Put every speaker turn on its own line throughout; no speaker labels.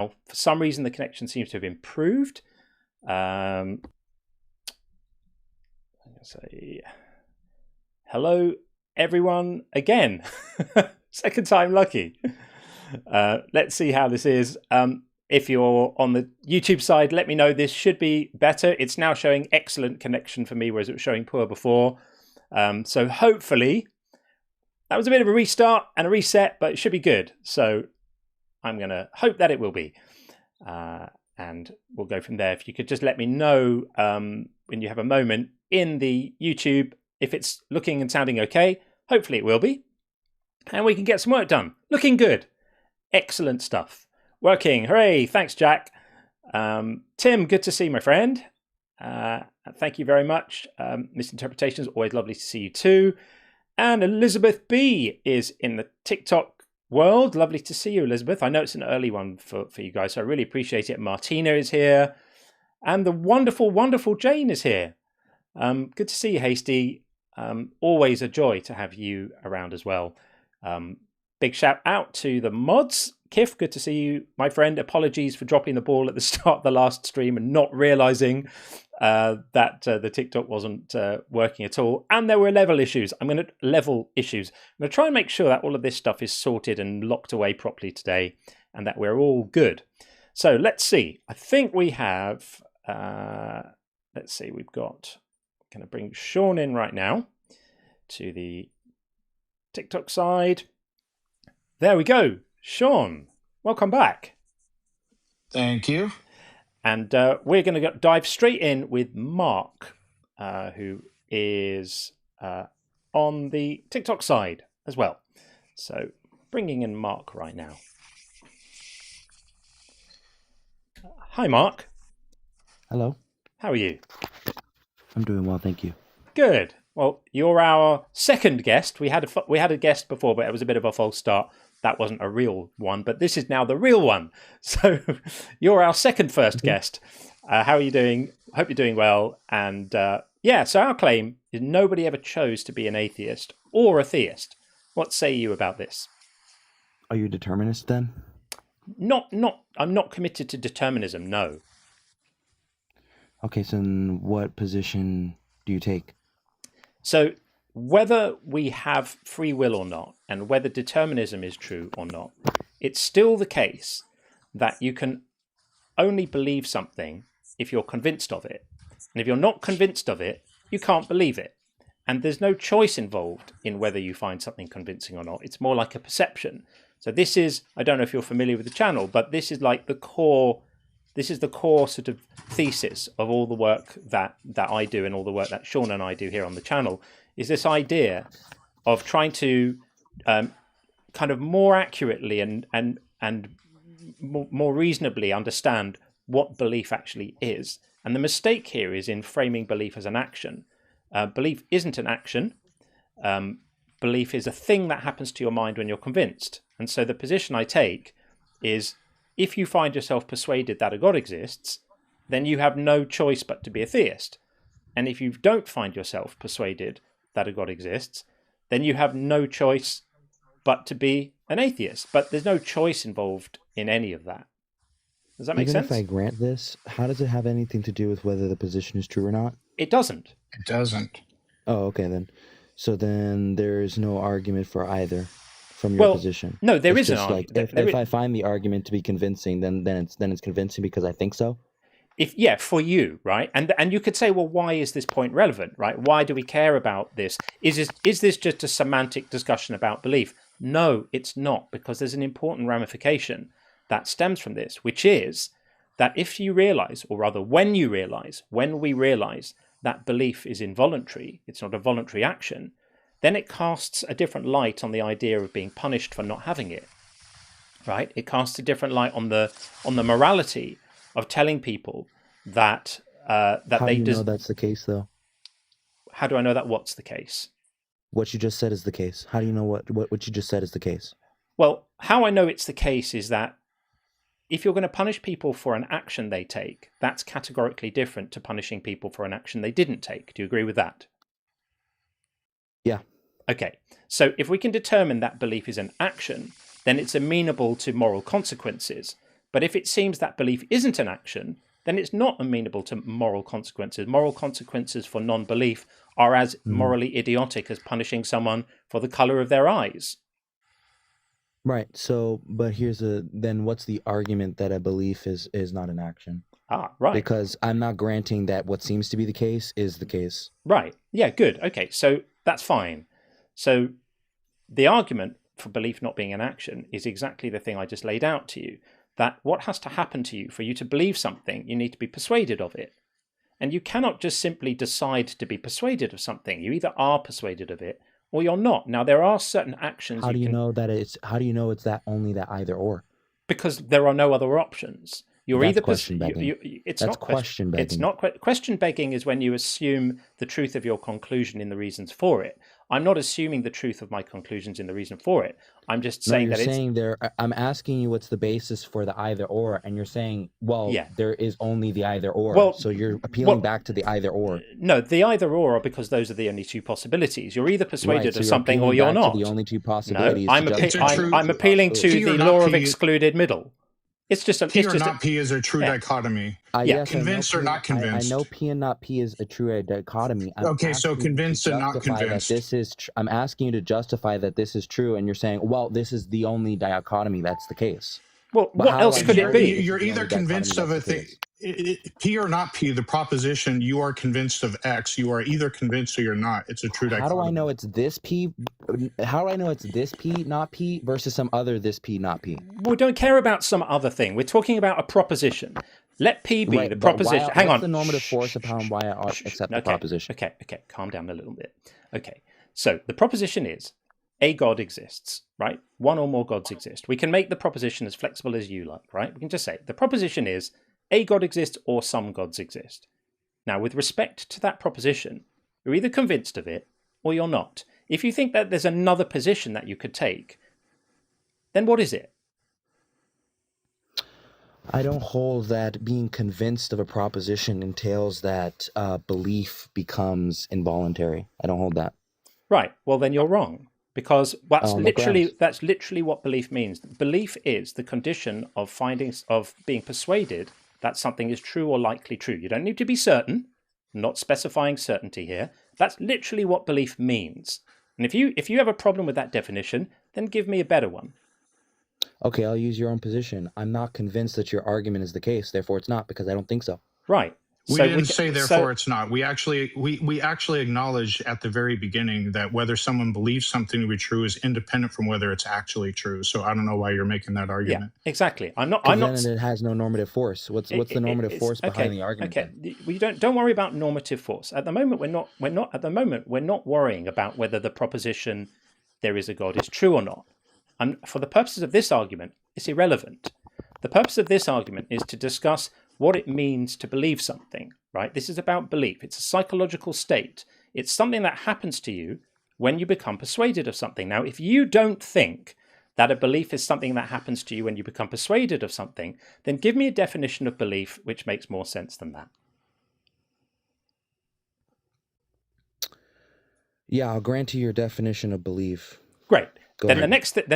For some reason, the connection seems to have improved. I'm going to say hello, everyone, again. Second time lucky. Let's see how this is. If you're on the YouTube side, let me know. This should be better. It's now showing excellent connection for me, whereas it was showing poor before. So hopefully, that was a bit of a restart and a reset, but it should be good. So I'm going to hope that it will be. And we'll go from there. If you could just let me know when you have a moment in the YouTube, if it's looking and sounding okay. Hopefully it will be. And we can get some work done. Looking good. Excellent stuff. Working. Hooray. Thanks, Jack. Tim, good to see you, my friend. Thank you very much. Misinterpretations, always lovely to see you too. And Elizabeth B is in the TikTok world. Lovely to see you, Elizabeth. I know it's an early one for you guys, so I really appreciate it. Martina is here. And the wonderful, wonderful Jane is here. Good to see you, Hasty. Always a joy to have you around as well. Big shout out to the mods. Kif, good to see you, my friend. Apologies for dropping the ball at the start of the last stream and not realizing that the TikTok wasn't working at all. And there were level issues. I'm going to try and make sure that all of this stuff is sorted and locked away properly today and that we're all good. So let's see. I think we have, let's see, we've got, going to bring Sean in right now to the TikTok side. There we go. Sean, welcome back.
Thank you.
And we're going to dive straight in with Mark, who is on the TikTok side as well. So bringing in Mark right now. Hi, Mark.
Hello.
How are you?
I'm doing well, thank you.
Good. Well, you're our second guest. We had a guest before, but it was a bit of a false start. That wasn't a real one, but this is now the real one. So you're our first guest. How are you doing? Hope you're doing well. And so our claim is nobody ever chose to be an atheist or a theist. What say you about this?
Are you a determinist then?
I'm not committed to determinism, no.
Okay, so then what position do you take?
So whether we have free will or not, and whether determinism is true or not, it's still the case that you can only believe something if you're convinced of it. And if you're not convinced of it, you can't believe it. And there's no choice involved in whether you find something convincing or not. It's more like a perception. So this is, I don't know if you're familiar with the channel, but this is like the core sort of thesis of all the work that I do and all the work that Sean and I do here on the channel, is this idea of trying to kind of more accurately and more reasonably understand what belief actually is. And the mistake here is in framing belief as an action. Belief isn't an action. Belief is a thing that happens to your mind when you're convinced. And so the position I take is, if you find yourself persuaded that a God exists, then you have no choice but to be a theist. And if you don't find yourself persuaded that a God exists, then you have no choice but to be an atheist. But there's no choice involved in any of that. Does that make sense?
Even if I grant this, how does it have anything to do with whether the position is true or not?
It doesn't.
It doesn't.
Oh, okay then. So then there is no argument for either from your position.
No, there
is
an
argument.
argument.
If I find the argument to be convincing, then it's convincing because I think so.
For you, right? And you could say, well, why is this point relevant, right? Why do we care about this? Is this just a semantic discussion about belief? No, it's not, because there's an important ramification that stems from this, which is that if you realize, or rather when we realize that belief is involuntary, it's not a voluntary action, then it casts a different light on the idea of being punished for not having it, right? It casts a different light on the morality of telling people that
How do you know that's the case, though?
How do I know that what's the case?
What you just said is the case. How do you know what you just said is the case?
Well, how I know it's the case is that if you're going to punish people for an action they take, that's categorically different to punishing people for an action they didn't take. Do you agree with that?
Yeah.
Okay. So if we can determine that belief is an action, then it's amenable to moral consequences. But if it seems that belief isn't an action, then it's not amenable to moral consequences. Moral consequences for non-belief are as morally idiotic as punishing someone for the color of their eyes.
Right. So, but then what's the argument that a belief is not an action?
Ah, right.
Because I'm not granting that what seems to be the case is the case.
Right. Yeah, good. Okay, so that's fine. So the argument for belief not being an action is exactly the thing I just laid out to you. That what has to happen to you for you to believe something, you need to be persuaded of it. And you cannot just simply decide to be persuaded of something. You either are persuaded of it or you're not. Now, there are certain actions.
How do you know it's that only that either or?
Because there are no other options. You're
That's
either
question begging.
It's
That's
not
question begging.
It's not question begging is when you assume the truth of your conclusion in the reasons for it. I'm not assuming the truth of my conclusions in the reason for it. I'm just saying
I'm asking you what's the basis for the either or, and you're saying, well, there is only the either or.
Well,
so you're appealing back to the either or.
No, the either or are because those are the only two possibilities. You're either persuaded of something or you're not.
The only two possibilities.
No, I'm appealing to the law of excluded middle. It's just
P or not P is a true dichotomy.
Yes,
convinced or not convinced.
I know P and not P is a true dichotomy.
Okay, so convinced and not convinced.
I'm asking you to justify that this is true, and you're saying, well, this is the only dichotomy that's the case.
Well, what else could it be?
You're either convinced of a thing. P or not P, the proposition, you are convinced of X. You are either convinced or you're not. It's a true dichotomy.
How do I know it's this P? How do I know it's this P, not P, versus some other this P, not P?
We don't care about some other thing. We're talking about a proposition. Let P be the proposition. Hang on.
What's the normative force upon why I accept the proposition?
Okay. Calm down a little bit. Okay. So the proposition is a God exists, right? One or more gods exist. We can make the proposition as flexible as you like, right? We can just say the proposition is a God exists or some gods exist. Now, with respect to that proposition, you're either convinced of it or you're not. If you think that there's another position that you could take, then what is it?
I don't hold that being convinced of a proposition entails that belief becomes involuntary. I don't hold that.
Right. Well, then you're wrong. Because that's literally what belief means. Belief is the condition of being persuaded that something is true or likely true. You don't need to be certain, not specifying certainty here. That's literally what belief means. And if you have a problem with that definition, then give me a better one.
Okay, I'll use your own position. I'm not convinced that your argument is the case, therefore it's not, because I don't think so.
Right.
We didn't say therefore it's not. We actually acknowledged at the very beginning that whether someone believes something to be true is independent from whether it's actually true. So I don't know why you're making that argument.
Yeah, exactly. I'm not.
Then it has no normative force. What's the normative force behind the argument?
Okay. We don't worry about normative force at the moment. We're not worrying about whether the proposition there is a God is true or not. And for the purposes of this argument, it's irrelevant. The purpose of this argument is to discuss what it means to believe something, right? This is about belief. It's a psychological state. It's something that happens to you when you become persuaded of something. Now, if you don't think that a belief is something that happens to you when you become persuaded of something, then give me a definition of belief which makes more sense than that.
Yeah, I'll grant you your definition of belief.
Great. Then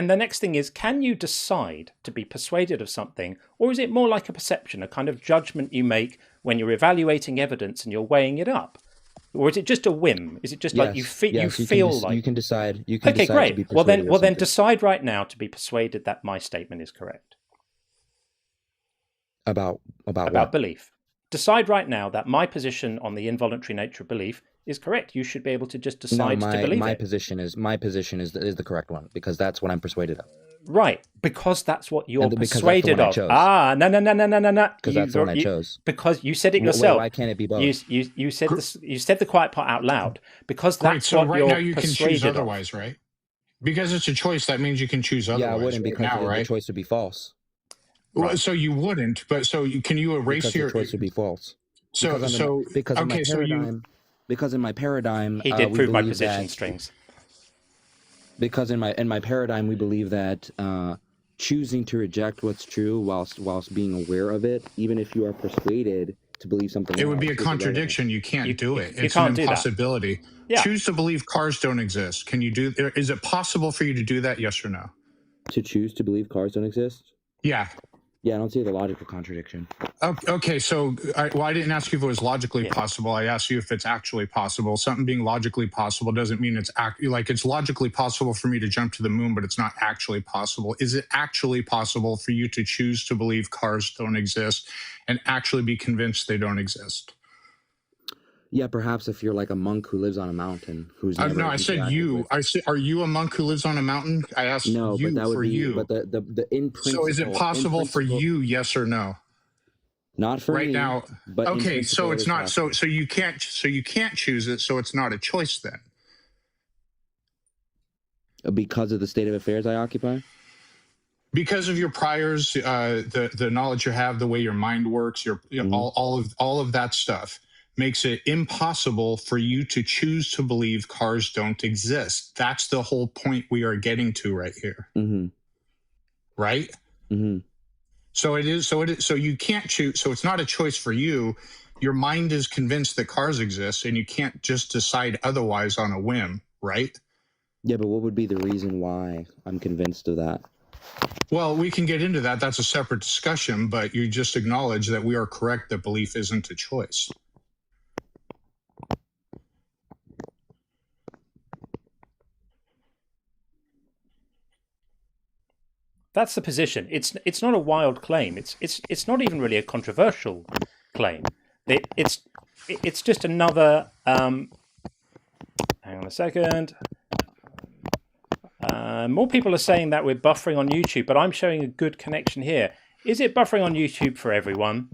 the next thing is, can you decide to be persuaded of something, or is it more like a perception, a kind of judgment you make when you're evaluating evidence and you're weighing it up? Or is it just a whim? Is it just like you feel like...
You can decide.
Okay, great. Well then decide right now to be persuaded that my statement is correct.
About what?
Belief. Decide right now that my position on the involuntary nature of belief is correct. You should be able to just decide to believe
my
it.
My position is the correct one, because that's what I'm persuaded of.
Right, because that's what you're persuaded of. No.
Because that's the one I chose.
Because you said it yourself.
Why can't it be both?
You said this. You said the quiet part out loud. Because that's what
right
you're
now you can choose
persuaded of.
otherwise, right? Because it's a choice. That means you can choose otherwise.
Yeah, I wouldn't, because the choice would be false.
Right. So you wouldn't. But can you erase
because
your?
The choice would be false. Because in my paradigm,
he did prove my position, Strings.
Because in my paradigm, we believe that choosing to reject what's true whilst being aware of it, even if you are persuaded to believe something,
it would be a contradiction. You can't do it. It's
an
impossibility. Yeah. Choose to believe cars don't exist. Can you do? Is it possible for you to do that? Yes or no?
To choose to believe cars don't exist?
Yeah.
Yeah, I don't see the logical contradiction.
Okay, so I didn't ask you if it was logically possible. I asked you if it's actually possible. Something being logically possible doesn't mean it's like it's logically possible for me to jump to the moon, but it's not actually possible. Is it actually possible for you to choose to believe cars don't exist and actually be convinced they don't exist?
Yeah, perhaps if you're like a monk who lives on a mountain, who's never
No, I said you.
with...
I said, are you a monk who lives on a mountain? I asked
No,
you
but that would
for
be,
you.
but the in principle.
So is it possible for you? Yes or no?
Not for
right
me,
now.
But
okay, so it's not
possible.
so you can't choose it. So it's not a choice then.
Because of the state of affairs I occupy.
Because of your priors, the knowledge you have, the way your mind works, your all of that stuff makes it impossible for you to choose to believe cars don't exist. That's the whole point we are getting to right here. Right? So it is. So you can't choose. So it's not a choice for you. Your mind is convinced that cars exist, and you can't just decide otherwise on a whim, right?
Yeah, but what would be the reason why I'm convinced of that?
Well, we can get into that. That's a separate discussion, but you just acknowledge that we are correct that belief isn't a choice.
That's the position. It's not a wild claim. It's not even really a controversial claim. It's just another. Hang on a second. More people are saying that we're buffering on YouTube, but I'm showing a good connection here. Is it buffering on YouTube for everyone?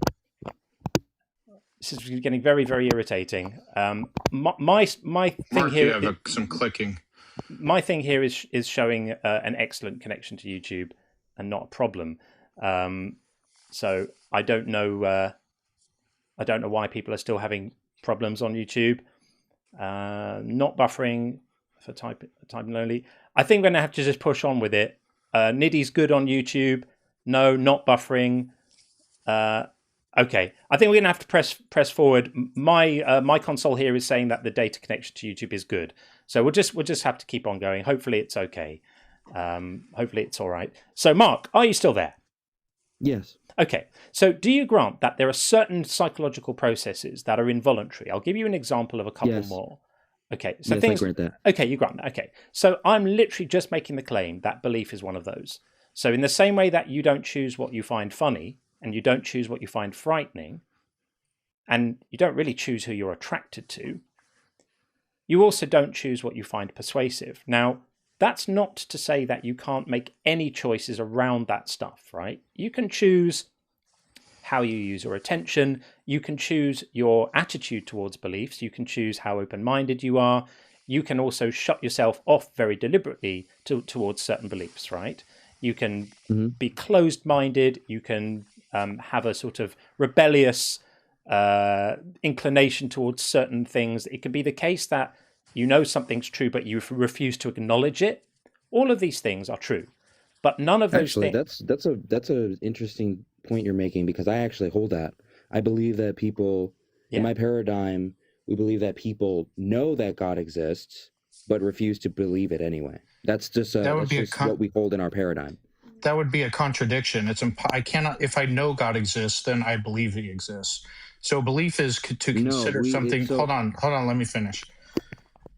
This is getting very, very irritating. My thing
Mark,
here.
You have some clicking.
My thing here is showing an excellent connection to YouTube and not a problem. So I don't know. I don't know why people are still having problems on YouTube. Not buffering for typing only. I think we're going to have to just push on with it. Niddy's good on YouTube. No, not buffering. Okay, I think we're going to have to press forward. My console here is saying that the data connection to YouTube is good, so we'll just have to keep on going. Hopefully, it's okay. Hopefully, it's all right. So, Mark, are you still there?
Yes.
Okay. So, do you grant that there are certain psychological processes that are involuntary? I'll give you an example of a couple more. Okay, so
yes, I grant that.
Okay, you grant that. Okay, so I'm literally just making the claim that belief is one of those. So in the same way that you don't choose what you find funny, and you don't choose what you find frightening, and you don't really choose who you're attracted to, you also don't choose what you find persuasive. Now, that's not to say that you can't make any choices around that stuff, right? You can choose how you use your attention. You can choose your attitude towards beliefs. You can choose how open-minded you are. You can also shut yourself off very deliberately towards certain beliefs, right? You can be closed-minded. You can have a sort of rebellious inclination towards certain things. It could be the case that you know something's true, but you refuse to acknowledge it. All of these things are true, but none of those things.
That's an interesting point you're making, because I actually hold that. I believe that people, in my paradigm, we believe that people know that God exists, but refuse to believe it anyway. That's just what we hold in our paradigm.
That would be a contradiction. I cannot. If I know God exists, then I believe He exists. So belief is to consider something. Hold on. Let me finish.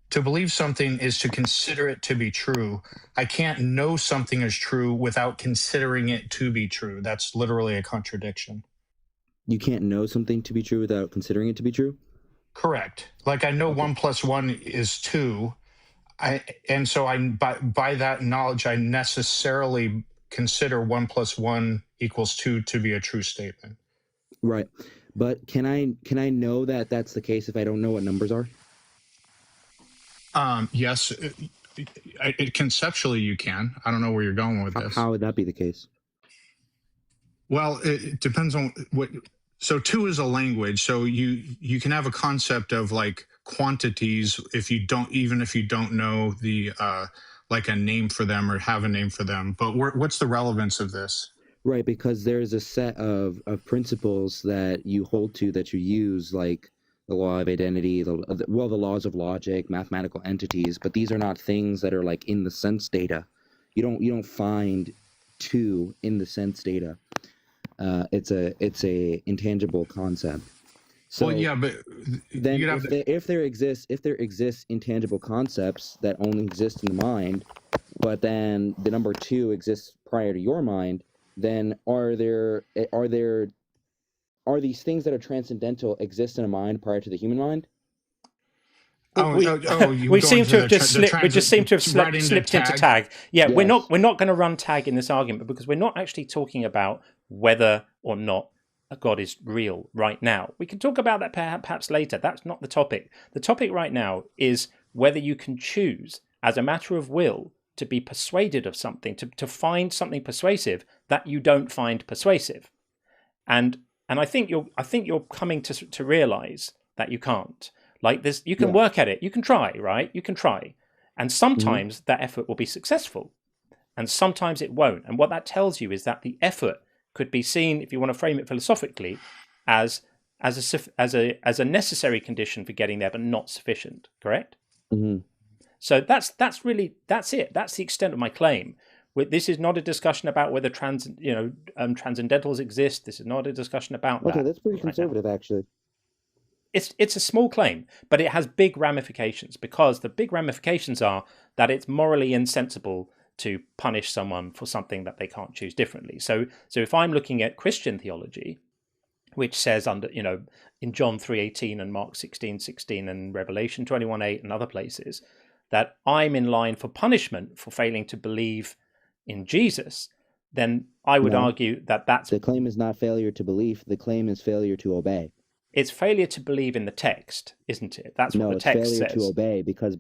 To believe something is to consider it to be true. I can't know something is true without considering it to be true. That's literally a contradiction.
You can't know something to be true without considering it to be true?
Correct. Like I know 1 + 1 is 2. And so by that knowledge, I necessarily consider 1 + 1 = 2 to be a true statement.
Right. But can I know that that's the case if I don't know what numbers are?
Yes, conceptually you can. I don't know where you're going with this.
How would that be the case?
Well, it depends on what. So 2 is a language. So you can have a concept of like quantities if you don't know the like a name for them or have a name for them. But what's the relevance of this?
Right, because there's a set of principles that you hold to, that you use, like the law of identity, the laws of logic, mathematical entities, but these are not things that are like in the sense data. You don't find 2 in the sense data. It's a intangible concept. So
well, yeah, but
then
you'd have
if there exists intangible concepts that only exist in the mind, but then the number two exists prior to your mind, then are these things that are transcendental exist in a mind prior to the human mind?
you
We
go
seem
into
to have
the
just slipped. We just seem to have
right into
slipped into
tag.
tag. Yeah,
Yes.
we're not going to run tag in this argument because we're not actually talking about whether or not a God is real right now. We can talk about that perhaps later. That's not the topic. The topic right now is whether you can choose as a matter of will to be persuaded of something, to find something persuasive that you don't find persuasive. And I think you're coming to realize that you can't. Like this, you can work at it. You can try, right? You can try, and sometimes that effort will be successful, and sometimes it won't. And what that tells you is that the effort could be seen, if you want to frame it philosophically, as a necessary condition for getting there, but not sufficient. Correct?
Mm-hmm.
So that's it. That's the extent of my claim. This is not a discussion about whether transcendentals exist. This is not a discussion about that.
Okay, that's pretty conservative, actually.
It's a small claim, but it has big ramifications, because the big ramifications are that it's morally insensible to punish someone for something that they can't choose differently. So if I'm looking at Christian theology, which says in John 3:18 and Mark 16:16 and Revelation 21:8 and other places, that I'm in line for punishment for failing to believe in Jesus, then I would argue that that's...
The claim is not failure to believe. The claim is failure to obey.
It's failure to believe in the text, isn't it? That's what the text says.
No, it's failure to obey, because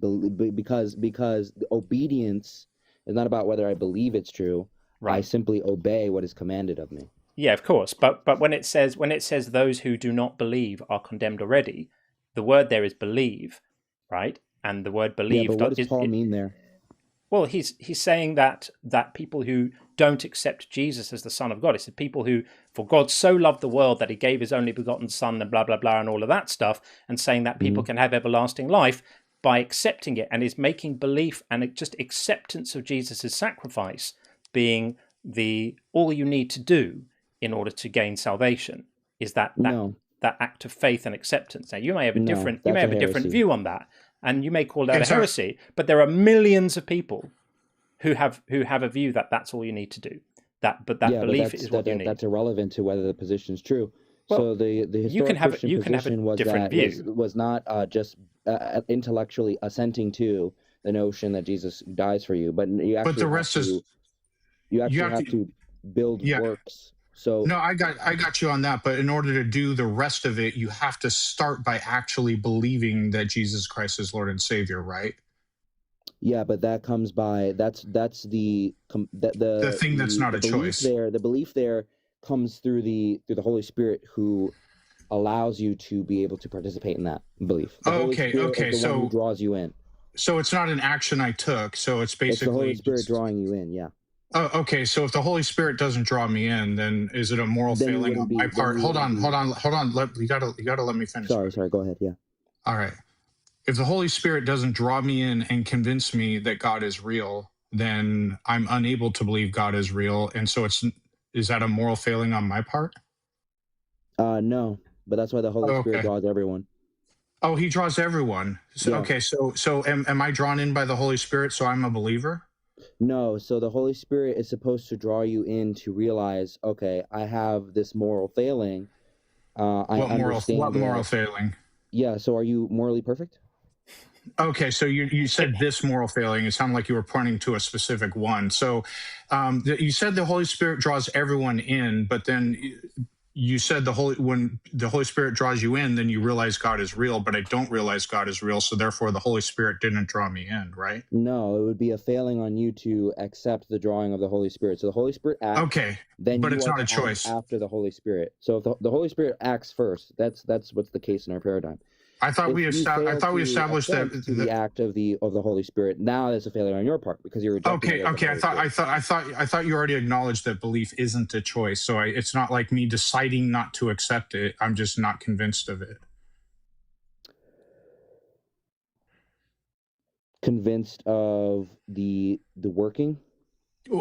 obedience is not about whether I believe it's true. Right. I simply obey what is commanded of me.
Yeah, of course. But when it says those who do not believe are condemned already, the word there is believe, right? And the word believe...
Yeah, but what does Paul mean there?
Well, he's saying that people who don't accept Jesus as the Son of God, it's the people who, for God so loved the world that he gave his only begotten Son and blah, blah, blah, and all of that stuff, and saying that people can have everlasting life by accepting it, and is making belief and just acceptance of Jesus' sacrifice being all you need to do in order to gain salvation, is that act of faith and acceptance. Now, you may have a different view on that, and you may call that a heresy, but there are millions of people who have a view that that's all you need to do. Belief is what you need.
That's irrelevant to whether the position is true.
Well,
so the historic Christian position was that was not just intellectually assenting to the notion that Jesus dies for you, but you actually have to build works. So
no, I got you on that. But in order to do the rest of it, you have to start by actually believing that Jesus Christ is Lord and Savior, right?
Yeah, but that comes by that's the
thing that's not a choice.
The belief there comes through the Holy Spirit, who allows you to be able to participate in that belief. The Holy Spirit is the one who draws you in.
So it's not an action I took. So it's basically
the Holy Spirit drawing you in. Yeah.
Oh, okay. So if the Holy Spirit doesn't draw me in, then is it a moral failing on my part? Hold on. You gotta let me finish.
Sorry. Go ahead. Yeah.
All right. If the Holy Spirit doesn't draw me in and convince me that God is real, then I'm unable to believe God is real. And so is that a moral failing on my part?
No, but that's why the Holy Spirit draws everyone.
Oh, he draws everyone. So, yeah. Okay. So am I drawn in by the Holy Spirit? So I'm a believer?
No, so the Holy Spirit is supposed to draw you in to realize, okay, I have this moral failing. What
moral failing?
Yeah, so are you morally perfect?
Okay, so you said this moral failing. It sounded like you were pointing to a specific one. So you said the Holy Spirit draws everyone in, but then you said when the Holy Spirit draws you in, then you realize God is real, but I don't realize God is real, so therefore the Holy Spirit didn't draw me in, right?
No, it would be a failing on you to accept the drawing of the Holy Spirit. So the Holy Spirit acts.
Okay, but it's not a choice.
After the Holy Spirit. So if the Holy Spirit acts first, that's what's the case in our paradigm.
I thought we established that
the act of the Holy Spirit. Now that's a failure on your part because you're rejecting.
Okay. I thought you already acknowledged that belief isn't a choice. So it's not like me deciding not to accept it. I'm just not convinced of it.
Convinced of the working?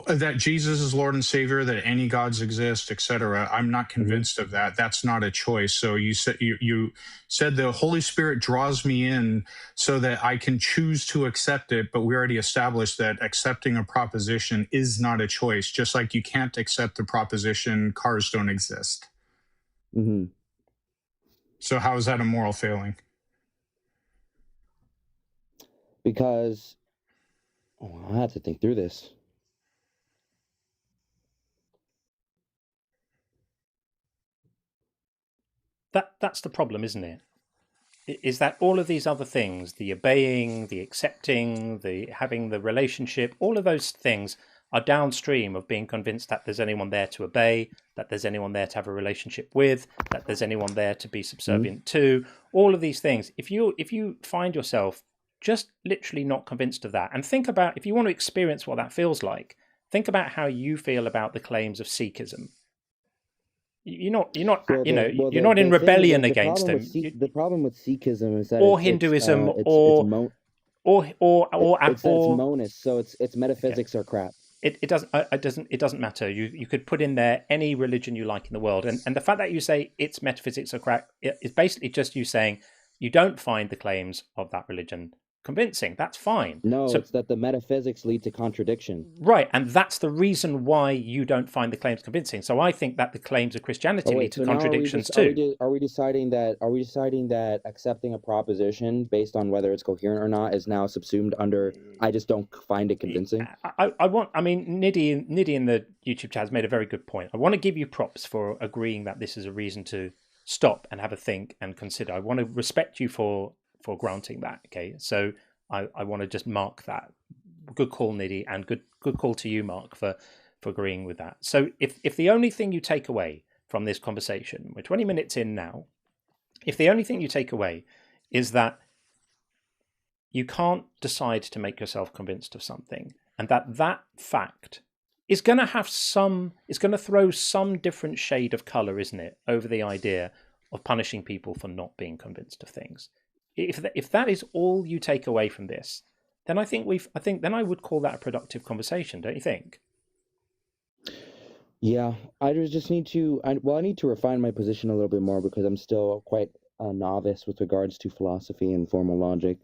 that Jesus is Lord and Savior, that any gods exist, etc. I'm not convinced of that. That's not a choice. So you said the Holy Spirit draws me in so that I can choose to accept it, but we already established that accepting a proposition is not a choice, just like you can't accept the proposition cars don't exist.
Mm-hmm.
So how is that a moral failing?
Because I have to think through this.
That's the problem, isn't it? Is that all of these other things, the obeying, the accepting, the having the relationship, all of those things are downstream of being convinced that there's anyone there to obey, that there's anyone there to have a relationship with, that there's anyone there to be subservient to. All of these things. If you find yourself just literally not convinced of that, and think about, if you want to experience what that feels like, think about how you feel about the claims of Sikhism. You're not in rebellion against them.
The problem with Sikhism is that
or Hinduism,
it's monist, so its metaphysics are crap.
It doesn't matter. You could put in there any religion you like in the world, and the fact that you say its metaphysics are crap is basically just you saying you don't find the claims of that religion convincing. That's fine.
No, it's that the metaphysics lead to contradiction.
Right, and that's the reason why you don't find the claims convincing. So I think that the claims of Christianity lead to contradictions too.
Are we deciding that accepting a proposition based on whether it's coherent or not is now subsumed under I just don't find it convincing?
Nidhi in the YouTube chat has made a very good point. I want to give you props for agreeing that this is a reason to stop and have a think and consider. I want to respect you for granting that. Okay, so I want to just mark that. Good call, Nidhi, and good call to you, Mark, for agreeing with that. So if the only thing you take away from this conversation, we're 20 minutes in now, if the only thing you take away is that you can't decide to make yourself convinced of something, and that fact is going to throw some different shade of color, isn't it, over the idea of punishing people for not being convinced of things. If that is all you take away from this, then I think then I would call that a productive conversation, don't you think?
Yeah, I just need to. I need to refine my position a little bit more because I'm still quite a novice with regards to philosophy and formal logic.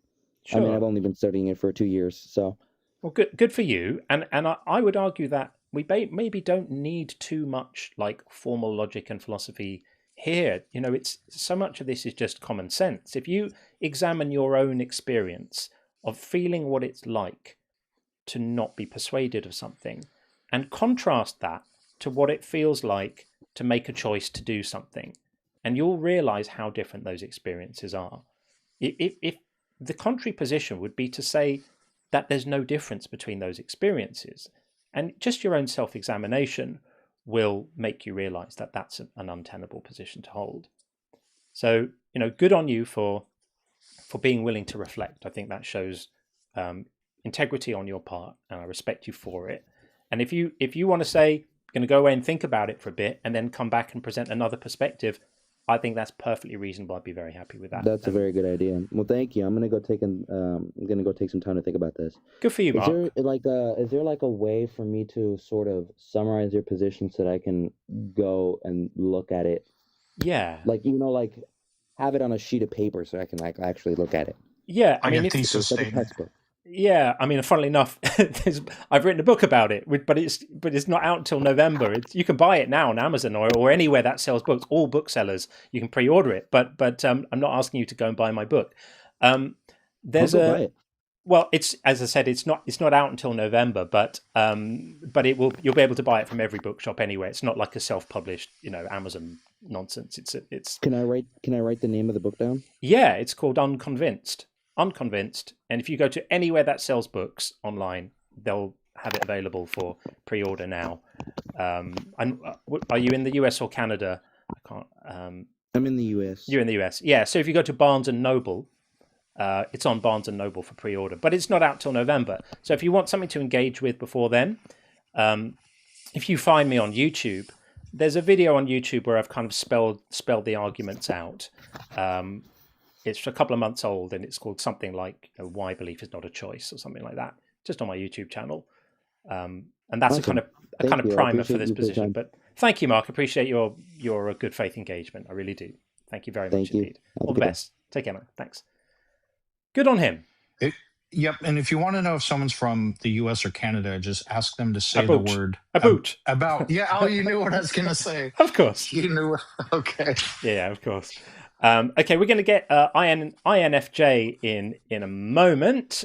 Sure. I mean, I've only been studying it for 2 years, so. Well,
good for you. And I would argue that we maybe don't need too much like formal logic and philosophy here. It's so much of this is just common sense. If you examine your own experience of feeling what it's like to not be persuaded of something and contrast that to what it feels like to make a choice to do something, and you'll realize how different those experiences are. If the contrary position would be to say that there's no difference between those experiences, and just your own self-examination will make you realize that that's an untenable position to hold. So, good on you for being willing to reflect. I think that shows integrity on your part, and I respect you for it. And if you want to say, going to go away and think about it for a bit and then come back and present another perspective, I think that's perfectly reasonable. I'd be very happy with that.
That's a very good idea. Well, thank you. I'm gonna go take some time to think about this.
Good for you, Mark.
Is there like a way for me to sort of summarize your position so that I can go and look at it?
Yeah.
Like have it on a sheet of paper so I can actually look at it.
Yeah,
I mean, it's like a textbook.
Yeah, I mean, funnily enough, I've written a book about it, but it's not out until November. You can buy it now on Amazon or anywhere that sells books. All booksellers, you can pre-order it. But I'm not asking you to go and buy my book. There's
buy it.
Well, it's, as I said, it's not out until November, but you'll be able to buy it from every bookshop anywhere. It's not like a self-published, Amazon nonsense. It's.
Can I write the name of the book down?
Yeah, it's called Unconvinced. And if you go to anywhere that sells books online, they'll have it available for pre-order now. Are you in the US or Canada? I can't.
I'm in the US.
You're in the US, yeah. So if you go to Barnes and Noble, it's on Barnes and Noble for pre-order, but it's not out till November. So if you want something to engage with before then, if you find me on YouTube, there's a video on YouTube where I've kind of spelled the arguments out. It's a couple of months old, and it's called something like "Why Belief is Not a Choice" or something like that. Just on my YouTube channel. And that's
awesome.
a kind of primer for this position. But thank you, Mark. Appreciate your good faith engagement. I really do. Thank you very much indeed. All the best. Take care, man. Thanks. Good on him.
Yep. And if you want to know if someone's from the US or Canada, just ask them to say the word about. Yeah. Oh, you knew what I was going to say.
Of course.
You knew. Okay.
Yeah, of course. Okay, we're going to get INFJ in a moment.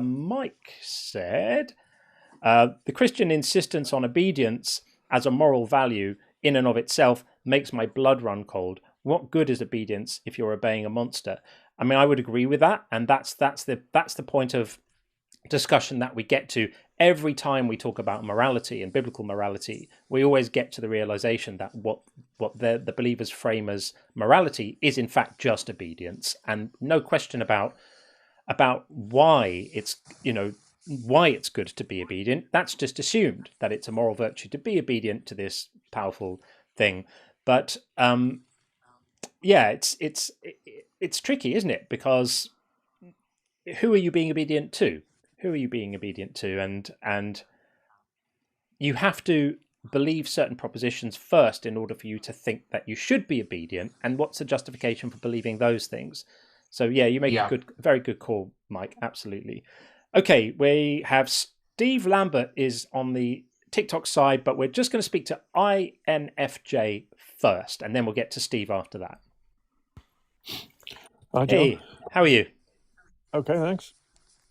Mike said, the Christian insistence on obedience as a moral value in and of itself makes my blood run cold. What good is obedience if you're obeying a monster? I mean, I would agree with that, and that's the point of discussion that we get to every time we talk about morality and biblical morality. We always get to the realization that what the believers frame as morality is in fact just obedience, and no question about why it's good to be obedient. That's just assumed that it's a moral virtue to be obedient to this powerful thing. But it's tricky, isn't it? Because who are you being obedient to? Who are you being obedient to? And you have to believe certain propositions first in order for you to think that you should be obedient. And what's the justification for believing those things? So yeah, you make a very good call, Mike. Absolutely. Okay, we have Steve Lambert is on the TikTok side, but we're just going to speak to INFJ first, and then we'll get to Steve after that.
Hi, John.
Hey, how are you?
Okay, thanks.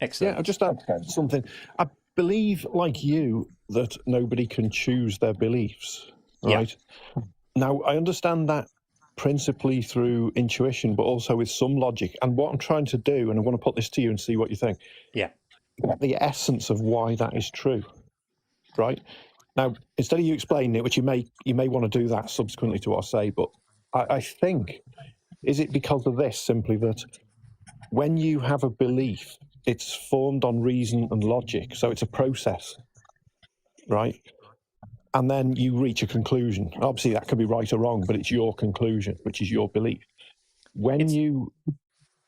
Excellent.
Yeah, I just had something. I believe, like you, that nobody can choose their beliefs, right? Yeah. Now, I understand that principally through intuition, but also with some logic. And what I'm trying to do, and I want to put this to you and see what you think.
Yeah.
The essence of why that is true, right? Now, instead of you explaining it, which you may want to do that subsequently to what I say, but I think, is it because of this, simply that when you have a belief, it's formed on reason and logic, so it's a process, right? And then you reach a conclusion. Obviously, that could be right or wrong, but it's your conclusion, which is your belief. Go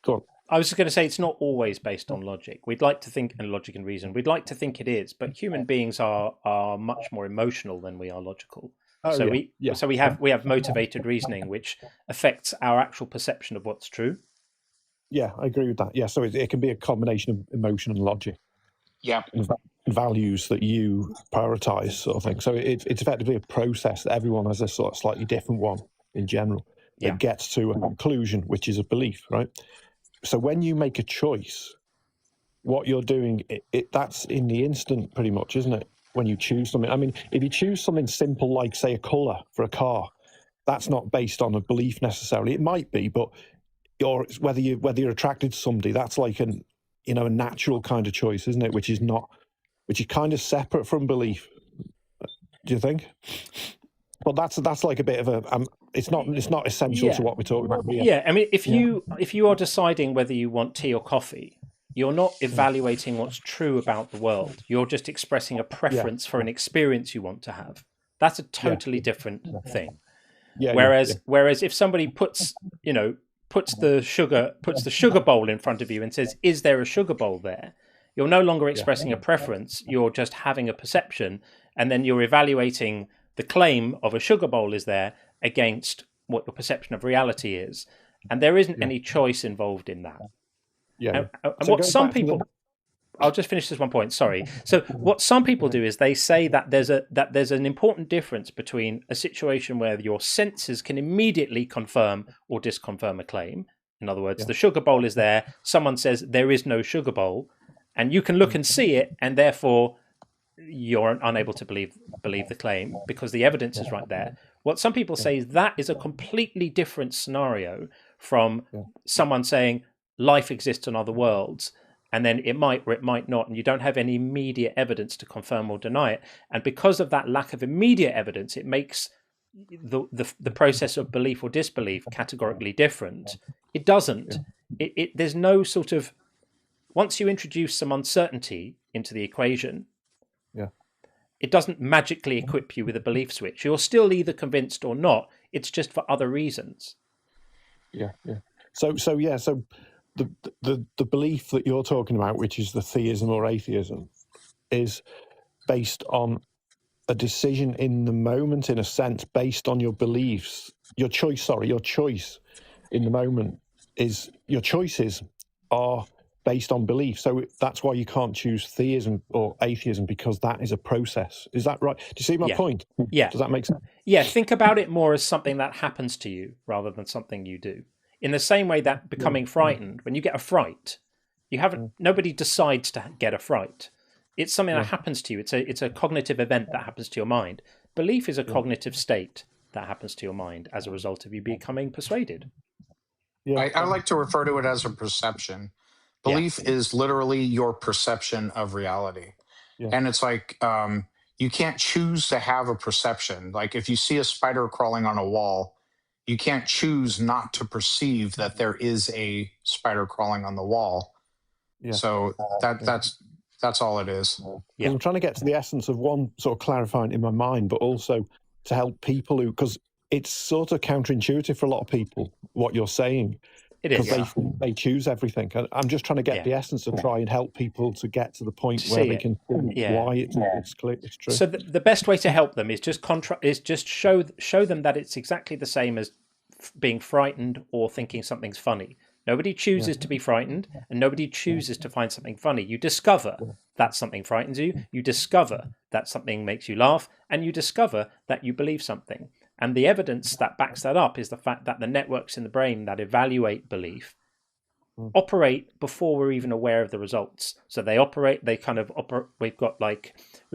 on.
I was just going to say, it's not always based on logic. We'd like to think, and logic and reason, we'd like to think it is, but human beings are much more emotional than we are logical. So we have motivated reasoning, which affects our actual perception of what's true.
Yeah, I agree with that. Yeah, so it can be a combination of emotion and logic.
Yeah.
And values that you prioritize, sort of thing. So it's effectively a process that everyone has a sort of slightly different one in general that gets to a conclusion, which is a belief, right? So when you make a choice, what you're doing, that's in the instant pretty much, isn't it? When you choose something. I mean, if you choose something simple like, say, a colour for a car, that's not based on a belief necessarily. It might be, but whether you're attracted to somebody, that's like a natural kind of choice, isn't it? Which is kind of separate from belief. Do you think? Well, that's like a bit of a. It's not essential to what we're talking about here.
Yeah, I mean, if you are deciding whether you want tea or coffee, you're not evaluating what's true about the world. You're just expressing a preference for an experience you want to have. That's a totally different thing. Yeah. Whereas if somebody puts the sugar bowl in front of you and says, "Is there a sugar bowl there?" You're no longer expressing a preference. You're just having a perception, and then you're evaluating the claim of a sugar bowl is there against what your perception of reality is, and there isn't any choice involved in that.
Yeah.
And what some people, I'll just finish this one point. Sorry. So what some people do is they say that there's an important difference between a situation where your senses can immediately confirm or disconfirm a claim. In other words, the sugar bowl is there. Someone says there is no sugar bowl, and you can look and see it, and therefore you're unable to believe the claim because the evidence is right there. What some people say is that is a completely different scenario from someone saying life exists on other worlds, and then it might or it might not, and you don't have any immediate evidence to confirm or deny it. And because of that lack of immediate evidence, it makes the process of belief or disbelief categorically different. It doesn't. There's no sort of, once you introduce some uncertainty into the equation, it doesn't magically equip you with a belief switch. You're still either convinced or not. It's just for other reasons.
Yeah. So the belief that you're talking about, which is the theism or atheism, is based on a decision in the moment, in a sense, based on your beliefs. Your choice in the moment is, your choices are based on belief. So that's why you can't choose theism or atheism, because that is a process. Is that right? Do you see my point?
Yeah.
Does that make sense?
Yeah, think about it more as something that happens to you rather than something you do. In the same way that becoming frightened, when you get a fright, nobody decides to get a fright. It's something that happens to you. It's a cognitive event that happens to your mind. Belief is a cognitive state that happens to your mind as a result of you becoming persuaded.
Yeah. I like to refer to it as a perception. Belief is literally your perception of reality. Yeah. And it's like, you can't choose to have a perception. Like if you see a spider crawling on a wall, you can't choose not to perceive that there is a spider crawling on the wall. Yeah. So that's all it is.
Yeah. I'm trying to get to the essence of one, sort of clarifying in my mind, but also to help people because it's sort of counterintuitive for a lot of people, what you're saying.
It is.
Because they choose everything. I'm just trying to get the essence to try and help people to get to the point where they can see why it's clear, it's true.
So the best way to help them is just show them that it's exactly the same as being frightened or thinking something's funny. Nobody chooses to be frightened, and nobody chooses to find something funny. You discover that something frightens you. You discover that something makes you laugh, and you discover that you believe something. And the evidence that backs that up is the fact that the networks in the brain that evaluate belief operate before we're even aware of the results. So we've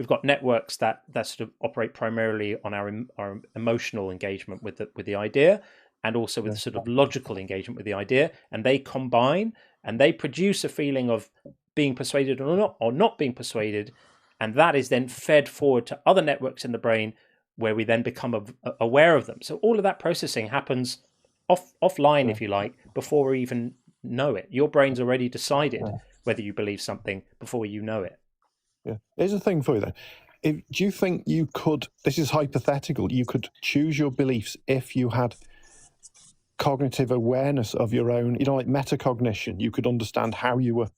got networks that sort of operate primarily on our emotional engagement with the idea, and also with sort of logical engagement with the idea, and they combine and they produce a feeling of being persuaded or not being persuaded, and that is then fed forward to other networks in the brain where we then become aware of them. So all of that processing happens offline, if you like, before we even know it. Your brain's already decided whether you believe something before you know it.
Yeah. Here's the thing for you though. Do you think you could, this is hypothetical, you could choose your beliefs if you had cognitive awareness of your own, like metacognition? You could understand how you were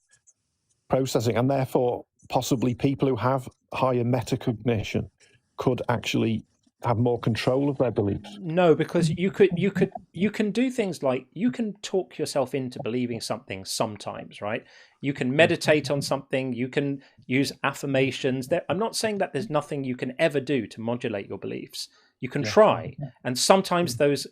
processing, and therefore possibly people who have higher metacognition could actually have more control of their beliefs.
No, because you can do things like you can talk yourself into believing something sometimes, right? You can meditate on something, you can use affirmations. I'm not saying that there's nothing you can ever do to modulate your beliefs. You can try, and sometimes those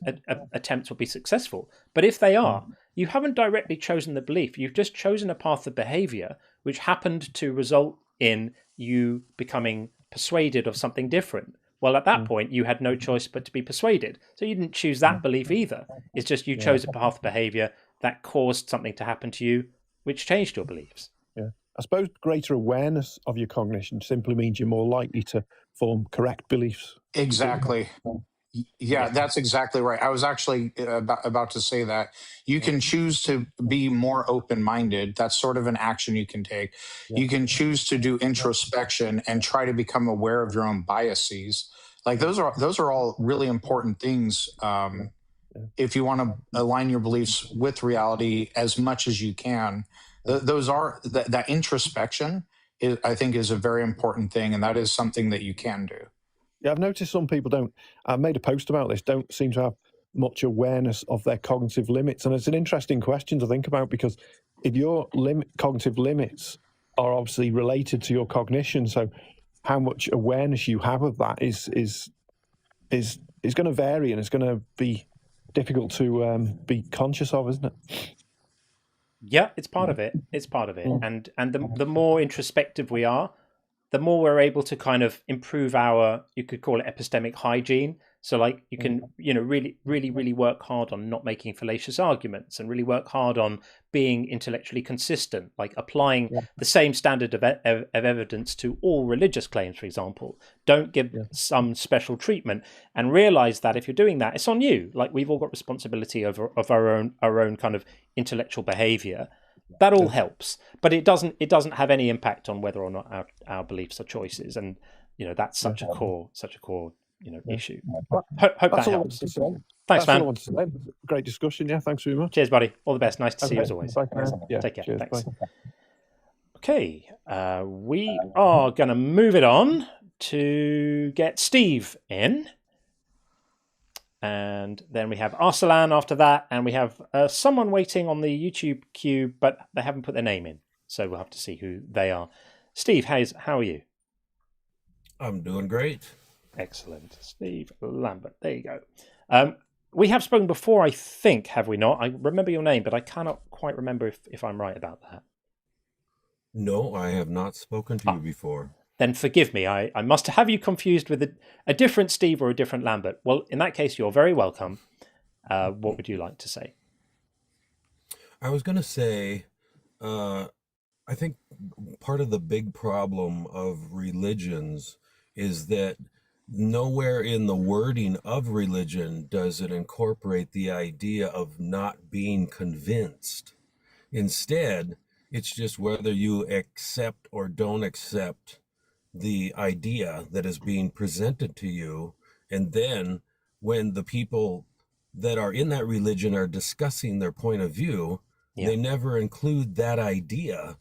attempts will be successful. But if they are, you haven't directly chosen the belief. You've just chosen a path of behavior which happened to result in you becoming persuaded of something different. Well, at that point, you had no choice but to be persuaded. So you didn't choose that belief either. It's just you chose a path of behavior that caused something to happen to you, which changed your beliefs.
Yeah. I suppose greater awareness of your cognition simply means you're more likely to form correct beliefs.
Exactly. Yeah, that's exactly right. I was actually about to say that. You can choose to be more open-minded. That's sort of an action you can take. You can choose to do introspection and try to become aware of your own biases. Like those are all really important things if you want to align your beliefs with reality as much as you can. That introspection I think is a very important thing, and that is something that you can do.
Yeah, I've noticed some people I made a post about this, don't seem to have much awareness of their cognitive limits. And it's an interesting question to think about, because if your cognitive limits are obviously related to your cognition, so how much awareness you have of that is going to vary, and it's going to be difficult to be conscious of, isn't it?
Yeah, it's part of it. It's part of it. And the more introspective we are, the more we're able to kind of improve our, you could call it epistemic hygiene. So like you can, really work hard on not making fallacious arguments, and really work hard on being intellectually consistent, like applying the same standard of evidence to all religious claims, for example. Don't give some special treatment, and realize that if you're doing that, it's on you. Like we've all got responsibility of our own kind of intellectual behavior. That all helps, but it doesn't have any impact on whether or not our beliefs are choices, and that's such a core issue. Hope that helps. Thanks, man.
Great discussion. Yeah, thanks very much.
Cheers, buddy. All the best. Nice to see you as always.
Bye. Yeah,
take care.
Cheers.
Thanks.
Bye.
Okay, we are going to move it on to get Steve in. And then we have Arsalan after that, and we have someone waiting on the YouTube queue, but they haven't put their name in, so we'll have to see who they are. Steve, how are you?
I'm doing great.
Excellent. Steve Lambert, there you go. We have spoken before, I think, have we not? I remember your name, but I cannot quite remember if I'm right about that.
No, I have not spoken to you before.
Then forgive me, I must have you confused with a different Steve or a different Lambert. Well, in that case, you're very welcome. What would you like to say?
I was going to say, I think part of the big problem of religions is that nowhere in the wording of religion does it incorporate the idea of not being convinced. Instead, it's just whether you accept or don't accept the idea that is being presented to you. And then when the people that are in that religion are discussing their point of view, they never include that idea.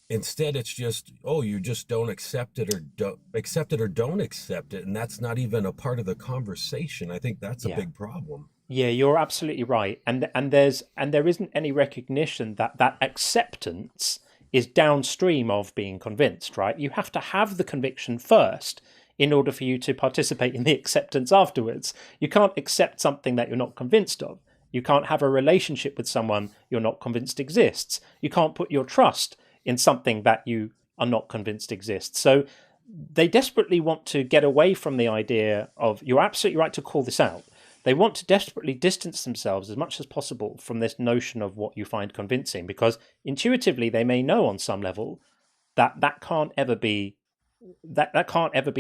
Instead, it's just, oh, you just don't accept it or don't accept it or don't accept it. And that's not even a part of the conversation. I think that's a big problem.
Yeah, you're absolutely right. And there isn't any recognition that acceptance is downstream of being convinced, right? You have to have the conviction first in order for you to participate in the acceptance afterwards. You can't accept something that you're not convinced of. You can't have a relationship with someone you're not convinced exists. You can't put your trust in something that you are not convinced exists. So they desperately want to get away from the idea of, you're absolutely right to call this out, they want to desperately distance themselves as much as possible from this notion of what you find convincing, because intuitively they may know on some level that can't ever be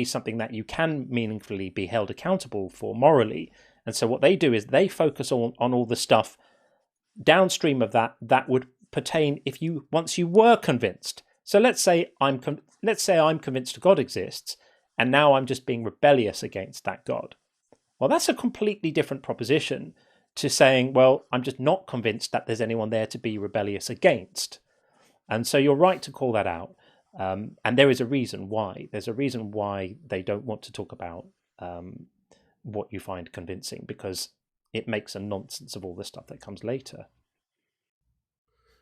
something that you can meaningfully be held accountable for morally. And so what they do is they focus on all the stuff downstream of that would pertain once you were convinced. So let's say I'm convinced God exists, and now I'm just being rebellious against that God. Well, that's a completely different proposition to saying, well, I'm just not convinced that there's anyone there to be rebellious against. And so you're right to call that out. And there is a reason why. There's a reason why they don't want to talk about what you find convincing, because it makes a nonsense of all the stuff that comes later.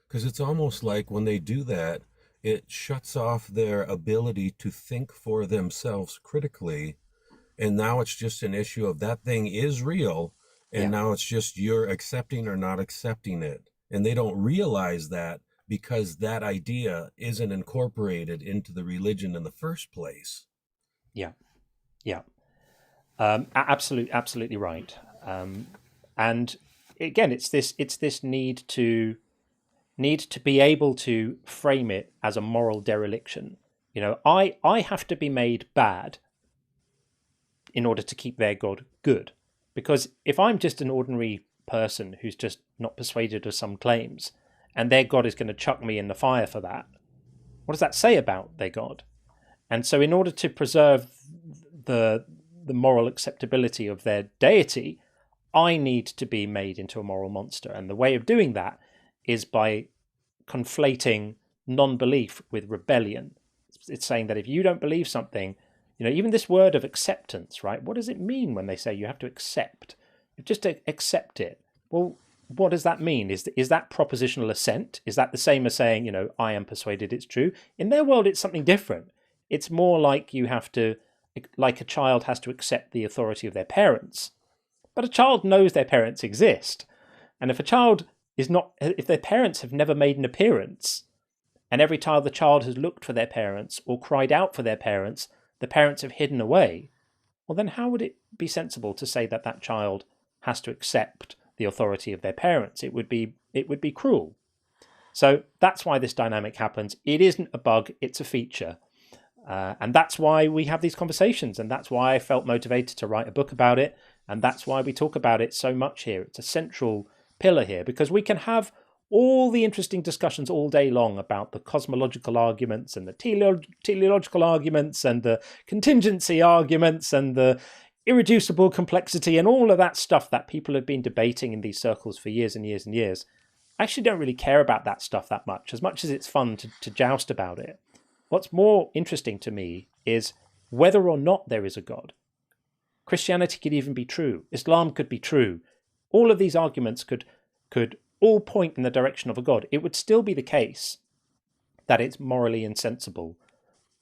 Because it's almost like when they do that, it shuts off their ability to think for themselves critically. And now it's just an issue of that thing is real. And now it's just you're accepting or not accepting it. And they don't realize that because that idea isn't incorporated into the religion in the first place. Yeah.
Absolutely right. And again, it's this need to be able to frame it as a moral dereliction. You know, I have to be made bad in order to keep their God good. Because if I'm just an ordinary person who's just not persuaded of some claims, and their God is going to chuck me in the fire for that, what does that say about their God? And so in order to preserve the moral acceptability of their deity, I need to be made into a moral monster. And the way of doing that is by conflating non-belief with rebellion. It's saying that if you don't believe something, you know, even this word of acceptance, right? What does it mean when they say you have to accept? Just to accept it. Well, what does that mean? Is that propositional assent? Is that the same as saying, you know, I am persuaded it's true? In their world, it's something different. It's more like you have to, like a child has to accept the authority of their parents. But a child knows their parents exist. And if their parents have never made an appearance, and every time the child has looked for their parents or cried out for their parents, the parents have hidden away, well, then how would it be sensible to say that child has to accept the authority of their parents? It would be cruel. So that's why this dynamic happens. It isn't a bug, it's a feature. And that's why we have these conversations, and that's why I felt motivated to write a book about it, and that's why we talk about it so much here. It's a central pillar here, because we can have all the interesting discussions all day long about the cosmological arguments and the teleological arguments and the contingency arguments and the irreducible complexity and all of that stuff that people have been debating in these circles for years and years and years. I actually don't really care about that stuff that much as it's fun to joust about it. What's more interesting to me is whether or not there is a God. Christianity could even be true. Islam could be true. All of these arguments could all point in the direction of a God. It would still be the case that it's morally insensible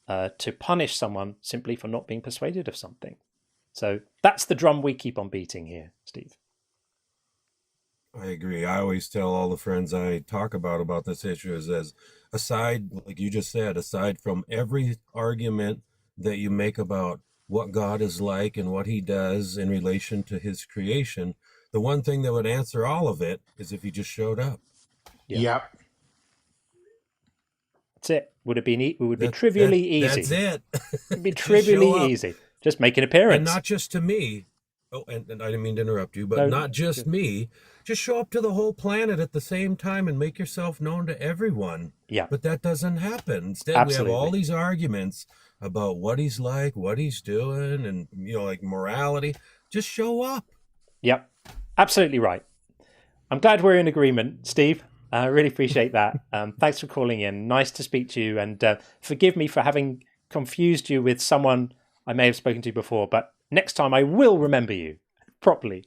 to punish someone simply for not being persuaded of something. So that's the drum we keep on beating here, Steve.
I agree. I always tell all the friends I talk about this issue is, as aside, like you just said, aside from every argument that you make about what God is like and what he does in relation to his creation, the one thing that would answer all of it is if he just showed up.
Yep.
That's it. Would it be would be trivially easy.
That's it.
It'd be trivially easy. Just make an appearance.
And not just to me. Oh, and I didn't mean to interrupt you, but not just me. Just show up to the whole planet at the same time and make yourself known to everyone.
Yeah.
But that doesn't happen. Instead,
Absolutely.
we have all these arguments about what he's like, what he's doing, and, you know, like morality. Just show up.
Yep. Absolutely right. I'm glad we're in agreement, Steve. I really appreciate that. Thanks for calling in. Nice to speak to you. And forgive me for having confused you with someone I may have spoken to before, but next time I will remember you properly.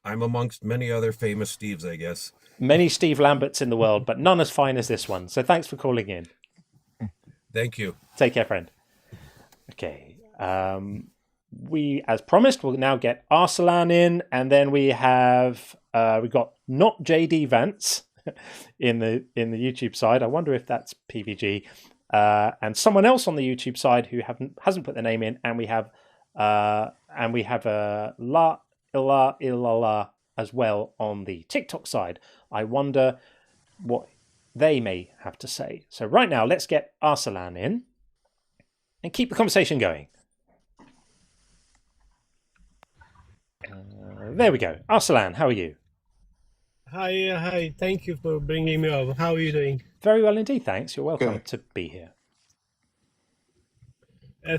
I'm amongst many other famous Steves, I guess.
Many Steve Lamberts in the world, but none as fine as this one. So thanks for calling in.
Thank you.
Take care, friend. Okay. We, as promised, will now get Arsalan in, and then we have we've got not JD Vance in the YouTube side. I wonder if that's PVG, and someone else on the YouTube side who hasn't put their name in, and we have La Ilala as well on the TikTok side. I wonder what they may have to say. So right now, let's get Arsalan in and keep the conversation going. There we go. Arsalan, how are you?
Hi. Thank you for bringing me up. How are you doing?
Very well indeed, thanks. You're welcome to be here.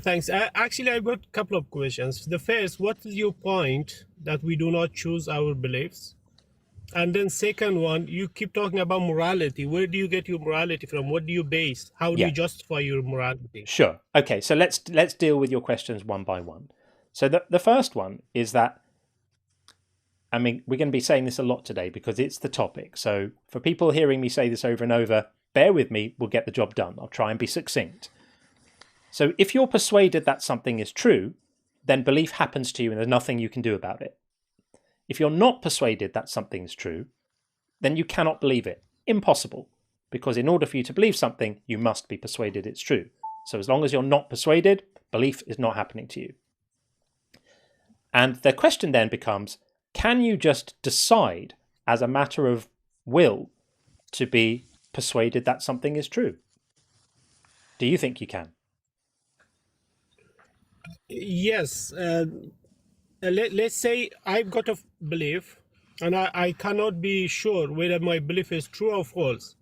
Thanks. Actually, I've got a couple of questions. The first, what is your point that we do not choose our beliefs? And then second one, you keep talking about morality. Where do you get your morality from? What do you base? How do you justify your morality?
Sure. Okay, so let's deal with your questions one by one. So the first one is that, I mean, we're going to be saying this a lot today because it's the topic. So for people hearing me say this over and over, bear with me, we'll get the job done. I'll try and be succinct. So if you're persuaded that something is true, then belief happens to you and there's nothing you can do about it. If you're not persuaded that something's true, then you cannot believe it. Impossible. Because in order for you to believe something, you must be persuaded it's true. So as long as you're not persuaded, belief is not happening to you. And the question then becomes, can you just decide as a matter of will to be persuaded that something is true? Do you think you can?
Yes. Let's say I've got a belief and I cannot be sure whether my belief is true or false.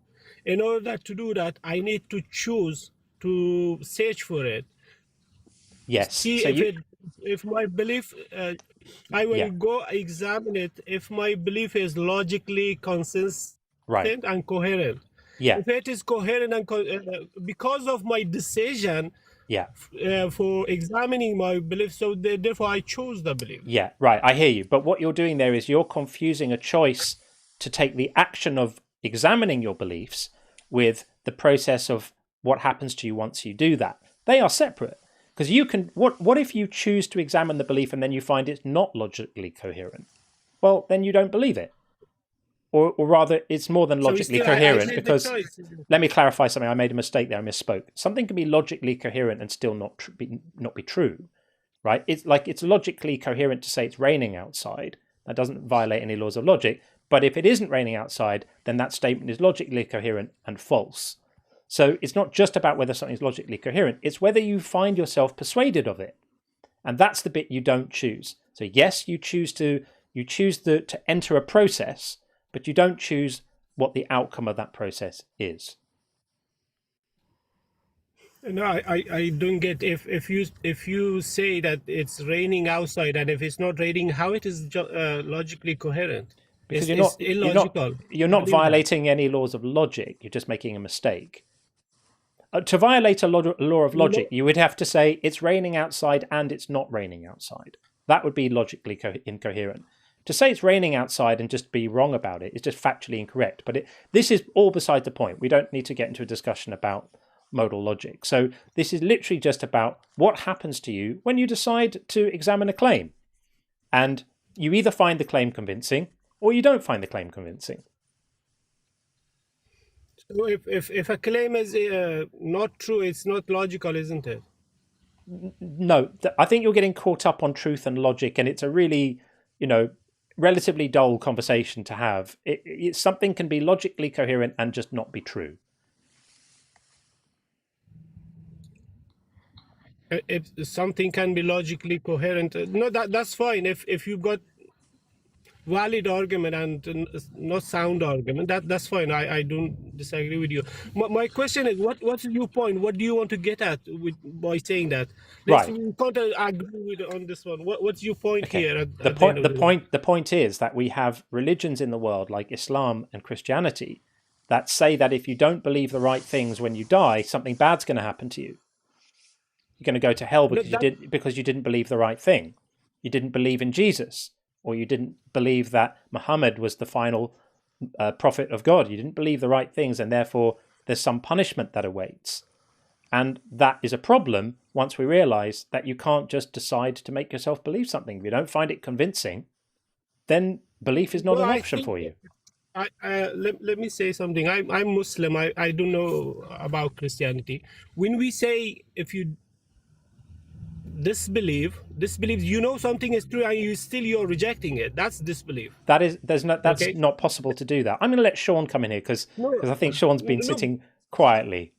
In order to do that, I need to choose to search for it.
Yes.
See
so
if my belief, I will go examine it if my belief is logically consistent and coherent.
Yeah.
If it is coherent and because of my decision for examining my belief, so therefore I chose the belief.
Yeah, right. I hear you. But what you're doing there is you're confusing a choice to take the action of examining your beliefs with the process of what happens to you once you do that. They are separate. Because you can, what if you choose to examine the belief and then you find it's not logically coherent? Well, then you don't believe it. Or rather, it's more than logically coherent, because let me clarify something. I made a mistake there. I misspoke. Something can be logically coherent and still not be true, right? It's like it's logically coherent to say it's raining outside. That doesn't violate any laws of logic. But if it isn't raining outside, then that statement is logically coherent and false. So it's not just about whether something's logically coherent. It's whether you find yourself persuaded of it. And that's the bit you don't choose. So yes, you choose to enter a process, but you don't choose what the outcome of that process is.
No, I don't get if you say that it's raining outside and if it's not raining, how it is logically coherent?
Because
It's illogical.
you're not
Believe that.
violating any laws of logic. You're just making a mistake. To violate a law of logic, you would have to say it's raining outside and it's not raining outside. That would be logically incoherent. To say it's raining outside and just be wrong about it is just factually incorrect. But this is all beside the point. We don't need to get into a discussion about modal logic. So this is literally just about what happens to you when you decide to examine a claim. And you either find the claim convincing or you don't find the claim convincing.
So if a claim is not true, it's not logical, isn't it?
No, I think you're getting caught up on truth and logic, and it's a really, relatively dull conversation to have. Something can be logically coherent and just not be true.
If something can be logically coherent, no, that's fine. If you've got valid argument and not sound argument, that's fine. I don't disagree with you. My question is, what's your point? What do you want to get at by saying that?
Right.
We can't agree with on this one. What's your point here?
The point is that we have religions in the world like Islam and Christianity that say that if you don't believe the right things when you die, something bad's going to happen to you. You're going to go to hell because you didn't believe the right thing. You didn't believe in Jesus. Or you didn't believe that Muhammad was the final prophet of God. You didn't believe the right things, and therefore there's some punishment that awaits. And that is a problem once we realize that you can't just decide to make yourself believe something. If you don't find it convincing, then belief is not an option for you.
Let me say something. I'm Muslim. I don't know about Christianity. When we say if you disbelieve, something is true and you're rejecting it. That's disbelief.
That's not possible to do that. I'm going to let Sean come in here because I think Sean's been sitting quietly.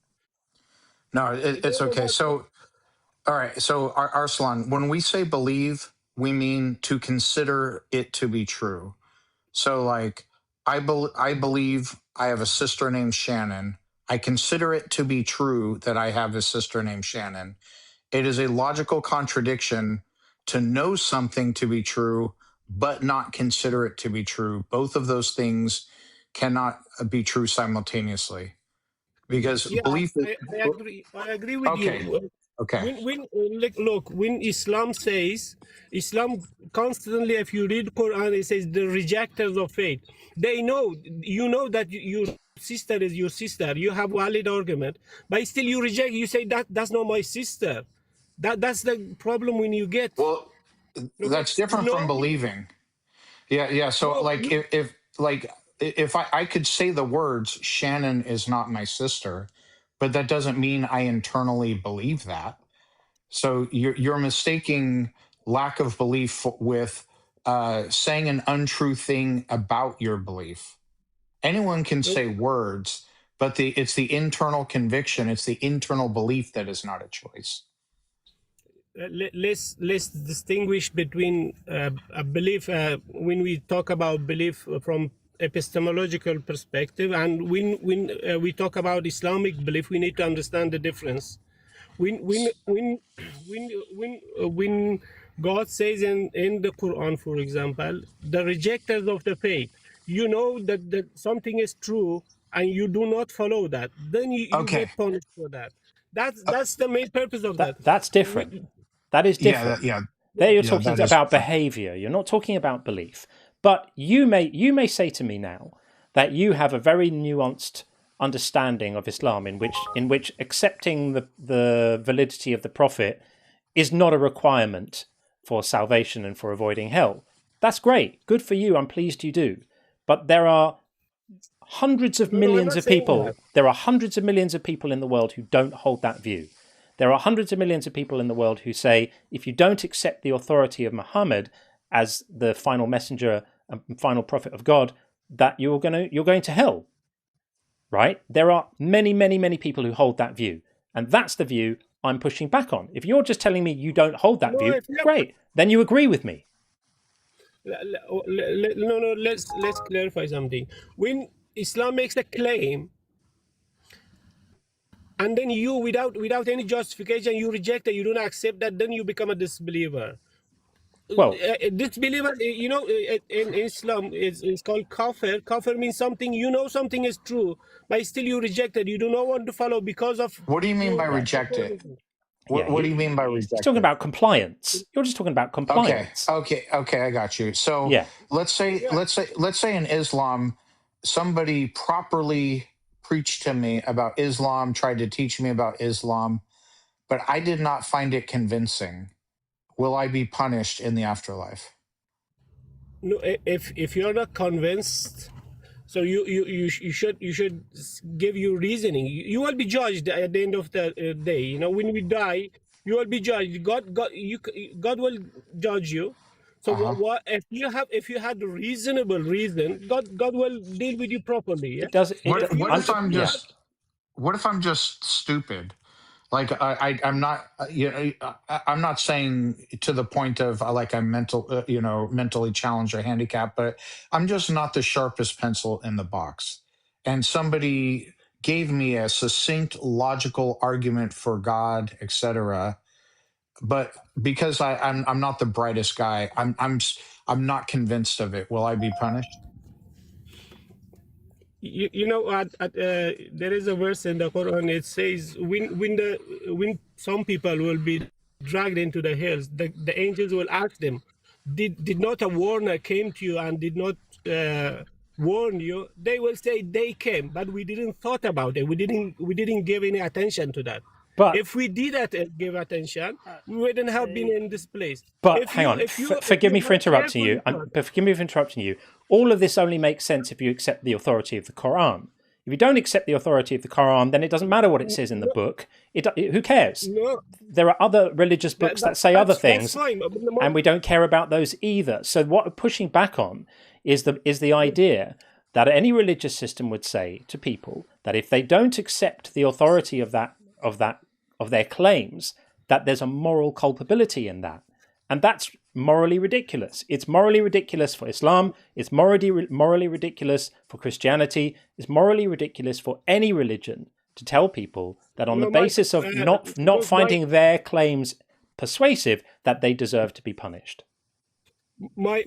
No, it's okay. So, all right. So, Arslan, when we say believe, we mean to consider it to be true. So, like, I believe I have a sister named Shannon. I consider it to be true that I have a sister named Shannon. It is a logical contradiction to know something to be true, but not consider it to be true. Both of those things cannot be true simultaneously. Because belief is...
I agree with you.
Okay.
When Islam constantly, if you read Quran, it says the rejectors of faith. They know, that your sister is your sister. You have valid argument, but still you reject. You say that's not my sister. That's the problem when you get.
Well, that's different from believing. Yeah. So, if I could say the words, Shannon is not my sister, but that doesn't mean I internally believe that. So you're mistaking lack of belief with saying an untrue thing about your belief. Anyone can say words, but it's the internal conviction, it's the internal belief that is not a choice.
Let's distinguish between a belief when we talk about belief from epistemological perspective, and when we talk about Islamic belief, we need to understand the difference. When God says in the Quran, for example, the rejectors of the faith, that something is true and you do not follow that, then you get punished for that. That's the main purpose of that.
That's different. That is different.
Yeah.
There you're talking about behavior. You're not talking about belief. But you may say to me now that you have a very nuanced understanding of Islam in which accepting the validity of the Prophet is not a requirement for salvation and for avoiding hell. That's great. Good for you. I'm pleased you do. But there are hundreds of millions of people. There are hundreds of millions of people in the world who don't hold that view. There are hundreds of millions of people in the world who say, if you don't accept the authority of Muhammad as the final messenger and final prophet of God, that you're going to hell. Right? There are many, many, many people who hold that view. And that's the view I'm pushing back on. If you're just telling me you don't hold that view, great. Then you agree with me.
Let's clarify something. When Islam makes a claim, and then you, without any justification, you reject it, you don't accept that, then you become a disbeliever.
Well,
disbeliever, in Islam is called kafir. Kafir means something, something is true, but still you reject it. You do not want to follow because of.
What do you mean by
your
reject it?
supposition.
What do you mean by
he's
reject
talking
it?
about compliance. You're just talking about compliance.
Okay, I got you. So
Yeah.
let's say in Islam, somebody properly preached to me about Islam, tried to teach me about Islam, but I did not find it convincing. Will I be punished in the afterlife?
No, if you're not convinced, so you should give your reasoning. You will be judged at the end of the day. When we die, you will be judged. God will judge you. So what if you had a reasonable reason, God will deal with you properly. Yeah?
It does.
What if I'm just stupid? Like I'm not, I'm not saying to the point of like I'm mentally challenged or handicapped, but I'm just not the sharpest pencil in the box. And somebody gave me a succinct, logical argument for God, etc. But because I'm not the brightest guy, I'm not convinced of it. Will I be punished?
There is a verse in the Quran. It says when some people will be dragged into the hills, the angels will ask them, did not a warner came to you and did not warn you? They will say they came, but we didn't thought about it. We didn't give any attention to that. But if we did give attention, we wouldn't have been in this place.
But hang on, forgive me for interrupting you. But forgive me for interrupting you. All of this only makes sense if you accept the authority of the Quran. If you don't accept the authority of the Quran, then it doesn't matter what it says in the book. Who cares? No. There are other religious books that say other things, and we don't care about those either. So what we're pushing back on is the idea that any religious system would say to people that if they don't accept the authority of their claims, that there's a moral culpability in that. And that's morally ridiculous. It's morally ridiculous for Islam. It's morally ridiculous for Christianity. It's morally ridiculous for any religion to tell people that on the basis of not finding their claims persuasive, that they deserve to be punished.
The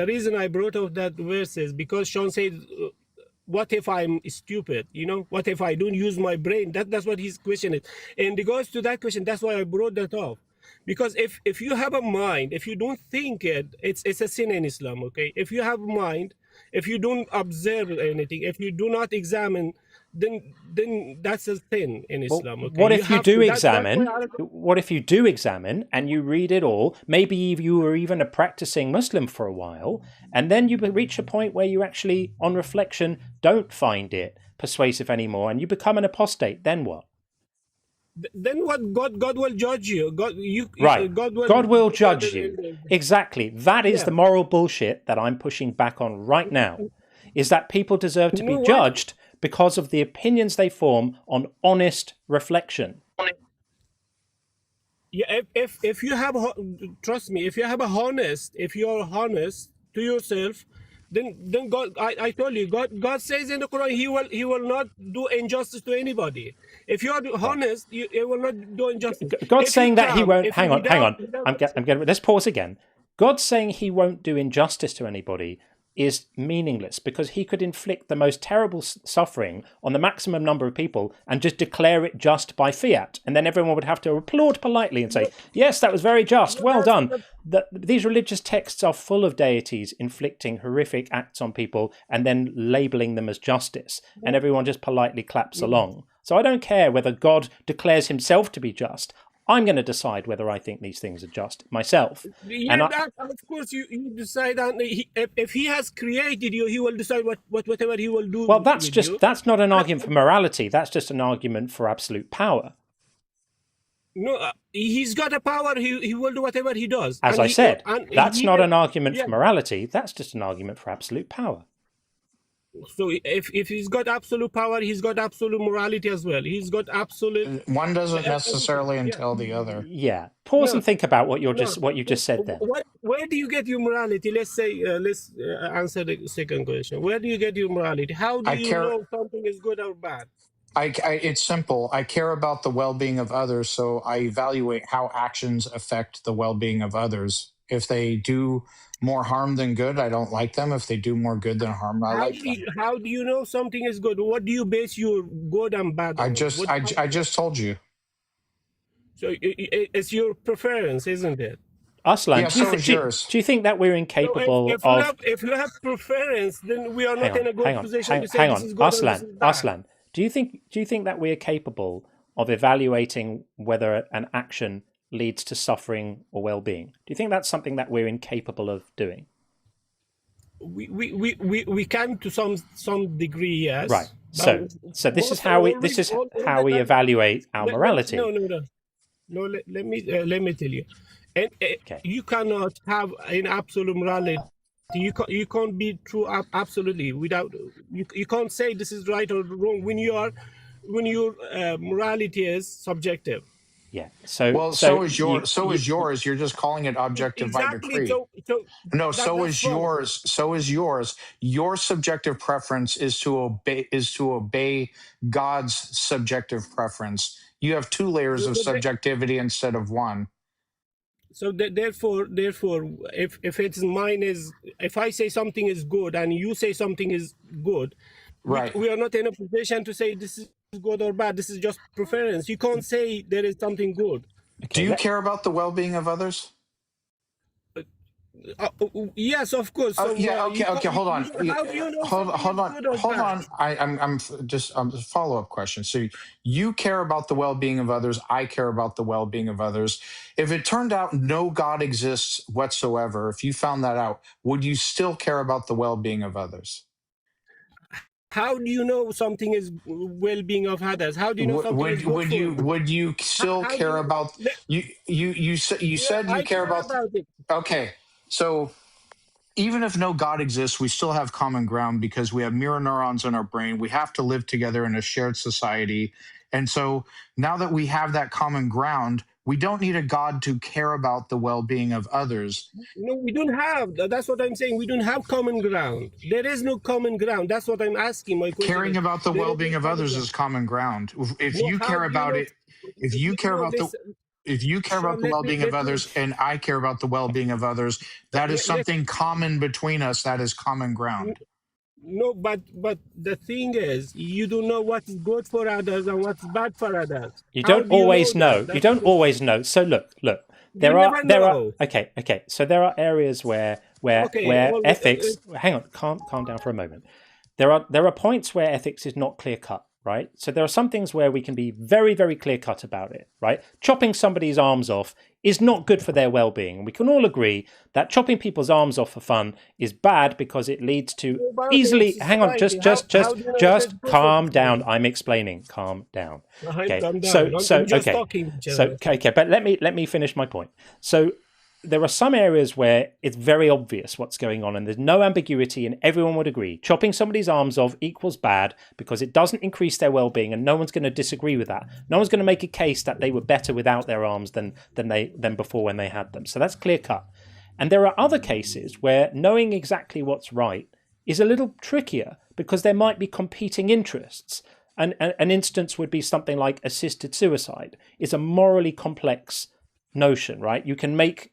reason I brought up that verse is because Sean said, what if I'm stupid? What if I don't use my brain? That's what his question is. And it goes to that question. That's why I brought that up. Because if you have a mind, if you don't think it's a sin in Islam, okay? If you have a mind, if you don't observe anything, if you do not examine, then that's a sin in Islam. Okay?
What if you do examine? What if you do examine and you read it all? Maybe you were even a practicing Muslim for a while, and then you reach a point where you actually, on reflection, don't find it persuasive anymore, and you become an apostate. Then what?
Then what? God will judge you. God
will judge you. Exactly. That is the moral bullshit that I'm pushing back on right now. Is that people deserve to be judged because of the opinions they form on honest reflection.
Yeah, if you have, trust me, if you are honest to yourself, then God, I told you, God says in the Quran, He will not do injustice to anybody. If you are honest, He will not do injustice.
God's saying that He won't. Hang on. Let's pause again. God's saying He won't do injustice to anybody is meaningless because He could inflict the most terrible suffering on the maximum number of people and just declare it just by fiat, and then everyone would have to applaud politely and say, yes, that was very just, well done. These religious texts are full of deities inflicting horrific acts on people and then labeling them as justice, and everyone just politely claps along. So I don't care whether God declares Himself to be just. I'm going to decide whether I think these things are just myself.
Yeah, of course you decide. If He has created you, He will decide whatever He will do.
Well, that's not an argument for morality. That's just an argument for absolute power.
No, He's got a power. He will do whatever He does.
As I said, that's not an argument for morality. That's just an argument for absolute power.
So if He's got absolute power, He's got absolute morality as well. He's got absolute.
One doesn't necessarily entail the other.
Yeah. Pause and think about what you just said there.
Where do you get your morality? Let's answer the second question. Where do you get your morality? How do you know something is good or bad?
It's simple. I care about the well-being of others, so I evaluate how actions affect the well-being of others. If they do more harm than good, I don't like them. If they do more good than harm, I like them.
How do you know something is good? What do you base your good and bad on?
I just told you.
So it's your preference, isn't it?
Aslan,
Yeah, so is yours.
do you think that we're incapable of...
If you have preference, then we are not in a good position to say
hang
this
on,
is good or this is bad.
Aslan, do you think that we are capable of evaluating whether an action leads to suffering or well-being? Do you think that's something that we're incapable of doing?
We can to some degree, yes.
Right. So this is how we evaluate our morality.
No. Let me tell you. And
Okay.
you cannot have an absolute morality. You can't be true absolutely without. You can't say this is right or wrong when your morality is subjective.
Yeah. So
is yours. You're just calling it objective by decree. So is yours. Your subjective preference is to obey God's subjective preference. You have two layers of subjectivity instead of one.
So therefore, if it's mine is, if I say something is good and you say something is good,
right?
We are not in a position to say this is good or bad. This is just preference. You can't say there is something good.
Okay, do you care about the well-being of others?
Yes, of course. So,
Okay. Hold on.
How do you know
Hold on. I'm just a follow-up question. So you care about the well-being of others. I care about the well-being of others. If it turned out no God exists whatsoever, if you found that out, would you still care about the well-being of others?
How do you know something is well-being of others? How do you know something is good?
Would you still care about you said you care about
it.
Okay. So even if no God exists, we still have common ground because we have mirror neurons in our brain. We have to live together in a shared society. And so now that we have that common ground, we don't need a God to care about the well-being of others.
No, we don't have. That's what I'm saying. We don't have common ground. There is no common ground. That's what I'm asking. My question.
Caring about the well-being of others is common ground. If you care about the well-being of others and I care about the well-being of others, that is something common between us. That is common ground.
No, but the thing is, you don't know what is good for others and what's bad for others.
You don't always know. You don't always know. So look. There are okay. So there are areas where ethics. Hang on, calm down for a moment. There are points where ethics is not clear cut. Right? So there are some things where we can be very, very clear-cut about it, right? Chopping somebody's arms off is not good for their well-being. We can all agree that chopping people's arms off for fun is bad because it leads to easily... Hang on, just calm down. I'm explaining. Calm down. Okay. Okay, but let me finish my point. So there are some areas where it's very obvious what's going on and there's no ambiguity and everyone would agree. Chopping somebody's arms off equals bad because it doesn't increase their well-being and no one's going to disagree with that. No one's going to make a case that they were better without their arms than before when they had them. So that's clear cut. And there are other cases where knowing exactly what's right is a little trickier because there might be competing interests. An instance would be something like assisted suicide. It's a morally complex notion, right? You can make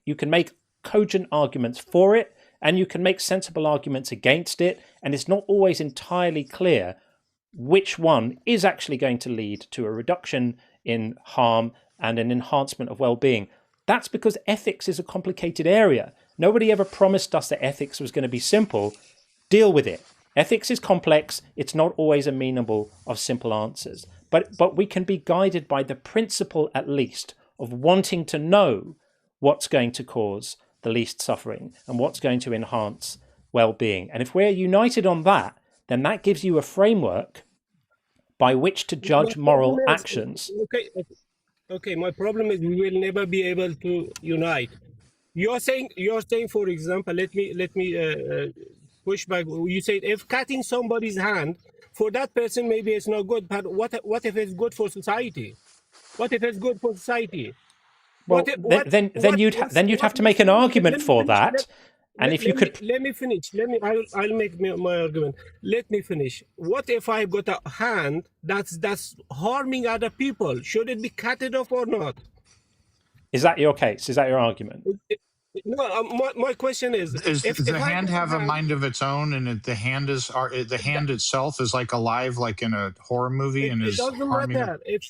cogent arguments for it and you can make sensible arguments against it, and it's not always entirely clear which one is actually going to lead to a reduction in harm and an enhancement of well-being. That's because ethics is a complicated area. Nobody ever promised us that ethics was going to be simple. Deal with it. Ethics is complex. It's not always amenable of simple answers, but we can be guided by the principle at least of wanting to know what's going to cause the least suffering and what's going to enhance well-being. And if we're united on that, then that gives you a framework by which to judge moral actions.
Okay. My problem is we will never be able to unite. You're saying, for example, let me push back. You said if cutting somebody's hand for that person, maybe it's not good. But what if it's good for society? What if it's good for society?
Well, then you'd have to make an argument for that, And if you could,
let me finish. I'll make my argument. Let me finish. What if I've got a hand that's harming other people? Should it be cut off or not?
is that your case? Is that your argument?
No, my question is:
Does the hand have a mind of its own, and the hand itself is like alive, like in a horror movie, and is harming?
Matter. If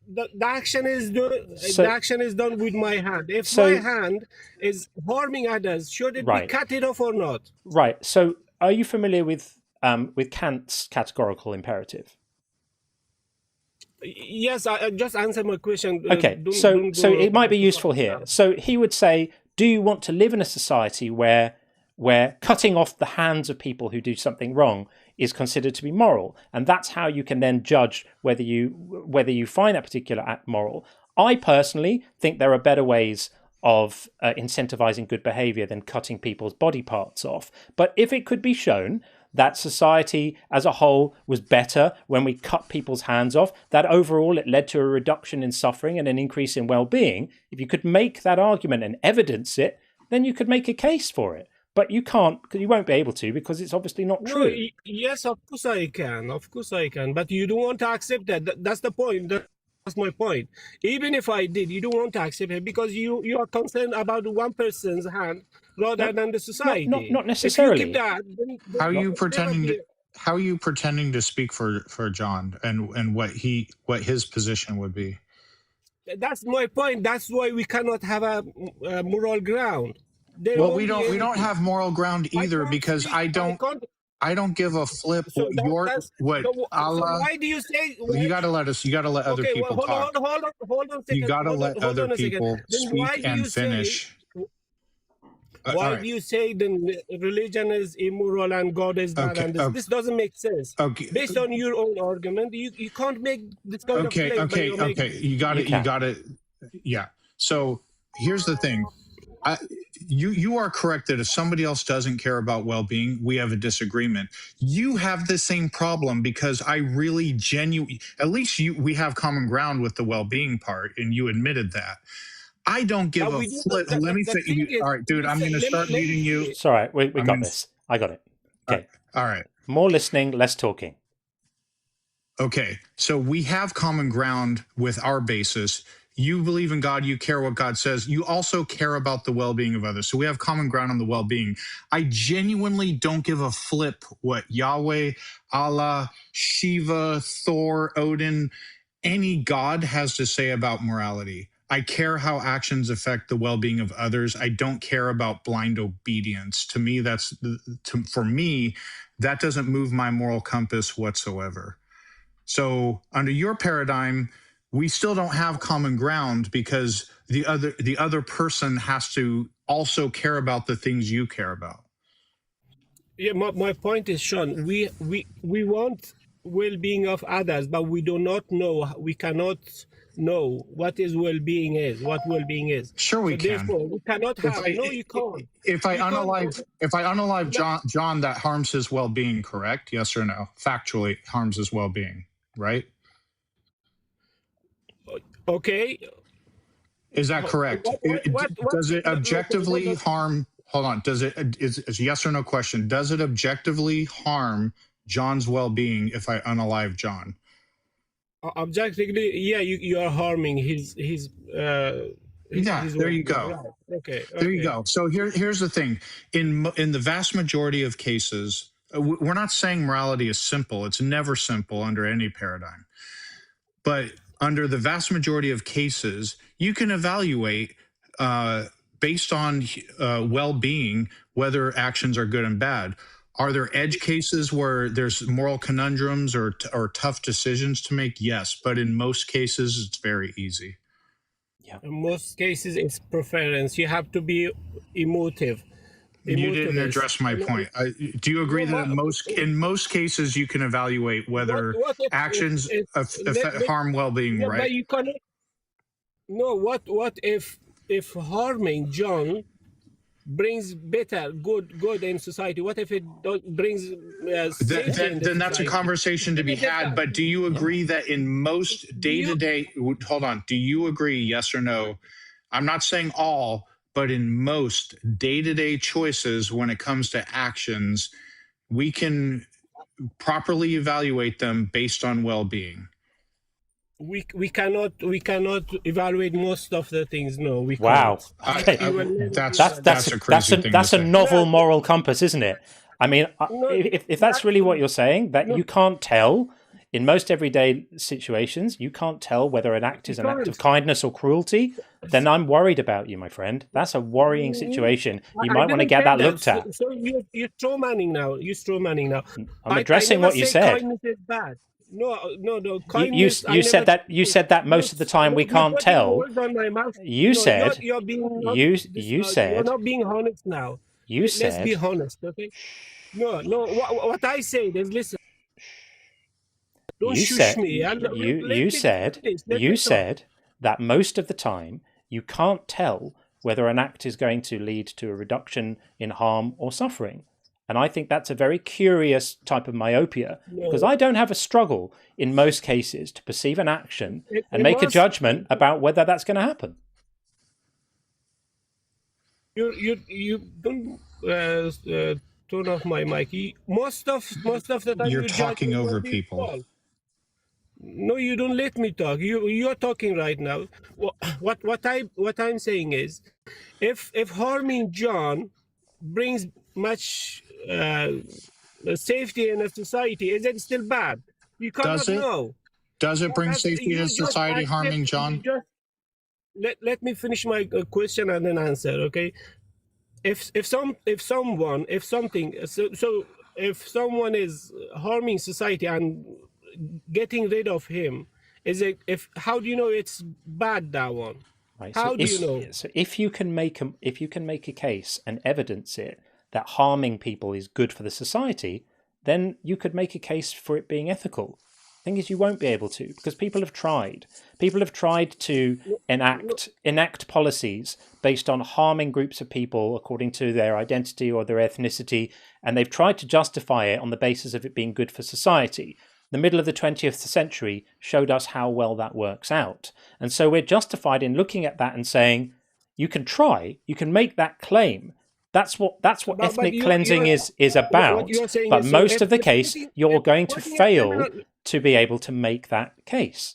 the action is done with my hand. If my hand is harming others, should it be cut off or not?
Right. So, are you familiar with Kant's categorical imperative?
Yes, I just answered my question.
Okay, so it might be useful here. So he would say, do you want to live in a society where cutting off the hands of people who do something wrong is considered to be moral? And that's how you can then judge whether you find that particular act moral. I personally think there are better ways of incentivizing good behavior than cutting people's body parts off. But if it could be shown that society as a whole was better when we cut people's hands off, that overall it led to a reduction in suffering and an increase in well-being, if you could make that argument and evidence it, then you could make a case for it. But you can't, because you won't be able to, because it's obviously not true.
No, yes, of course I can. Of course I can. But you don't want to accept that. That's the point. That's my point. Even if I did, you don't want to accept it because you are concerned about one person's hand rather than the society.
Not necessarily.
If you keep that, then
how are you pretending to speak for John and what his position would be?
That's my point. That's why we cannot have a moral ground.
Well, we don't have moral ground either, because I don't give a flip.
So
Allah.
Why do you say?
You got to let other people talk.
Hold on a second.
You got to let other people speak and finish.
Why do you say then religion is immoral and God is bad?
Okay,
and this doesn't make sense.
Okay.
Based on your own argument, you can't make this kind of claim.
Okay. You got it. Yeah. So here's the thing. You are correct that if somebody else doesn't care about well-being, we have a disagreement. You have the same problem because I really at least we have common ground with the well-being part, and you admitted that. I don't give a flip. Let me say, all right, dude, I'm going to start muting you.
It's all right. We got this. I got it. Okay.
All right.
More listening, less talking.
Okay. So we have common ground with our basis. You believe in God. You care what God says. You also care about the well-being of others. So we have common ground on the well-being. I genuinely don't give a flip what Yahweh, Allah, Shiva, Thor, Odin, any God has to say about morality. I care how actions affect the well-being of others. I don't care about blind obedience. To me, for me, that doesn't move my moral compass whatsoever. So under your paradigm, we still don't have common ground because the other person has to also care about the things you care about.
Yeah, my point is, Sean, we want well-being of others, but we do not know. We cannot know what well-being is.
Sure, we can.
Therefore, we cannot have. No, you can't.
If I unalive John, that harms his well-being. Correct? Yes or no? Factually, harms his well-being. Right?
Okay.
Is that correct? Does it objectively harm? Hold on. Does it? Is a yes or no question? Does it objectively harm John's well-being if I unalive John?
Objectively, yeah, you are harming his
there you go.
Right. Okay.
There you go. So here's the thing. In the vast majority of cases, we're not saying morality is simple. It's never simple under any paradigm. But under the vast majority of cases, you can evaluate based on well-being whether actions are good and bad. Are there edge cases where there's moral conundrums or tough decisions to make? Yes, but in most cases, it's very easy.
Yeah. In most cases, it's preference. You have to be emotive.
You didn't address my point. Do you agree that in most cases you can evaluate whether actions harm well-being? Yeah, right?
But you cannot. No. What if harming John brings good in society? What if it brings
then that's a conversation to be had. But do you agree that in most day-to-day, hold on, do you agree, yes or no? I'm not saying all, but in most day-to-day choices, when it comes to actions, we can properly evaluate them based on well-being.
We cannot evaluate most of the things. No, we
Wow.
can't.
Okay.
That's a crazy thing
that's
to
a
say.
novel moral compass, isn't it? I mean,
No,
if that's really what you're saying, that
no.
you can't tell in most everyday situations, you can't tell whether an act is an act of kindness or cruelty, then I'm worried about you, my friend. That's a worrying situation. You might want to get that looked at.
So you're strawmanning now. You're strawmanning now.
I'm addressing what you said.
Kindness is bad. No.
You
Kindness.
said that most of the time we can't tell. You said
you're being
you're
not being honest now. Let's be honest, okay? No. What I say is, listen. Don't shush me.
You said that most of the time you can't tell whether an act is going to lead to a reduction in harm or suffering. And I think that's a very curious type of myopia, because I don't have a struggle in most cases to perceive an action and make a judgment about whether that's going to happen.
You don't turn off my mic. Most of the time
you're talking over people.
No, you don't let me talk. You're talking right now. What I'm saying is, if harming John brings much safety in a society, is it still bad? You cannot know.
Does it bring safety in society, harming John?
Let me finish my question and then answer. Okay. If someone is harming society and getting rid of him, how do you know it's bad, that one? Right. How do you know?
So if you can make a case and evidence it that harming people is good for the society, then you could make a case for it being ethical. The thing is, you won't be able to, because people have tried. People have tried to enact policies based on harming groups of people according to their identity or their ethnicity, and they've tried to justify it on the basis of it being good for society. The middle of the 20th century showed us how well that works out. And so we're justified in looking at that and saying, you can make that claim. That's what ethnic cleansing is about. But most of the case, you're going to fail to be able to make that case.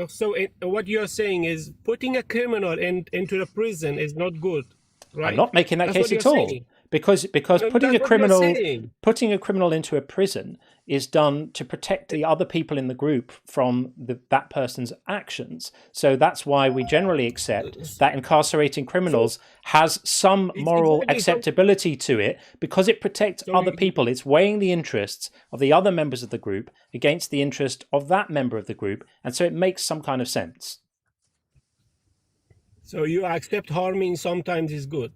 So what you're saying is putting a criminal into the prison is not good, right?
I'm not making that case at all. Because putting a criminal into a prison is done to protect the other people in the group from that person's actions. So that's why we generally accept that incarcerating criminals has some moral acceptability to it, because it protects other people. It's weighing the interests of the other members of the group against the interest of that member of the group, and so it makes some kind of sense.
So you accept harming sometimes is good?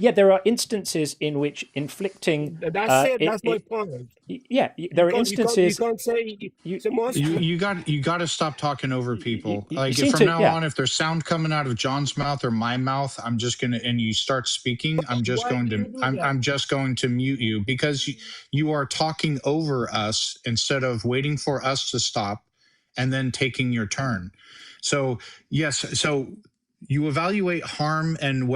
Yeah, there are instances in which inflicting.
That's my point.
Yeah, there are instances.
You can't say.
You got to stop talking over people. From now on, if there's sound coming out of John's mouth or my mouth, I'm just gonna. And you start speaking, I'm just going to mute you, because you are talking over us instead of waiting for us to stop and then taking your turn. So yes, you evaluate harm and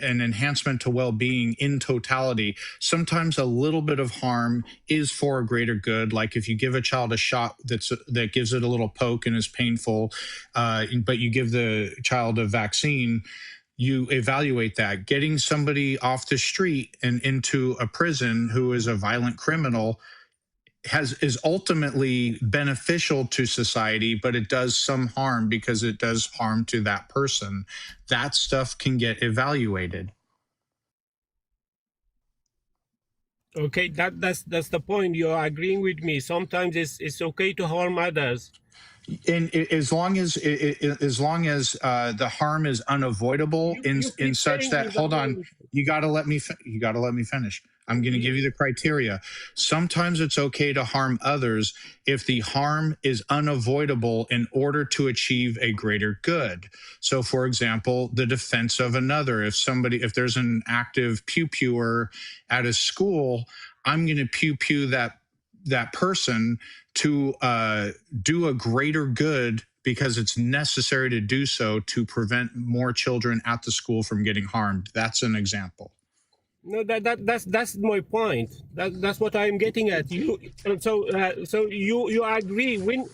enhancement to well-being in totality. Sometimes a little bit of harm is for a greater good. Like if you give a child a shot that gives it a little poke and is painful, but you give the child a vaccine, you evaluate that. Getting somebody off the street and into a prison who is a violent criminal is ultimately beneficial to society, but it does some harm because it does harm to that person. That stuff can get evaluated.
Okay, that's the point. You're agreeing with me. Sometimes it's okay to harm others.
And as long as the harm is unavoidable in such that, hold on, you got to let me finish. I'm going to give you the criteria. Sometimes it's okay to harm others if the harm is unavoidable in order to achieve a greater good. So, for example, the defense of another. If there's an active pew-pewer at a school, I'm going to pew-pew that person to do a greater good because it's necessary to do so to prevent more children at the school from getting harmed. That's an example.
No, that's my point. That's what I'm getting at. So you agree when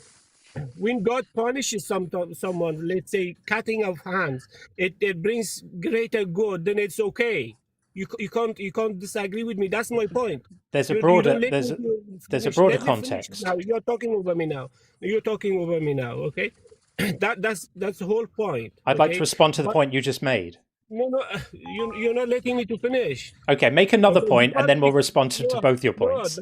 God punishes someone, let's say cutting of hands, it brings greater good, then it's okay. You can't disagree with me. That's my point.
There's a
You
broader
don't let me
there's a
finish.
broader
Let me finish
context.
now. You're talking over me now. Okay, that's the whole point.
I'd like to
okay?
respond to the
But
point you just made.
no, you're not letting me to finish.
Okay, make another
Okay,
point, and then we'll
because
respond to both your points.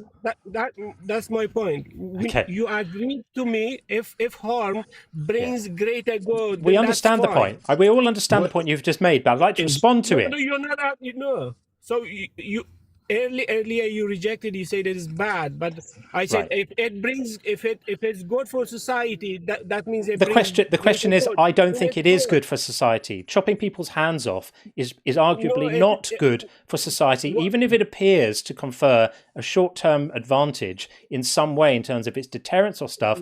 that's my point.
Okay.
You agree to me if harm brings greater good.
We
then
understand the
that's fine.
point. We all understand the point you've just made, but I'd like to respond to it.
No, you're not. No. So you earlier you rejected. You said it is bad, but I said
Right.
if it's good for society, that means it
The
brings
question is,
good.
I don't
Then
think
it's
it is good for society. Chopping people's hands off is arguably not good for society, even if it appears to confer a short-term advantage in some way in terms of its deterrence or stuff.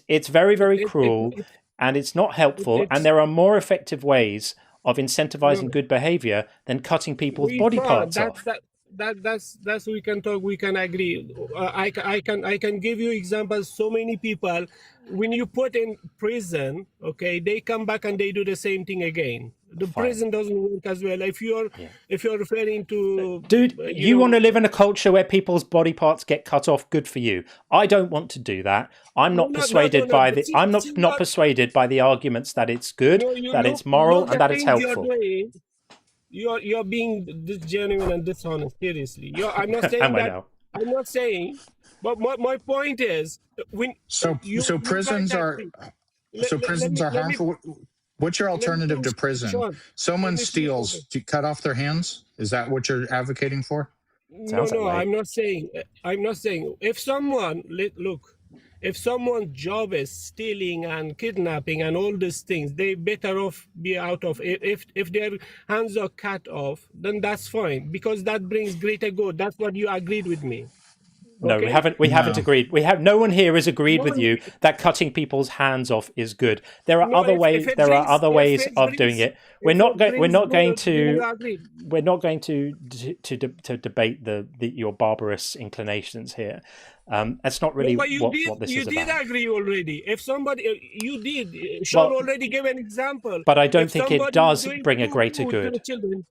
It's very, very cruel, and it's not helpful, and there are more effective ways of incentivizing good behavior than cutting people's body parts off.
That's we can talk, we can agree. I can give you examples. So many people, when you put in prison, okay, they come back and they do the same thing again. The prison doesn't work as well. If you're referring to,
dude, you want to live in a culture where people's body parts get cut off, good for you. I don't want to do that. I'm not persuaded by the I'm not persuaded by the arguments that it's good, that it's moral, and that it's helpful.
You're being genuine and dishonest. Seriously, I'm not saying that. I'm not saying, but my point is when
prisons are harmful. What's your alternative to prison?
Sean,
someone steals, to cut off their hands? Is that what you're advocating for?
No, I'm not saying. If someone if someone's job is stealing and kidnapping and all these things, they better off be out of it. If their hands are cut off, then that's fine, because that brings greater good. That's what you agreed with me.
No, we haven't agreed. No one here has agreed with you that cutting people's hands off is good. There are other ways. There are other ways of doing it. We're not going to debate your barbarous inclinations here. That's not really what this is about.
You did agree already. If somebody, you did. Sean already gave an example.
But I don't think it does bring a greater good.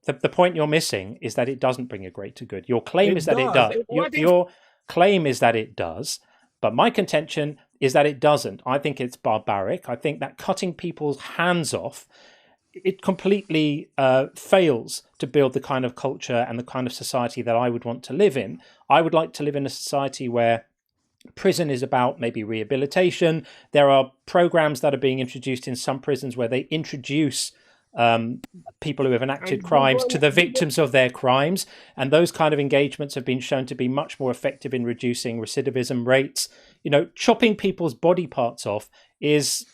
The point you're missing is that it doesn't bring a greater good. Your claim is that it does. Your claim is that it does, but my contention is that it doesn't. I think it's barbaric. I think that cutting people's hands off, it completely fails to build the kind of culture and the kind of society that I would want to live in. I would like to live in a society where prison is about maybe rehabilitation. There are programs that are being introduced in some prisons where they introduce people who have enacted crimes to the victims of their crimes, and those kind of engagements have been shown to be much more effective in reducing recidivism rates. Chopping people's body parts off is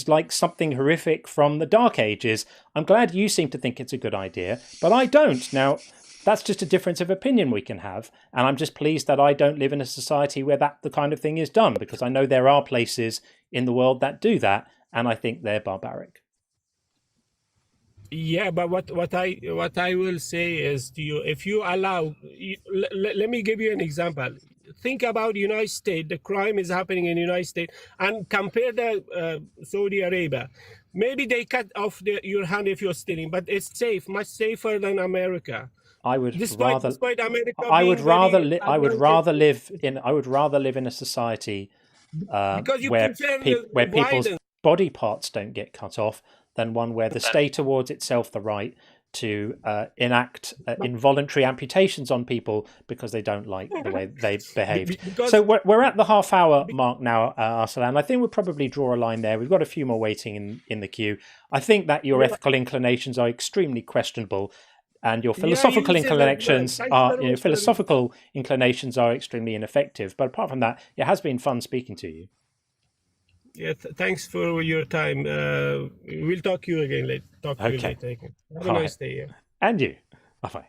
like something horrific from the Dark Ages. I'm glad you seem to think it's a good idea, but I don't. Now, that's just a difference of opinion we can have, and I'm just pleased that I don't live in a society where that the kind of thing is done, because I know there are places in the world that do that, and I think they're barbaric.
Yeah, but what I will say is to you, if you allow, let me give you an example. Think about United States. The crime is happening in the United States, and compare the Saudi Arabia. Maybe they cut off your hand if you're stealing, but it's safe, much safer than America.
I would rather live in a society where people's body parts don't get cut off than one where the state awards itself the right to enact involuntary amputations on people because they don't like the way they behaved. So we're at the half-hour mark now, Arsalan. I think we'll probably draw a line there. We've got a few more waiting in the queue. I think that your ethical inclinations are extremely questionable, and your philosophical inclinations are extremely ineffective. But apart from that, it has been fun speaking to you.
Yeah, thanks for your time. We'll talk to you again later. Have a nice day. Yeah.
And you. Bye-bye.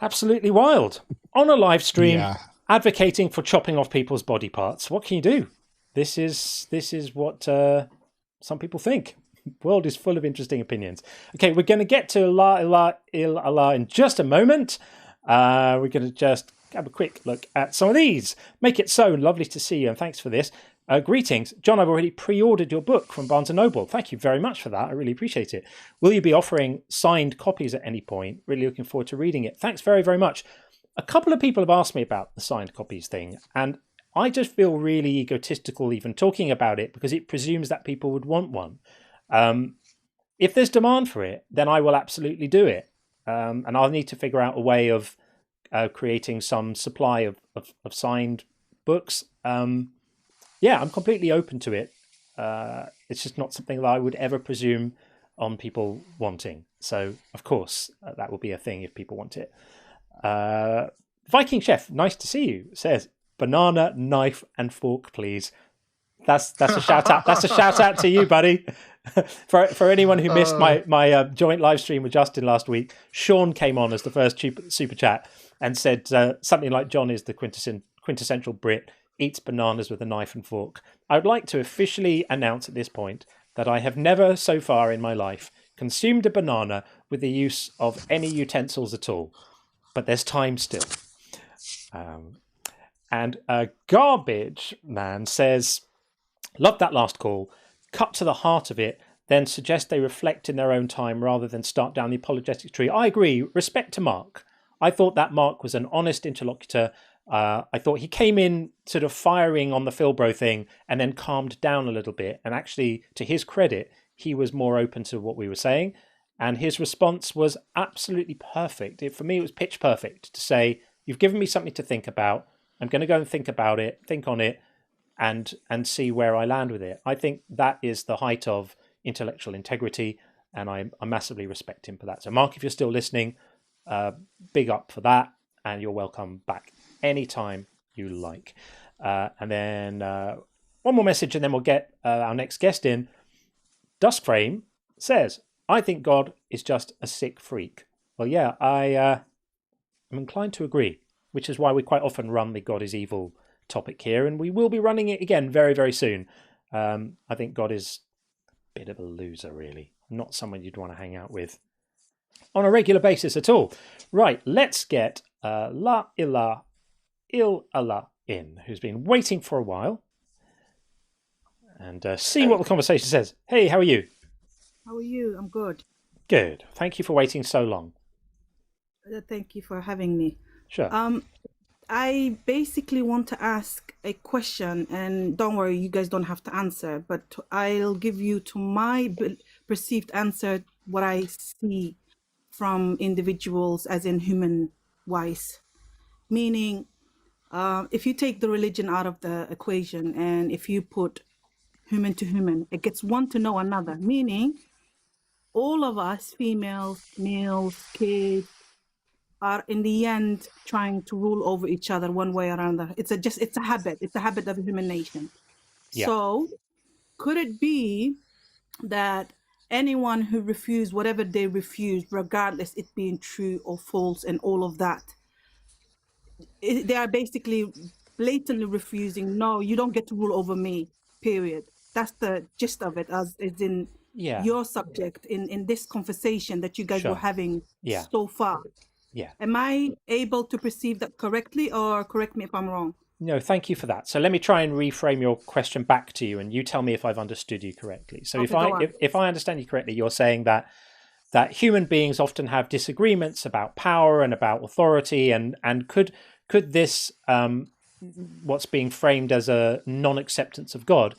Absolutely wild. On a live stream, advocating for chopping off people's body parts. What can you do? this is what some people think. The world is full of interesting opinions. Okay, we're going to get to Allah in just a moment. We're going to just have a quick look at some of these. Make It So, lovely to see you, and thanks for this. Greetings. John, I've already pre-ordered your book from Barnes & Noble. Thank you very much for that. I really appreciate it. Will you be offering signed copies at any point? Really looking forward to reading it. Thanks very, very much. A couple of people have asked me about the signed copies thing, and I just feel really egotistical even talking about it because it presumes that people would want one. If there's demand for it, then I will absolutely do it. And I'll need to figure out a way of creating some supply of signed books. Yeah, I'm completely open to it. It's just not something that I would ever presume on people wanting. So, of course, that will be a thing if people want it. Viking Chef, nice to see you, says, banana, knife, and fork, please. That's a shout out. That's a shout out to you, buddy. For anyone who missed my joint live stream with Justin last week, Sean came on as the first super chat and said something like, John is the quintessential Brit, eats bananas with a knife and fork. I would like to officially announce at this point that I have never so far in my life consumed a banana with the use of any utensils at all. But there's time still. And Garbage Man says, love that last call. Cut to the heart of it, then suggest they reflect in their own time rather than start down the apologetics tree. I agree. Respect to Mark. I thought that Mark was an honest interlocutor. I thought he came in sort of firing on the Philbro thing and then calmed down a little bit. And actually, to his credit, he was more open to what we were saying. And his response was absolutely perfect. For me, it was pitch perfect to say, you've given me something to think about. I'm going to go and think about it, think on it, and see where I land with it. I think that is the height of intellectual integrity, and I massively respect him for that. So, Mark, if you're still listening, big up for that, and you're welcome back anytime you like. And then one more message, and then we'll get our next guest in. Duskframe says, I think God is just a sick freak. Well, yeah, I'm inclined to agree, which is why we quite often run the God is evil topic here, and we will be running it again very, very soon. I think God is a bit of a loser, really. Not someone you'd want to hang out with on a regular basis at all. Right, let's get La Ilaha Allah in, who's been waiting for a while, and see what the conversation says. Hey, how are you?
How are you? I'm good.
Good. Thank you for waiting so long.
Thank you for having me.
Sure.
I basically want to ask a question, and don't worry, you guys don't have to answer, but I'll give you to my perceived answer what I see from individuals as in human wise. Meaning, if you take the religion out of the equation and if you put human to human, it gets one to know another. Meaning, all of us, females, males, kids, are in the end trying to rule over each other one way or another. It's a habit. It's a habit of human nation. Yeah. So could it be that anyone who refused whatever they refused, regardless it being true or false and all of that, they are basically blatantly refusing, no, you don't get to rule over me, period. That's the gist of it, as in your subject in this conversation that you guys were having so far.
Yeah.
Am I able to perceive that correctly, or correct me if I'm wrong?
No, thank you for that. So let me try and reframe your question back to you, and you tell me if I've understood you correctly. So okay, if I understand you correctly, you're saying that human beings often have disagreements about power and about authority, and could this what's being framed as a non-acceptance of God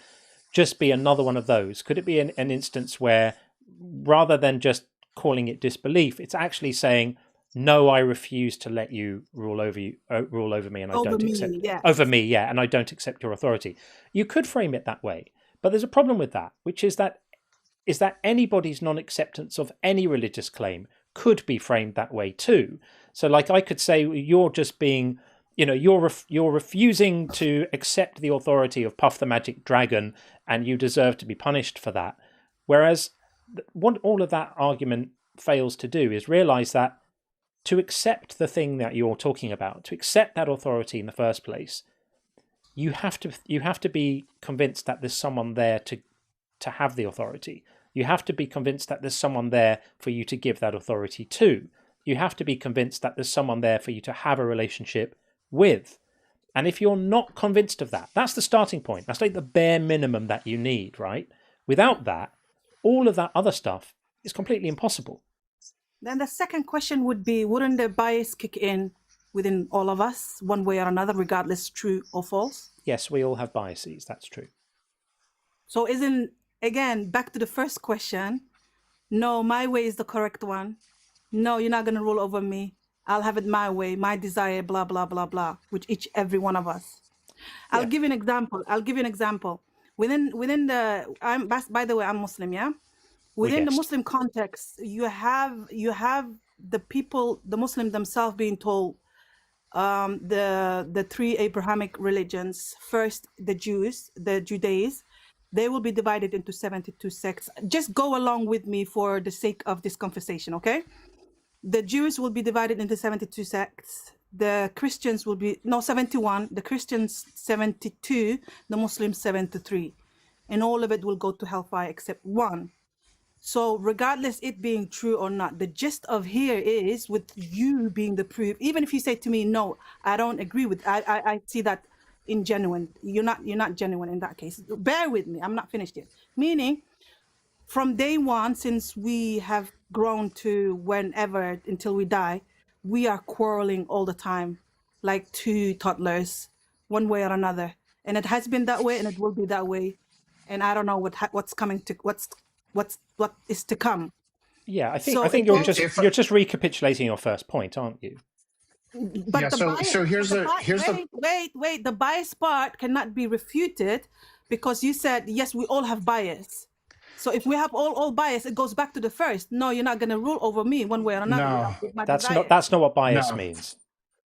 just be another one of those? Could it be an instance where, rather than just calling it disbelief, it's actually saying, no, I refuse to let you rule over me, and I don't accept over me, and I don't accept your authority. You could frame it that way, but there's a problem with that, which is that anybody's non-acceptance of any religious claim could be framed that way too. So, like, I could say you're just being, you're refusing to accept the authority of Puff the Magic Dragon, and you deserve to be punished for that. Whereas what all of that argument fails to do is realize that to accept the thing that you're talking about, to accept that authority in the first place, you have to be convinced that there's someone there to have the authority. You have to be convinced that there's someone there for you to give that authority to. You have to be convinced that there's someone there for you to have a relationship with. And if you're not convinced of that, that's the starting point. That's like the bare minimum that you need, right? Without that, all of that other stuff is completely impossible.
Then the second question would be, wouldn't the bias kick in within all of us, one way or another, regardless true or false?
Yes, we all have biases. That's true.
So again, back to the first question, no, my way is the correct one. No, you're not going to rule over me. I'll have it my way, my desire, blah, blah, blah, blah, which every one of us. I'll give you an example. Within the, by the way, I'm Muslim, yeah? Within the Muslim context, you have the people, the Muslims themselves being told the three Abrahamic religions. First, the Jews, the Judaism, they will be divided into 72 sects. Just go along with me for the sake of this conversation, okay? The Jews will be divided into 72 sects. The Christians will be, 71. The Christians 72, the Muslims 73. And all of it will go to hellfire except one. So regardless it being true or not, the gist of here is with you being the proof, even if you say to me, no, I don't agree with, I see that ingenuine. You're not genuine in that case. Bear with me, I'm not finished yet. Meaning, from day one, since we have grown to whenever until we die, we are quarreling all the time, like two toddlers, one way or another. And it has been that way, and it will be that way. And I don't know what's coming to what is to come.
Yeah, I think you're just recapitulating your first point, aren't you?
But
yeah, so here's the
wait. The bias part cannot be refuted because you said yes, we all have bias. So if we have all bias, it goes back to the first. No, you're not going to rule over me one way or another.
No,
that's not what bias means.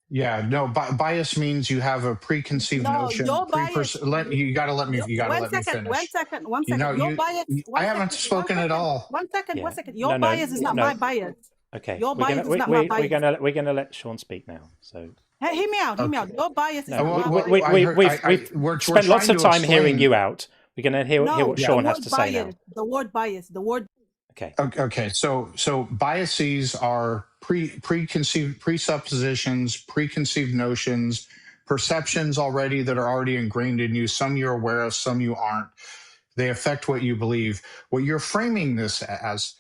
Yeah, no. Bias means you have a preconceived notion.
Your bias.
You got to let me. You got to let me finish.
One second. Your bias.
I haven't spoken at all.
One second. Your bias is not my bias.
Okay.
Your bias is not my bias.
We're gonna let Sean speak now. So.
Hey, hear me out. Your bias is not my
bias. We've spent lots of time hearing you out. We're going to hear what Sean has to say now.
The word bias.
Okay.
Okay. So biases are preconceived presuppositions, preconceived notions, perceptions already that are already ingrained in you. Some you're aware of, some you aren't. They affect what you believe. What you're framing this as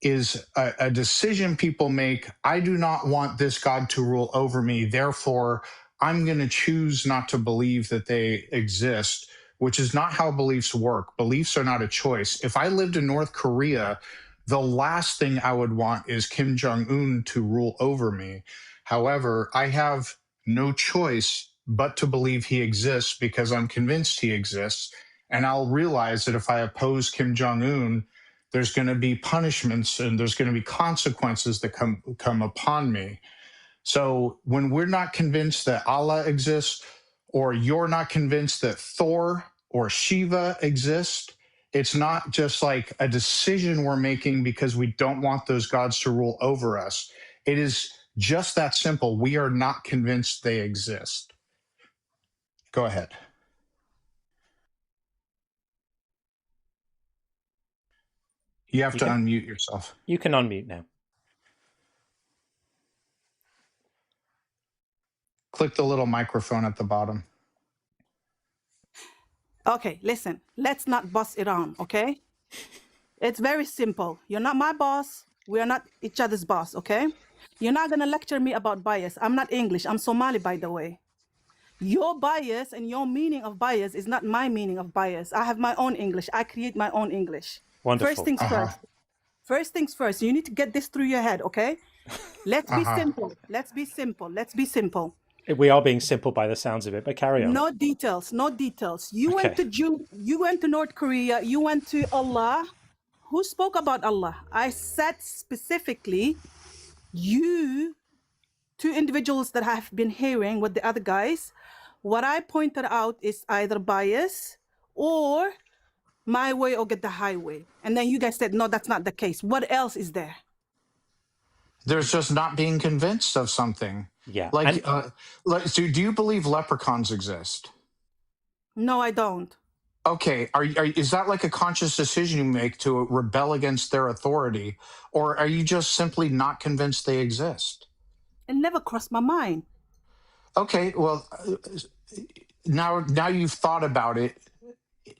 is a decision people make. I do not want this God to rule over me. Therefore, I'm going to choose not to believe that they exist, which is not how beliefs work. Beliefs are not a choice. If I lived in North Korea, the last thing I would want is Kim Jong-un to rule over me. However, I have no choice but to believe he exists because I'm convinced he exists. And I'll realize that if I oppose Kim Jong-un, there's going to be punishments and there's going to be consequences that come upon me. So when we're not convinced that Allah exists, or you're not convinced that Thor or Shiva exist, it's not just like a decision we're making because we don't want those gods to rule over us. It is just that simple. We are not convinced they exist. Go ahead. You have to unmute yourself.
You can unmute now.
Click the little microphone at the bottom.
Okay, listen, let's not boss it on, okay? It's very simple. You're not my boss. We are not each other's boss, okay? You're not going to lecture me about bias. I'm not English. I'm Somali, by the way. Your bias and your meaning of bias is not my meaning of bias. I have my own English. I create my own English.
Wonderful.
First things first. First things first. You need to get this through your head, okay? Let's be simple. Let's be simple.
We are being simple by the sounds of it, but carry on.
No details. You went to North Korea, you went to Allah. Who spoke about Allah? I said specifically, you, two individuals that have been hearing with the other guys. What I pointed out is either bias or my way or get the highway. And then you guys said, no, that's not the case. What else is there?
There's just not being convinced of something.
Yeah.
Do you believe leprechauns exist?
No, I don't.
Okay, is that like a conscious decision you make to rebel against their authority, or are you just simply not convinced they exist?
It never crossed my mind.
Okay, well, now you've thought about it.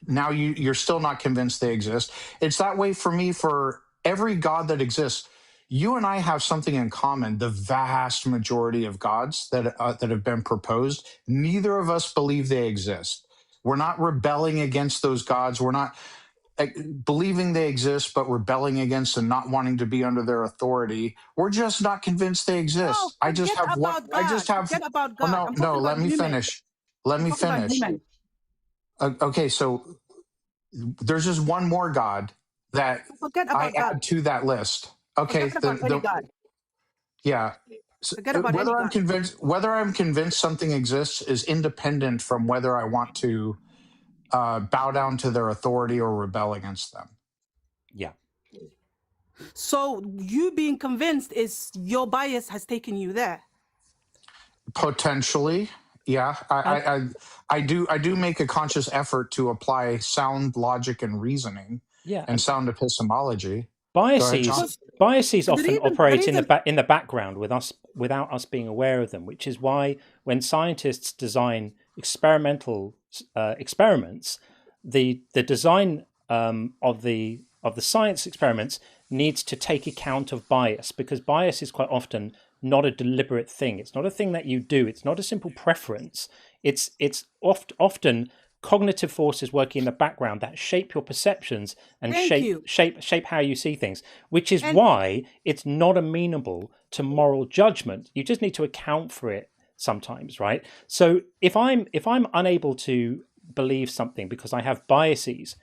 Now you're still not convinced they exist. It's that way for me for every God that exists. You and I have something in common. The vast majority of gods that have been proposed, neither of us believe they exist. We're not rebelling against those gods. We're not believing they exist, but rebelling against and not wanting to be under their authority. We're just not convinced they exist.
No,
I just
forget
have one.
about
I
God.
just have.
Forget about
Oh,
God.
no,
I'm
no.
talking about
Let me
human.
finish. Let
I'm
me
talking about
finish.
human.
Okay, so there's just one more God that
Forget
I
about God.
add to that list. Okay,
Forget about any God.
yeah. So
Forget about any God.
whether I'm convinced something exists is independent from whether I want to bow down to their authority or rebel against them.
Yeah.
So you being convinced is your bias has taken you there.
Potentially, yeah. I do make a conscious effort to apply sound logic and reasoning, and sound epistemology.
Biases often operate in the background without us being aware of them, which is why when scientists design experimental experiments, the design of the science experiments needs to take account of bias, because bias is quite often not a deliberate thing. It's not a thing that you do. It's not a simple preference. It's often cognitive forces working in the background that shape your perceptions and shape how you see things, which is why it's not amenable to moral judgment. You just need to account for it sometimes, right? So if I'm unable to believe something because I have biases,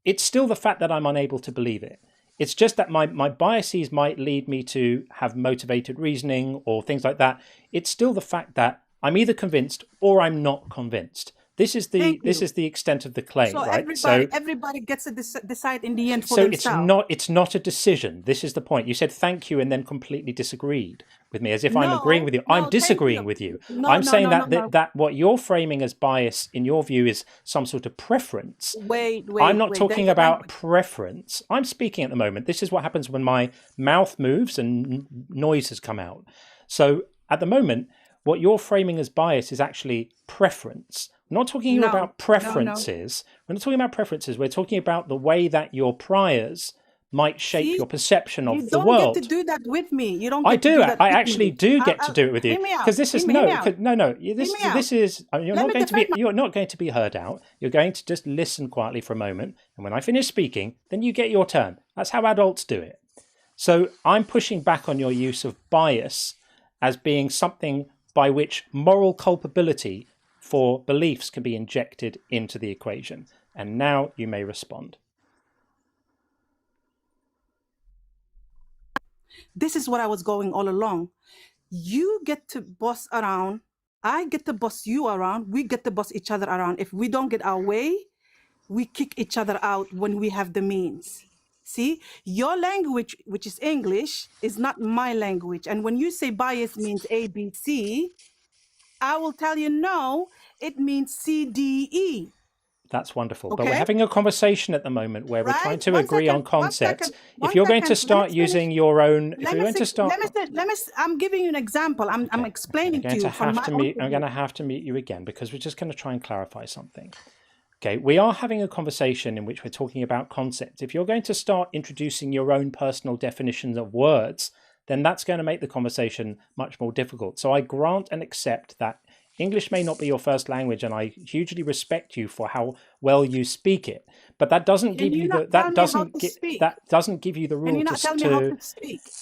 it's still the fact that I'm unable to believe it. It's just that my biases might lead me to have motivated reasoning or things like that. It's still the fact that I'm either convinced or I'm not convinced. This is the extent of the claim,
so
right?
Everybody gets to decide in the end for themselves.
So it's not a decision. This is the point. You said thank you and then completely disagreed with me as if I'm agreeing with you. I'm disagreeing with you. I'm saying that what you're framing as bias in your view is some sort of preference. I'm not talking about preference. I'm speaking at the moment. This is what happens when my mouth moves and noises come out. So at the moment, what you're framing as bias is actually preference. We're not talking about preferences. We're not talking about preferences. We're talking about the way that your priors might shape your perception of the world.
You don't get to do that with me. You don't.
I do. I actually do get to do it with you, because this is no. This is you're not going to be heard out. You're going to just listen quietly for a moment, and when I finish speaking, then you get your turn. That's how adults do it. So I'm pushing back on your use of bias as being something by which moral culpability for beliefs can be injected into the equation. And now you may respond.
This is what I was going all along. You get to boss around. I get to boss you around. We get to boss each other around. If we don't get our way, we kick each other out when we have the means. See, your language, which is English, is not my language. And when you say bias means A, B, C, I will tell you no, it means C, D, E.
That's wonderful. Okay. But we're having a conversation at the moment where we're trying to agree on concepts. If you're going to start using your own, if you're going to start,
I'm giving you an example. I'm explaining to you.
I'm going to have to meet you again, because we're just going to try and clarify something. Okay, we are having a conversation in which we're talking about concepts. If you're going to start introducing your own personal definitions of words, then that's going to make the conversation much more difficult. So I grant and accept that English may not be your first language, and I hugely respect you for how well you speak it. But that doesn't give you the doesn't give you the rule to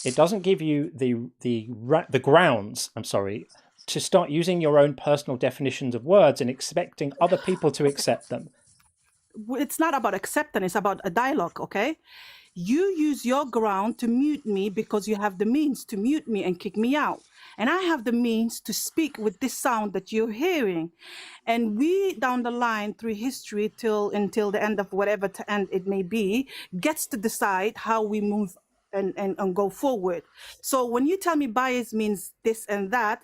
it doesn't give you the grounds. I'm sorry. To start using your own personal definitions of words and expecting other people to accept them.
It's not about acceptance, it's about a dialogue, okay? You use your ground to mute me because you have the means to mute me and kick me out. And I have the means to speak with this sound that you're hearing. And we, down the line, through history, until the end of whatever end it may be, gets to decide how we move and go forward. So when you tell me bias means this and that,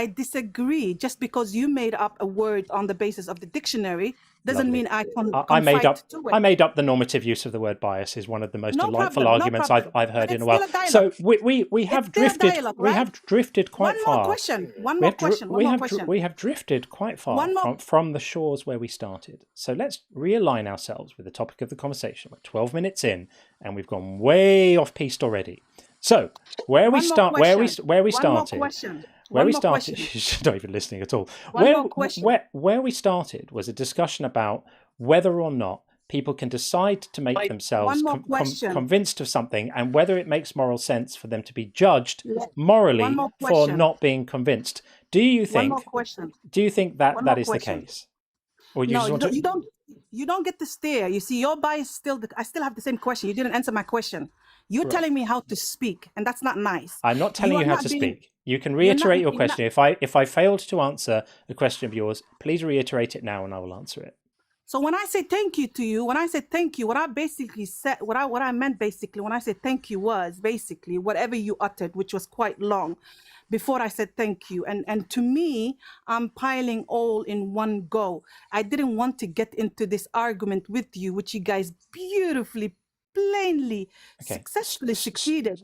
I disagree. Just because you made up a word on the basis of the dictionary doesn't
Lovely.
mean I can
I made
fight
up.
to it.
I made up the normative use of the word bias is one of the most
No
delightful
problem, no
arguments
problem.
I've heard
But
in
it's
a while.
still a
So
dialogue.
we have
It's still a
drifted.
dialogue,
We
right?
have drifted quite
One
far.
more question. One more question. One more question.
We have drifted quite far
One more-
from the shores where we started. So let's realign ourselves with the topic of the conversation. We're 12 minutes in, and we've gone way off piste already. So where we started.
One more question.
Where
One
we
more
started,
question.
she's not even listening at all.
One more question.
Where we started was a discussion about whether or not people can decide to make themselves
One more question.
convinced of something, and whether it makes moral sense for them to be judged morally
One more
for
question.
not being convinced. Do you
One
think?
more question.
Do you think that
One
that
more
is the
question.
case? Or you
No,
just want to?
you don't get to stare. You see, your bias still. I still have the same question. You didn't answer my question. You're telling me how to speak, and that's not nice.
I'm not telling you how to speak. You can reiterate your question. If I failed to answer a question of yours, please reiterate it now, and I will answer it.
So when I say thank you to you, when I said thank you, what I basically said, what I meant basically when I said thank you was basically whatever you uttered, which was quite long, before I said thank you. And to me, I'm piling all in one go. I didn't want to get into this argument with you, which you guys beautifully, plainly, successfully succeeded.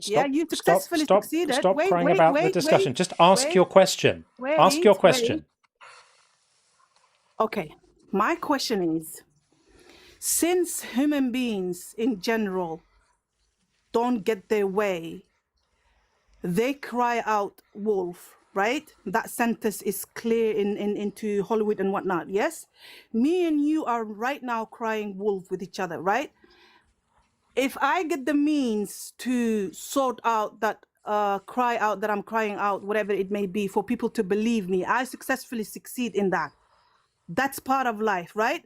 You successfully succeeded.
Stop crying about the discussion. Just ask your question. Ask your question.
Okay. My question is, since human beings in general don't get their way, they cry out wolf, right? That sentence is clear into Hollywood and whatnot, yes? Me and you are right now crying wolf with each other, right? If I get the means to sort out that cry out that I'm crying out, whatever it may be, for people to believe me, I successfully succeed in that. That's part of life, right?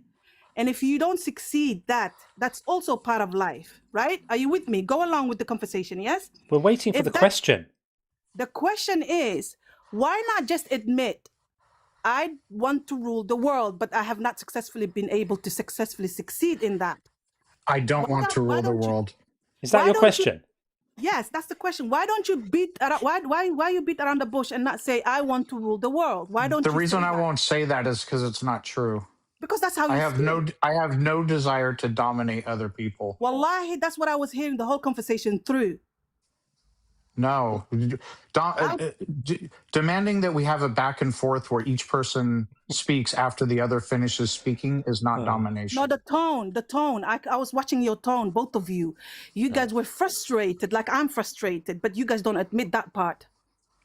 And if you don't succeed, that's also part of life, right? Are you with me? Go along with the conversation, yes?
We're waiting for the question.
The question is, why not just admit, I want to rule the world, but I have not successfully been able to successfully succeed in that?
I don't want to rule the world.
Is that your question?
Yes, that's the question. Why don't you beat around, why you beat around the bush and not say, I want to rule the world? Why don't
The
you
reason
say
I
that?
won't say that is because it's not true.
Because that's how you feel.
I have no desire to dominate other people.
Wallahi, that's what I was hearing the whole conversation through.
No. Demanding that we have a back and forth where each person speaks after the other finishes speaking is not domination.
No, the tone. I was watching your tone, both of you. You guys were frustrated, like I'm frustrated, but you guys don't admit that part.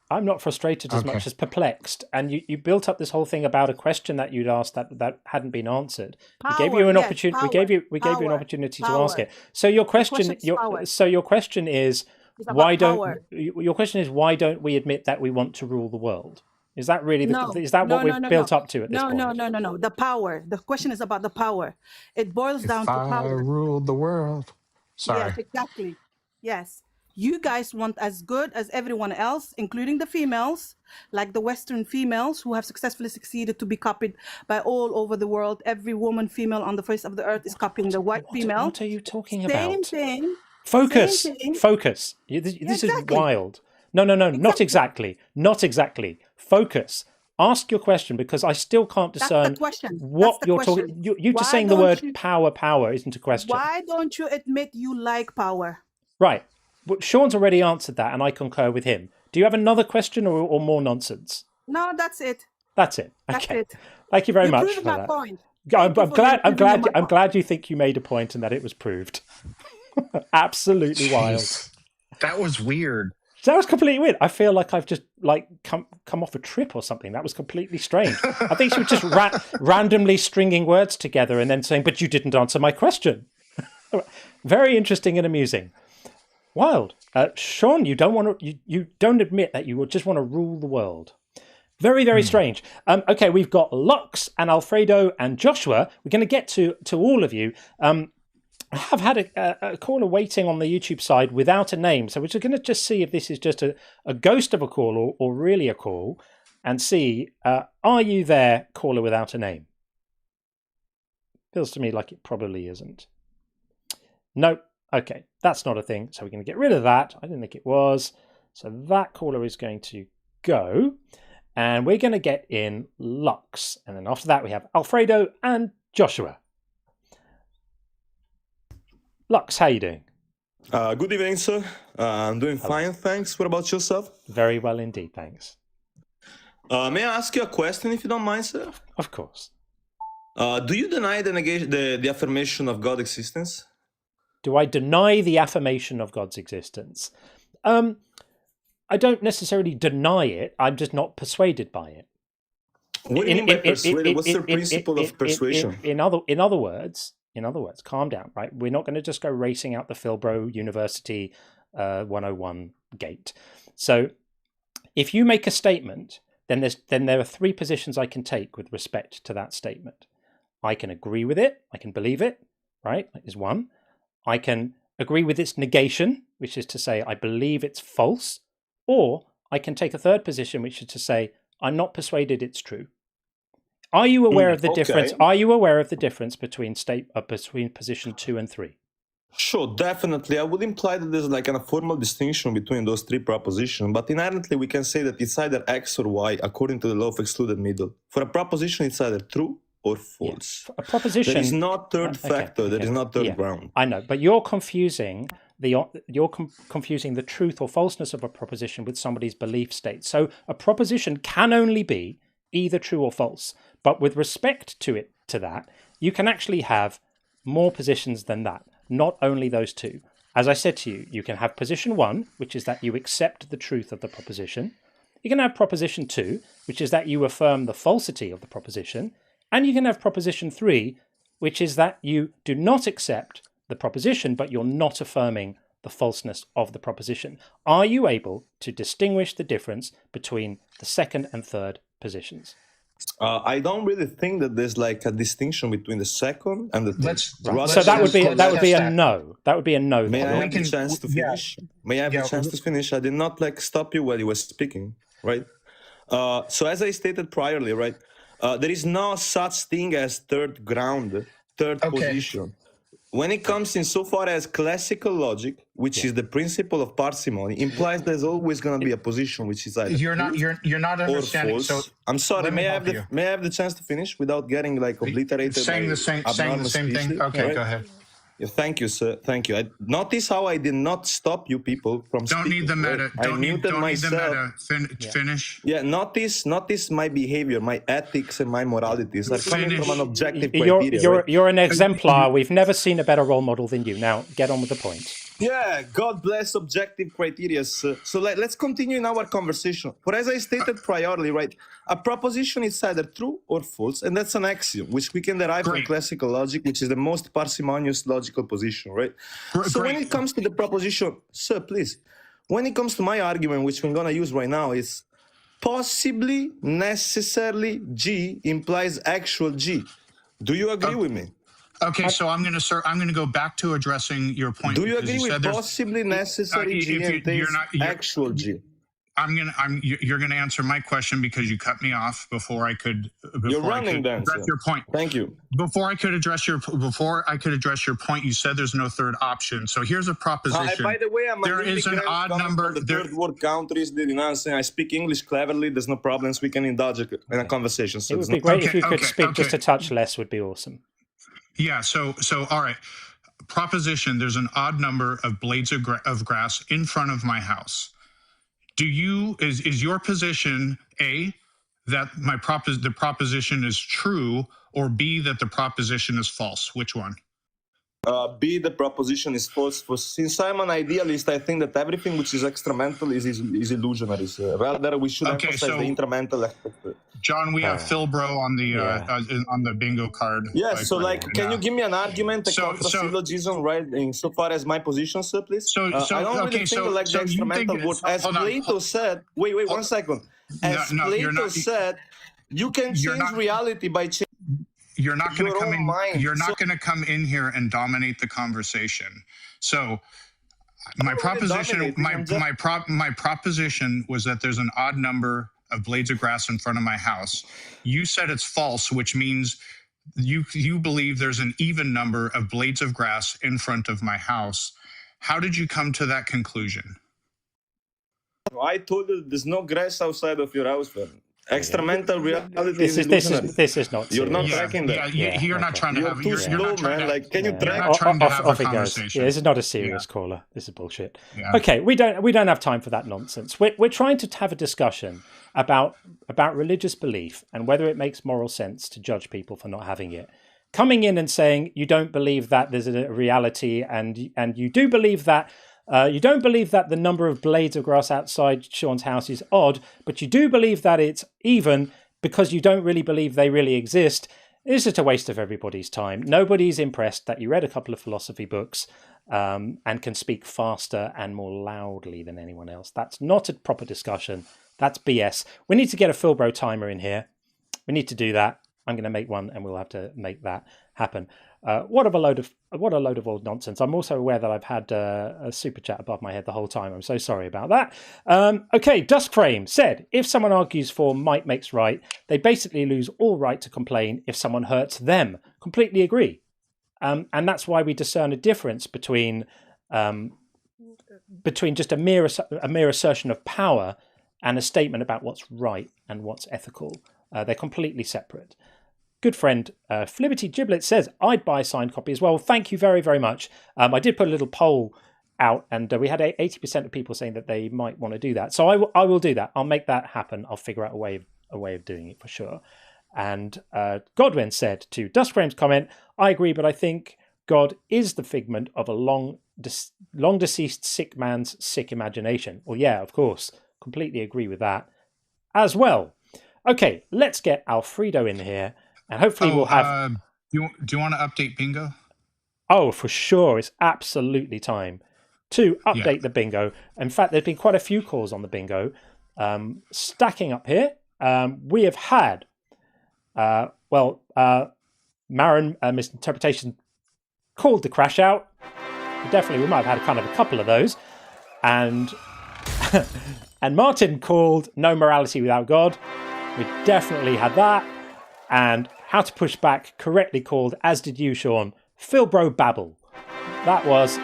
I'm not frustrated as much as perplexed. And you built up this whole thing about a question that you'd asked that hadn't been answered. We gave you an opportunity. We gave you an opportunity to ask it. So your question is why don't we admit that we want to rule the world? Is that really what we've built up to at this point?
No. The power. The question is about the power. It boils down to power.
I ruled the world. Sorry.
Yes, exactly. Yes. You guys want as good as everyone else, including the females, like the Western females who have successfully succeeded to be copied by all over the world. Every woman, female on the face of the earth is copying the white female.
What are you talking about?
Same thing.
Focus.
Same thing.
Focus. This is wild. No. Not exactly. Not exactly. Focus. Ask your question, because I still can't discern what you're talking. You just saying the word power isn't a question.
Why don't you admit you like power?
Right. But Sean's already answered that, and I concur with him. Do you have another question or more nonsense?
No, that's it.
That's it. Okay.
That's it.
Thank you very much for
my
that.
Point.
I'm glad you think you made a point and that it was proved. Absolutely wild.
That was weird.
That was completely weird. I feel like I've just come off a trip or something. That was completely strange. I think she was just randomly stringing words together and then saying, "But you didn't answer my question." Very interesting and amusing. Wild. Sean, you don't admit that you just want to rule the world. Very, very strange. Okay, we've got Lux and Alfredo and Joshua. We're going to get to all of you. I have had a caller waiting on the YouTube side without a name, so we're just going to see if this is just a ghost of a call or really a call, and see, are you there, caller without a name? Feels to me like it probably isn't. No. Okay, that's not a thing, so we're going to get rid of that. I didn't think it was. So that caller is going to go. And we're going to get in Lux. And then after that, we have Alfredo and Joshua. Lux, how you doing?
Good evening, sir. I'm doing fine, thanks. What about yourself?
Very well indeed, thanks.
May I ask you a question, if you don't mind, sir?
Of course.
Do you deny the affirmation of God's existence?
Do I deny the affirmation of God's existence? I don't necessarily deny it. I'm just not persuaded by it.
What do you mean by persuaded? What's the principle of persuasion?
In other words, calm down, right? We're not going to just go racing out the Philbro University 101 gate. So if you make a statement, then there are three positions I can take with respect to that statement. I can agree with it. I can believe it, right? That is one. I can agree with its negation, which is to say I believe it's false. Or I can take a third position, which is to say I'm not persuaded it's true. Are you aware of the difference? Are you aware of the difference between position 2 and 3?
Sure, definitely. I would imply that there's like a formal distinction between those three propositions, but inherently we can say that it's either X or Y according to the law of excluded middle. For a proposition, it's either true or false.
Yeah. A proposition.
There is no third factor. There is no third ground.
I know, but you're confusing the truth or falseness of a proposition with somebody's belief state. So a proposition can only be either true or false. But with respect to that, you can actually have more positions than that, not only those two. As I said to you, you can have position 1, which is that you accept the truth of the proposition. You can have proposition 2, which is that you affirm the falsity of the proposition. And you can have proposition 3, which is that you do not accept the proposition, but you're not affirming the falseness of the proposition. Are you able to distinguish the difference between the second and third positions?
I don't really think that there's like a distinction between the second and the third.
So that would be a no. That would be a no.
May I have the chance to finish? May I have the chance to finish? I did not like stop you while you were speaking, right? So as I stated priorly, right, there is no such thing as third ground, third position. When it comes insofar as classical logic, which is the principle of parsimony, implies there's always going to be a position which is either
you're not understanding. So
I'm sorry. May I have the chance to finish without getting like obliterated?
Saying the same thing. Okay, right? Go ahead.
Yeah, thank you, sir. Thank you. Notice how I did not stop you people from speaking.
Don't need the meta. Don't need the meta. Finish.
Yeah, notice my behavior, my ethics, and my moralities are coming from an objective criteria.
You're an exemplar. We've never seen a better role model than you. Now, get on with the point.
Yeah, God bless objective criteria. So let's continue in our conversation. For as I stated priorly, right, a proposition is either true or false, and that's an axiom, which we can derive from classical logic, which is the most parsimonious logical position, right? So when it comes to the proposition, sir, please, when it comes to my argument, which we're going to use right now, is possibly, necessarily, G implies actual G. Do you agree with me?
Okay, so I'm going to go back to addressing your point.
Do you agree with possibly necessary G and actual G?
You're going to answer my question because you cut me off before I could.
You're running, Dan.
Your point.
Thank you.
Before I could address your point, you said there's no third option. So here's a proposition.
By the way,
there is an odd number.
The third world countries, I speak English cleverly. There's no problems. We can indulge in a conversation. So
it would be great if you could speak just a touch less. Would be awesome.
Yeah. So all right. Proposition. There's an odd number of blades of grass in front of my house. Is your position A, that the proposition is true, or B, that the proposition is false? Which one?
B, the proposition is false. Since I'm an idealist, I think that everything which is extramental is illusionary. So rather, we should emphasize the intramental aspect.
John, we have Philbro on the bingo card.
Yeah, so can you give me an argument, a counter-syllogism, right, insofar as my position, sir, please? I don't really think like the instrumental word. As Plato said, wait, 1 second. As Plato said, you can change reality by changing.
You're not going to come in. You're not going to come in here and dominate the conversation. So, my proposition, my proposition was that there's an odd number of blades of grass in front of my house. You said it's false, which means you believe there's an even number of blades of grass in front of my house. How did you come to that conclusion?
I told you there's no grass outside of your house, man. Extra-mental reality
This is not.
You're not tracking that.
You're not trying to
You're
have.
too
You're
slow,
not trying
man.
to,
Like, can you
you're
track?
not trying to have a
Off he goes.
conversation.
Yeah, this is not a serious caller. This is bullshit.
Yeah.
Okay, we don't have time for that nonsense. We're trying to have a discussion about religious belief and whether it makes moral sense to judge people for not having it. Coming in and saying you don't believe that there's a reality, and you do believe that. You don't believe that the number of blades of grass outside Sean's house is odd, but you do believe that it's even because you don't really believe they really exist. It's just a waste of everybody's time. Nobody's impressed that you read a couple of philosophy books and can speak faster and more loudly than anyone else. That's not a proper discussion. That's BS. We need to get a Philbro timer in here. We need to do that. I'm going to make one, and we'll have to make that happen. What a load of old nonsense. I'm also aware that I've had a super chat above my head the whole time. I'm so sorry about that. Okay, Duskframe said, if someone argues for might makes right, they basically lose all right to complain if someone hurts them. Completely agree. And that's why we discern a difference between just a mere assertion of power and a statement about what's right and what's ethical. They're completely separate. Good friend Flibberty Giblet says, I'd buy a signed copy as well. Thank you very, very much. I did put a little poll out, and we had 80% of people saying that they might want to do that. So I will do that. I'll make that happen. I'll figure out a way of doing it for sure. And Godwin said to Duskframe's comment, I agree, but I think God is the figment of a long deceased sick man's sick imagination. Well, yeah, of course. Completely agree with that as well. Okay, let's get Alfredo in here. And hopefully we'll have...
do you want to update bingo?
Oh, for sure. It's absolutely time to update the bingo. In fact, there's been quite a few calls on the bingo. Stacking up here, we have had... Marin Misinterpretation called the crash out. We might have had kind of a couple of those. And and Martin called No Morality Without God. We definitely had that. And How to Push Back correctly called, as did you, Sean, Philbro Babble. That was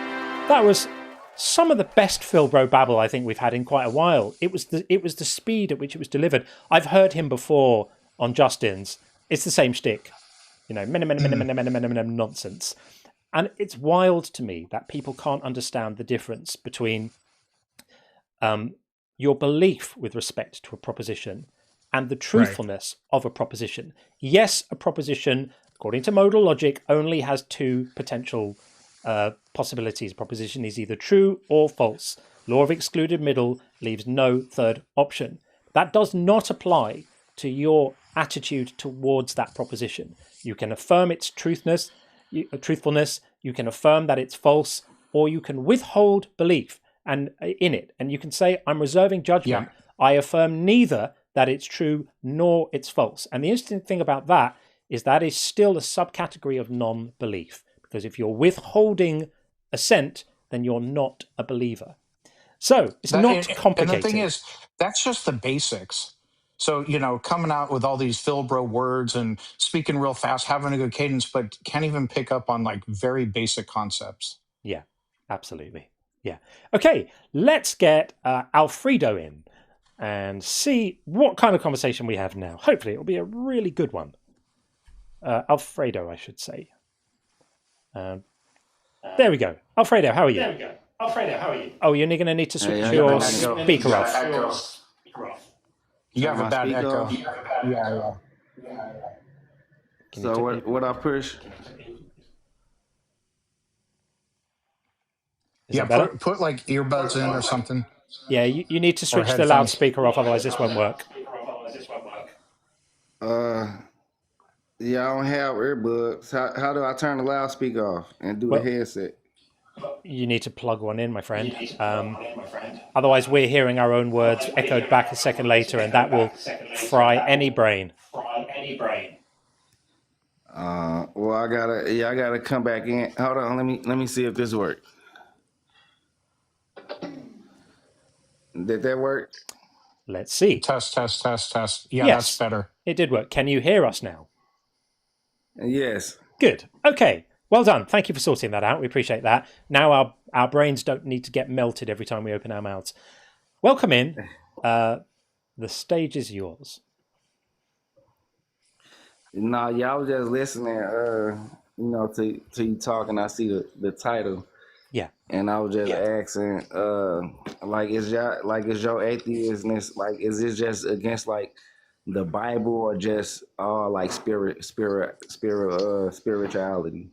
some of the best Philbro Babble I think we've had in quite a while. It was the speed at which it was delivered. I've heard him before on Justin's. It's the same shtick, nonsense. And it's wild to me that people can't understand the difference between your belief with respect to a proposition and the truthfulness of a proposition. Yes, a proposition, according to modal logic, only has two potential possibilities. A proposition is either true or false. Law of excluded middle leaves no third option. That does not apply to your attitude towards that proposition. You can affirm its truthfulness, you can affirm that it's false, or you can withhold belief and in it. And you can say, I'm reserving judgment. Yeah. I affirm neither that it's true nor it's false. And the interesting thing about that is still a subcategory of non-belief. Because if you're withholding assent, then you're not a believer. So it's not complicated.
And the thing is, that's just the basics. So, coming out with all these Philbro words and speaking real fast, having a good cadence, but can't even pick up on like very basic concepts.
Yeah, absolutely. Yeah. Okay, let's get Alfredo in and see what kind of conversation we have now. Hopefully, it'll be a really good one. Alfredo, I should say. There we go. Alfredo, how are you? Oh, you're going to need to switch your speaker off.
You have a bad echo. Yeah.
So what I push?
Put like earbuds in or something.
Yeah, you need to switch the loudspeaker off, otherwise this won't work.
Yeah, I don't have earbuds. How do I turn the loudspeaker off and do the headset?
You need to plug one in, my friend. Otherwise, we're hearing our own words echoed back a second later, and that will fry any brain.
Well, I gotta come back in. Hold on, let me see if this works. Did that work?
Let's see.
Test. Yeah,
yes,
that's better.
It did work. Can you hear us now?
Yes.
Good. Okay. Well done. Thank you for sorting that out. We appreciate that. Now our brains don't need to get melted every time we open our mouths. welcome in. The stage is yours.
No, y'all was just listening, to you talking. I see the title.
Yeah.
And I was just asking, is your atheistness, like, is it just against like the Bible or just like spirituality?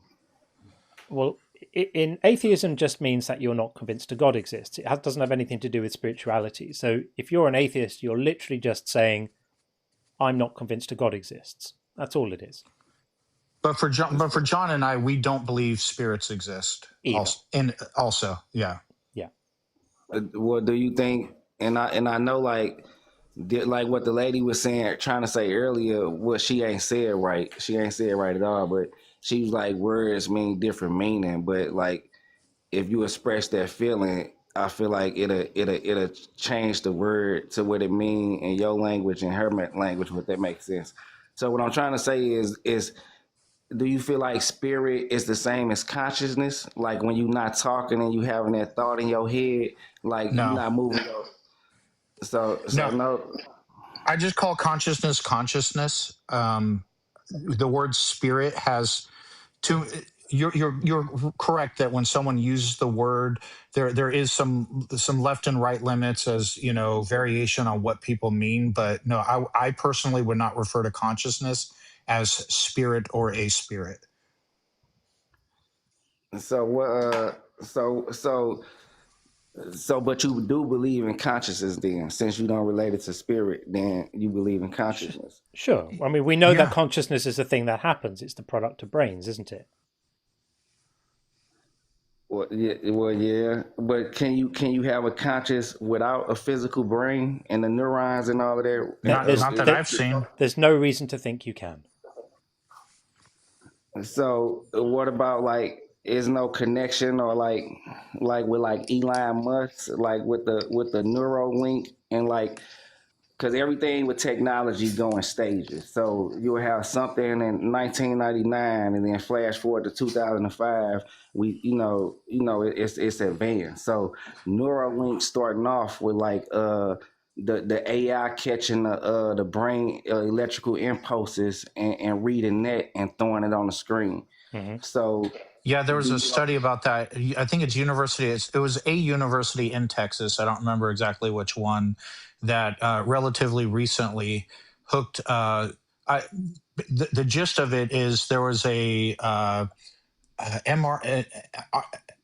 Well, in atheism just means that you're not convinced a God exists. It doesn't have anything to do with spirituality. So if you're an atheist, you're literally just saying, I'm not convinced a God exists. That's all it is.
But for John and I, we don't believe spirits exist. Also, yeah.
What do you think? And I know like what the lady was trying to say earlier, what she ain't said right. She ain't said right at all. But she was like, words mean different meaning. But like, if you express that feeling, I feel like it'll change the word to what it mean in your language and her language. What that makes sense. So what I'm trying to say is. Do you feel like spirit is the same as consciousness? Like when you're not talking and you having that thought in your head, like
No.
you're not moving. So no.
I just call consciousness. The word spirit has two. You're correct that when someone uses the word, there is some left and right limits as variation on what people mean. But no, I personally would not refer to consciousness as spirit or a spirit.
So what? But you do believe in consciousness then, since you don't relate it to spirit, then you believe in consciousness.
Sure. I mean, we know that consciousness is a thing that happens. It's the product of brains, isn't it?
Well, yeah. But can you have a conscious without a physical brain and the neurons and all of that?
Not that I've seen.
There's no reason to think you can.
So what about like, is no connection or like with like Elon Musk, like with the Neuralink and like, because everything with technology go in stages. So you'll have something in 1999 and then flash forward to 2005. It's advanced. So Neuralink starting off with like the AI catching the brain electrical impulses and reading that and throwing it on the screen.
Mm-hmm.
So
yeah, there was a study about that. I think it's it was a university in Texas. I don't remember exactly which one that relatively recently hooked. The gist of it is there was a MRI.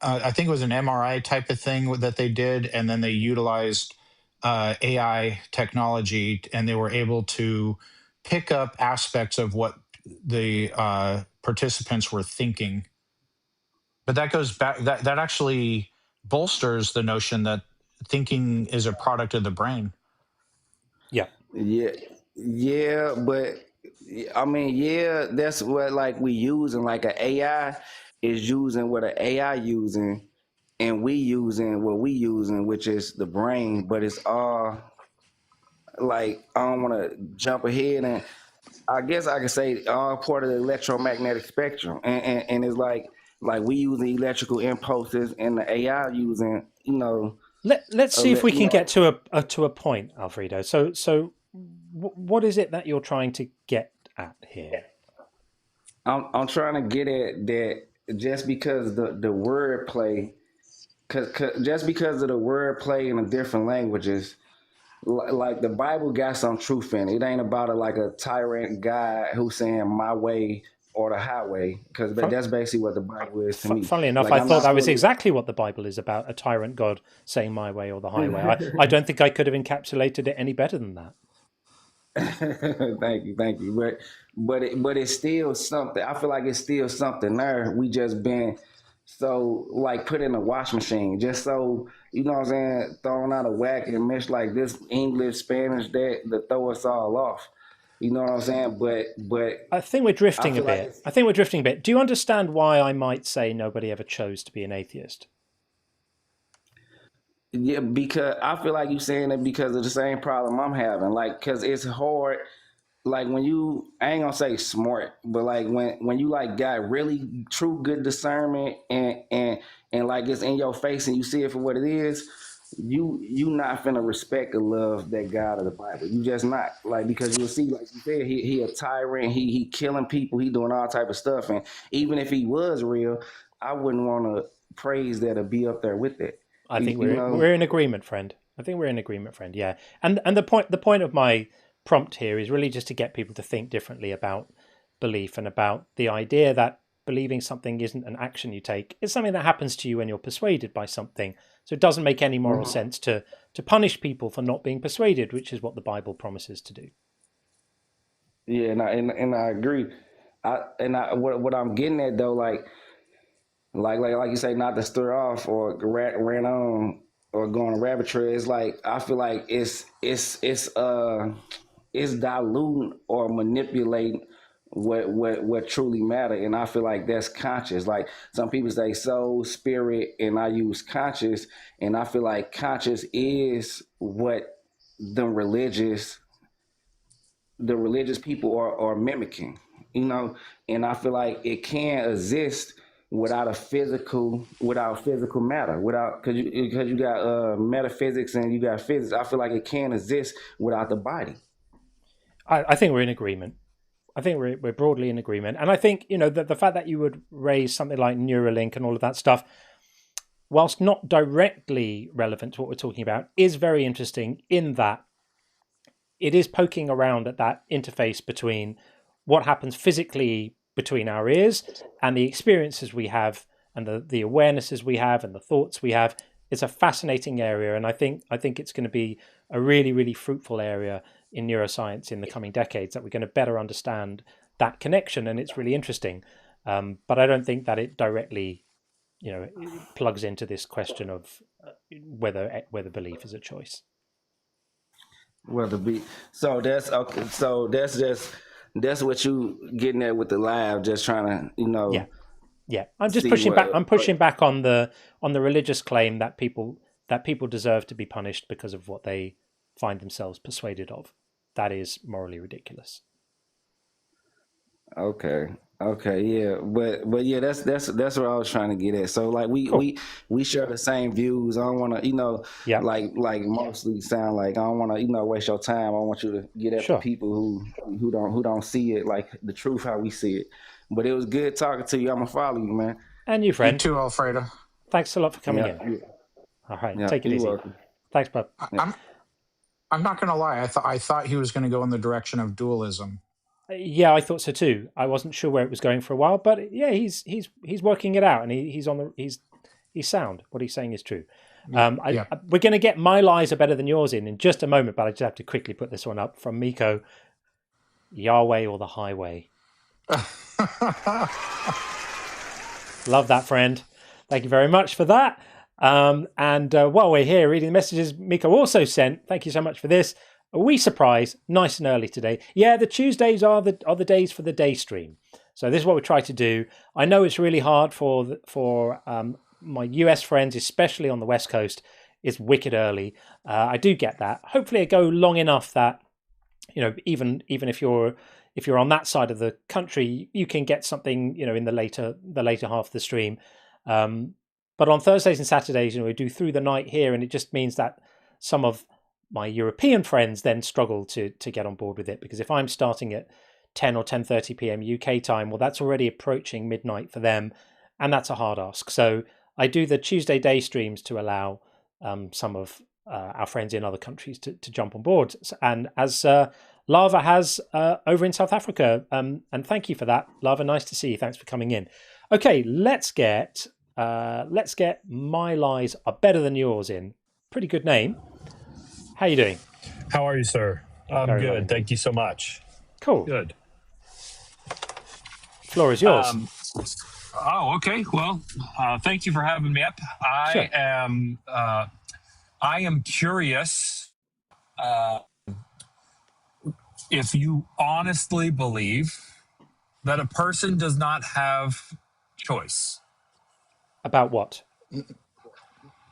I think it was an MRI type of thing that they did, and then they utilized AI technology, and they were able to pick up aspects of what the participants were thinking. But that goes back. That actually bolsters the notion that thinking is a product of the brain.
Yeah.
Yeah, but I mean, that's what like we using, like an AI is using what an AI using, and we using what we using, which is the brain. But it's all like, I don't want to jump ahead, and I guess I could say all part of the electromagnetic spectrum, and it's like we using electrical impulses and the AI using,
Let's see if we can get to a point, Alfredo. So what is it that you're trying to get at here?
I'm trying to get at that just because the word play, just because of the word play in the different languages, like the Bible got some truth in it. It ain't about a tyrant guy who's saying my way or the highway, because that's basically what the Bible is to me.
Funnily enough, I thought that was exactly what the Bible is about, a tyrant God saying my way or the highway. I don't think I could have encapsulated it any better than that.
Thank you. But it's still something. I feel like it's still something there. We just been so like put in a wash machine, just so, you know what I'm saying, thrown out of whack and meshed like this English, Spanish, that to throw us all off. You know what I'm saying? But
I think we're drifting a bit. Do you understand why I might say nobody ever chose to be an atheist?
Yeah, because I feel like you're saying it because of the same problem I'm having. Like, because it's hard. Like when you, I ain't gonna say smart, but like when you like got really true good discernment and like it's in your face and you see it for what it is. you not finna respect the love that God of the Bible. You just not, like, because you'll see, like you said, he a tyrant, he killing people, he doing all type of stuff. And even if he was real, I wouldn't want to praise that or be up there with it.
I think we're in agreement, friend. I think we're in agreement, friend. Yeah. And the point of my prompt here is really just to get people to think differently about belief and about the idea that believing something isn't an action you take. It's something that happens to you when you're persuaded by something. So it doesn't make any moral sense to punish people for not being persuaded, which is what the Bible promises to do.
Yeah, and I agree. What I'm getting at though, like you say, not to stir off or ran on or go on a rabbit trail. It's like I feel like it's diluting or manipulating what truly matter, and I feel like that's conscious. Like some people say soul, spirit, and I use conscious, and I feel like conscious is what the religious people are mimicking, you know. And I feel like it can't exist without physical matter, because you got metaphysics and you got physics. I feel like it can't exist without the body.
I think we're in agreement. I think we're broadly in agreement. And I think, you know, the fact that you would raise something like Neuralink and all of that stuff, whilst not directly relevant to what we're talking about, is very interesting in that it is poking around at that interface between what happens physically between our ears and the experiences we have and the awarenesses we have and the thoughts we have. It's a fascinating area. And I think it's going to be a really, really fruitful area in neuroscience in the coming decades, that we're going to better understand that connection. And it's really interesting. But I don't think that it directly, you know, plugs into this question of whether belief is a choice.
So that's okay. So that's what you getting at with the live, just trying to, you know.
Yeah. I'm just pushing back. I'm pushing back on the religious claim that people deserve to be punished because of what they find themselves persuaded of. That is morally ridiculous.
Okay, yeah, but yeah, that's what I was trying to get at. So like we share the same views. I don't want to, you know, like mostly sound like I don't want to, you know, waste your time. I want you to get at the people who don't see it like the truth how we see it. But it was good talking to you. I'm gonna follow you, man.
And you, friend.
You too, Alfredo.
Thanks a lot for coming in. All right, take it easy. Welcome. Thanks, bud.
I'm not going to lie. I thought he was going to go in the direction of dualism.
Yeah, I thought so too. I wasn't sure where it was going for a while, but yeah, he's working it out, and he's sound. What he's saying is true. We're going to get My Lies Are Better Than Yours in just a moment, but I just have to quickly put this one up from Miko. Yahweh or the Highway. Love that, friend. Thank you very much for that. And while we're here reading the messages Miko also sent, thank you so much for this. A wee surprise, nice and early today. Yeah, the Tuesdays are the days for the day stream. So this is what we try to do. I know it's really hard for my US friends, especially on the West Coast. It's wicked early. I do get that. Hopefully, I go long enough that, you know, even if you're on that side of the country, you can get something, you know, in the later half of the stream. But on Thursdays and Saturdays, you know, we do through the night here, and it just means that some of my European friends then struggle to get on board with it, because if I'm starting at 10 or 10:30 p.m. UK time, well, that's already approaching midnight for them, and that's a hard ask. So I do the Tuesday day streams to allow some of our friends in other countries to jump on board, and as Lava has over in South Africa, and thank you for that, Lava. Nice to see you. Thanks for coming in. Okay, let's get My Lies Are Better Than Yours in. Pretty good name. How you doing?
How are you, sir? I'm
Very
good.
well.
Thank you so much.
Cool.
Good.
Floor is yours.
Okay. Well, thank you for having me up. I am curious if you honestly believe that a person does not have choice.
About what?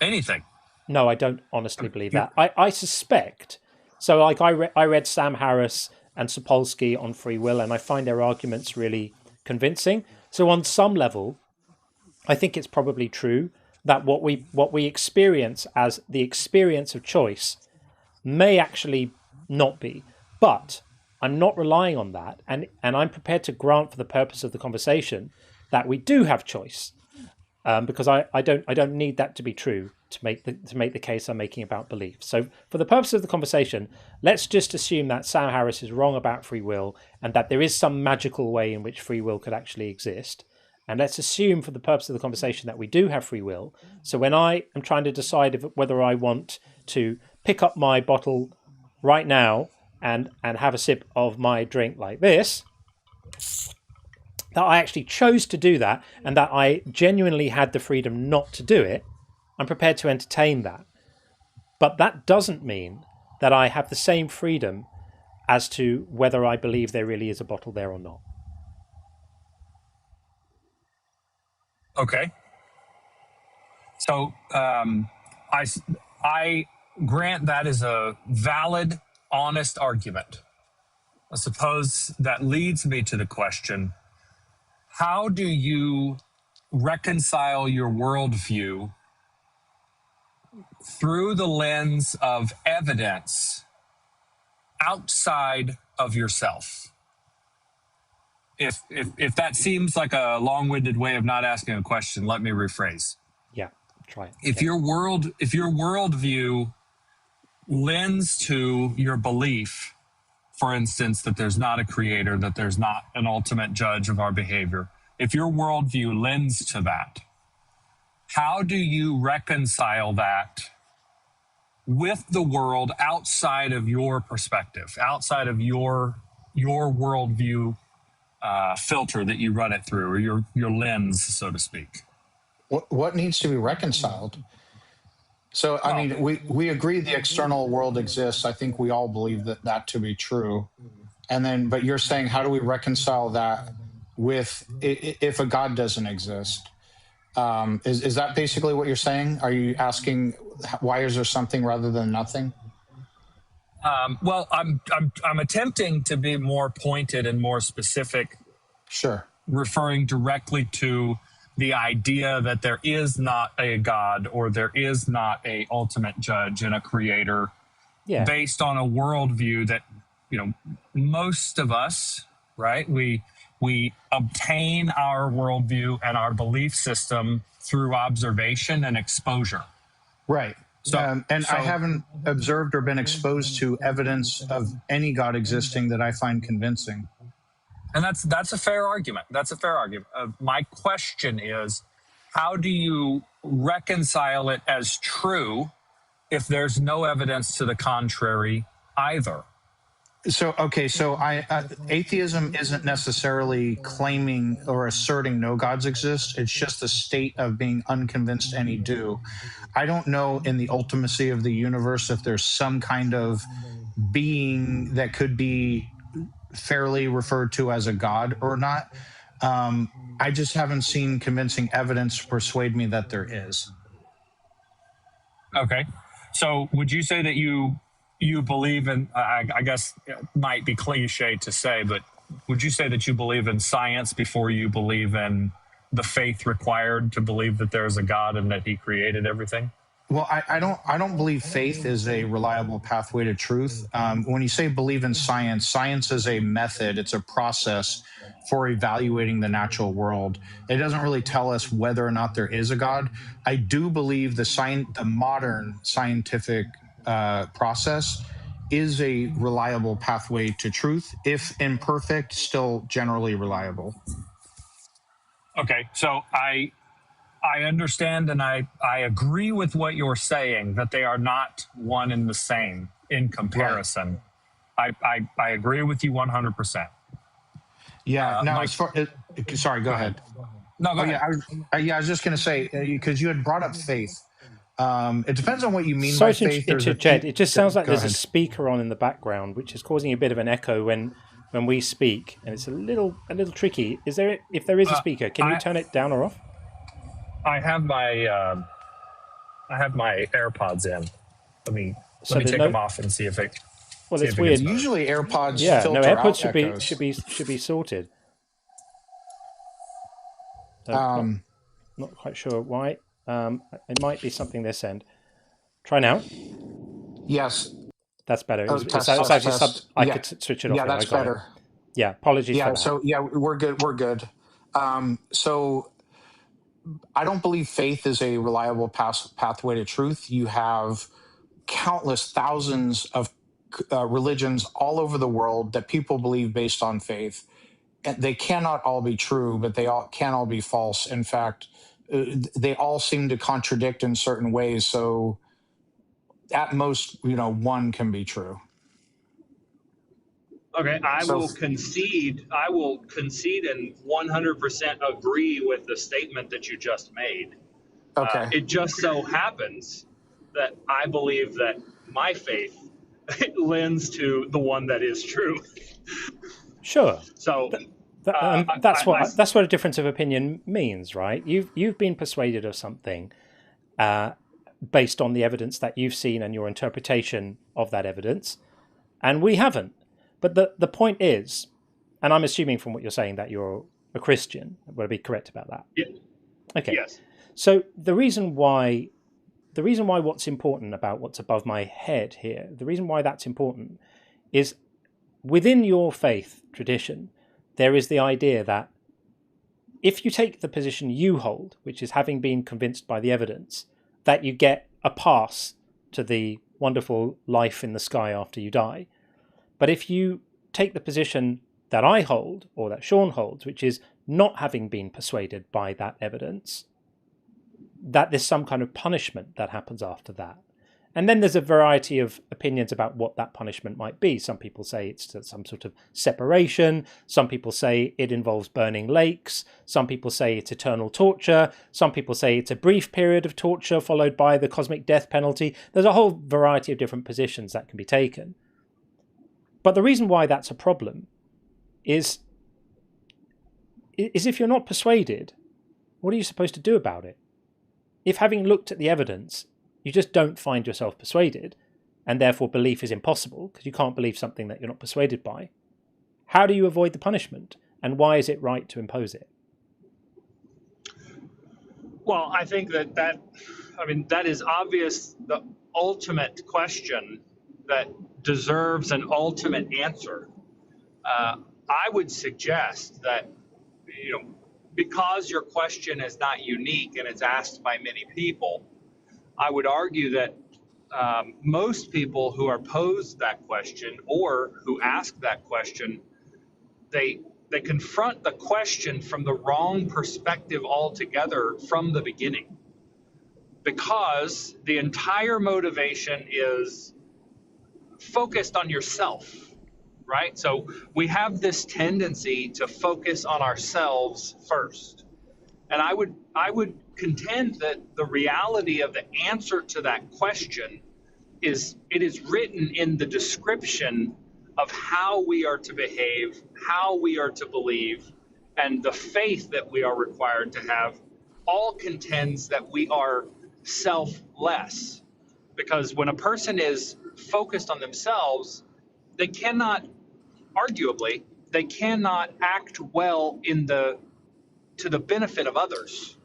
Anything.
No, I don't honestly believe that. I suspect. So, like, I read Sam Harris and Sapolsky on free will, and I find their arguments really convincing. So, on some level, I think it's probably true. that what we experience as the experience of choice may actually not be. But I'm not relying on that, and I'm prepared to grant, for the purpose of the conversation, that we do have choice, because I don't need that to be true to make the case I'm making about belief. So for the purpose of the conversation, let's just assume that Sam Harris is wrong about free will, and that there is some magical way in which free will could actually exist. And let's assume, for the purpose of the conversation, that we do have free will. So when I am trying to decide whether I want to pick up my bottle right now and have a sip of my drink like this, that I actually chose to do that, and that I genuinely had the freedom not to do it, I'm prepared to entertain that. But that doesn't mean that I have the same freedom as to whether I believe there really is a bottle there or not.
Okay. So I grant that is a valid, honest argument. I suppose that leads me to the question, how do you reconcile your worldview through the lens of evidence outside of yourself? If that seems like a long-winded way of not asking a question, let me rephrase.
Yeah, try it.
If your worldview lends to your belief, for instance, that there's not a creator, that there's not an ultimate judge of our behavior, if your worldview lends to that, how do you reconcile that with the world outside of your perspective, outside of your worldview filter that you run it through, or your lens, so to speak?
What needs to be reconciled? So, I mean, we agree the external world exists. I think we all believe that to be true. And then, but you're saying, how do we reconcile that with if a God doesn't exist? Is that basically what you're saying? Are you asking why is there something rather than nothing?
Well, I'm attempting to be more pointed and more specific.
Sure.
Referring directly to the idea that there is not a God, or there is not a ultimate judge and a creator, based on a worldview that, most of us, right? We obtain our worldview and our belief system through observation and exposure.
Right. So I haven't observed or been exposed to evidence of any God existing that I find convincing.
And that's a fair argument. That's a fair argument. My question is, how do you reconcile it as true if there's no evidence to the contrary either?
So atheism isn't necessarily claiming or asserting no gods exist. It's just the state of being unconvinced any do. I don't know in the ultimacy of the universe if there's some kind of being that could be fairly referred to as a god or not. I just haven't seen convincing evidence to persuade me that there is.
Okay. So would you say that you believe in, I guess it might be cliche to say, but would you say that you believe in science before you believe in the faith required to believe that there's a God and that he created everything?
Well, I don't believe faith is a reliable pathway to truth. When you say believe in science, science is a method. It's a process for evaluating the natural world. It doesn't really tell us whether or not there is a God. I do believe the modern scientific process is a reliable pathway to truth, if imperfect, still generally reliable.
Okay, so I understand and I agree with what you're saying, that they are not one and the same in comparison. Right. I agree with you 100%.
Yeah. Now, as far sorry, go ahead.
No, go ahead.
I was just going to say, because you had brought up faith. It depends on what you mean
Sorry
by faith.
It just sounds like there's a speaker on in the background, which is causing a bit of an echo when we speak, and it's a little tricky. If there is a speaker, can you turn it down or off?
I have my AirPods in. Let me take them off and see if it.
Well, it's weird.
Usually AirPods.
AirPods
out
should be sorted. Not quite sure why. It might be something this end. Try now.
Yes.
That's better.
Test,
it's actually
test.
I could switch it off.
Yeah, that's better.
Yeah, apologies for that.
So yeah, we're good. We're good. So I don't believe faith is a reliable pathway to truth. You have countless thousands of religions all over the world that people believe based on faith. And they cannot all be true, but they all can all be false. In fact, they all seem to contradict in certain ways. So at most, one can be true.
Okay, I will concede and 100% agree with the statement that you just made.
Okay.
It just so happens that I believe that my faith lends to the one that is true.
Sure.
So
that's what a difference of opinion means, right? You've been persuaded of something based on the evidence that you've seen and your interpretation of that evidence, and we haven't. But the point is, and I'm assuming from what you're saying that you're a Christian. Would I be correct about that?
Yeah.
Okay.
Yes.
So the reason why what's important about what's above my head here, the reason why that's important is within your faith tradition, there is the idea that if you take the position you hold, which is having been convinced by the evidence, that you get a pass to the wonderful life in the sky after you die. But if you take the position that I hold, or that Sean holds, which is not having been persuaded by that evidence, that there's some kind of punishment that happens after that. And then there's a variety of opinions about what that punishment might be. Some people say it's some sort of separation. Some people say it involves burning lakes. Some people say it's eternal torture. Some people say it's a brief period of torture followed by the cosmic death penalty. There's a whole variety of different positions that can be taken. But the reason why that's a problem is if you're not persuaded, what are you supposed to do about it? If having looked at the evidence, you just don't find yourself persuaded, and therefore belief is impossible because you can't believe something that you're not persuaded by, how do you avoid the punishment? And why is it right to impose it?
Well, I think that is obvious, the ultimate question that deserves an ultimate answer. I would suggest that, because your question is not unique and it's asked by many people, I would argue that most people who are posed that question or who ask that question, they confront the question from the wrong perspective altogether from the beginning. Because the entire motivation is focused on yourself, right? So we have this tendency to focus on ourselves first. And I would contend that the reality of the answer to that question is it is written in the description of how we are to behave, how we are to believe, and the faith that we are required to have all contends that we are selfless. Because when a person is focused on themselves, they cannot act well to the benefit of others.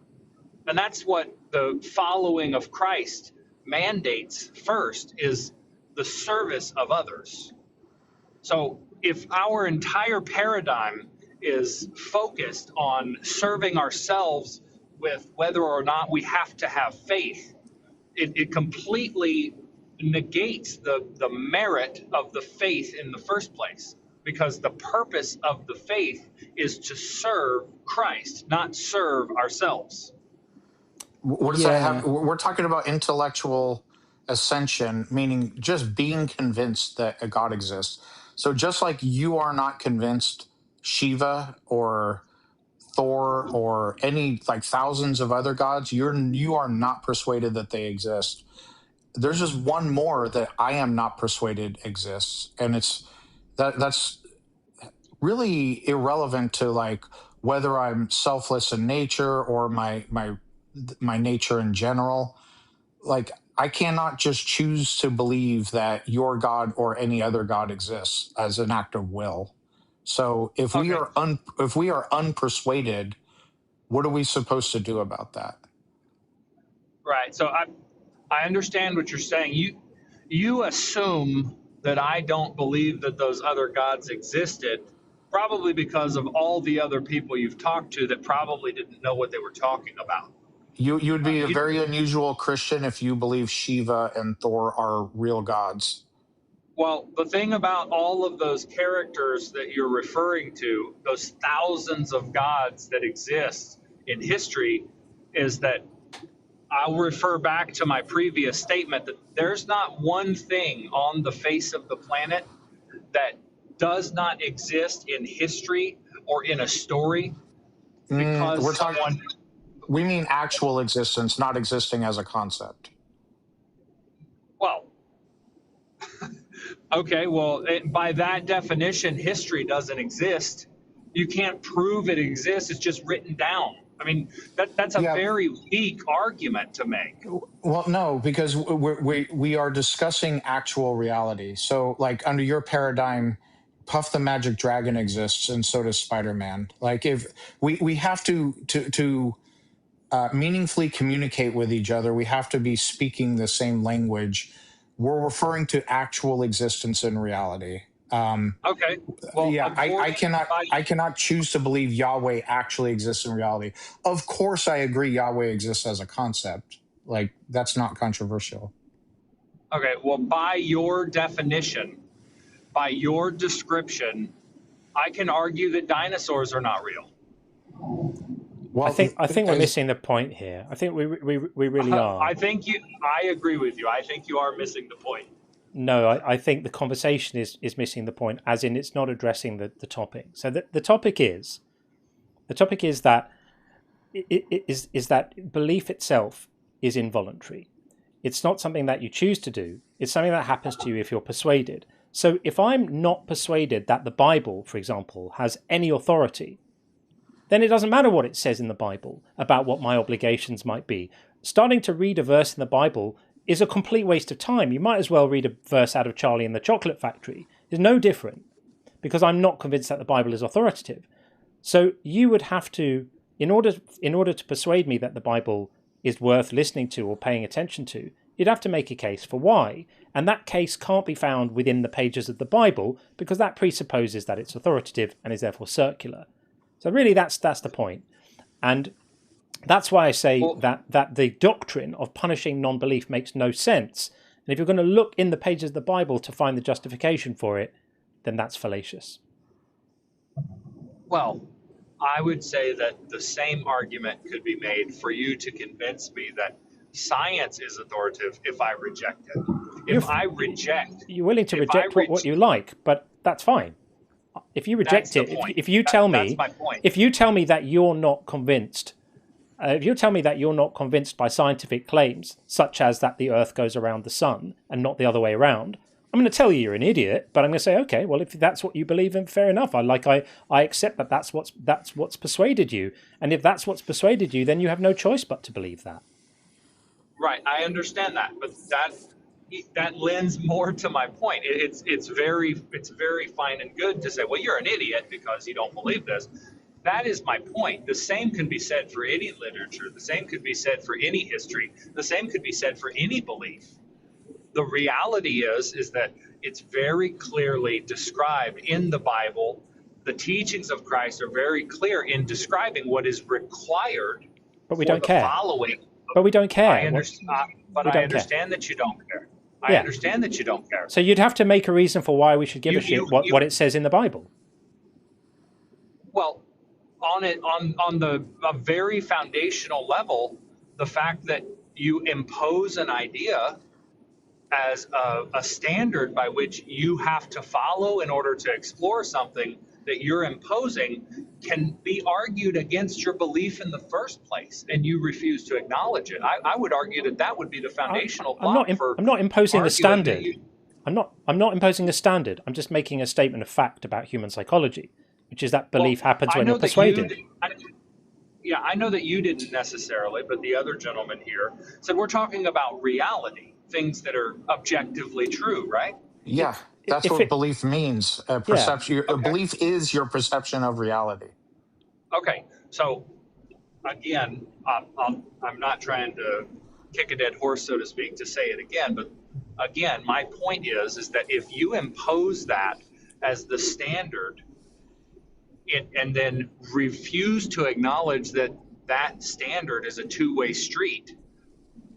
And that's what the following of Christ mandates first, is the service of others. So if our entire paradigm is focused on serving ourselves with whether or not we have to have faith, it completely negates the merit of the faith in the first place, because the purpose of the faith is to serve Christ, not serve ourselves.
What does that have? We're talking about intellectual ascension, meaning just being convinced that a God exists. So just like you are not convinced Shiva or Thor or any like thousands of other gods, you are not persuaded that they exist. There's just one more that I am not persuaded exists, and that's really irrelevant to like whether I'm selfless in nature or my nature in general. Like I cannot just choose to believe that your God or any other God exists as an act of will. So if we are unpersuaded, what are we supposed to do about that?
Right. So I understand what you're saying. You assume that I don't believe that those other gods existed, probably because of all the other people you've talked to that probably didn't know what they were talking about.
You would be a
You,
very unusual Christian if you believe Shiva and Thor are real gods.
well, the thing about all of those characters that you're referring to, those thousands of gods that exist in history, is that I'll refer back to my previous statement that there's not one thing on the face of the planet that does not exist in history or in a story because
We're talking.
someone.
We mean actual existence, not existing as a concept.
Well, okay, well, by that definition, history doesn't exist. You can't prove it exists. It's just written down. I mean, that's a very weak argument to make.
Well, no, because we are discussing actual reality. So, like under your paradigm, Puff the Magic Dragon exists, and so does Spider-Man. Like, if we have to meaningfully communicate with each other, we have to be speaking the same language. We're referring to actual existence in reality.
Okay. Well,
yeah, I cannot choose to believe Yahweh actually exists in reality. Of course, I agree Yahweh exists as a concept. Like, that's not controversial.
Okay. Well, by your definition, by your description, I can argue that dinosaurs are not real.
Well, I think we're missing the point here. I think we really are.
I agree with you. I think you are missing the point.
No, I think the conversation is missing the point, as in it's not addressing the topic. So the topic is that is that belief itself is involuntary. It's not something that you choose to do. It's something that happens to you if you're persuaded. So if I'm not persuaded that the Bible, for example, has any authority, then it doesn't matter what it says in the Bible about what my obligations might be. Starting to read a verse in the Bible is a complete waste of time. You might as well read a verse out of Charlie and the Chocolate Factory. It's no different, because I'm not convinced that the Bible is authoritative. So you would have to, in order to persuade me that the Bible is worth listening to or paying attention to, you'd have to make a case for why. And that case can't be found within the pages of the Bible, because that presupposes that it's authoritative and is therefore circular. So really that's the point. And that's why I say that the doctrine of punishing non-belief makes no sense. And if you're going to look in the pages of the Bible to find the justification for it, then that's fallacious.
Well, I would say that the same argument could be made for you to convince me that science is authoritative if I reject it.
You're willing to reject what you like, but that's fine. If you reject it, if you tell me that you're not convinced, if you tell me that you're not convinced by scientific claims, such as that the Earth goes around the sun and not the other way around, I'm going to tell you you're an idiot. But I'm going to say, okay, well, if that's what you believe in, fair enough. I accept that that's what's persuaded you, and if that's what's persuaded you, then you have no choice but to believe that.
Right, I understand that, but that lends more to my point. It's very fine and good to say, well, you're an idiot because you don't believe this. That is my point. The same can be said for any literature. The same could be said for any history. The same could be said for any belief. The reality is that it's very clearly described in the Bible. The teachings of Christ are very clear in describing what is required
but we don't care.
Following.
But we don't care.
I understand that you don't care. I understand that you don't care.
So you'd have to make a reason for why we should give a shit what it says in the Bible.
Well, on a very foundational level, the fact that you impose an idea as a standard by which you have to follow in order to explore something that you're imposing can be argued against your belief in the first place, and you refuse to acknowledge it. I would argue that would be the foundational block.
I'm not imposing a standard. I'm not imposing a standard. I'm just making a statement of fact about human psychology, which is that belief happens when you're persuaded.
I know that you didn't necessarily, but the other gentleman here said we're talking about reality, things that are objectively true, right?
Yeah. That's what belief means. Perception. A belief is your perception of reality.
Okay. So, again, I'm not trying to kick a dead horse, so to speak, to say it again. But again, my point is that if you impose that as the standard and then refuse to acknowledge that that standard is a two-way street,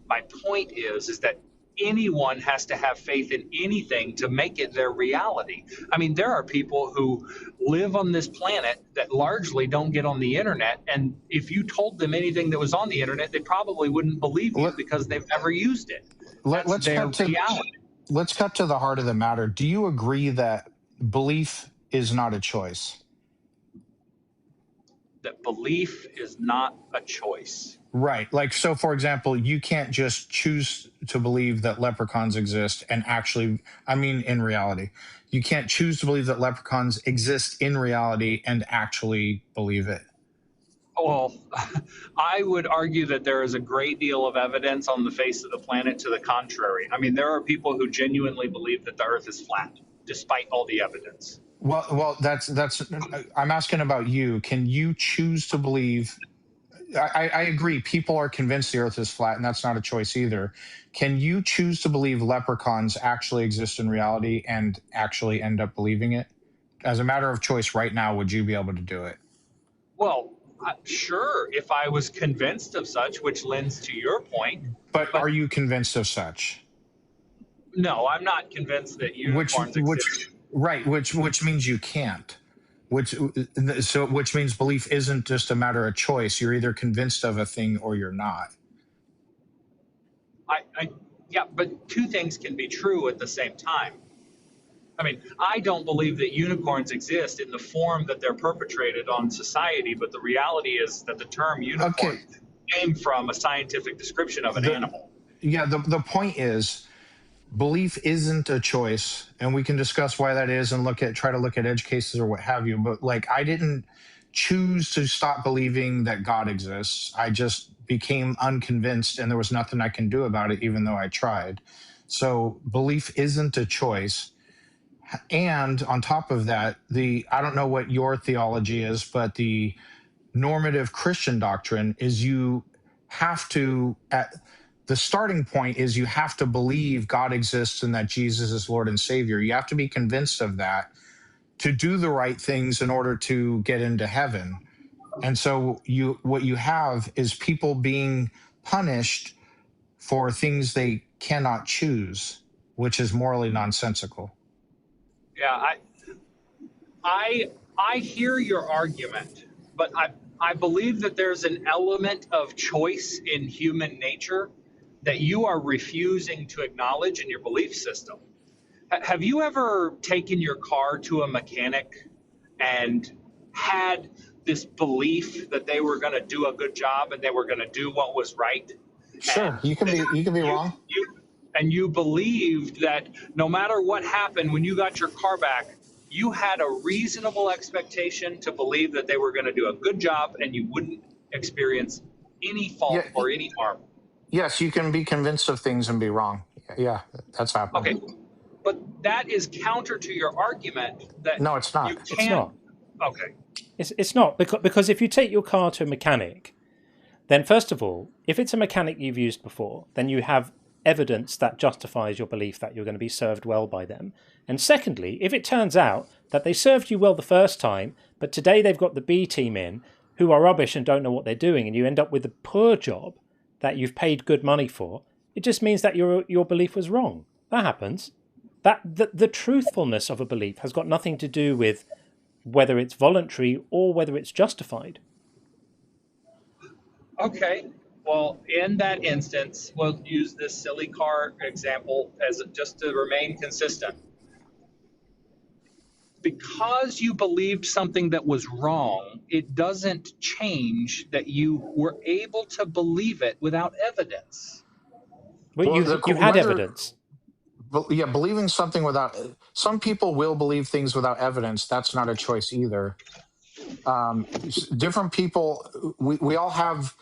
my point is that anyone has to have faith in anything to make it their reality. I mean, there are people who live on this planet that largely don't get on the internet, and if you told them anything that was on the internet, they probably wouldn't believe you because they've never used it. That's their reality.
Let's cut to the heart of the matter. Do you agree that belief is not a choice?
That belief is not a choice.
Right. Like, so for example, you can't just choose to believe that leprechauns exist and actually, I mean, in reality, you can't choose to believe that leprechauns exist in reality and actually believe it.
Well, I would argue that there is a great deal of evidence on the face of the planet to the contrary. I mean, there are people who genuinely believe that the earth is flat, despite all the evidence.
Well, that's, I'm asking about you. Can you choose to believe? I agree. People are convinced the earth is flat, and that's not a choice either. Can you choose to believe leprechauns actually exist in reality and actually end up believing it? As a matter of choice right now, would you be able to do it?
Well, sure, if I was convinced of such, which lends to your point.
But are you convinced of such?
No, I'm not convinced that unicorns exist.
Right, which means you can't. Which means belief isn't just a matter of choice. You're either convinced of a thing or you're not.
Yeah, but two things can be true at the same time. I mean, I don't believe that unicorns exist in the form that they're perpetrated on society, but the reality is that the term unicorn came from a scientific description of an animal.
Yeah, the point is, belief isn't a choice, and we can discuss why that is and try to look at edge cases or what have you. But like, I didn't choose to stop believing that God exists. I just became unconvinced, and there was nothing I can do about it, even though I tried. So belief isn't a choice. And on top of that, I don't know what your theology is, but the normative Christian doctrine is you have to, the starting point is you have to believe God exists and that Jesus is Lord and Savior. You have to be convinced of that to do the right things in order to get into heaven. And so what you have is people being punished for things they cannot choose, which is morally nonsensical.
Yeah, I hear your argument, but I believe that there's an element of choice in human nature that you are refusing to acknowledge in your belief system. Have you ever taken your car to a mechanic and had this belief that they were going to do a good job and they were going to do what was right?
Sure, you can be wrong.
And you believed that no matter what happened when you got your car back, you had a reasonable expectation to believe that they were going to do a good job and you wouldn't experience any fault or any harm.
Yes, you can be convinced of things and be wrong. Yeah, that's happening.
Okay, but that is counter to your argument that
no, it's not.
You can't.
It's not.
Okay.
It's not, because if you take your car to a mechanic, then first of all, if it's a mechanic you've used before, then you have evidence that justifies your belief that you're going to be served well by them. And secondly, if it turns out that they served you well the first time, but today they've got the B team in who are rubbish and don't know what they're doing, and you end up with a poor job that you've paid good money for, it just means that your belief was wrong. That happens. The truthfulness of a belief has got nothing to do with whether it's voluntary or whether it's justified.
Okay. Well, in that instance, we'll use this silly car example as just to remain consistent. Because you believed something that was wrong, it doesn't change that you were able to believe it without evidence.
Well, you had evidence.
Yeah, believing something without... Some people will believe things without evidence. That's not a choice either. Different people, we all have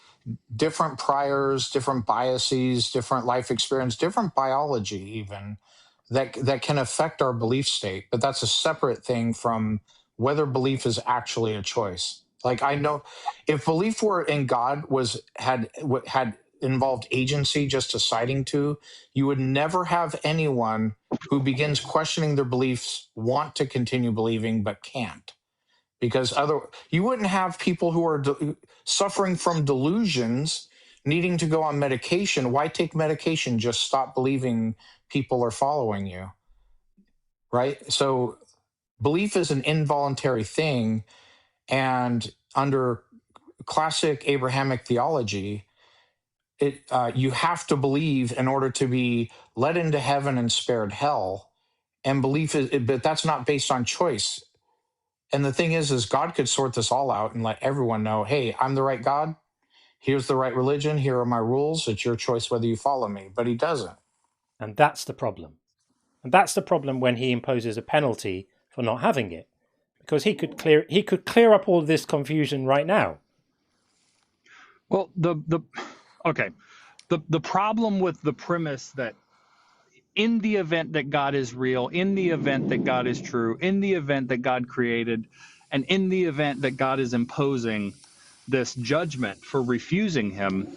different priors, different biases, different life experience, different biology even, that can affect our belief state. But that's a separate thing from whether belief is actually a choice. Like, I know if belief were in God had involved agency, just deciding to, you would never have anyone who begins questioning their beliefs want to continue believing but can't. Because you wouldn't have people who are suffering from delusions needing to go on medication. Why take medication? Just stop believing people are following you, right? So belief is an involuntary thing, and under classic Abrahamic theology, you have to believe in order to be led into heaven and spared hell. And belief but that's not based on choice. And the thing is God could sort this all out and let everyone know, hey, I'm the right God. Here's the right religion. Here are my rules. It's your choice whether you follow me. But he doesn't.
And that's the problem. And that's the problem when he imposes a penalty for not having it. Because he could clear up all this confusion right now.
Well, the problem with the premise that in the event that God is real, in the event that God is true, in the event that God created, and in the event that God is imposing this judgment for refusing him,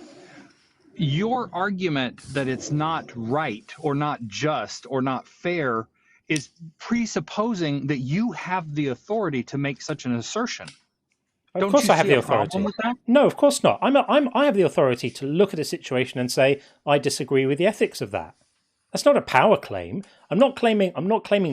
your argument that it's not right or not just or not fair is presupposing that you have the authority to make such an assertion.
Of course I have the authority.
With that?
No, of course not. I have the authority to look at a situation and say, I disagree with the ethics of that. That's not a power claim. I'm not claiming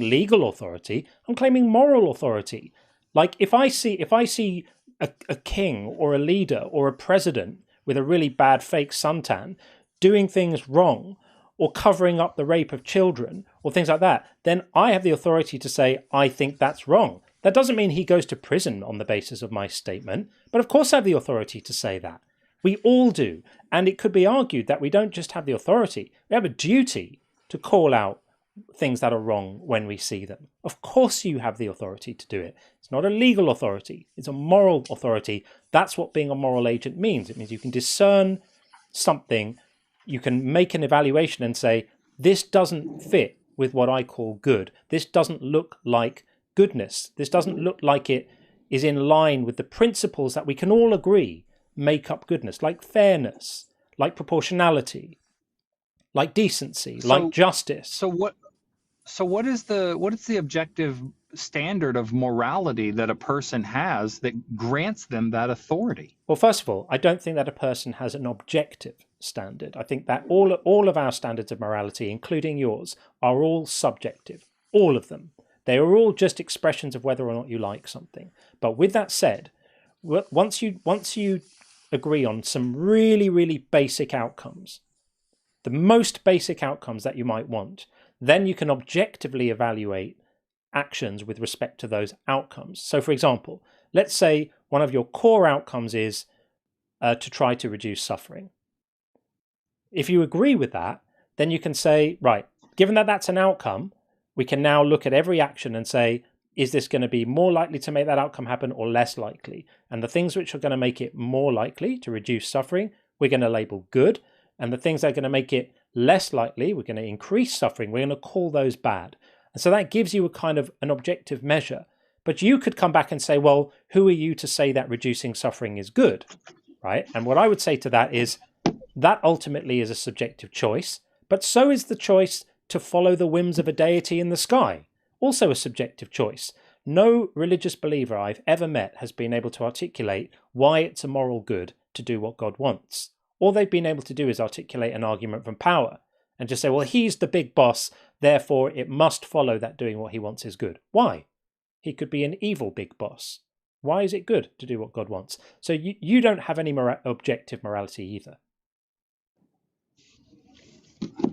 legal authority. I'm claiming moral authority. Like if I see a king or a leader or a president with a really bad fake suntan doing things wrong or covering up the rape of children or things like that, then I have the authority to say, I think that's wrong. That doesn't mean he goes to prison on the basis of my statement, but of course I have the authority to say that. We all do. And it could be argued that we don't just have the authority, we have a duty to call out things that are wrong when we see them. Of course you have the authority to do it. It's not a legal authority, it's a moral authority. That's what being a moral agent means. It means you can discern something, you can make an evaluation and say, this doesn't fit with what I call good. This doesn't look like goodness. This doesn't look like it is in line with the principles that we can all agree make up goodness, like fairness, like proportionality, like decency, like justice.
So what is the objective standard of morality that a person has that grants them that authority?
Well, first of all, I don't think that a person has an objective standard. I think that all of our standards of morality, including yours, are all subjective. All of them. They are all just expressions of whether or not you like something. But with that said, once you agree on some really, really basic outcomes, the most basic outcomes that you might want, then you can objectively evaluate actions with respect to those outcomes. So, for example, let's say one of your core outcomes is to try to reduce suffering. If you agree with that, then you can say, right, given that that's an outcome, we can now look at every action and say, is this going to be more likely to make that outcome happen or less likely? And the things which are going to make it more likely to reduce suffering, we're going to label good. And the things that are going to make it less likely, we're going to increase suffering, we're going to call those bad. And so that gives you a kind of an objective measure. But you could come back and say, well, who are you to say that reducing suffering is good, right? And what I would say to that is that ultimately is a subjective choice, but so is the choice to follow the whims of a deity in the sky, also a subjective choice. No religious believer I've ever met has been able to articulate why it's a moral good to do what God wants. All they've been able to do is articulate an argument from power and just say, well, he's the big boss, therefore it must follow that doing what he wants is good. Why? He could be an evil big boss. Why is it good to do what God wants? So you don't have any objective morality either.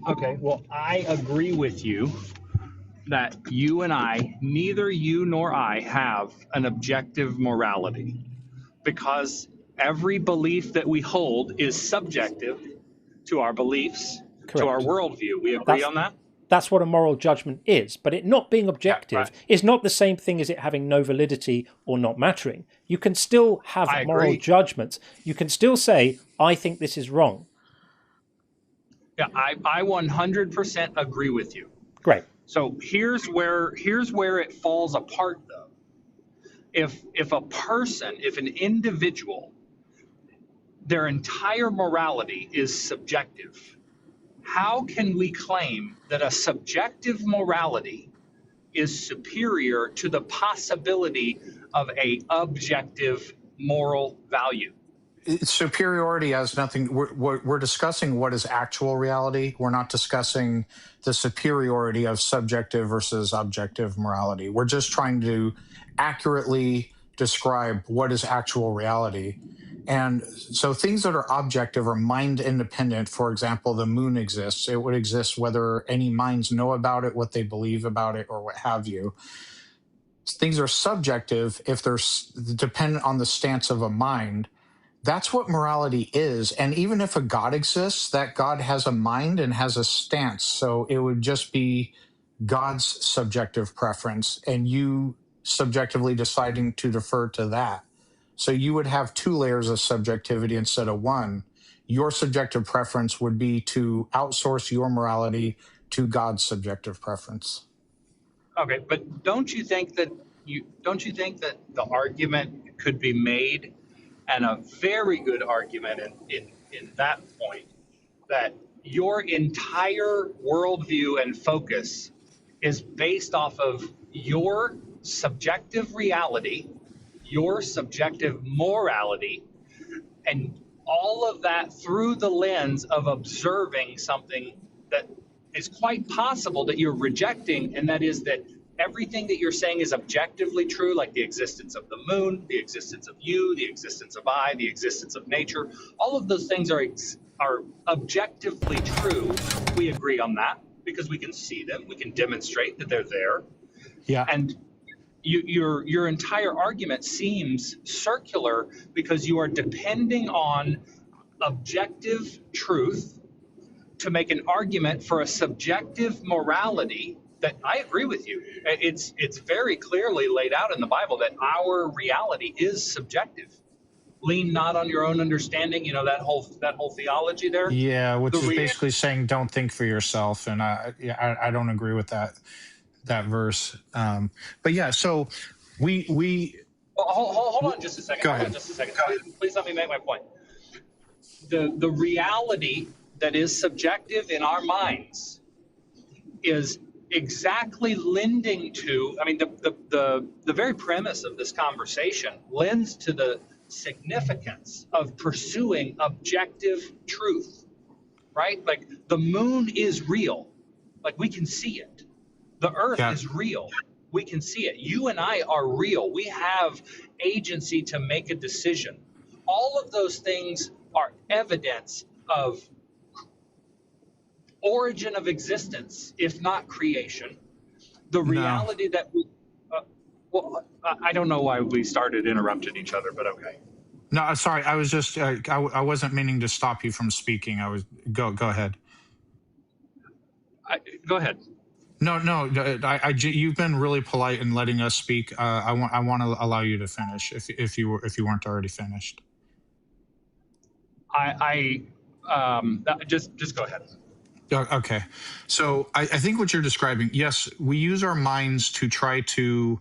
Okay, well, I agree with you that you and I, neither you nor I, have an objective morality because every belief that we hold is subjective to our beliefs, correct, to our worldview. We agree on that?
That's what a moral judgment is. But it not being objective is not the same thing as it having no validity or not mattering. You can still have moral judgments. You can still say, I think this is wrong.
Yeah, I 100% agree with you.
Great.
So here's where it falls apart, though. If an individual, their entire morality is subjective, how can we claim that a subjective morality is superior to the possibility of a objective moral value?
Superiority has nothing. We're discussing what is actual reality. We're not discussing the superiority of subjective versus objective morality. We're just trying to accurately describe what is actual reality. And so things that are objective are mind independent. For example, the moon exists. It would exist whether any minds know about it, what they believe about it, or what have you. Things are subjective if they're dependent on the stance of a mind. That's what morality is. And even if a God exists, that God has a mind and has a stance. So it would just be God's subjective preference and you subjectively deciding to defer to that. So you would have two layers of subjectivity instead of one. Your subjective preference would be to outsource your morality to God's subjective preference.
Okay, but don't you think that the argument could be made, and a very good argument in that point, that your entire worldview and focus is based off of your subjective reality, your subjective morality, and all of that through the lens of observing something that is quite possible that you're rejecting, and that is that everything that you're saying is objectively true, like the existence of the moon, the existence of you, the existence of I, the existence of nature. All of those things are objectively true. We agree on that because we can see them. We can demonstrate that they're there.
Yeah.
And your entire argument seems circular because you are depending on objective truth to make an argument for a subjective morality that I agree with you. It's very clearly laid out in the Bible that our reality is subjective. Lean not on your own understanding, you know, that whole theology there.
Yeah, which is basically saying don't think for yourself, and I don't agree with that verse. But yeah, so we
hold on just a second.
Go ahead.
Hold on just a second. Please let me make my point. The reality that is subjective in our minds is exactly lending to, I mean, the very premise of this conversation lends to the significance of pursuing objective truth, right? Like the moon is real, like we can see it. The earth is real, we can see it. You and I are real. We have agency to make a decision. All of those things are evidence of origin of existence, if not creation. The reality that we, I don't know why we started interrupting each other, but okay.
No, sorry. I was just I wasn't meaning to stop you from speaking. I was go ahead.
Go ahead.
No. You've been really polite in letting us speak. I want to allow you to finish if you weren't already finished.
Just go ahead.
Okay. So I think what you're describing, yes, we use our minds to try to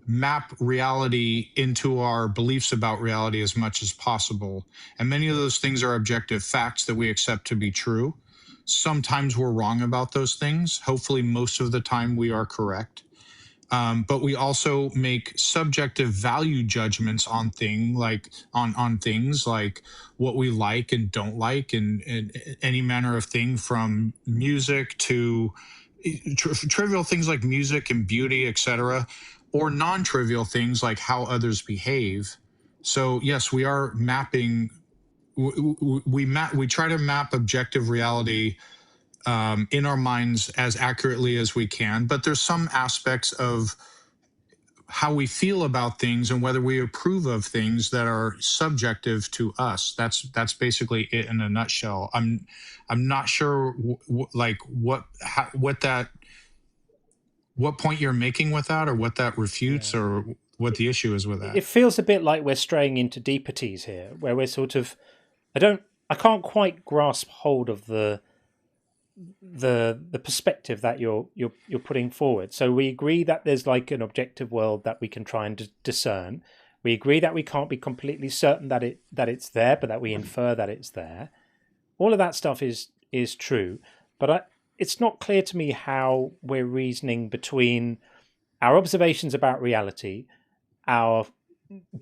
map reality into our beliefs about reality as much as possible. And many of those things are objective facts that we accept to be true. Sometimes we're wrong about those things. Hopefully, most of the time we are correct. But we also make subjective value judgments on things like what we like and don't like, and any manner of thing from music to trivial things like music and beauty, etc., or non-trivial things like how others behave. So yes, we are mapping. We try to map objective reality in our minds as accurately as we can, but there's some aspects of how we feel about things and whether we approve of things that are subjective to us. That's basically it in a nutshell. I'm not sure what point you're making with that, or what that refutes, or what the issue is with that.
It feels a bit like we're straying into deepities here, where we're sort of, I can't quite grasp hold of the perspective that you're putting forward. So we agree that there's like an objective world that we can try and discern. We agree that we can't be completely certain that it's there, but that we infer that it's there. All of that stuff is true, but it's not clear to me how we're reasoning between our observations about reality, our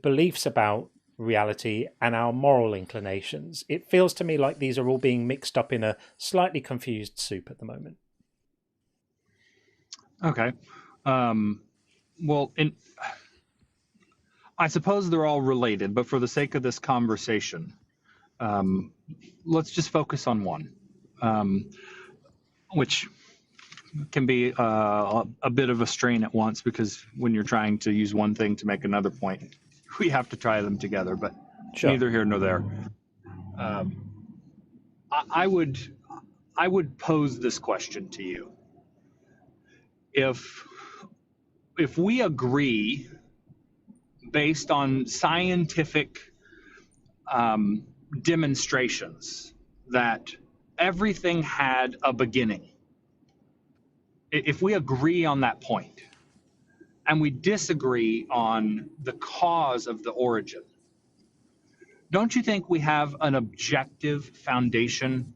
beliefs about reality, and our moral inclinations. It feels to me like these are all being mixed up in a slightly confused soup at the moment.
Okay. Well, I suppose they're all related, but for the sake of this conversation, let's just focus on one, which can be a bit of a strain at once, because when you're trying to use one thing to make another point, we have to try them together, but
Sure.
Neither here nor there. I would pose this question to you. If we agree based on scientific demonstrations that everything had a beginning, if we agree on that point and we disagree on the cause of the origin, don't you think we have an objective foundation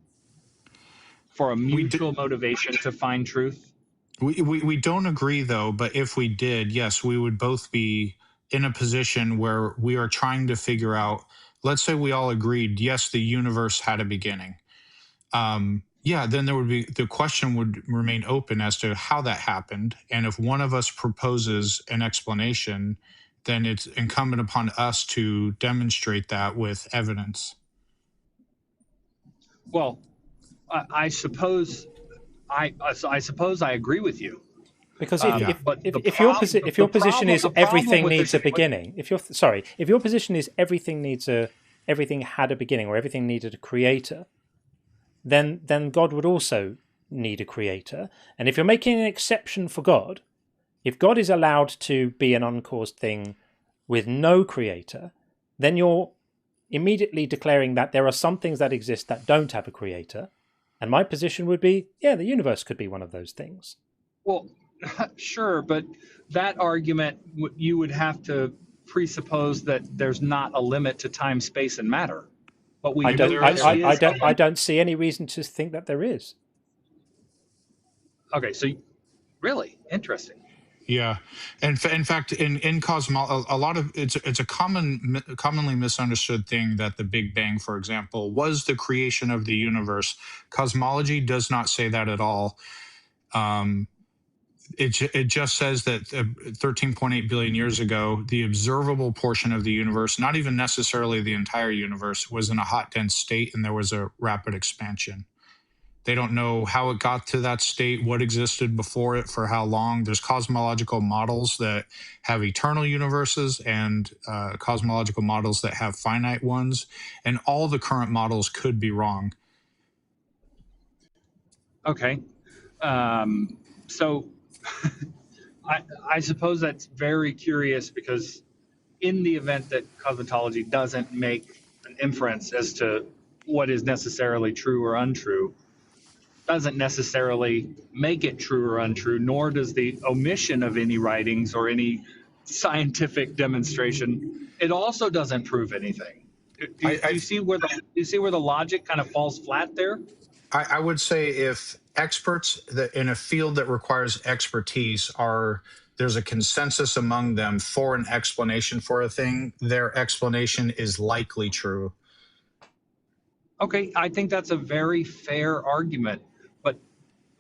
for a mutual motivation to find truth?
We don't agree, though, but if we did, yes, we would both be in a position where we are trying to figure out, let's say we all agreed, yes, the universe had a beginning. Yeah, then there would be, the question would remain open as to how that happened. And if one of us proposes an explanation, then it's incumbent upon us to demonstrate that with evidence.
Well, I suppose I agree with you.
Because if your position is everything needs a beginning, if your position is everything had a beginning, or everything needed a creator, then God would also need a creator. And if you're making an exception for God, if God is allowed to be an uncaused thing with no creator, then you're immediately declaring that there are some things that exist that don't have a creator. And my position would be, yeah, the universe could be one of those things.
Well, sure, but that argument, you would have to presuppose that there's not a limit to time, space, and matter. But
I don't see any reason to think that there is.
Okay, so really interesting.
Yeah, and in fact, in cosmology, a lot of it's a commonly misunderstood thing that the Big Bang, for example, was the creation of the universe. Cosmology does not say that at all. It just says that 13.8 billion years ago, the observable portion of the universe, not even necessarily the entire universe, was in a hot, dense state, and there was a rapid expansion. They don't know how it got to that state, what existed before it, for how long. There's cosmological models that have eternal universes and cosmological models that have finite ones, and all the current models could be wrong.
Okay. So I suppose that's very curious, because in the event that cosmology doesn't make an inference as to what is necessarily true or untrue, doesn't necessarily make it true or untrue, nor does the omission of any writings or any scientific demonstration. It also doesn't prove anything. Do you see where the logic kind of falls flat there?
I would say if experts that in a field that requires expertise there's a consensus among them for an explanation for a thing, their explanation is likely true.
Okay, I think that's a very fair argument, but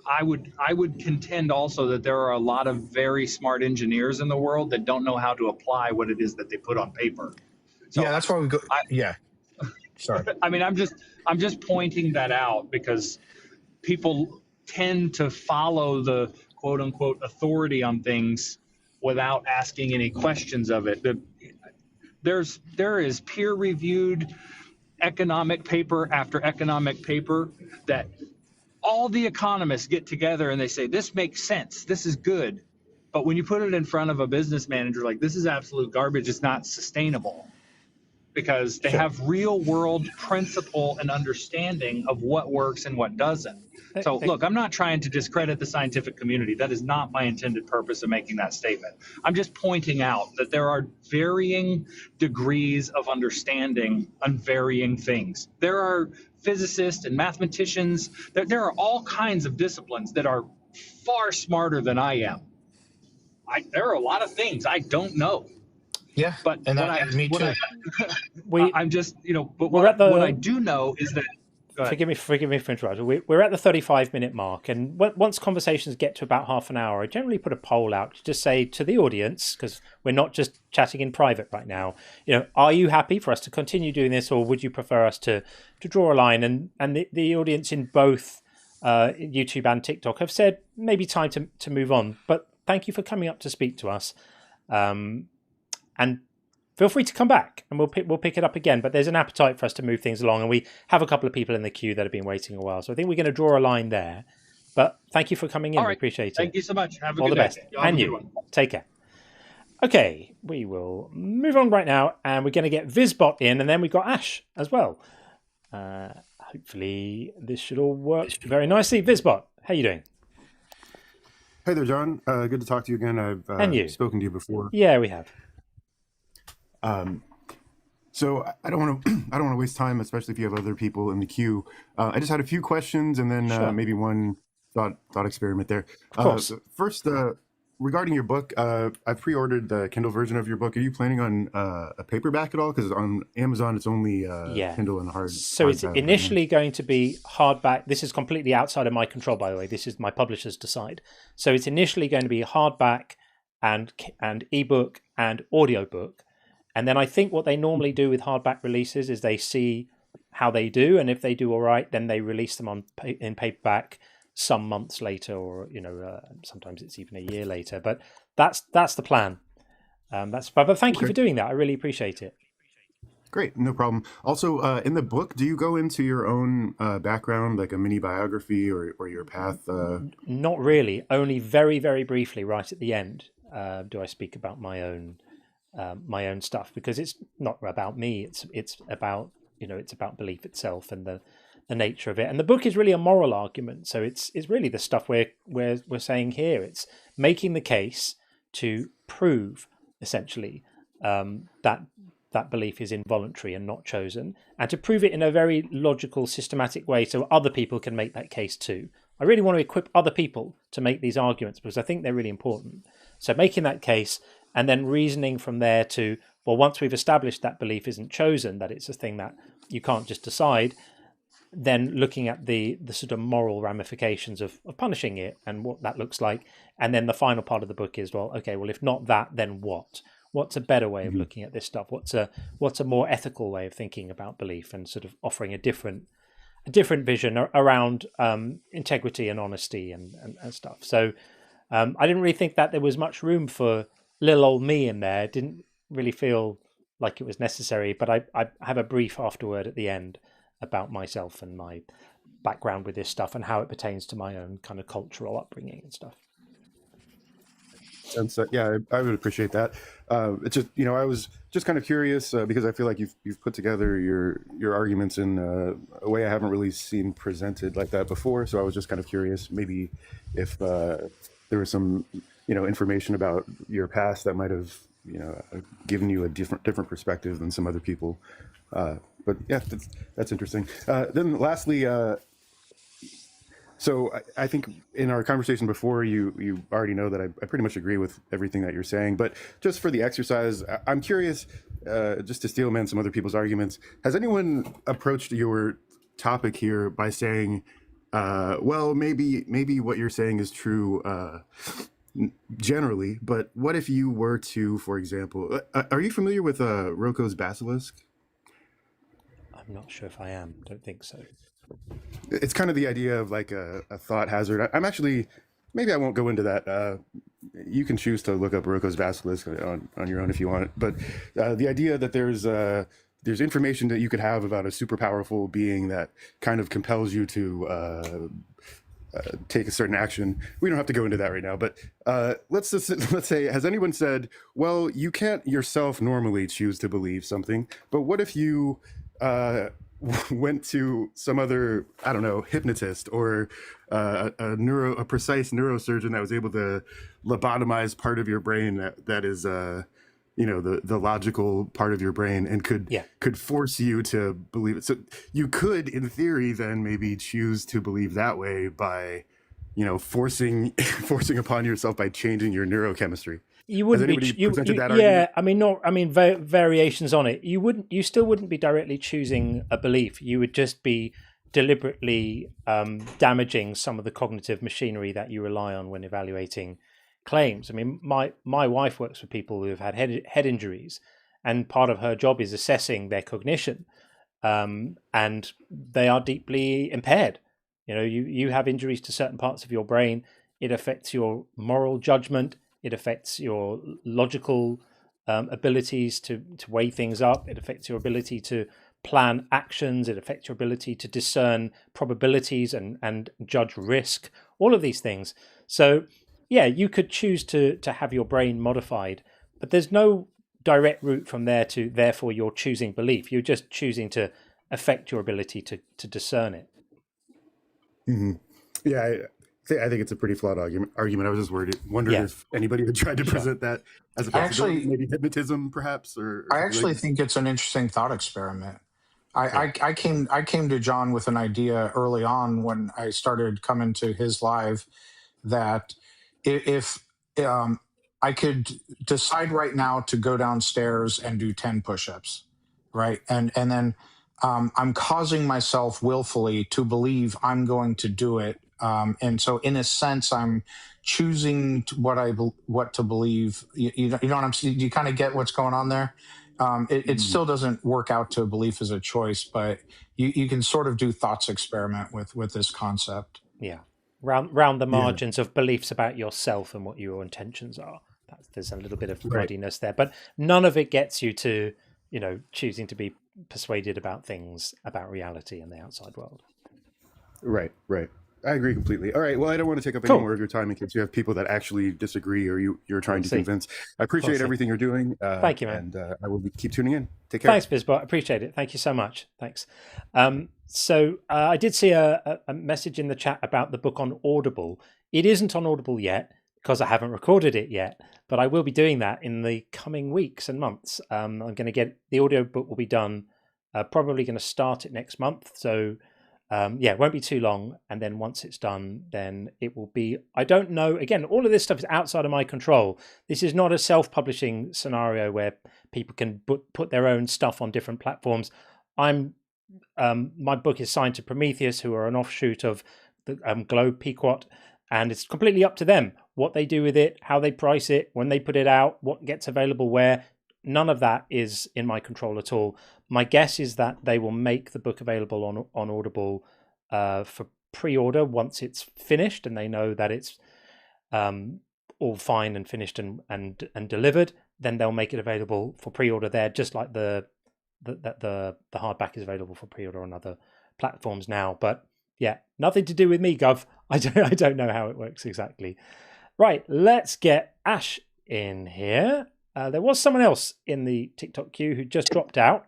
I would contend also that there are a lot of very smart engineers in the world that don't know how to apply what it is that they put on paper. So
yeah, that's why we go. Yeah, sorry.
I mean, I'm just pointing that out, because people tend to follow the quote unquote authority on things without asking any questions of it. There is peer reviewed economic paper after economic paper that all the economists get together and they say, this makes sense, this is good. But when you put it in front of a business manager, like, this is absolute garbage, it's not sustainable. because they have real world principle and understanding of what works and what doesn't. So look, I'm not trying to discredit the scientific community. That is not my intended purpose of making that statement. I'm just pointing out that there are varying degrees of understanding on varying things. There are physicists and mathematicians. There are all kinds of disciplines that are far smarter than I am. There are a lot of things I don't know.
Yeah,
but
and me too.
I'm just, but what I do know is that.
Forgive me for interrupting. We're at the 35-minute mark, and once conversations get to about half an hour, I generally put a poll out to just say to the audience, because we're not just chatting in private right now, are you happy for us to continue doing this, or would you prefer us to draw a line? And the audience in both YouTube and TikTok have said maybe time to move on. But thank you for coming up to speak to us, and feel free to come back and we'll pick it up again. But there's an appetite for us to move things along, and we have a couple of people in the queue that have been waiting a while. So I think we're going to draw a line there. But thank you for coming in.
All right.
We appreciate it.
Thank you so much. Have a
all
good
the best. And you. Take care. Okay, we will move on right now, and we're going to get Vizbot in, and then we've got Ash as well. Hopefully this should all work very nicely. Vizbot, how are you doing?
Hey there, John. Good to talk to you again. I've spoken to you before.
Yeah, we have.
So I don't want to waste time, especially if you have other people in the queue. I just had a few questions, and then maybe one thought experiment there.
Of course.
First, regarding your book, I've pre-ordered the Kindle version of your book. Are you planning on a paperback at all? Because on Amazon, it's only Kindle and hard.
So it's initially going to be hardback. This is completely outside of my control, by the way. This is my publishers decide. So it's initially going to be hardback and ebook and audiobook. And then I think what they normally do with hardback releases is they see how they do, and if they do all right, then they release them in paperback some months later, or sometimes it's even a year later. But that's the plan. But thank you for doing that. I really appreciate it.
Great, no problem. Also, in the book, do you go into your own background, like a mini biography or your path?
Not really. Only very, very briefly, right at the end, do I speak about my own stuff, because it's not about me. It's about it's about belief itself and the nature of it. And the book is really a moral argument. So it's really the stuff we're saying here. It's making the case to prove essentially that belief is involuntary and not chosen, and to prove it in a very logical, systematic way, so other people can make that case too. I really want to equip other people to make these arguments because I think they're really important. So making that case, and then reasoning from there to, well, once we've established that belief isn't chosen, that it's a thing that you can't just decide, then looking at the sort of moral ramifications of punishing it and what that looks like. And then the final part of the book is, well, okay, well, if not that, then what? What's a better way of looking at this stuff? What's a more ethical way of thinking about belief, and sort of offering a different vision around integrity and honesty and stuff. So I didn't really think that there was much room for little old me in there. It didn't really feel like it was necessary, but I have a brief afterword at the end about myself and my background with this stuff and how it pertains to my own kind of cultural upbringing and stuff.
And so, yeah, I would appreciate that. It's just, I was just kind of curious because I feel like you've put together your arguments in a way I haven't really seen presented like that before. So I was just kind of curious, maybe if there was some, information about your past that might have, given you a different perspective than some other people. But yeah, that's interesting. Then lastly, so I think in our conversation before, you already know that I pretty much agree with everything that you're saying. But just for the exercise, I'm curious, just to steel man some other people's arguments, has anyone approached your topic here by saying, well, maybe what you're saying is true generally, but what if you were to, for example, are you familiar with Roko's basilisk?
I'm not sure if I am. Don't think so.
It's kind of the idea of like a thought hazard. I'm actually, maybe I won't go into that. You can choose to look up Roko's basilisk on your own if you want. But the idea that there's information that you could have about a super powerful being that kind of compels you to take a certain action. We don't have to go into that right now, but let's say, has anyone said, well, you can't yourself normally choose to believe something, but what if you went to some other, I don't know, hypnotist or a precise neurosurgeon that was able to lobotomize part of your brain that is the logical part of your brain and could force you to believe it. So you could, in theory, then maybe choose to believe that way by, forcing upon yourself by changing your neurochemistry.
You wouldn't be variations on it. You still wouldn't be directly choosing a belief. You would just be deliberately damaging some of the cognitive machinery that you rely on when evaluating claims. I mean, my wife works with people who have had head injuries, and part of her job is assessing their cognition, and they are deeply impaired. You have injuries to certain parts of your brain. It affects your moral judgment. It affects your logical abilities to weigh things up. It affects your ability to plan actions. It affects your ability to discern probabilities and judge risk. All of these things. So, yeah, you could choose to have your brain modified, but there's no direct route from there to therefore you're choosing belief. You're just choosing to affect your ability to discern it.
Mm-hmm. Yeah, I think it's a pretty flawed argument. I was just wondering if anybody had tried to present that as a possibility, maybe hypnotism, perhaps.
I actually think it's an interesting thought experiment. I came to John with an idea early on when I started coming to his live that if I could decide right now to go downstairs and do 10 push-ups, right, and then I'm causing myself willfully to believe I'm going to do it. And so in a sense, I'm choosing what to believe. You know what I'm saying? You kind of get what's going on there. It still doesn't work out to belief as a choice, but you can sort of do thoughts experiment with this concept.
Yeah. Round the margins of beliefs about yourself and what your intentions are. There's a little bit of muddiness there, but none of it gets you to, choosing to be persuaded about things, about reality and the outside world.
Right. I agree completely. All right. Well, I don't want to take up any more of your time in case you have people that actually disagree or you're trying to convince. I appreciate everything you're doing.
Thank you, man.
And I will keep tuning in. Take care.
Thanks, Bizbot. Appreciate it. Thank you so much. Thanks. So I did see a message in the chat about the book on Audible. It isn't on Audible yet because I haven't recorded it yet, but I will be doing that in the coming weeks and months. I'm going to get the audio book will be done. Probably going to start it next month. So it won't be too long. And then once it's done, then it will be, I don't know. Again, all of this stuff is outside of my control. This is not a self-publishing scenario where people can put their own stuff on different platforms. My book is signed to Prometheus, who are an offshoot of the Globe Pequot, and it's completely up to them what they do with it, how they price it, when they put it out, what gets available where. None of that is in my control at all. My guess is that they will make the book available on Audible for pre-order once it's finished and they know that it's all fine and finished and delivered. Then they'll make it available for pre-order there, just like the hardback is available for pre-order on other platforms now. But yeah, nothing to do with me, Gov. I don't know how it works exactly. Right, let's get Ash in here. There was someone else in the TikTok queue who just dropped out.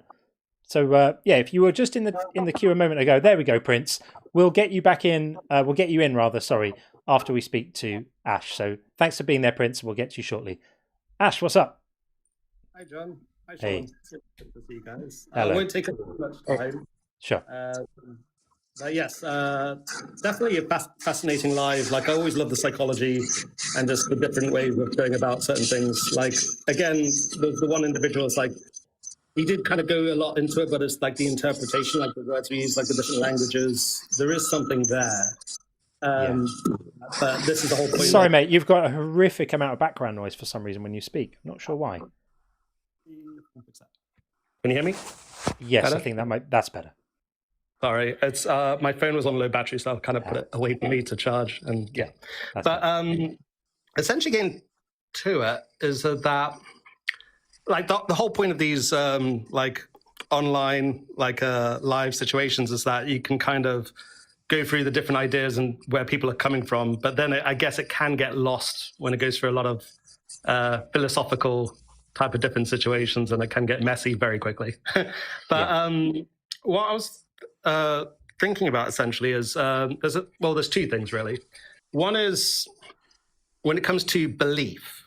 So if you were just in the queue a moment ago, there we go, Prince. We'll get you back in. We'll get you in after we speak to Ash. So thanks for being there, Prince. We'll get to you shortly. Ash, what's up?
Hi, John. Hi, Sean.
Hey.
Good to see you guys.
Hello.
I won't take up much time.
Sure.
But yes, definitely a fascinating live. Like, I always love the psychology and just the different ways of going about certain things. Like, again, the one individual is like, he did kind of go a lot into it, but it's like the interpretation, like the words we use, like the different languages. There is something there. But this is the whole point.
Sorry, mate, you've got a horrific amount of background noise for some reason when you speak. I'm not sure why.
Can you hear me?
Yes,
better?
I think that's better.
Sorry, it's my phone was on low battery, so I've kind of put it away from me to charge. And yeah, but essentially getting to it is that like the whole point of these like online like live situations is that you can kind of go through the different ideas and where people are coming from. But then I guess it can get lost when it goes through a lot of philosophical type of different situations, and it can get messy very quickly. But what I was thinking about essentially is there's two things really. One is when it comes to belief.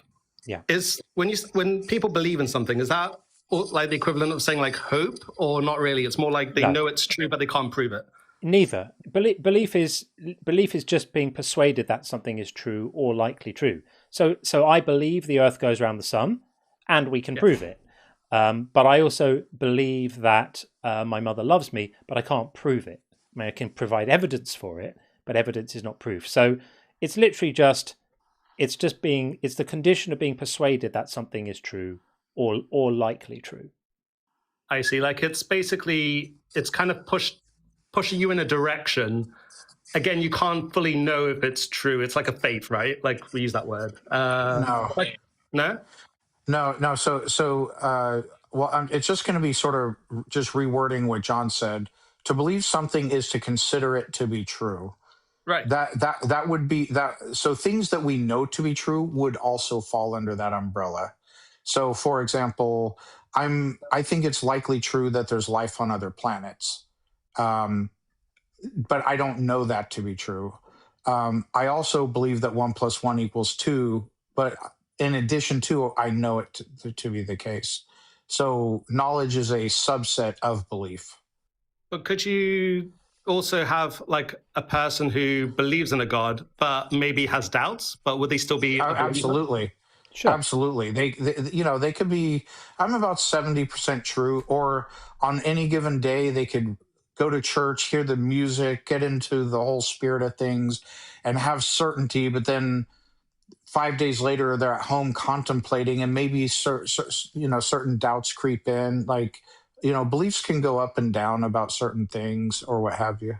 Is when people believe in something, is that like the equivalent of saying like hope, or not really? It's more like they know it's true, but they can't prove it.
Neither. Belief is just being persuaded that something is true or likely true. So I believe the Earth goes around the sun, and we can prove it. But I also believe that my mother loves me, but I can't prove it. I mean, I can provide evidence for it, but evidence is not proof. So it's literally just it's the condition of being persuaded that something is true or likely true.
I see. Like it's basically it's kind of pushing you in a direction. Again, you can't fully know if it's true. It's like a faith, right? Like we use that word.
No. Well, it's just going to be sort of just rewording what John said. To believe something is to consider it to be true.
Right.
That would be that. So things that we know to be true would also fall under that umbrella. So, for example, I think it's likely true that there's life on other planets. But I don't know that to be true. I also believe that 1 + 1 = 2, but in addition to, I know it to be the case. So knowledge is a subset of belief.
But could you also have like a person who believes in a God, but maybe has doubts, but would they still be?
Absolutely. Sure. Absolutely. They could be, I'm about 70% true, or on any given day, they could go to church, hear the music, get into the whole spirit of things and have certainty. But then 5 days later, they're at home contemplating, and maybe certain doubts creep in. Like, beliefs can go up and down about certain things or what have you.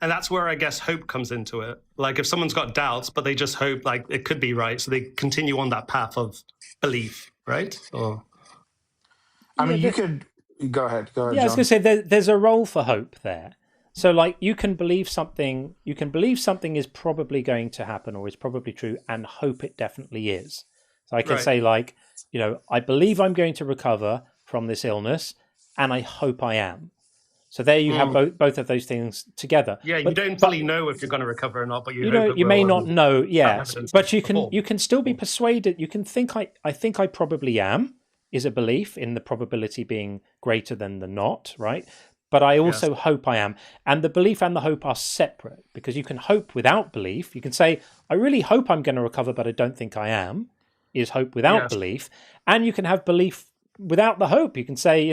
And that's where I guess hope comes into it. Like if someone's got doubts, but they just hope like it could be right, so they continue on that path of belief, right? Or
I mean, you could go ahead.
Yeah, John. I was going to say there's a role for hope there. So like you can believe something is probably going to happen or is probably true, and hope it definitely is. So I can say like, I believe I'm going to recover from this illness, and I hope I am. So there you have both of those things together.
Yeah, you don't fully know if you're going to recover or not, but you hope
you may not know. Yes, but you can still be persuaded. You can think I think I probably am is a belief in the probability being greater than the not, right? But I also hope I am, and the belief and the hope are separate, because you can hope without belief. You can say I really hope I'm going to recover, but I don't think I am. Is hope without belief, and you can have belief without the hope. You can say,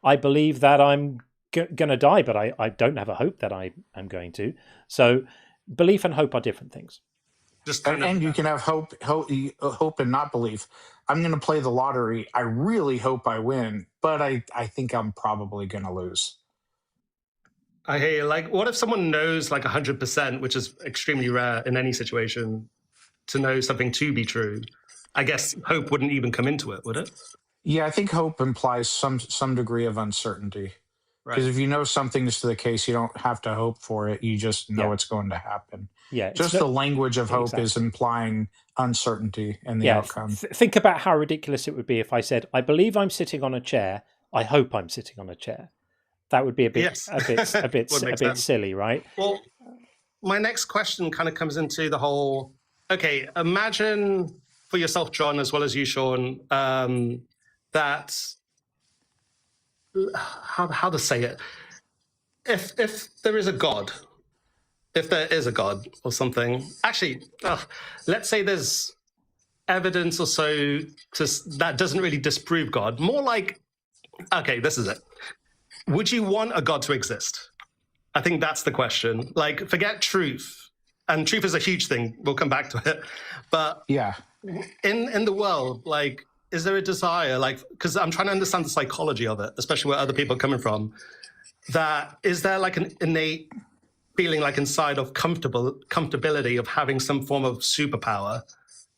I believe that I'm going to die, but I don't have a hope that I'm going to. So belief and hope are different things.
And you can have hope and not belief. I'm going to play the lottery. I really hope I win, but I think I'm probably going to lose.
I hear you. Like, what if someone knows like 100%, which is extremely rare in any situation, to know something to be true? I guess hope wouldn't even come into it, would it?
Yeah, I think hope implies some degree of uncertainty. Because if you know something's the case, you don't have to hope for it. You just know it's going to happen.
Yeah,
just the language of hope is implying uncertainty in the outcome.
Think about how ridiculous it would be if I said, I believe I'm sitting on a chair. I hope I'm sitting on a chair. That would be a bit silly, right?
Well, my next question kind of comes into the whole, okay, imagine for yourself, John, as well as you, Sean, that how to say it? If there is a God, if there is a God or something, actually, let's say there's evidence or so that doesn't really disprove God. More like, okay, this is it. Would you want a God to exist? I think that's the question. Like, forget truth. And truth is a huge thing. We'll come back to it. But
yeah,
in the world, like, is there a desire, like, because I'm trying to understand the psychology of it, especially where other people are coming from, that is there like an innate feeling like inside of comfortability of having some form of superpower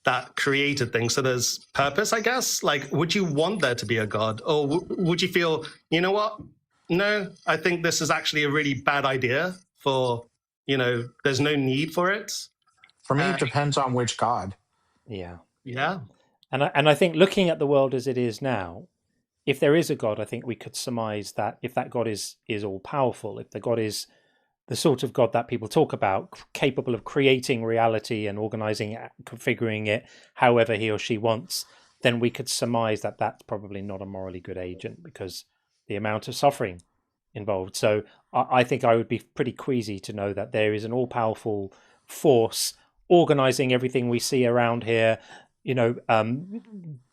that created things? So there's purpose, I guess. Like, would you want there to be a God? Or would you feel, you know what? No, I think this is actually a really bad idea for, there's no need for it.
For me, it depends on which God.
Yeah.
Yeah.
And I think looking at the world as it is now, if there is a God, I think we could surmise that if that God is all powerful, if the God is the sort of God that people talk about, capable of creating reality and organizing it, configuring it however he or she wants, then we could surmise that that's probably not a morally good agent because the amount of suffering involved. So I think I would be pretty queasy to know that there is an all-powerful force organizing everything we see around here,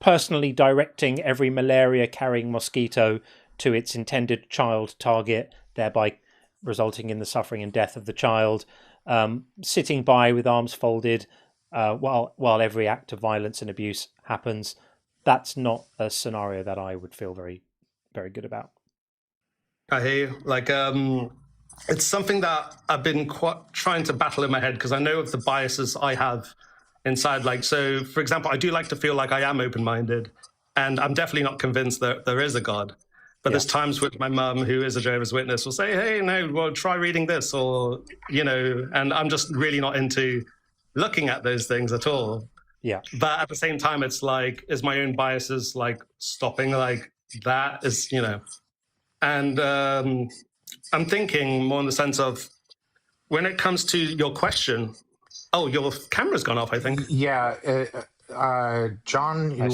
personally directing every malaria-carrying mosquito to its intended child target, thereby resulting in the suffering and death of the child, sitting by with arms folded while every act of violence and abuse happens. That's not a scenario that I would feel very, very good about.
I hear you. It's something that I've been trying to battle in my head because I know of the biases I have inside. So, for example, I do like to feel like I am open-minded, and I'm definitely not convinced that there is a God. But there's times which my mum, who is a Jehovah's Witness, will say, hey, no, well, try reading this, or, and I'm just really not into looking at those things at all.
Yeah.
But at the same time, it's is my own biases stopping that is, and I'm thinking more in the sense of when it comes to your question. Oh, your camera's gone off, I think.
Yeah. John, you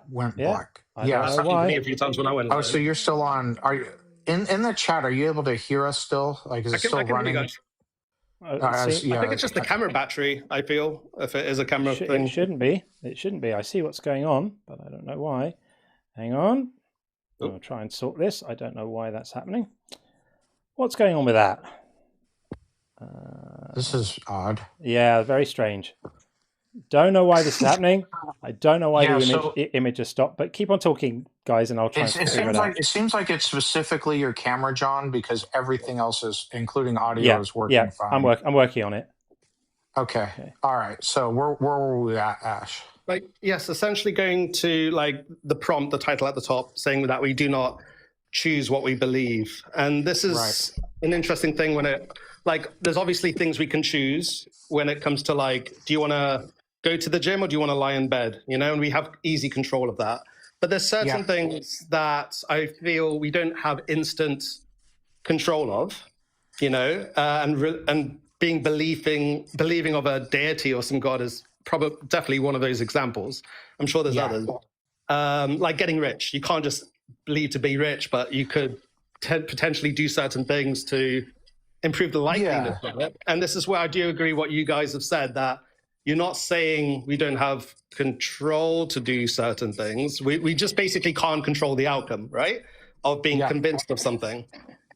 went black.
Yeah, it's happened to me a few times when I went.
Oh, so you're still on? Are you in the chat? Are you able to hear us still? Is it still running?
I think it's just the camera battery. I feel if it is a camera thing,
it shouldn't be. It shouldn't be. I see what's going on, but I don't know why. Hang on. I'll try and sort this. I don't know why that's happening. What's going on with that?
This is odd.
Yeah, very strange. Don't know why this is happening. I don't know why the image has stopped, but keep on talking, guys, and I'll try and figure it out.
It seems like it's specifically your camera, John, because everything else is, including audio, is working fine.
I'm working on it.
Okay. All right. So where were we at, Ash?
Yes, essentially going to the prompt, the title at the top, saying that we do not choose what we believe. And this is an interesting thing when it, there's obviously things we can choose when it comes to do you want to go to the gym or do you want to lie in bed? And we have easy control of that. But there's certain things that I feel we don't have instant control of, and believing of a deity or some God is definitely one of those examples. I'm sure there's others. Like getting rich. You can't just believe to be rich, but you could potentially do certain things to improve the likeliness of it. And this is where I do agree what you guys have said, that you're not saying we don't have control to do certain things. We just basically can't control the outcome, right? Of being convinced of something.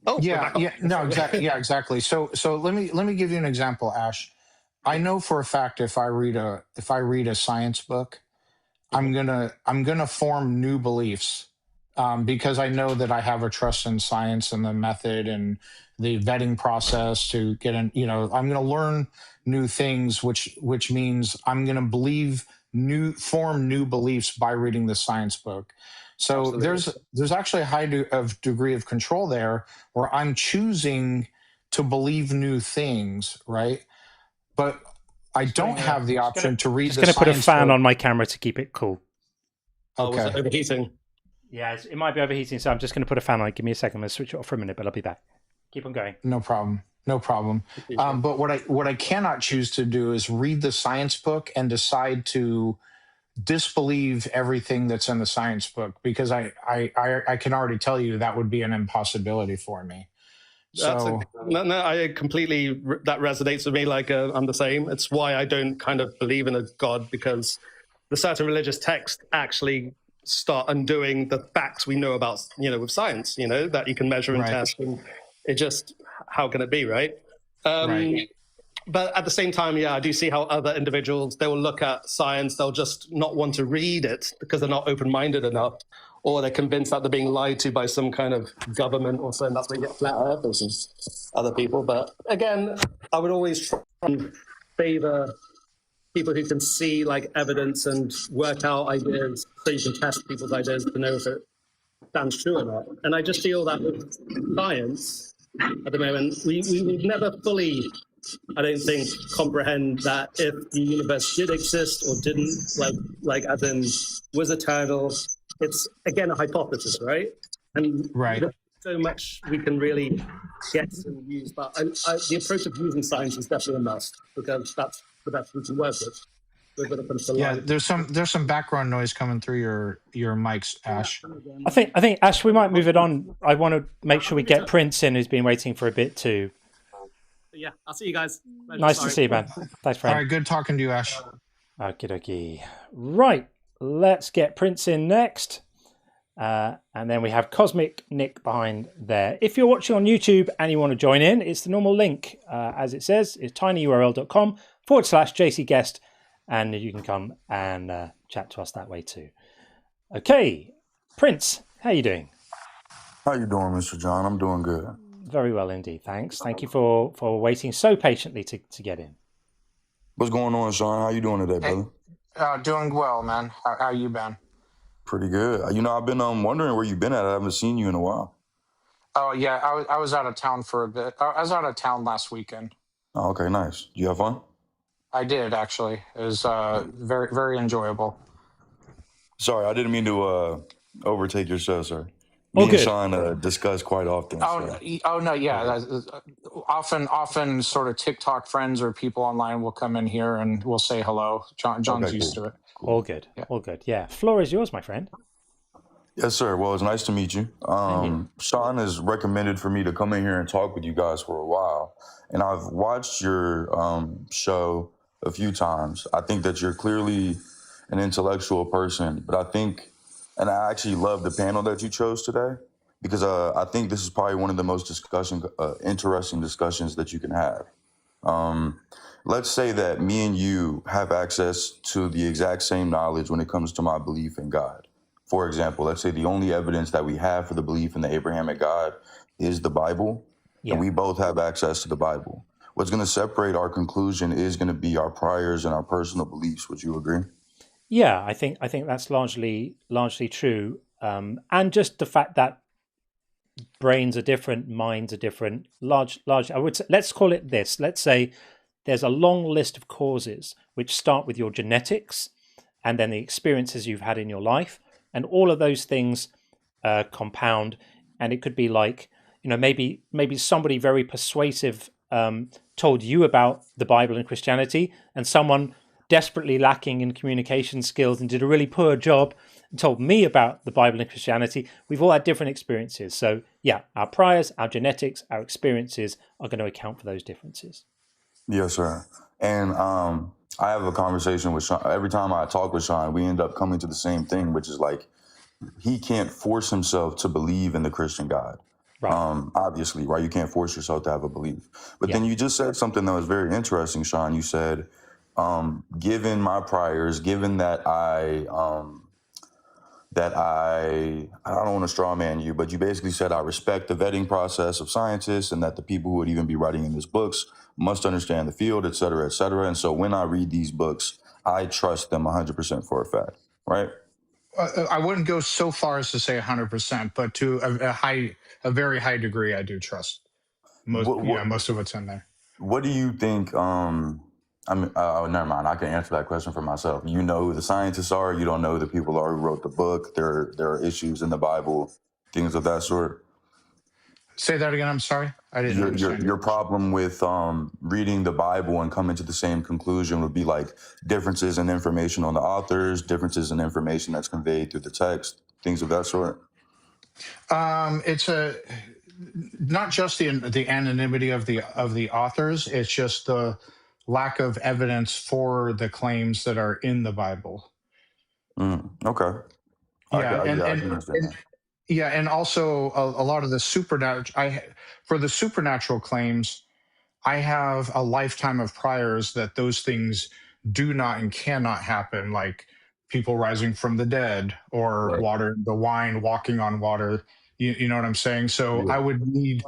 Exactly. So let me give you an example, Ash. I know for a fact if I read a science book, I'm gonna form new beliefs because I know that I have a trust in science and the method and the vetting process to get in. I'm gonna learn new things, which means I'm gonna form new beliefs by reading the science book. So there's actually a high degree of control there where I'm choosing to believe new things, right? But I don't have the option to read.
Just going to put a fan on my camera to keep it cool.
Okay. Was it overheating?
Yeah, it might be overheating, so I'm just going to put a fan on it. Give me a second. I'm going to switch it off for a minute, but I'll be back. Keep on going.
No problem. But what I cannot choose to do is read the science book and decide to disbelieve everything that's in the science book, because I can already tell you that would be an impossibility for me. So
I completely, that resonates with me. I'm the same. It's why I don't kind of believe in a God, because the certain religious texts actually start undoing the facts we know about, with science, that you can measure and test, and it just, how can it be, right? But at the same time, I do see how other individuals, they will look at science, they'll just not want to read it because they're not open-minded enough, or they're convinced that they're being lied to by some kind of government or something. That's where you get flat earthers and other people. But again, I would always try and favor people who can see evidence and work out ideas, so you can test people's ideas to know if it stands true or not. And I just feel that with science, at the moment. We would never fully, I don't think, comprehend that if the universe did exist or didn't, like as in was eternal. It's again a hypothesis, right? And
Right.
there's so much we can really guess and use, but the approach of using science is definitely a must, because that's the best we can work with.
Yeah, there's some background noise coming through your mics, Ash.
I think Ash, we might move it on. I want to make sure we get Prince in, who's been waiting for a bit too.
Yeah, I'll see you guys.
Nice to see you, man. Thanks, friend.
All right, good talking to you, Ash.
Okie dokie. Right, let's get Prince in next. And then we have Cosmic Nick behind there. If you're watching on YouTube and you want to join in, it's the normal link, as it says. It's tinyurl.com/JCGuest, and you can come and chat to us that way too. Okay, Prince, how are you doing?
How you doing, Mr. John? I'm doing good.
Very well indeed, thanks. Thank you for waiting so patiently to get in.
What's going on, Sean? How you doing today, brother?
Doing well, man. How you been?
Pretty good. You know, I've been wondering where you've been at. I haven't seen you in a while.
Oh yeah, I was out of town for a bit. I was out of town last weekend.
Oh, okay, nice. You have fun?
I did, actually. It was very, very enjoyable.
Sorry, I didn't mean to overtake your show, sir.
Me
and Sean discuss quite often.
No, yeah. Often sort of TikTok friends or people online will come in here and we'll say hello. John's used to it.
Cool. All good. Yeah. All good. Yeah. Floor is yours, my friend.
Yes, sir. Well, it's nice to meet you. Sean has recommended for me to come in here and talk with you guys for a while. And I've watched your show a few times. I think that you're clearly an intellectual person, but I think, and I actually love the panel that you chose today, because I think this is probably one of the most interesting discussions that you can have. Let's say that me and you have access to the exact same knowledge when it comes to my belief in God. For example, let's say the only evidence that we have for the belief in the Abrahamic God is the Bible, and we both have access to the Bible. What's going to separate our conclusion is going to be our priors and our personal beliefs. Would you agree?
Yeah, I think that's largely true, and just the fact that brains are different, minds are different. Large. I would say, let's call it this. Let's say there's a long list of causes which start with your genetics, and then the experiences you've had in your life, and all of those things compound. And it could be like, maybe somebody very persuasive told you about the Bible and Christianity, and someone desperately lacking in communication skills and did a really poor job and told me about the Bible and Christianity. We've all had different experiences. So yeah, our priors, our genetics, our experiences are going to account for those differences.
Yes, sir. And I have a conversation with Sean. Every time I talk with Sean, we end up coming to the same thing, which is like, he can't force himself to believe in the Christian God. Right. Obviously, right? You can't force yourself to have a belief. But then you just said something that was very interesting, Sean. You said, given my priors, given that I don't want to straw man you, but you basically said I respect the vetting process of scientists, and that the people who would even be writing in these books must understand the field, et cetera, et cetera. And so when I read these books, I trust them 100% for a fact, right?
I wouldn't go so far as to say 100%, but to a very high degree, I do trust most of what's in there.
What do you think? Never mind. I can answer that question for myself. You know who the scientists are. You don't know who the people are who wrote the book. There are issues in the Bible, things of that sort.
Say that again. I'm sorry. I didn't understand.
Your problem with reading the Bible and coming to the same conclusion would be like differences in information on the authors, differences in information that's conveyed through the text, things of that sort.
It's not just the anonymity of the authors. It's just the lack of evidence for the claims that are in the Bible.
Okay.
Yeah, and also a lot of the supernatural claims, I have a lifetime of priors that those things do not and cannot happen, like people rising from the dead or the wine walking on water. You know what I'm saying? So I would need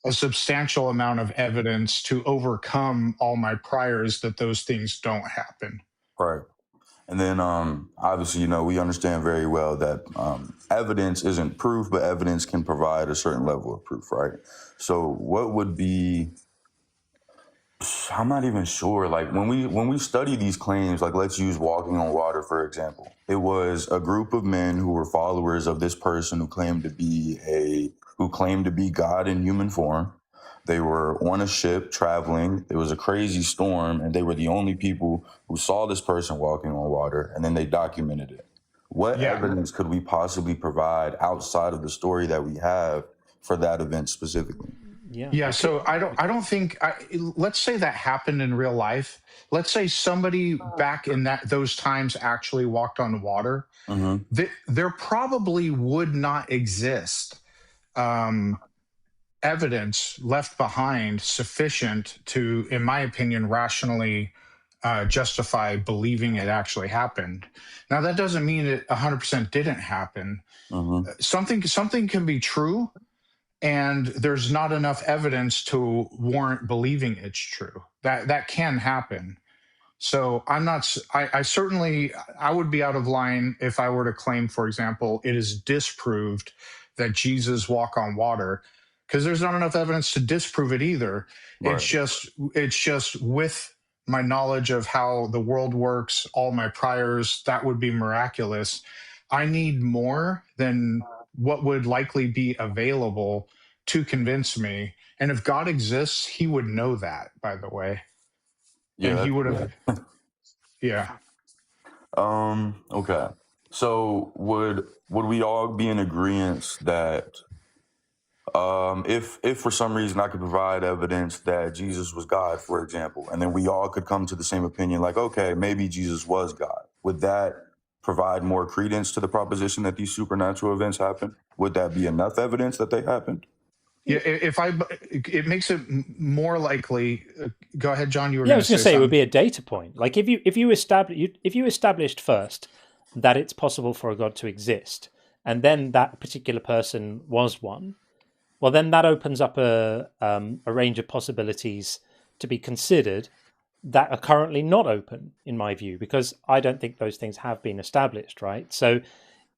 a substantial amount of evidence to overcome all my priors that those things don't happen.
Right. And then obviously, we understand very well that evidence isn't proof, but evidence can provide a certain level of proof, right? So what would be, I'm not even sure. Like when we study these claims, like let's use walking on water, for example. It was a group of men who were followers of this person who claimed to be God in human form. They were on a ship traveling. It was a crazy storm, and they were the only people who saw this person walking on water, and then they documented it. What evidence could we possibly provide outside of the story that we have for that event specifically?
Yeah. So I don't think. Let's say that happened in real life. Let's say somebody back in those times actually walked on water.
Mm-hmm.
There probably would not exist evidence left behind sufficient to, in my opinion, rationally justify believing it actually happened. Now, that doesn't mean it 100% didn't happen.
Mm-hmm.
Something can be true, and there's not enough evidence to warrant believing it's true. That can happen. So I certainly would be out of line if I were to claim, for example, it is disproved that Jesus walked on water, because there's not enough evidence to disprove it either.
Right.
It's just with my knowledge of how the world works, all my priors, that would be miraculous. I need more than what would likely be available to convince me. And if God exists, he would know that, by the way.
Yeah,
and he would have. Yeah.
Okay. So would we all be in agreement that if for some reason I could provide evidence that Jesus was God, for example, and then we all could come to the same opinion, like, okay, maybe Jesus was God, would that provide more credence to the proposition that these supernatural events happen? Would that be enough evidence that they happened?
Yeah, it makes it more likely. Go ahead, John. You were
I was going to say
something.
It would be a data point. Like if you established first that it's possible for a God to exist, and then that particular person was one, well, then that opens up a range of possibilities to be considered that are currently not open, in my view, because I don't think those things have been established, right? So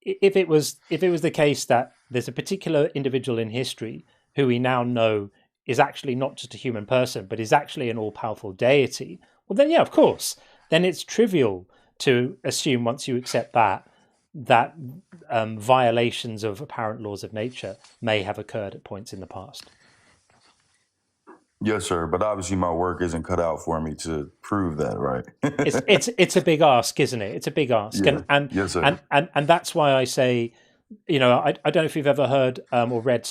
if it was the case that there's a particular individual in history who we now know is actually not just a human person, but is actually an all-powerful deity, well, then, yeah, of course. Then it's trivial to assume, once you accept that violations of apparent laws of nature may have occurred at points in the past.
Yes, sir. But obviously my work isn't cut out for me to prove that, right?
it's a big ask, isn't it? It's a big ask.
Yeah.
And
Yes, sir.
And that's why I say, I don't know if you've ever heard or read,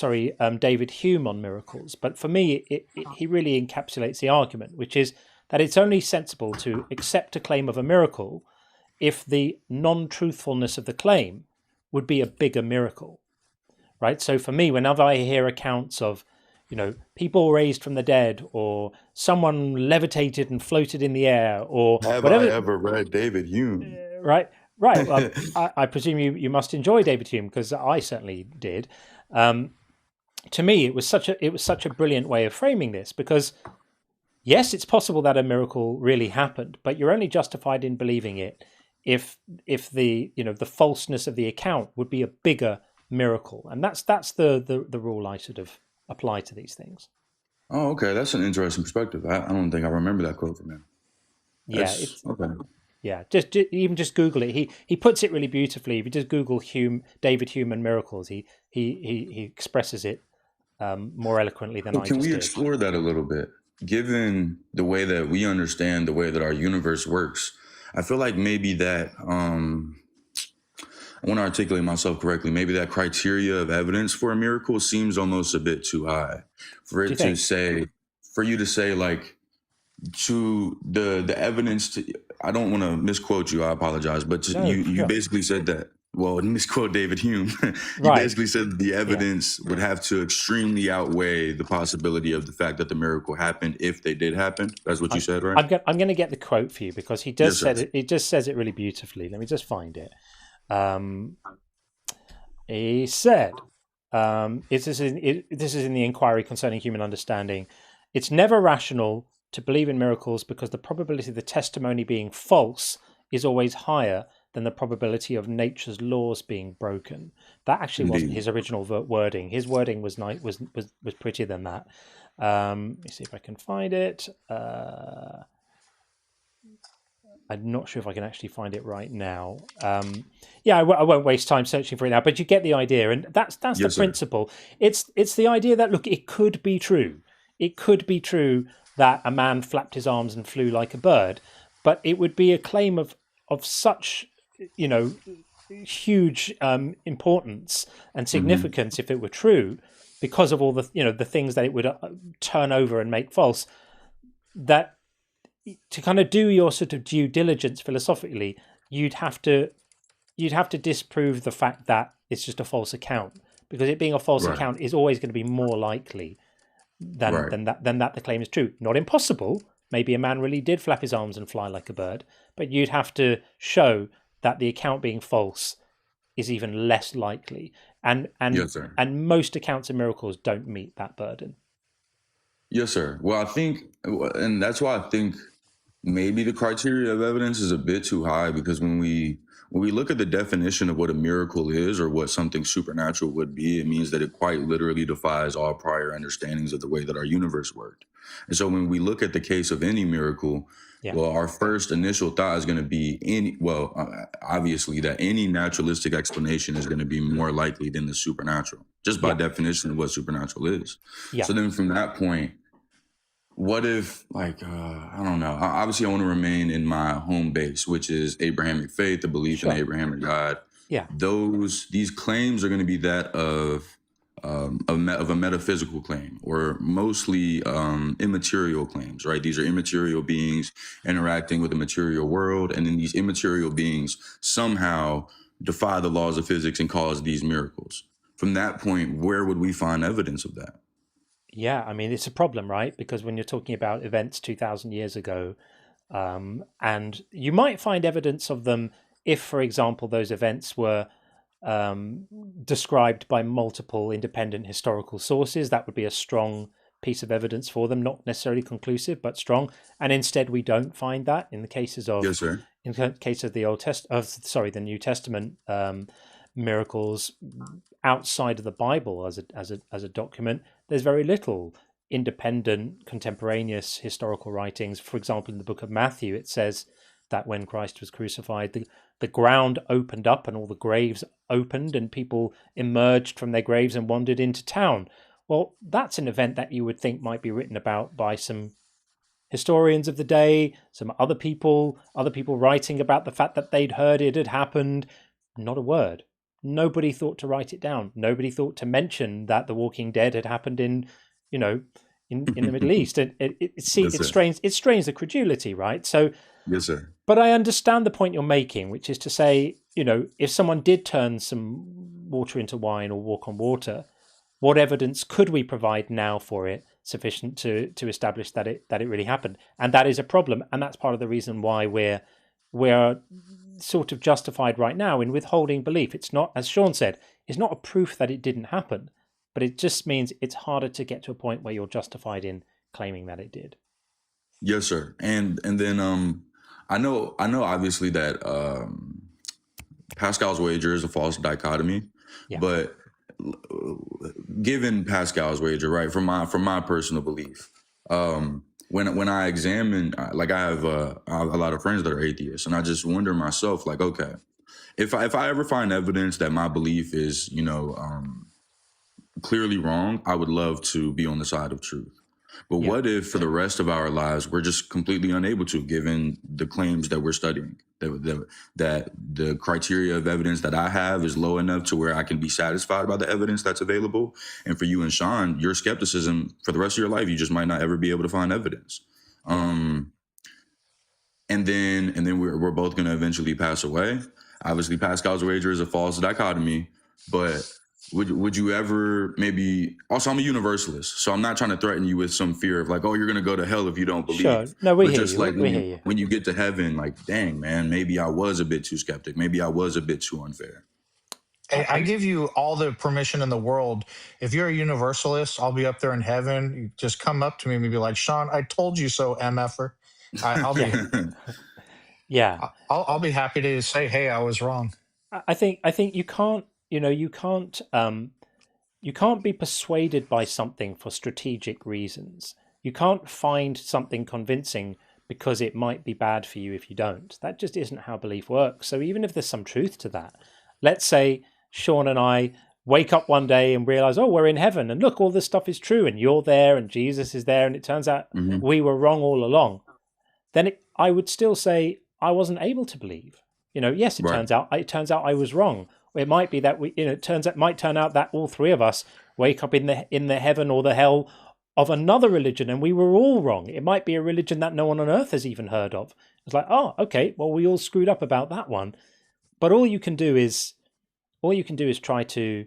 David Hume on miracles, but for me, he really encapsulates the argument, which is that it's only sensible to accept a claim of a miracle if the non-truthfulness of the claim would be a bigger miracle, right? So for me, whenever I hear accounts of, people raised from the dead, or someone levitated and floated in the air, or
have
whatever,
I ever read David Hume?
Right. Well, I presume you must enjoy David Hume, because I certainly did. To me, it was such a brilliant way of framing this, because yes, it's possible that a miracle really happened, but you're only justified in believing it if the the falseness of the account would be a bigger miracle, and that's the rule I sort of apply to these things.
Oh, okay, that's an interesting perspective. I don't think I remember that quote from him. Okay.
Yeah, just Google it. He puts it really beautifully. If you just Google David Hume and miracles, he expresses it more eloquently than I just did.
Can we explore that a little bit? Given the way that we understand the way that our universe works, I feel like maybe that I want to articulate myself correctly. Maybe that criteria of evidence for a miracle seems almost a bit too high for you to say like to the evidence to. I don't want to misquote you. I apologize, but you basically said that. Well, misquote David Hume. You basically said that the evidence would have to extremely outweigh the possibility of the fact that the miracle happened if they did happen. That's what you said, right?
I'm going to get the quote for you, because he does it just says it really beautifully. Let me just find it. He said, this is in the Inquiry Concerning Human Understanding. It's never rational to believe in miracles because the probability of the testimony being false is always higher than the probability of nature's laws being broken. That actually wasn't his original wording. His wording was prettier than that. Let me see if I can find it. I'm not sure if I can actually find it right now. I won't waste time searching for it now, but you get the idea, and that's the principle. It's the idea that, look, it could be true. It could be true that a man flapped his arms and flew like a bird, but it would be a claim of such, huge importance and significance if it were true, because of all the the things that it would turn over and make false, that to kind of do your sort of due diligence philosophically, you'd have to disprove the fact that it's just a false account, because it being a false account is always going to be more likely than that the claim is true. Not impossible. Maybe a man really did flap his arms and fly like a bird, but you'd have to show that the account being false is even less likely. And most accounts of miracles don't meet that burden.
Yes, sir. Well, I think, and that's why I think maybe the criteria of evidence is a bit too high, because when we look at the definition of what a miracle is, or what something supernatural would be, it means that it quite literally defies all prior understandings of the way that our universe worked. And so when we look at the case of any miracle, well, our first initial thought is going to be obviously that any naturalistic explanation is going to be more likely than the supernatural, just by definition of what supernatural is. So then from that point, what if, I don't know, obviously I want to remain in my home base, which is Abrahamic faith, the belief in the Abrahamic God. These claims are going to be that of a metaphysical claim, or mostly immaterial claims, right? These are immaterial beings interacting with the material world, and then these immaterial beings somehow defy the laws of physics and cause these miracles. From that point, where would we find evidence of that?
Yeah, I mean, it's a problem, right? Because when you're talking about events 2,000 years ago, and you might find evidence of them if, for example, those events were described by multiple independent historical sources. That would be a strong piece of evidence for them, not necessarily conclusive, but strong. And instead, we don't find that in the cases of in the case of the New Testament miracles outside of the Bible as a document. There's very little independent contemporaneous historical writings. For example, in the book of Matthew, it says that when Christ was crucified, the ground opened up and all the graves opened and people emerged from their graves and wandered into town. Well, that's an event that you would think might be written about by some historians of the day, some other people writing about the fact that they'd heard it had happened. Not a word. Nobody thought to write it down. Nobody thought to mention that The Walking Dead had happened in the Middle East. It strains the credulity, right? So,
yes, sir.
But I understand the point you're making, which is to say, if someone did turn some water into wine or walk on water, what evidence could we provide now for it sufficient to establish that it really happened? And that is a problem, and that's part of the reason why we're sort of justified right now in withholding belief. It's not, as Sean said, it's not a proof that it didn't happen, but it just means it's harder to get to a point where you're justified in claiming that it did.
Yes, sir. And then I know obviously that Pascal's wager is a false dichotomy, but given Pascal's wager, right, from my personal belief, when I examine, like I have a lot of friends that are atheists, and I just wonder myself, like, okay, if I ever find evidence that my belief is, clearly wrong, I would love to be on the side of truth. But what if for the rest of our lives, we're just completely unable to, given the claims that we're studying, that the criteria of evidence that I have is low enough to where I can be satisfied by the evidence that's available. And for you and Sean, your skepticism for the rest of your life, you just might not ever be able to find evidence. And then we're both going to eventually pass away. Obviously, Pascal's wager is a false dichotomy, but would you ever maybe, also I'm a universalist, so I'm not trying to threaten you with some fear of like, oh, you're going to go to hell if you don't believe.
Sure. No, we hear
just
you.
like
we hear you.
When you get to heaven, like, dang, man, maybe I was a bit too skeptic. Maybe I was a bit too unfair.
Hey, I give you all the permission in the world. If you're a universalist, I'll be up there in heaven. You just come up to me and be like, Sean, I told you so, MFer. I'll be
Yeah.
I'll be happy to say, hey, I was wrong.
I think you can't, you can't be persuaded by something for strategic reasons. You can't find something convincing because it might be bad for you if you don't. That just isn't how belief works. So even if there's some truth to that, let's say Sean and I wake up one day and realize, oh, we're in heaven, and look, all this stuff is true, and you're there, and Jesus is there, and it turns out we were wrong all along. Then I would still say I wasn't able to believe. Yes, it turns out I was wrong. It might be that it might turn out that all three of us wake up in the heaven or the hell of another religion, and we were all wrong. It might be a religion that no one on earth has even heard of. It's like, oh, okay, well, we all screwed up about that one. But all you can do is try to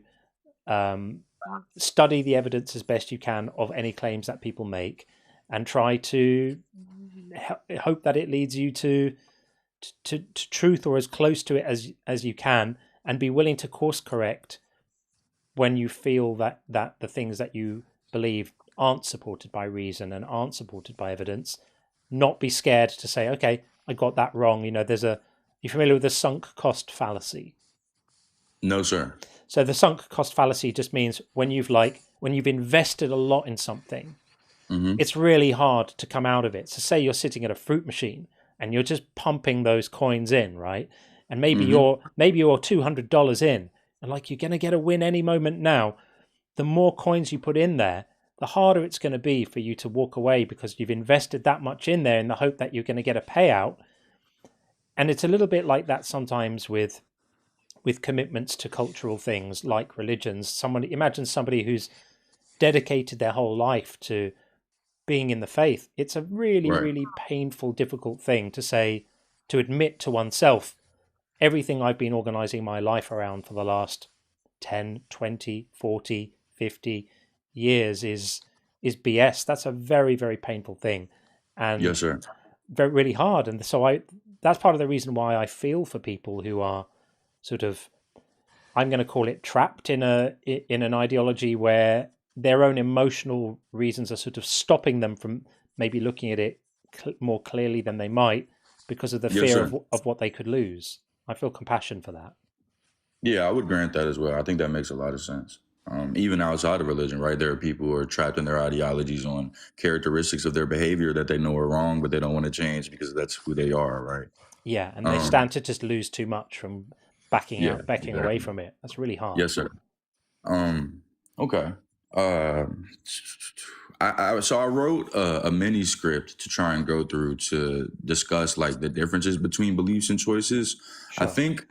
study the evidence as best you can of any claims that people make, and try to hope that it leads you to truth, or as close to it as you can, and be willing to course correct when you feel that the things that you believe aren't supported by reason and aren't supported by evidence. Not be scared to say, okay, I got that wrong. You're familiar with the sunk cost fallacy?
No, sir.
So the sunk cost fallacy just means when you've invested a lot in something, it's really hard to come out of it. So say you're sitting at a fruit machine and you're just pumping those coins in, right? And maybe you're $200 in, and you're going to get a win any moment now. The more coins you put in there, the harder it's going to be for you to walk away, because you've invested that much in there in the hope that you're going to get a payout. And it's a little bit like that sometimes with commitments to cultural things like religions. Imagine somebody who's dedicated their whole life to being in the faith. It's a really, really painful, difficult thing to admit to oneself. Everything I've been organizing my life around for the last 10, 20, 40, 50 years is BS. That's a very, very painful thing. And
yes, sir.
Very, really hard. And so that's part of the reason why I feel for people who are sort of, I'm going to call it, trapped in an ideology where their own emotional reasons are sort of stopping them from maybe looking at it more clearly than they might, because of the fear of what they could lose. I feel compassion for that.
Yeah, I would grant that as well. I think that makes a lot of sense. Even outside of religion, right? There are people who are trapped in their ideologies on characteristics of their behavior that they know are wrong, but they don't want to change because that's who they are, right?
Yeah, and they stand to just lose too much from backing away from it. That's really hard.
Yes, sir. Okay. So I wrote a mini script to try and go through to discuss the differences between beliefs and choices. Sure. I think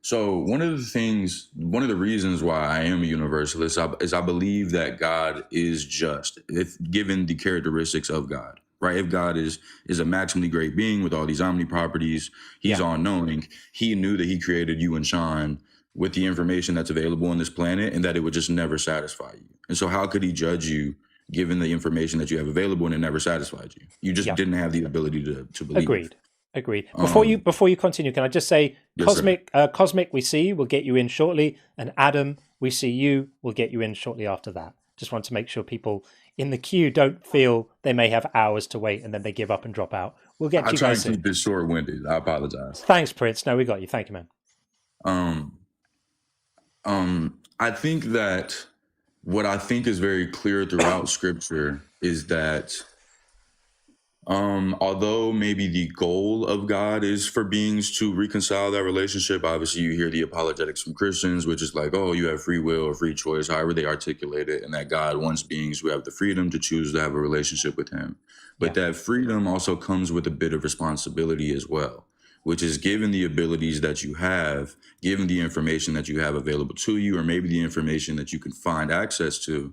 so one of the reasons why I am a universalist is I believe that God is just, if given the characteristics of God, right? If God is a maximally great being with all these omni properties, he's all-knowing. He knew that he created you and Sean with the information that's available on this planet, and that it would just never satisfy you. And so how could he judge you given the information that you have available and it never satisfied you? You just didn't have the ability to believe.
Agreed. Before you continue, can I just say, Cosmic, we see you, we'll get you in shortly, and Adam, we see you, we'll get you in shortly after that. Just want to make sure people in the queue don't feel they may have hours to wait and then they give up and drop out. We'll get you guys in. I try
to keep this short-winded. I apologize.
Thanks, Prince. No, we got you. Thank you, man.
I think that what I think is very clear throughout Scripture is that although maybe the goal of God is for beings to reconcile that relationship, obviously you hear the apologetics from Christians, which is like, oh, you have free will or free choice, however they articulate it, and that God wants beings who have the freedom to choose to have a relationship with him. But that freedom also comes with a bit of responsibility as well, which is given the abilities that you have, given the information that you have available to you, or maybe the information that you can find access to,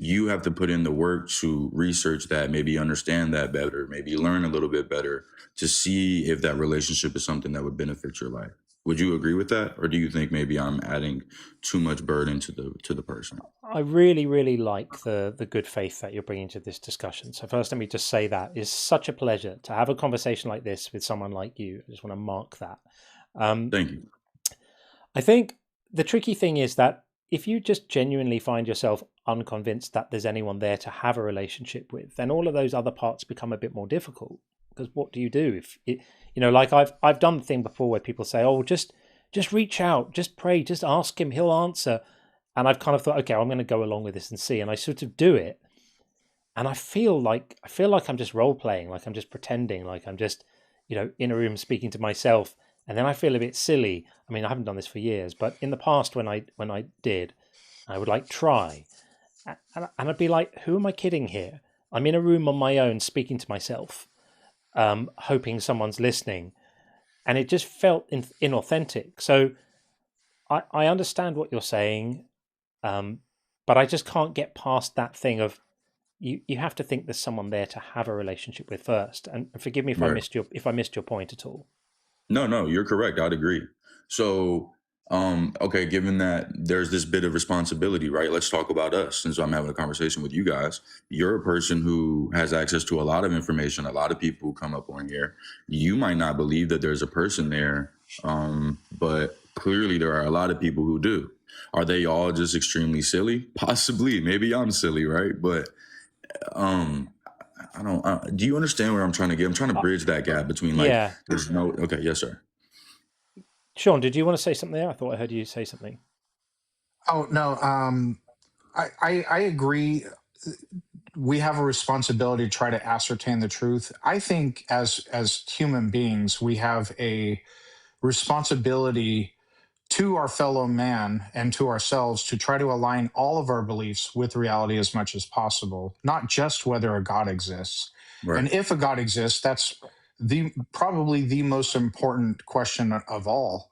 you have to put in the work to research that, maybe understand that better, maybe learn a little bit better to see if that relationship is something that would benefit your life. Would you agree with that? Or do you think maybe I'm adding too much burden to the person?
I really, really like the good faith that you're bringing to this discussion. So first, let me just say that it's such a pleasure to have a conversation like this with someone like you. I just want to mark that.
Thank you.
I think the tricky thing is that if you just genuinely find yourself unconvinced that there's anyone there to have a relationship with, then all of those other parts become a bit more difficult, because what do you do if it, like I've done the thing before where people say, oh, just reach out, just pray, just ask him, he'll answer. And I've kind of thought, okay, I'm going to go along with this and see. And I sort of do it. And I feel like I'm just role playing, like I'm just pretending, like I'm just, in a room speaking to myself. And then I feel a bit silly. I mean, I haven't done this for years, but in the past when I did, I would like try. And I'd be like, who am I kidding here? I'm in a room on my own speaking to myself, hoping someone's listening. And it just felt inauthentic. So I understand what you're saying. But I just can't get past that thing of you have to think there's someone there to have a relationship with first. And forgive me if I missed your point at all.
No, you're correct. I'd agree. So, okay, given that there's this bit of responsibility, right? Let's talk about us, since I'm having a conversation with you guys. You're a person who has access to a lot of information. A lot of people come up on here. You might not believe that there's a person there, but clearly there are a lot of people who do. Are they all just extremely silly? Possibly. Maybe I'm silly, right? But I don't. Do you understand where I'm trying to get? I'm trying to bridge that gap between there's no. Okay, yes, sir.
Sean, did you want to say something there? I thought I heard you say something.
Oh no, I agree. We have a responsibility to try to ascertain the truth. I think as human beings, we have a responsibility to our fellow man and to ourselves to try to align all of our beliefs with reality as much as possible, not just whether a God exists. Right. And if a God exists, that's probably the most important question of all.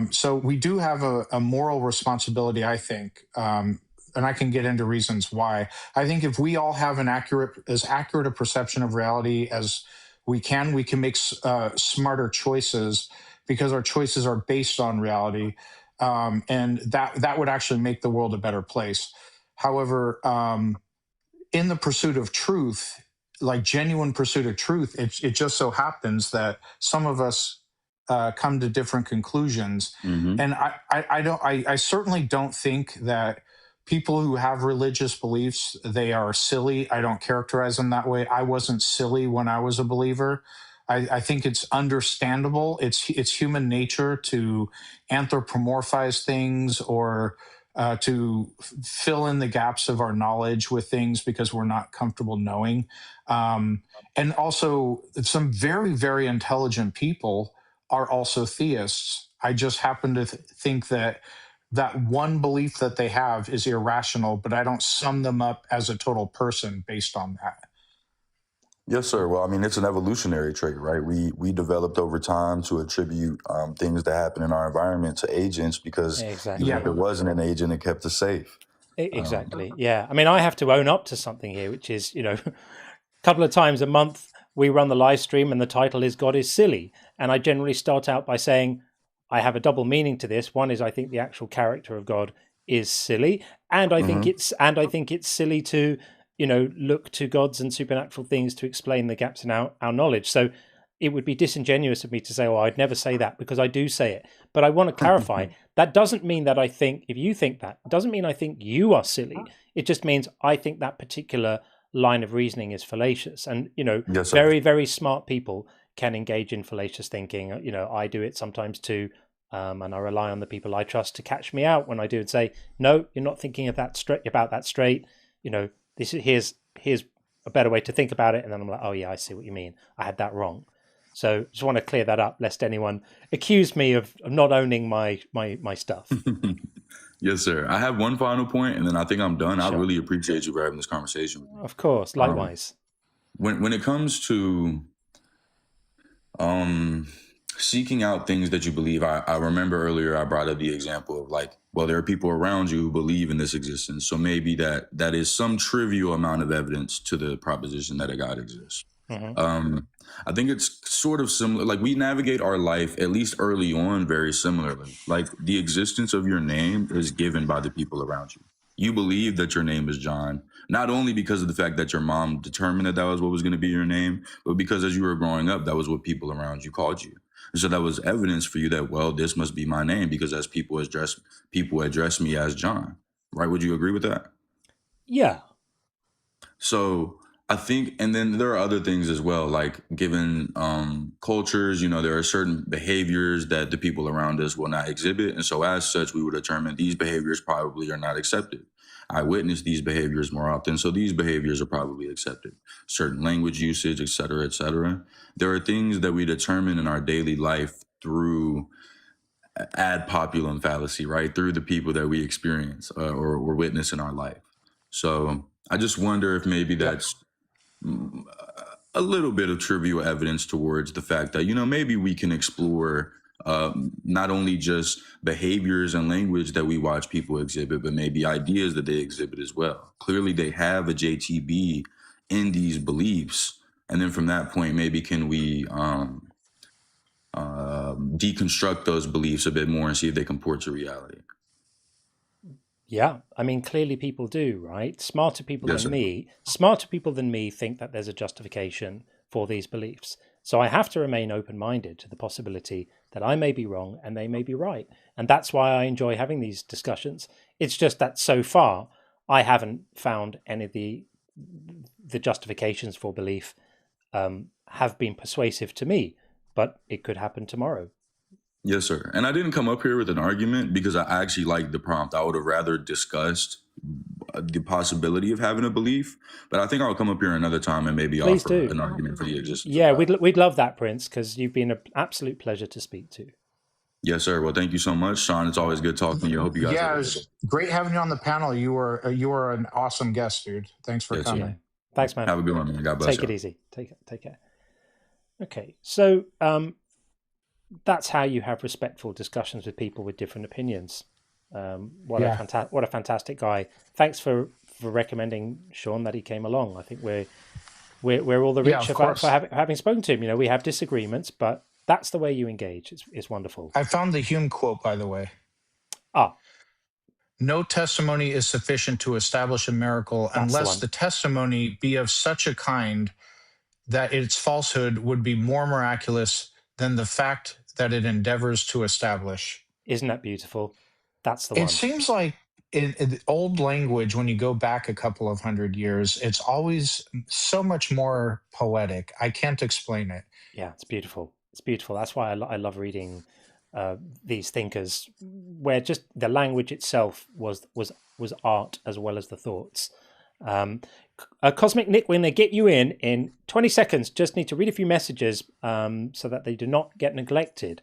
So we do have a moral responsibility, I think, and I can get into reasons why. I think if we all have as accurate a perception of reality as we can make smarter choices, because our choices are based on reality, and that would actually make the world a better place. However, in the pursuit of truth, like genuine pursuit of truth, it just so happens that some of us come to different conclusions. Mm-hmm. And I certainly don't think that people who have religious beliefs, they are silly. I don't characterize them that way. I wasn't silly when I was a believer. I think it's understandable. It's human nature to anthropomorphize things or to fill in the gaps of our knowledge with things because we're not comfortable knowing. And also, some very, very intelligent people are also theists. I just happen to think that one belief that they have is irrational, but I don't sum them up as a total person based on that.
Yes, sir. Well, I mean, it's an evolutionary trait, right? We developed over time to attribute things that happen in our environment to agents because even if it wasn't an agent, it kept us safe.
Exactly. Yeah. I mean, I have to own up to something here, which is, a couple of times a month we run the live stream and the title is God is Silly. And I generally start out by saying I have a double meaning to this. One is I think the actual character of God is silly. And I think it's silly to look to gods and supernatural things to explain the gaps in our knowledge. So it would be disingenuous of me to say, oh, I'd never say that, because I do say it. But I want to clarify, that doesn't mean that I think, if you think that, it doesn't mean I think you are silly. It just means I think that particular line of reasoning is fallacious. And, very, very smart people can engage in fallacious thinking. I do it sometimes too. And I rely on the people I trust to catch me out when I do and say, no, you're not thinking about that straight. Here's a better way to think about it. And then I'm like, oh yeah, I see what you mean. I had that wrong. So just want to clear that up, lest anyone accuse me of not owning my stuff.
Yes, sir. I have one final point, and then I think I'm done. Sure. I really appreciate you for having this conversation.
Of course, likewise.
When it comes to seeking out things that you believe, I remember earlier I brought up the example of there are people around you who believe in this existence. So maybe that is some trivial amount of evidence to the proposition that a God exists. Mm-hmm. I think it's sort of similar. Like, we navigate our life, at least early on, very similarly. Like, the existence of your name is given by the people around you. You believe that your name is John, not only because of the fact that your mom determined that was what was going to be your name, but because as you were growing up, that was what people around you called you. And so that was evidence for you that, well, this must be my name, because as people address me as John, right? Would you agree with that?
Yeah.
So I think, and then there are other things as well, like given cultures, there are certain behaviors that the people around us will not exhibit. And so as such, we would determine these behaviors probably are not accepted. I witness these behaviors more often, so these behaviors are probably accepted. Certain language usage, et cetera, et cetera. There are things that we determine in our daily life through ad populum fallacy, right? Through the people that we experience or witness in our life. So I just wonder if maybe that's a little bit of trivial evidence towards the fact that, maybe we can explore not only just behaviors and language that we watch people exhibit, but maybe ideas that they exhibit as well. Clearly, they have a JTB in these beliefs. And then from that point, maybe can we deconstruct those beliefs a bit more and see if they comport to reality.
Yeah, I mean, clearly people do, right? Smarter people than me think that there's a justification for these beliefs. So I have to remain open-minded to the possibility that I may be wrong and they may be right. And that's why I enjoy having these discussions. It's just that so far, I haven't found any of the justifications for belief have been persuasive to me, but it could happen tomorrow.
Yes, sir. And I didn't come up here with an argument because I actually liked the prompt. I would have rather discussed the possibility of having a belief, but I think I'll come up here another time and maybe offer an argument for the existence.
Yeah, we'd love that, Prince, because you've been an absolute pleasure to speak to.
Yes, sir. Well, thank you so much, Sean. It's always good talking to you. I hope you guys.
Yeah, it was great having you on the panel. You were an awesome guest, dude. Thanks for coming.
Yeah. Thanks, man.
Have a good one, man. God bless.
Take it easy. Take care. Okay, so that's how you have respectful discussions with people with different opinions. What a fantastic guy. Thanks for recommending Sean that he came along. I think we're all the richer for having spoken to him. We have disagreements, but that's the way you engage. It's wonderful.
I found the Hume quote, by the way. No testimony is sufficient to establish a miracle unless the testimony be of such a kind that its falsehood would be more miraculous than the fact that it endeavors to establish.
Isn't that beautiful? That's the one.
It seems like in old language, when you go back a couple of 100 years, it's always so much more poetic. I can't explain it.
Yeah, it's beautiful. It's beautiful. That's why I love reading these thinkers, where just the language itself was art as well as the thoughts. Cosmic Nick, we're going to get you in 20 seconds. Just need to read a few messages so that they do not get neglected.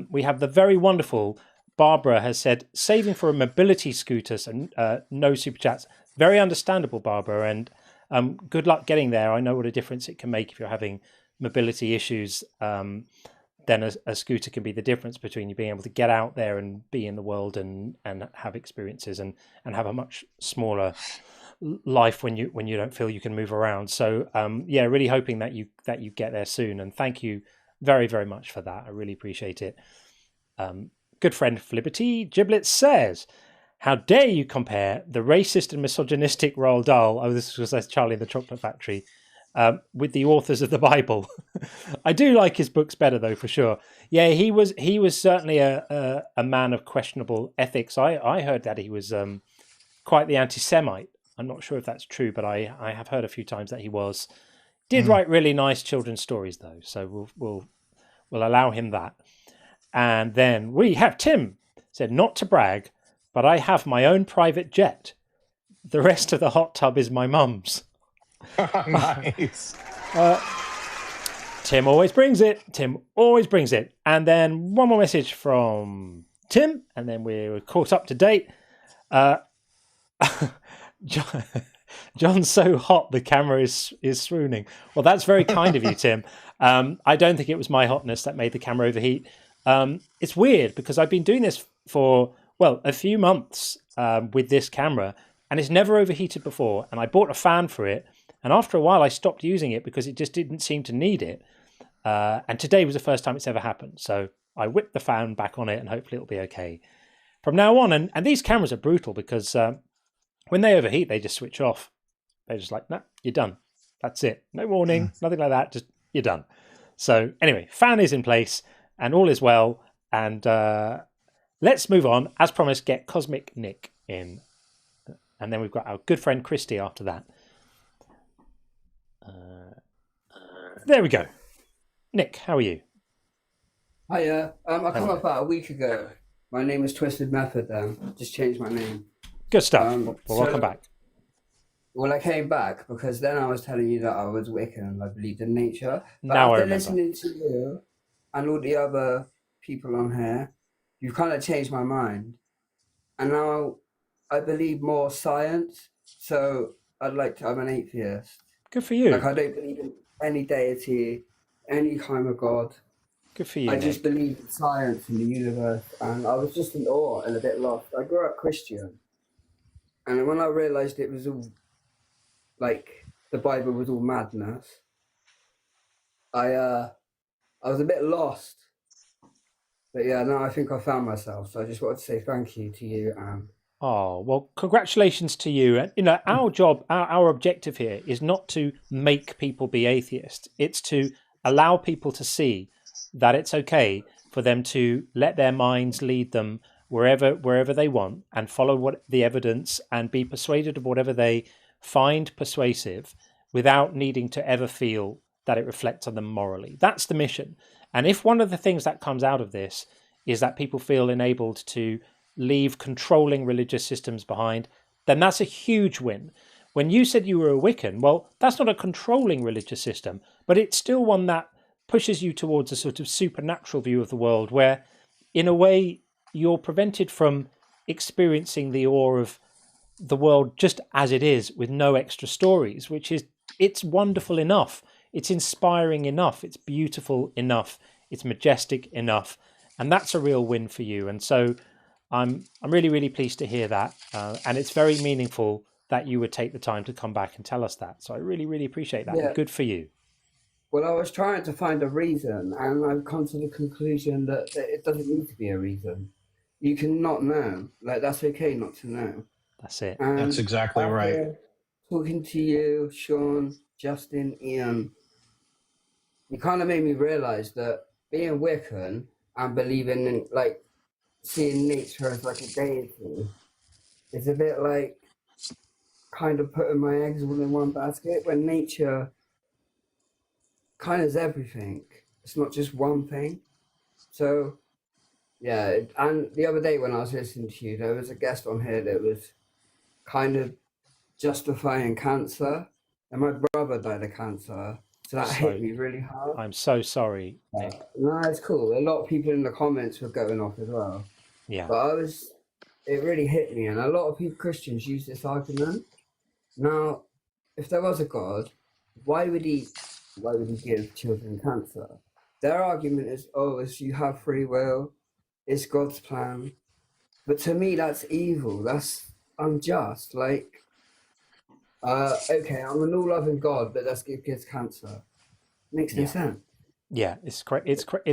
We have the very wonderful Barbara has said, saving for a mobility scooter, so no super chats. Very understandable, Barbara, and good luck getting there. I know what a difference it can make if you're having mobility issues. Then a scooter can be the difference between you being able to get out there and be in the world and have experiences and have a much smaller life when you don't feel you can move around. So really hoping that you get there soon, and thank you very, very much for that. I really appreciate it. Good friend Liberty Giblets says, how dare you compare the racist and misogynistic Roald Dahl, this was Charlie in the Chocolate Factory, with the authors of the Bible. I do like his books better though, for sure. Yeah, he was certainly a man of questionable ethics. I heard that he was quite the anti-Semite. I'm not sure if that's true, but I have heard a few times that he was. Did write really nice children's stories though, so we'll allow him that. And then we have Tim said, not to brag, but I have my own private jet. The rest of the hot tub is my mum's.
Nice.
Tim always brings it. And then one more message from Tim, and then we're caught up to date. John's so hot the camera is swooning. Well, that's very kind of you, Tim. I don't think it was my hotness that made the camera overheat. It's weird because I've been doing this for a few months with this camera, and it's never overheated before. And I bought a fan for it, and after a while I stopped using it because it just didn't seem to need it. And today was the first time it's ever happened. So I whipped the fan back on it, and hopefully it'll be okay from now on. And these cameras are brutal because when they overheat, they just switch off. They're just like, nah, you're done. That's it. No warning, nothing like that. Just you're done. So anyway, fan is in place and all is well. And let's move on. As promised, get Cosmic Nick in. And then we've got our good friend Christy after that. There we go. Nick, how are you?
Hiya. I come up about a week ago. My name is Twisted Method then. Just changed my name.
Good stuff. Well, welcome back.
Well, I came back because then I was telling you that I was Wiccan and I believed in nature. But
Now I
after
remember.
listening to you and all the other people on here, you've kind of changed my mind. And now I believe more science. So I'm an atheist.
Good for you.
Like, I don't believe in any deity, any kind of God.
Good for you,
I
Nick.
just believe in science and the universe, and I was just in awe and a bit lost. I grew up Christian, and when I realised it was all, like, the Bible was all madness, I was a bit lost. But yeah, now I think I found myself, so I just wanted to say thank you to you, Anne.
Oh, well, congratulations to you. And, our job, our objective here is not to make people be atheists. It's to allow people to see that it's okay for them to let their minds lead them wherever they want and follow what the evidence and be persuaded of whatever they find persuasive without needing to ever feel that it reflects on them morally. That's the mission. And if one of the things that comes out of this is that people feel enabled to leave controlling religious systems behind, then that's a huge win. When you said you were a Wiccan, well, that's not a controlling religious system, but it's still one that pushes you towards a sort of supernatural view of the world where, in a way, you're prevented from experiencing the awe of the world just as it is with no extra stories, which is, it's wonderful enough. It's inspiring enough. It's beautiful enough. It's majestic enough. And that's a real win for you. And so I'm really, really pleased to hear that. And it's very meaningful that you would take the time to come back and tell us that. So I really, really appreciate that.
Yeah.
Good for you.
Well, I was trying to find a reason, and I've come to the conclusion that it doesn't need to be a reason. You can not know. Like, that's okay not to know.
That's it.
And
That's exactly right.
after talking to you, Sean, Justin, Ian, you kind of made me realize that being Wiccan and believing in, like, seeing nature as like a deity is a bit like kind of putting my eggs all in one basket when nature kind of is everything. It's not just one thing. So, yeah. And the other day when I was listening to you, there was a guest on here that was kind of justifying cancer. And my brother died of cancer. So that hit me really hard.
I'm so sorry, Nick.
No, it's cool. A lot of people in the comments were going off as well.
Yeah.
But it really hit me. And a lot of people, Christians, use this argument. Now, if there was a God, why would he give children cancer? Their argument is, it's you have free will, it's God's plan. But to me, that's evil. That's unjust. Like, okay, I'm an all-loving God, but let's give kids cancer. Makes no sense.
Yeah, it's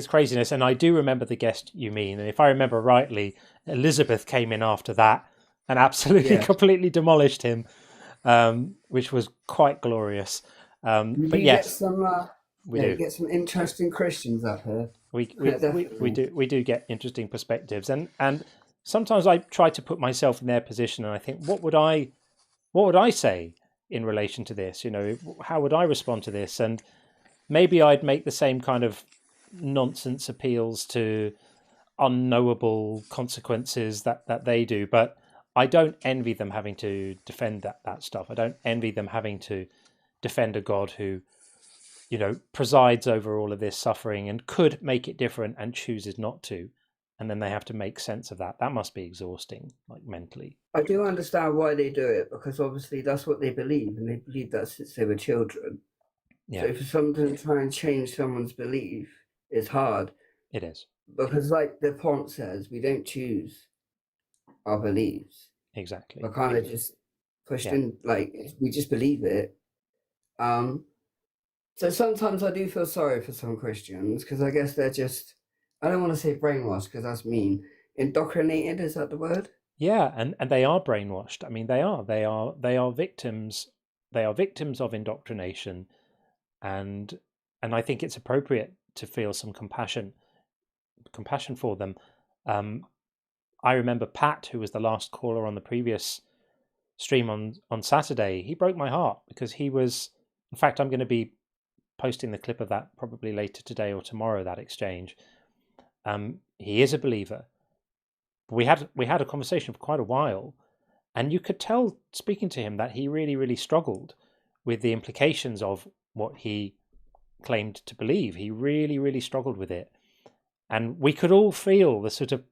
craziness. And I do remember the guest you mean. And if I remember rightly, Elizabeth came in after that and absolutely completely demolished him, which was quite glorious. But yes,
get some interesting Christians up here.
We do get interesting perspectives, and sometimes I try to put myself in their position, and I think, what would I say in relation to this? How would I respond to this? And maybe I'd make the same kind of nonsense appeals to unknowable consequences that they do, but I don't envy them having to defend that stuff. I don't envy them having to defend a God who, presides over all of this suffering and could make it different and chooses not to. And then they have to make sense of that. That must be exhausting, like mentally.
I do understand why they do it, because obviously that's what they believe, and they believe that since they were children.
Yeah.
So for someone to try and change someone's belief is hard.
It is.
Because like the font says, we don't choose our beliefs.
Exactly.
We're kind of just pushed in, like, we just believe it. So sometimes I do feel sorry for some Christians, because I guess they're just, I don't want to say brainwashed because that's mean. Indoctrinated, is that the word?
Yeah, and they are brainwashed. I mean, they are victims. They are victims of indoctrination, and I think it's appropriate to feel some compassion for them. I remember Pat, who was the last caller on the previous stream on Saturday. He broke my heart because he was. In fact, I'm going to be posting the clip of that probably later today or tomorrow, that exchange. He is a believer. We had a conversation for quite a while, and you could tell speaking to him that he really, really struggled with the implications of what he claimed to believe. He really, really struggled with it. And we could all feel the sort of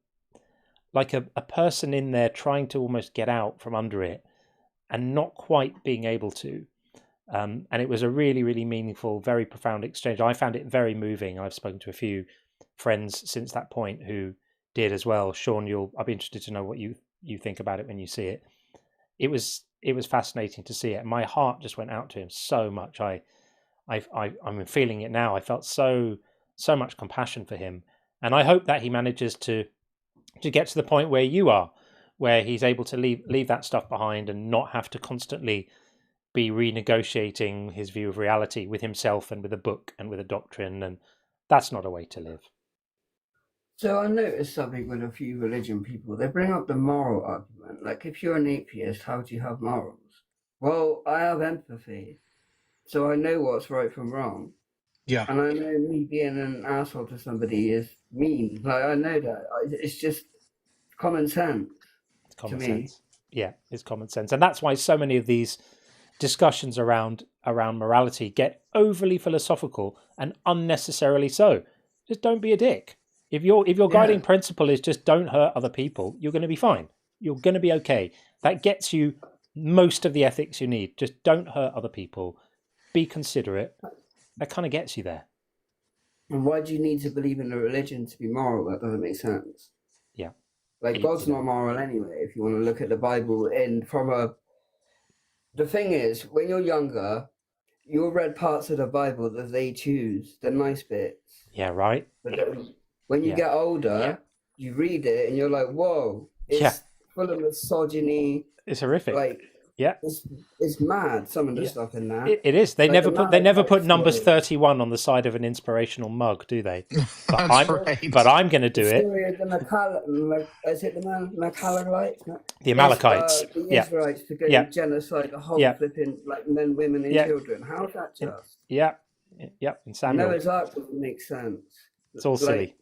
like a person in there trying to almost get out from under it and not quite being able to. And it was a really, really meaningful, very profound exchange. I found it very moving. I've spoken to a few friends since that point who did as well. Sean, I'll be interested to know what you think about it when you see it. It was fascinating to see it. My heart just went out to him so much. I'm feeling it now. I felt so much compassion for him, and I hope that he manages to get to the point where you are, where he's able to leave that stuff behind and not have to constantly be renegotiating his view of reality with himself and with a book and with a doctrine, and that's not a way to live.
So I noticed something with a few religion people. They bring up the moral argument. Like, if you're an atheist, how do you have morals? Well, I have empathy, so I know what's right from wrong.
Yeah.
And I know me being an asshole to somebody is mean. Like, I know that. It's just common sense.
It's common
to
sense.
Me.
Yeah, it's common sense. And that's why so many of these discussions around morality get overly philosophical and unnecessarily so. Just don't be a dick. If your guiding principle is just don't hurt other people, you're going to be fine. You're going to be okay. That gets you most of the ethics you need. Just don't hurt other people. Be considerate. That kind of gets you there.
And why do you need to believe in a religion to be moral? That doesn't make sense.
Yeah.
Like, God's not moral anyway, if you want to look at the Bible the thing is, when you're younger, you'll read parts of the Bible that they choose, the nice bits.
Yeah, right.
But when you get older, you read it and you're like, whoa, it's full of misogyny.
It's horrific.
Like, it's mad, some of the stuff in that.
It is. They
like
never put numbers 31 on the side of an inspirational mug, do they? But I'm going to do it.
Is it the Amalekites?
The Amalekites.
The Israelites to go genocide the whole flipping like men, women, and children. How's that just?
Yeah. In Samuel.
Noah's Ark doesn't make sense.
It's all silly.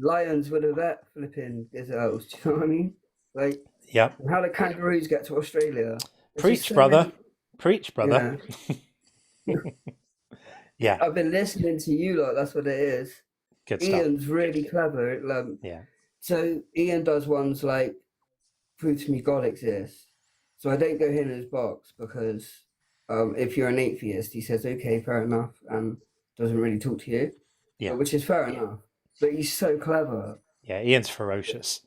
Lions would have let flipping gazelles. Do you know what I mean? Like.
Yep.
How do kangaroos get to Australia?
Preach, brother. Preach, brother. Yeah.
I've been listening to you lot. That's what it is.
Good stuff.
Ian's really clever. So Ian does ones like, prove to me God exists. So I don't go in his box because if you're an atheist, he says, okay, fair enough, and doesn't really talk to you. Yeah. Which is fair enough. But he's so clever.
Yeah, Ian's ferocious.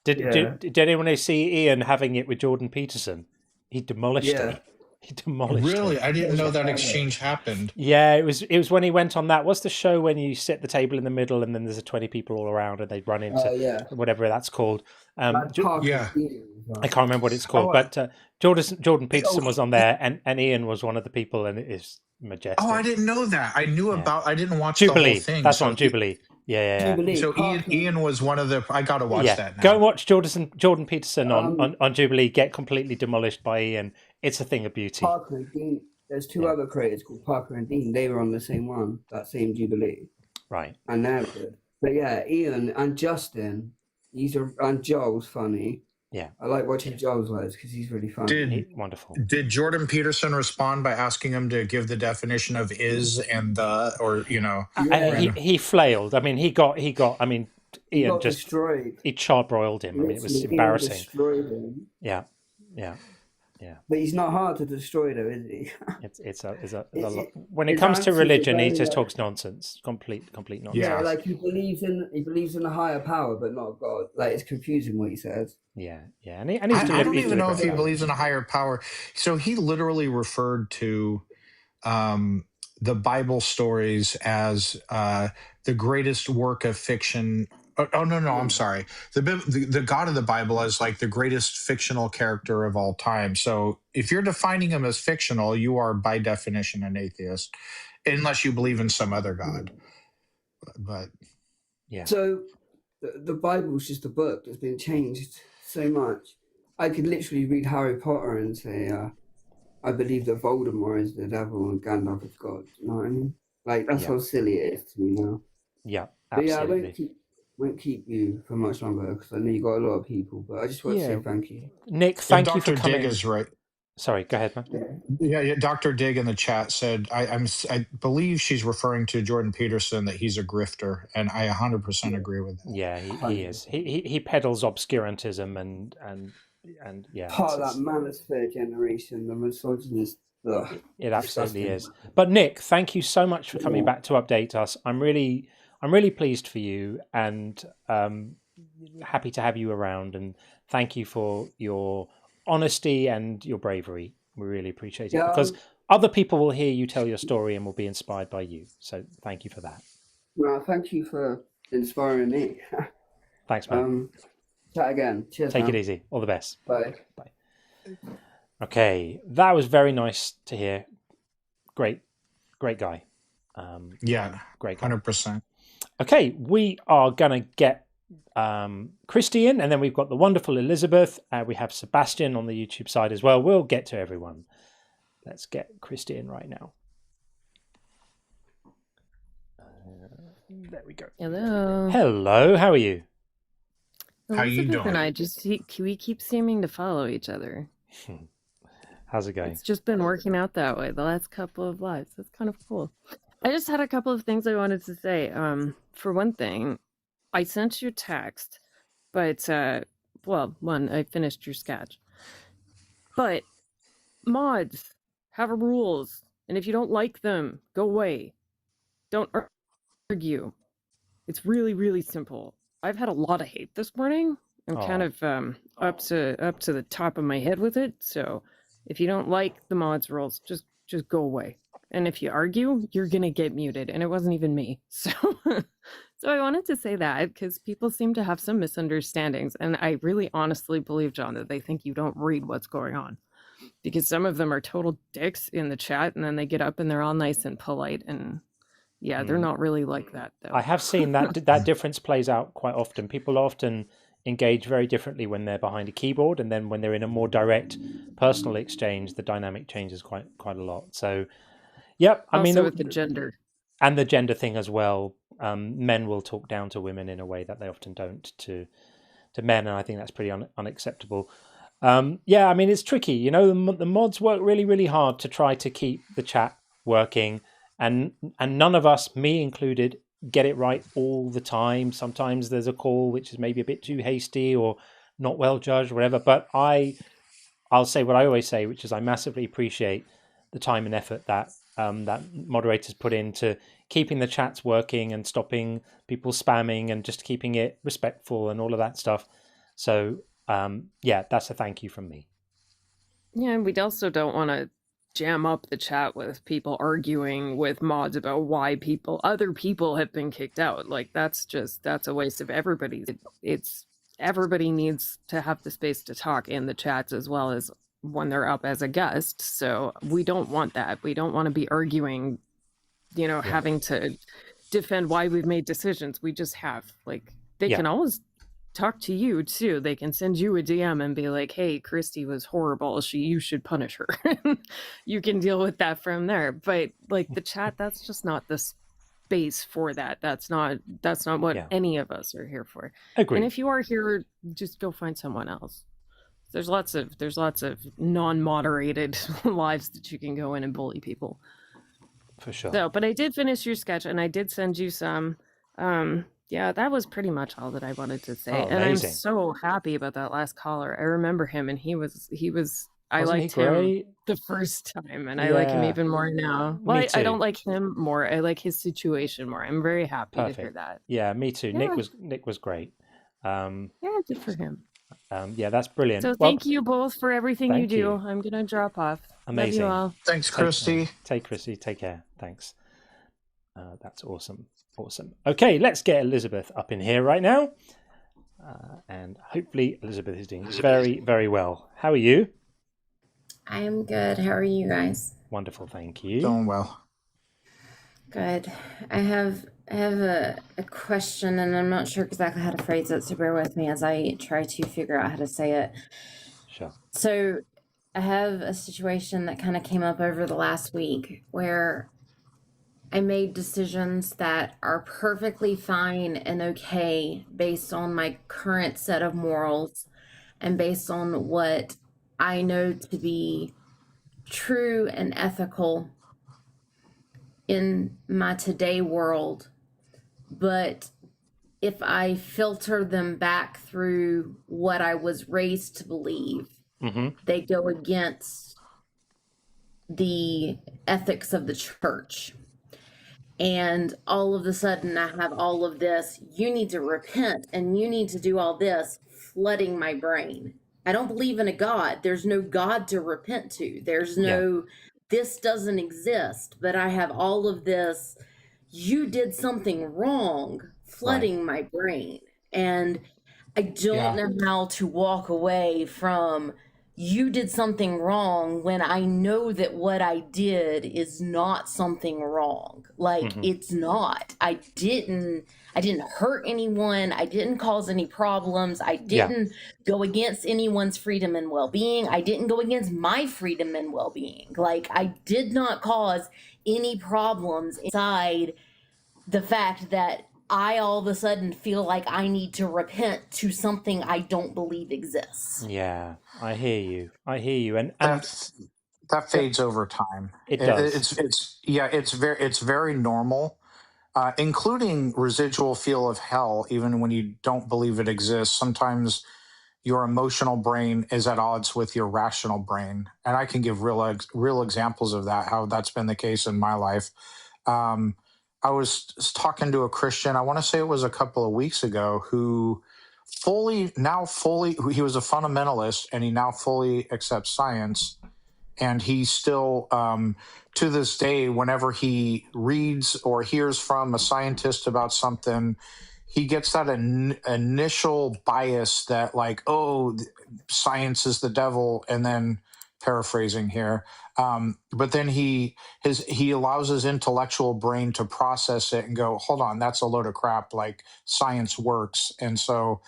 Did anyone see Ian having it with Jordan Peterson? He demolished him. He demolished him.
Really? I didn't know that exchange happened.
Yeah, it was when he went on that. What's the show when you set the table in the middle and then there's 20 people all around and they run into whatever that's called? I can't remember what it's called, but Jordan Peterson was on there and Ian was one of the people, and it is majestic.
Oh, I didn't know that. I knew about. I didn't watch
Jubilee.
The whole thing.
That's on Jubilee. Yeah.
So Ian was one of the. I gotta watch that now.
Go and watch Jordan Peterson on Jubilee get completely demolished by Ian. It's a thing of beauty.
Parker and Dean. There's two other creators called Parker and Dean. They were on the same one, that same Jubilee.
Right.
And they're good. But yeah, Ian and Justin, and Joel's funny.
Yeah.
I like watching Joel's lives because he's really funny.
Wonderful.
Did Jordan Peterson respond by asking him to give the definition of is and the, or, you know?
He flailed. I mean, he got, Ian
got
just
destroyed.
He charbroiled him. I mean, it was embarrassing.
Ian destroyed him.
Yeah.
But he's not hard to destroy, though, is he?
It's a lot. When it comes to religion, he just talks nonsense, complete nonsense.
Yeah, like he believes in a higher power, but not God. Like, it's confusing what he says.
Yeah,
I don't even know if he believes in a higher power. So he literally referred to the Bible stories as the greatest work of fiction. Oh no, I'm sorry. The God of the Bible is like the greatest fictional character of all time. So if you're defining him as fictional, you are by definition an atheist, unless you believe in some other God. But
yeah.
So the Bible's just a book that's been changed so much. I could literally read Harry Potter and say, I believe that Voldemort is the devil and Gandalf is God. You know what I mean? Like, that's how silly it is to me now.
Yeah,
but
absolutely.
Yeah, I won't keep you for much longer because I know you got a lot of people. But I just want to say thank you,
Nick. Thank you for
Dr.
coming.
Dig is right.
Sorry, go ahead, man.
Yeah. Dr. Dig in the chat said, I believe she's referring to Jordan Peterson, that he's a grifter, and I 100% agree with that.
Yeah, he is. He peddles obscurantism and yeah.
Part of that manosphere generation, the misogynist.
It absolutely is. But Nick, thank you so much for coming back to update us. I'm really pleased for you, and happy to have you around. And thank you for your honesty and your bravery. We really appreciate it, because other people will hear you tell your story and will be inspired by you. So thank you for that.
Well, thank you for inspiring me.
Thanks, man.
Chat again. Cheers.
Take it easy. All the best.
Bye.
Bye. Okay, that was very nice to hear. Great guy.
Yeah,
great guy.
100%.
Okay, we are gonna get Christy in, and then we've got the wonderful Elizabeth. We have Sebastian on the YouTube side as well. We'll get to everyone. Let's get Christy in right now. There we go.
Hello.
Hello. How are you?
How you
Elizabeth
doing?
and I we keep seeming to follow each other.
How's it going?
It's just been working out that way the last couple of lives. That's kind of cool. I just had a couple of things I wanted to say. For one thing, I sent you a text, but one, I finished your sketch. But mods have rules, and if you don't like them, go away. Don't argue. It's really, really simple. I've had a lot of hate this morning. I'm kind of up to the top of my head with it. So if you don't like the mods rules, just go away. And if you argue, you're gonna get muted. And it wasn't even me. So so I wanted to say that because people seem to have some misunderstandings. And I really honestly believe, John, that they think you don't read what's going on. Because some of them are total dicks in the chat, and then they get up and they're all nice and polite, and yeah, they're not really like that, though.
I have seen that difference plays out quite often. People often engage very differently when they're behind a keyboard, and then when they're in a more direct personal exchange, the dynamic changes quite a lot. So, yep, I mean,
with the gender
and the gender thing as well. Men will talk down to women in a way that they often don't to men, and I think that's pretty unacceptable. Yeah, I mean, it's tricky. You know, the mods work really, really hard to try to keep the chat working. And none of us, me included, get it right all the time. Sometimes there's a call which is maybe a bit too hasty or not well judged, whatever. But I'll say what I always say, which is I massively appreciate the time and effort that that moderators put into keeping the chats working and stopping people spamming and just keeping it respectful and all of that stuff. So yeah, that's a thank you from me.
Yeah, and we also don't want to jam up the chat with people arguing with mods about why other people have been kicked out. Like that's a waste of everybody's. Everybody needs to have the space to talk in the chats as well as when they're up as a guest. So we don't want that. We don't want to be arguing, having to defend why we've made decisions. We just have, like, they can always talk to you too. They can send you a DM and be like, hey, Christy was horrible, you should punish her. You can deal with that from there. But like the chat, that's just not the space for that. That's not what any of us are here for.
Agreed.
And if you are here, just go find someone else. There's lots of non-moderated lives that you can go in and bully people.
For sure.
So, but I did finish your sketch and I did send you some. Yeah, that was pretty much all that I wanted to say. And I'm so happy about that last caller. I remember him, and he was I liked him the first time, and I like him even more now. Well, I don't like him more. I like his situation more. I'm very happy to hear that.
Yeah, me too. Yeah. Nick was great.
Yeah, good for him.
Yeah, that's brilliant.
So thank you both for everything you do. I'm gonna drop off.
Amazing.
Love you all.
Thanks, Christy.
Take Christy. Take care. Thanks. That's awesome. Awesome. Okay, let's get Elizabeth up in here right now. And hopefully Elizabeth is doing very, very well. How are you?
I am good. How are you guys?
Wonderful, thank you.
Doing well.
Good. I have a question, and I'm not sure exactly how to phrase it, so bear with me as I try to figure out how to say it.
Sure.
So have a situation that kind of came up over the last week where I made decisions that are perfectly fine and okay based on my current set of morals and based on what I know to be true and ethical in my today world. But if I filter them back through what I was raised to believe, they go against the ethics of the church. And all of a sudden I have all of this, you need to repent and you need to do all this, flooding my brain. I don't believe in a God. There's no God to repent to. There's no, this doesn't exist. But I have all of this, you did something wrong, flooding my brain. And I don't know how to walk away from, you did something wrong when I know that what I did is not something wrong. Like, it's not. I didn't hurt anyone. I didn't cause any problems. I didn't go against anyone's freedom and well-being. I didn't go against my freedom and well-being. Like, I did not cause any problems inside the fact that I all of a sudden feel like I need to repent to something I don't believe exists.
Yeah, I hear you. And
that fades over time.
It does.
It's very normal, including residual feel of hell, even when you don't believe it exists. Sometimes your emotional brain is at odds with your rational brain, and I can give real examples of that. How that's been the case in my life. I was talking to a Christian, I want to say it was a couple of weeks ago, who he was a fundamentalist, and he now fully accepts science. And he still, to this day, whenever he reads or hears from a scientist about something, he gets that initial bias that, like, oh, science is the devil, and then paraphrasing here. But then he allows his intellectual brain to process it and go, hold on, that's a load of crap. Like, science works. And so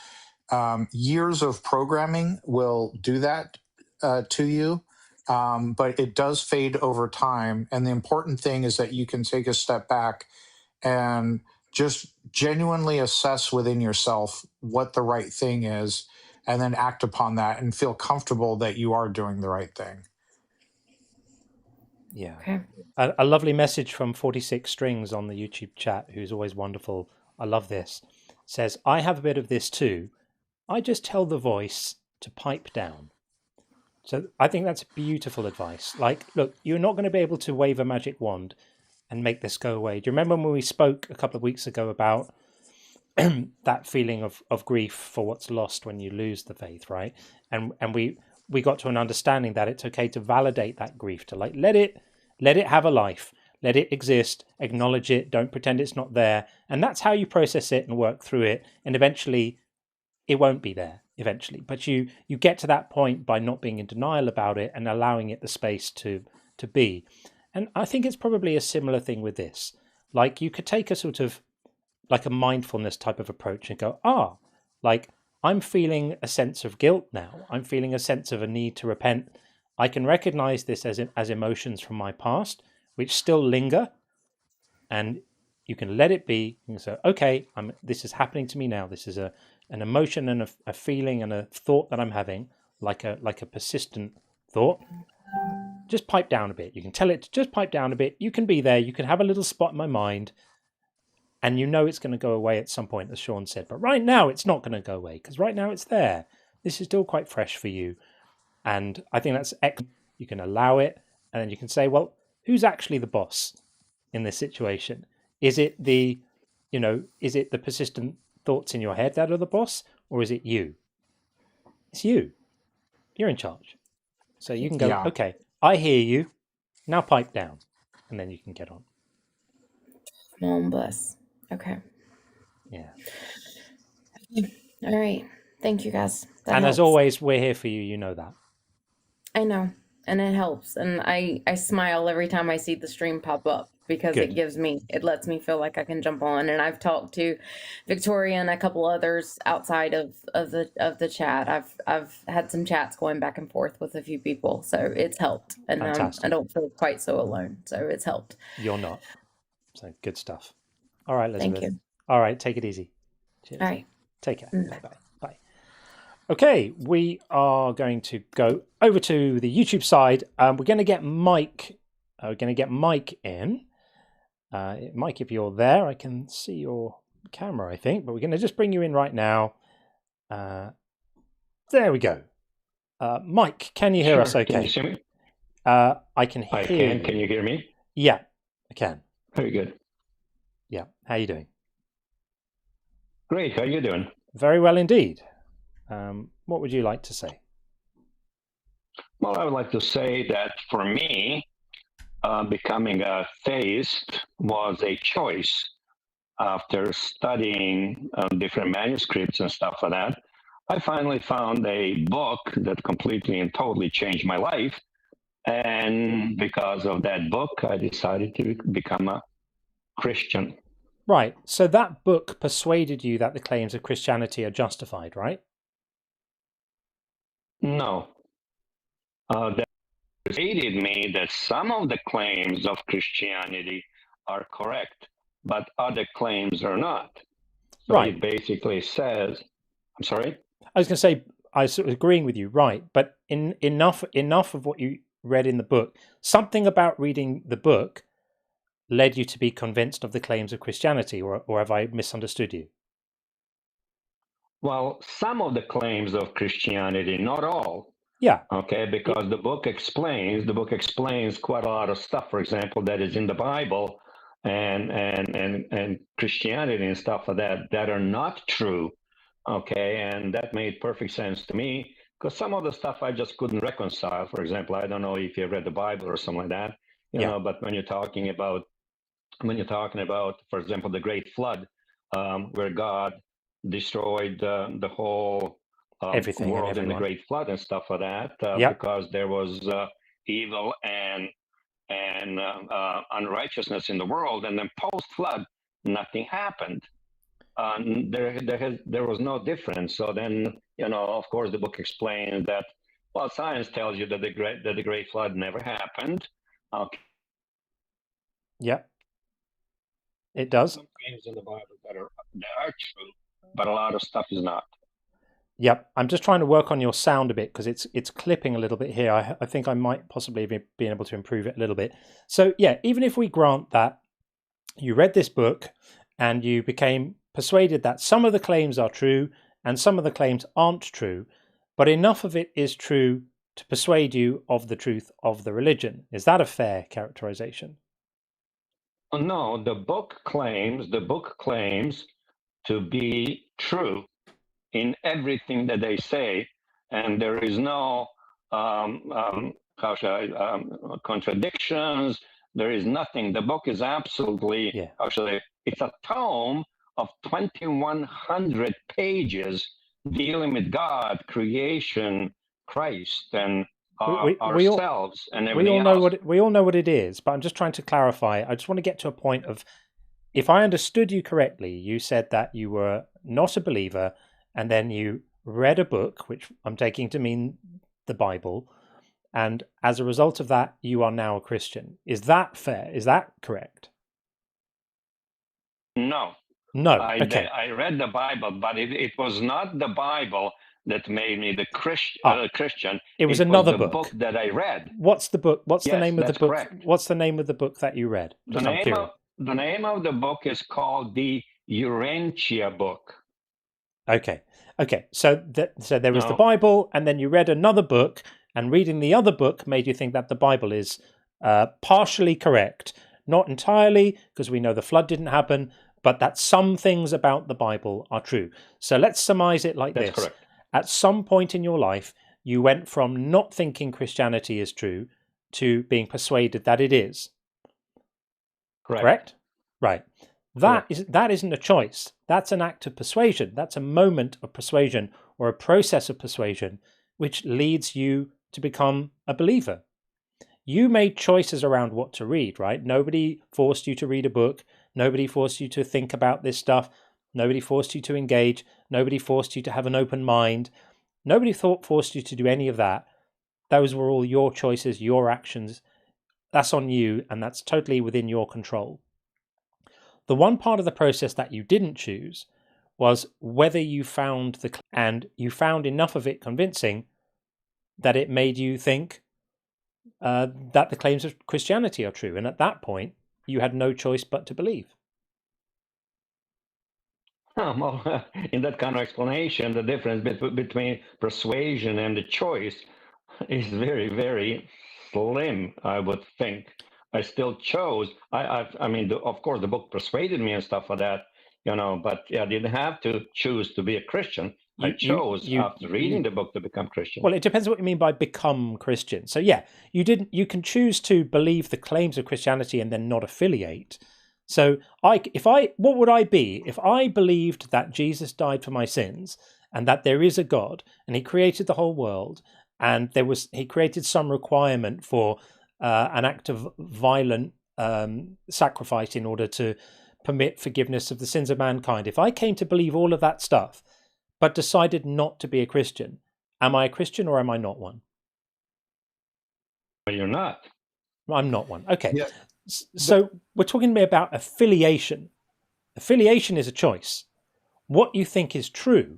years of programming will do that to you. But it does fade over time. And the important thing is that you can take a step back and just genuinely assess within yourself what the right thing is, and then act upon that and feel comfortable that you are doing the right thing.
Yeah. Okay. A lovely message from 46 Strings on the YouTube chat, who's always wonderful. I love this. Says, I have a bit of this too. I just tell the voice to pipe down. So I think that's beautiful advice. Like, look, you're not going to be able to wave a magic wand and make this go away. Do you remember when we spoke a couple of weeks ago about that feeling of grief for what's lost when you lose the faith, right? And we got to an understanding that it's okay to validate that grief, to like let it have a life, let it exist, acknowledge it, don't pretend it's not there. And that's how you process it and work through it. And eventually it won't be there eventually. But you get to that point by not being in denial about it and allowing it the space to be. And I think it's probably a similar thing with this. Like, you could take a sort of like a mindfulness type of approach and go, like, I'm feeling a sense of guilt now. I'm feeling a sense of a need to repent. I can recognize this as emotions from my past, which still linger, and you can let it be. You can say, okay, this is happening to me now. This is an emotion and a feeling and a thought that I'm having, like a persistent thought. Just pipe down a bit. You can tell it to just pipe down a bit. You can be there. You can have a little spot in my mind, and you know it's going to go away at some point, as Sean said. But right now, it's not going to go away, because right now it's there. This is still quite fresh for you. And I think that's excellent. You can allow it, and then you can say, well, who's actually the boss in this situation? Is it the persistent thoughts in your head that are the boss, or is it you? It's you. You're in charge. So you can go, okay, I hear you. Now pipe down. And then you can get on.
Bless. Okay.
Yeah.
All right. Thank you, guys. That
and
helps.
As always, we're here for you. You know that.
I know. And it helps. And I smile every time I see the stream pop up, because
Good.
it lets me feel like I can jump on. And I've talked to Victoria and a couple others outside of the chat. I've had some chats going back and forth with a few people, so it's helped. And I don't feel quite so alone, so it's helped.
You're not. So good stuff. All right, Elizabeth.
Thank you.
All right, take it easy. Cheers.
All right.
Take care. Bye-bye. Bye. Okay, we are going to go over to the YouTube side. We're going to get Mike. We're going to get Mike in. Mike, if you're there, I can see your camera, I think, but we're going to just bring you in right now. There we go. Mike, can you hear us okay?
Can you see me?
I can hear you.
Can you hear me?
Yeah, I can.
Very good.
Yeah, how are you doing?
Great, how are you doing?
Very well indeed. What would you like to say?
Well, I would like to say that for me, becoming a theist was a choice after studying different manuscripts and stuff like that. I finally found a book that completely and totally changed my life. And because of that book, I decided to become a Christian.
Right. So that book persuaded you that the claims of Christianity are justified, right?
No. That persuaded me that some of the claims of Christianity are correct, but other claims are not. So
right.
It basically says, I'm sorry?
I was going to say, I was sort of agreeing with you, right. But enough of what you read in the book, something about reading the book led you to be convinced of the claims of Christianity, or have I misunderstood you?
Well, some of the claims of Christianity, not all.
Yeah.
Okay, because the book explains quite a lot of stuff, for example, that is in the Bible and Christianity and stuff like that are not true. Okay, and that made perfect sense to me because some of the stuff I just couldn't reconcile. For example, I don't know if you read the Bible or something like that, you know, but when you're talking about, for example, the Great Flood, where God destroyed the whole world in the Great Flood and stuff like that, because there was evil and unrighteousness in the world, and then post-flood, nothing happened. There was no difference. So then, you know, of course, the book explains that. Well, science tells you that the Great Flood never happened. Okay.
Yeah. It does.
Some things in the Bible that are true, but a lot of stuff is not.
Yep. I'm just trying to work on your sound a bit because it's clipping a little bit here. I think I might possibly be able to improve it a little bit. So yeah, even if we grant that you read this book and you became persuaded that some of the claims are true and some of the claims aren't true, but enough of it is true to persuade you of the truth of the religion. Is that a fair characterization?
No, the book claims to be true in everything that they say, and there is no contradictions. There is nothing. The book is absolutely actually it's a tome of 2,100 pages dealing with God, creation, Christ, and ourselves and everything else.
We all know what it is, but I'm just trying to clarify. I just want to get to a point of, if I understood you correctly, you said that you were not a believer, and then you read a book, which I'm taking to mean the Bible, and as a result of that, you are now a Christian. Is that fair? Is that correct?
No.
No.
Okay. I read the Bible, but it was not the Bible that made me the Christian.
It was another
book that I read.
What's the book? What's the name of the book?
Correct.
What's the name of the book that you read?
The name of the book is called the Urantia book.
Okay. So there was the Bible, and then you read another book, and reading the other book made you think that the Bible is partially correct, not entirely, because we know the flood didn't happen, but that some things about the Bible are true. So let's surmise it like this.
That's correct.
At some point in your life, you went from not thinking Christianity is true to being persuaded that it is. Correct? Right. That isn't a choice. That's an act of persuasion. That's a moment of persuasion or a process of persuasion which leads you to become a believer. you made choices around what to read, right? Nobody forced you to read a book. Nobody forced you to think about this stuff. Nobody forced you to engage. Nobody forced you to have an open mind. Nobody forced you to do any of that. Those were all your choices, your actions. That's on you, and that's totally within your control. The one part of the process that you didn't choose was whether you found and you found enough of it convincing that it made you think that the claims of Christianity are true. And at that point, you had no choice but to believe.
Well, in that kind of explanation, the difference between persuasion and the choice is very, very slim, I would think. I still chose. I mean, of course, the book persuaded me and stuff like that, but I didn't have to choose to be a Christian. I chose after reading the book to become Christian.
Well, it depends what you mean by become Christian. So yeah, you can choose to believe the claims of Christianity and then not affiliate. So what would I be if I believed that Jesus died for my sins and that there is a God and he created the whole world and he created some requirement for an act of violent sacrifice in order to permit forgiveness of the sins of mankind. If I came to believe all of that stuff, but decided not to be a Christian, am I a Christian or am I not one?
Well, you're not.
I'm not one. Okay.
Yeah.
So we're talking about affiliation. Affiliation is a choice. What you think is true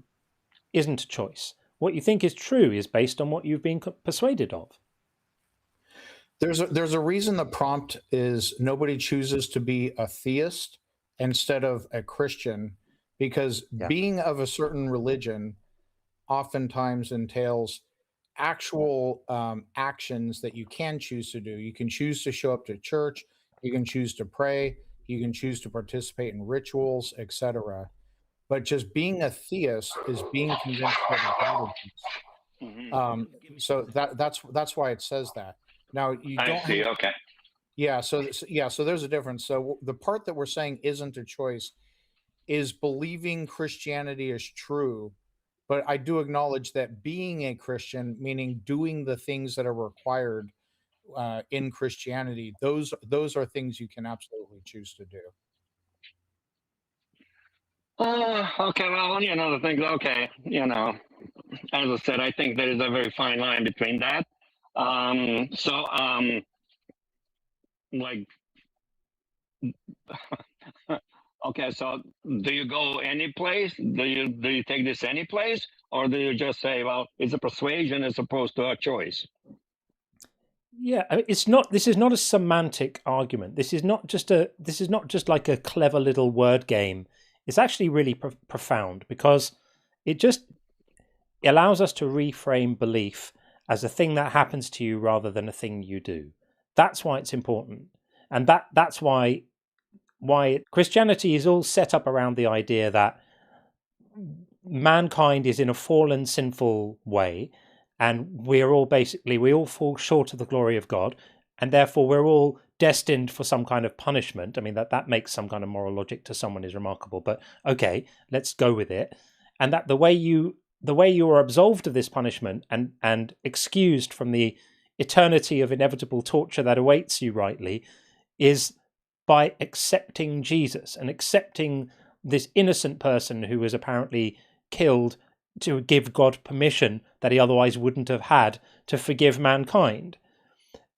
isn't a choice. What you think is true is based on what you've been persuaded of.
There's a reason the prompt is nobody chooses to be a theist instead of a Christian, because being of a certain religion oftentimes entails actual actions that you can choose to do. You can choose to show up to church, you can choose to pray, you can choose to participate in rituals, etc. But just being a theist is being convinced that God exists. So that's why it says that. Now you don't.
I see. Okay.
Yeah. So there's a difference. So the part that we're saying isn't a choice is believing Christianity is true. But I do acknowledge that being a Christian, meaning doing the things that are required in Christianity, those are things you can absolutely choose to do.
Okay, well, the thing, okay, as I said, I think there is a very fine line between that. Okay, so do you go any place? Do you take this any place, or do you just say, well, it's a persuasion as opposed to a choice?
Yeah, I mean, this is not a semantic argument. This is not just like a clever little word game. It's actually really profound, because it just allows us to reframe belief as a thing that happens to you rather than a thing you do. That's why it's important. And that's why Christianity is all set up around the idea that mankind is in a fallen, sinful way, and we all fall short of the glory of God, and therefore we're all destined for some kind of punishment. I mean, that makes some kind of moral logic to someone is remarkable, but okay, let's go with it. And that the way you are absolved of this punishment and excused from the eternity of inevitable torture that awaits you rightly is by accepting Jesus and accepting this innocent person who was apparently killed to give God permission that he otherwise wouldn't have had to forgive mankind.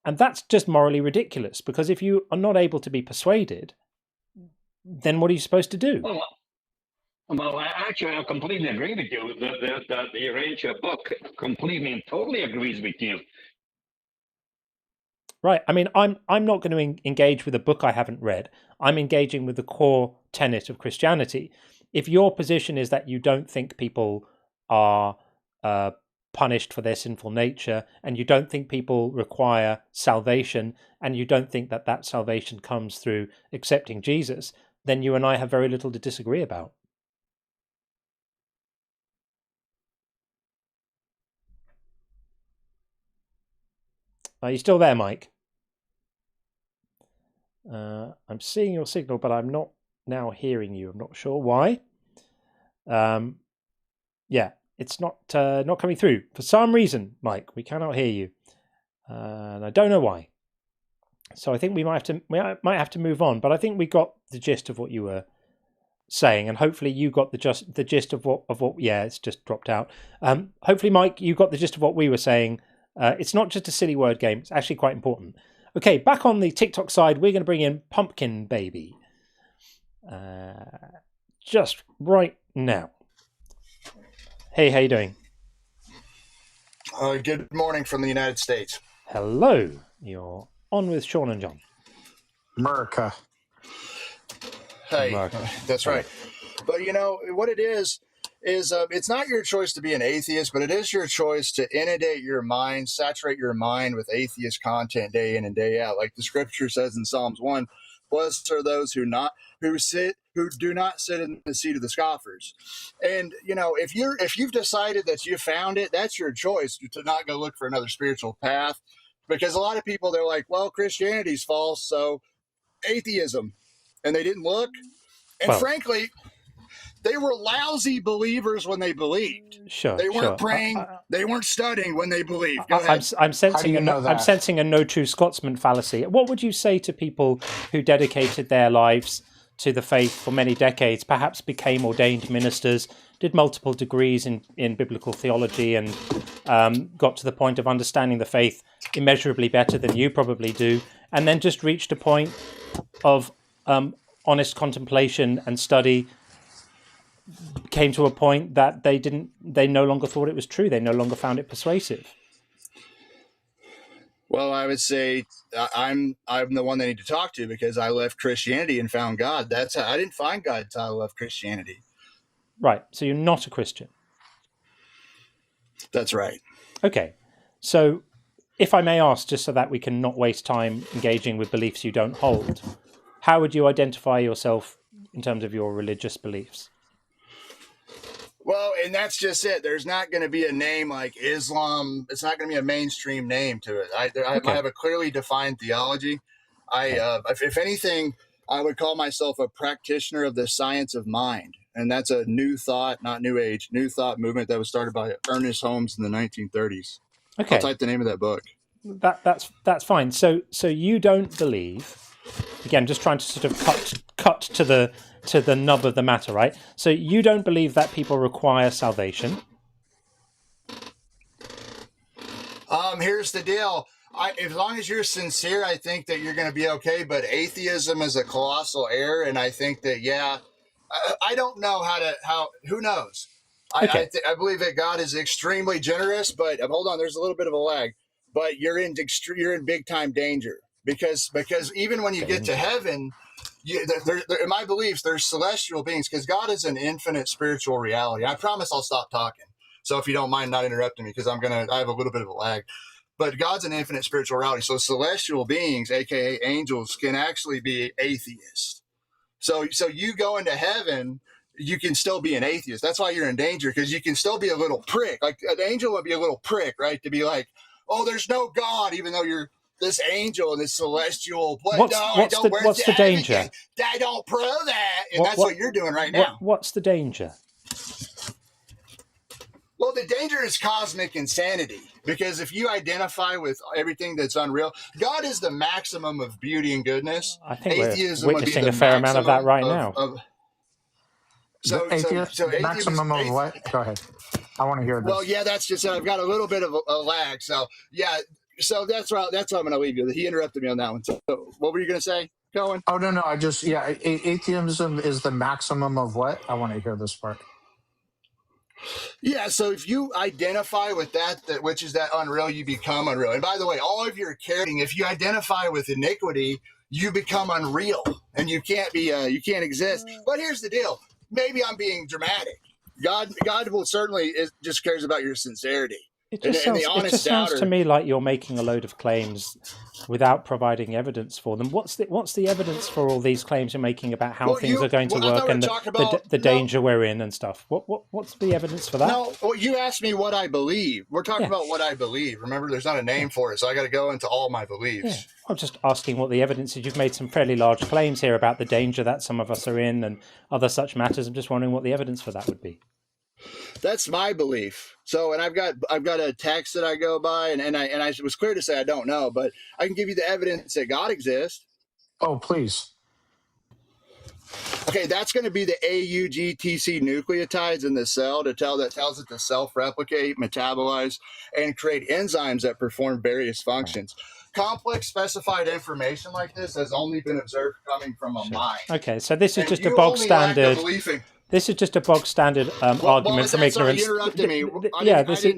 And that's just morally ridiculous, because if you are not able to be persuaded, then what are you supposed to do?
Well, actually, I completely agree with you. The Arrange book completely and totally agrees with you.
Right. I mean, I'm not going to engage with a book I haven't read. I'm engaging with the core tenet of Christianity. If your position is that you don't think people are punished for their sinful nature, and you don't think people require salvation, and you don't think that salvation comes through accepting Jesus, then you and I have very little to disagree about. Are you still there, Mike? I'm seeing your signal, but I'm not now hearing you. I'm not sure why. Yeah, it's not coming through for some reason, Mike. We cannot hear you, and I don't know why. So I think we might have to move on. But I think we got the gist of what you were saying, and hopefully you got the gist of what. Yeah, it's just dropped out. Hopefully, Mike, you got the gist of what we were saying. It's not just a silly word game. It's actually quite important. Okay, back on the TikTok side, we're going to bring in Pumpkin Baby. Just right now. Hey, how you doing?
Good morning from the United States.
Hello. You're on with Sean and John.
America.
Hey,
America.
that's right. But you know what it is it's not your choice to be an atheist, but it is your choice to inundate your mind, saturate your mind with atheist content day in and day out. Like the scripture says in Psalms 1, blessed are those who do not sit in the seat of the scoffers. And you know, if you've decided that you found it, that's your choice to not go look for another spiritual path. Because a lot of people, they're like, well, Christianity's false, so atheism. And they didn't look. And frankly, they were lousy believers when they believed.
Sure.
They weren't praying. They weren't studying when they believed. Go ahead.
I'm sensing a no true Scotsman fallacy. What would you say to people who dedicated their lives to the faith for many decades, perhaps became ordained ministers, did multiple degrees in biblical theology, and got to the point of understanding the faith immeasurably better than you probably do, and then just reached a point of honest contemplation and study, came to a point that they no longer thought it was true. They no longer found it persuasive.
Well, I would say I'm the one they need to talk to, because I left Christianity and found God. That's how I didn't find God until I left Christianity.
Right. So you're not a Christian.
That's right.
Okay. So if I may ask, just so that we can not waste time engaging with beliefs you don't hold, how would you identify yourself in terms of your religious beliefs?
Well, and that's just it. There's not going to be a name like Islam. It's not going to be a mainstream name to it. I have a clearly defined theology. If anything, I would call myself a practitioner of the science of mind. And that's a new thought, not new age, new thought movement that was started by Ernest Holmes in the 1930s.
Okay.
I'll type the name of that book.
That's fine. So you don't believe, again, just trying to sort of cut to the nub of the matter, right? So you don't believe that people require salvation.
Here's the deal. As long as you're sincere, I think that you're going to be okay. But atheism is a colossal error, and I think that I don't know who knows.
Okay.
I believe that God is extremely generous, but hold on, there's a little bit of a lag. But you're in big time danger because even when you get to heaven, in my beliefs, there's celestial beings, because God is an infinite spiritual reality. I promise I'll stop talking. So if you don't mind not interrupting me, because I have a little bit of a lag. But God's an infinite spiritual reality. So celestial beings, aka angels, can actually be atheists. So you go into heaven, you can still be an atheist. That's why you're in danger, because you can still be a little prick. Like an angel would be a little prick, right? To be like, oh, there's no God, even though you're this angel and this celestial.
What's the danger?
I don't pro that, and that's what you're doing right now.
What's the danger?
Well, the danger is cosmic insanity, because if you identify with everything that's unreal, God is the maximum of beauty and goodness.
I think
atheism
we're witnessing a fair amount of that right now.
Maximum of what? Go ahead. I want to hear this.
Well, yeah, that's just I've got a little bit of a lag. So yeah, so that's what I'm going to leave you. He interrupted me on that one. So what were you going to say, Cohen?
Oh no, atheism is the maximum of what? I want to hear this part.
Yeah, so if you identify with that which is that unreal, you become unreal. And by the way, all of your character, if you identify with iniquity, you become unreal, and you can't exist. But here's the deal. Maybe I'm being dramatic. God will certainly just cares about your sincerity.
It just sounds to me like you're making a load of claims without providing evidence for them. What's the evidence for all these claims you're making about how things are going to work and the danger we're in and stuff? What's the evidence for that?
No, well, you asked me what I believe. We're talking about what I believe. Remember, there's not a name for it, so I got to go into all my beliefs.
Yeah. I'm just asking what the evidence is. You've made some fairly large claims here about the danger that some of us are in and other such matters. I'm just wondering what the evidence for that would be.
That's my belief. So, and I've got a text that I go by, and I was clear to say I don't know, but I can give you the evidence that God exists.
Oh, please.
Okay, that's going to be the AUGTC nucleotides in the cell that tells it to self-replicate, metabolize, and create enzymes that perform various functions. Complex specified information like this has only been observed coming from a mind.
Okay, so this is
And
just a
you
bog
only lack
standard.
the belief in.
This is just a bog standard argument from ignorance.
You interrupted me.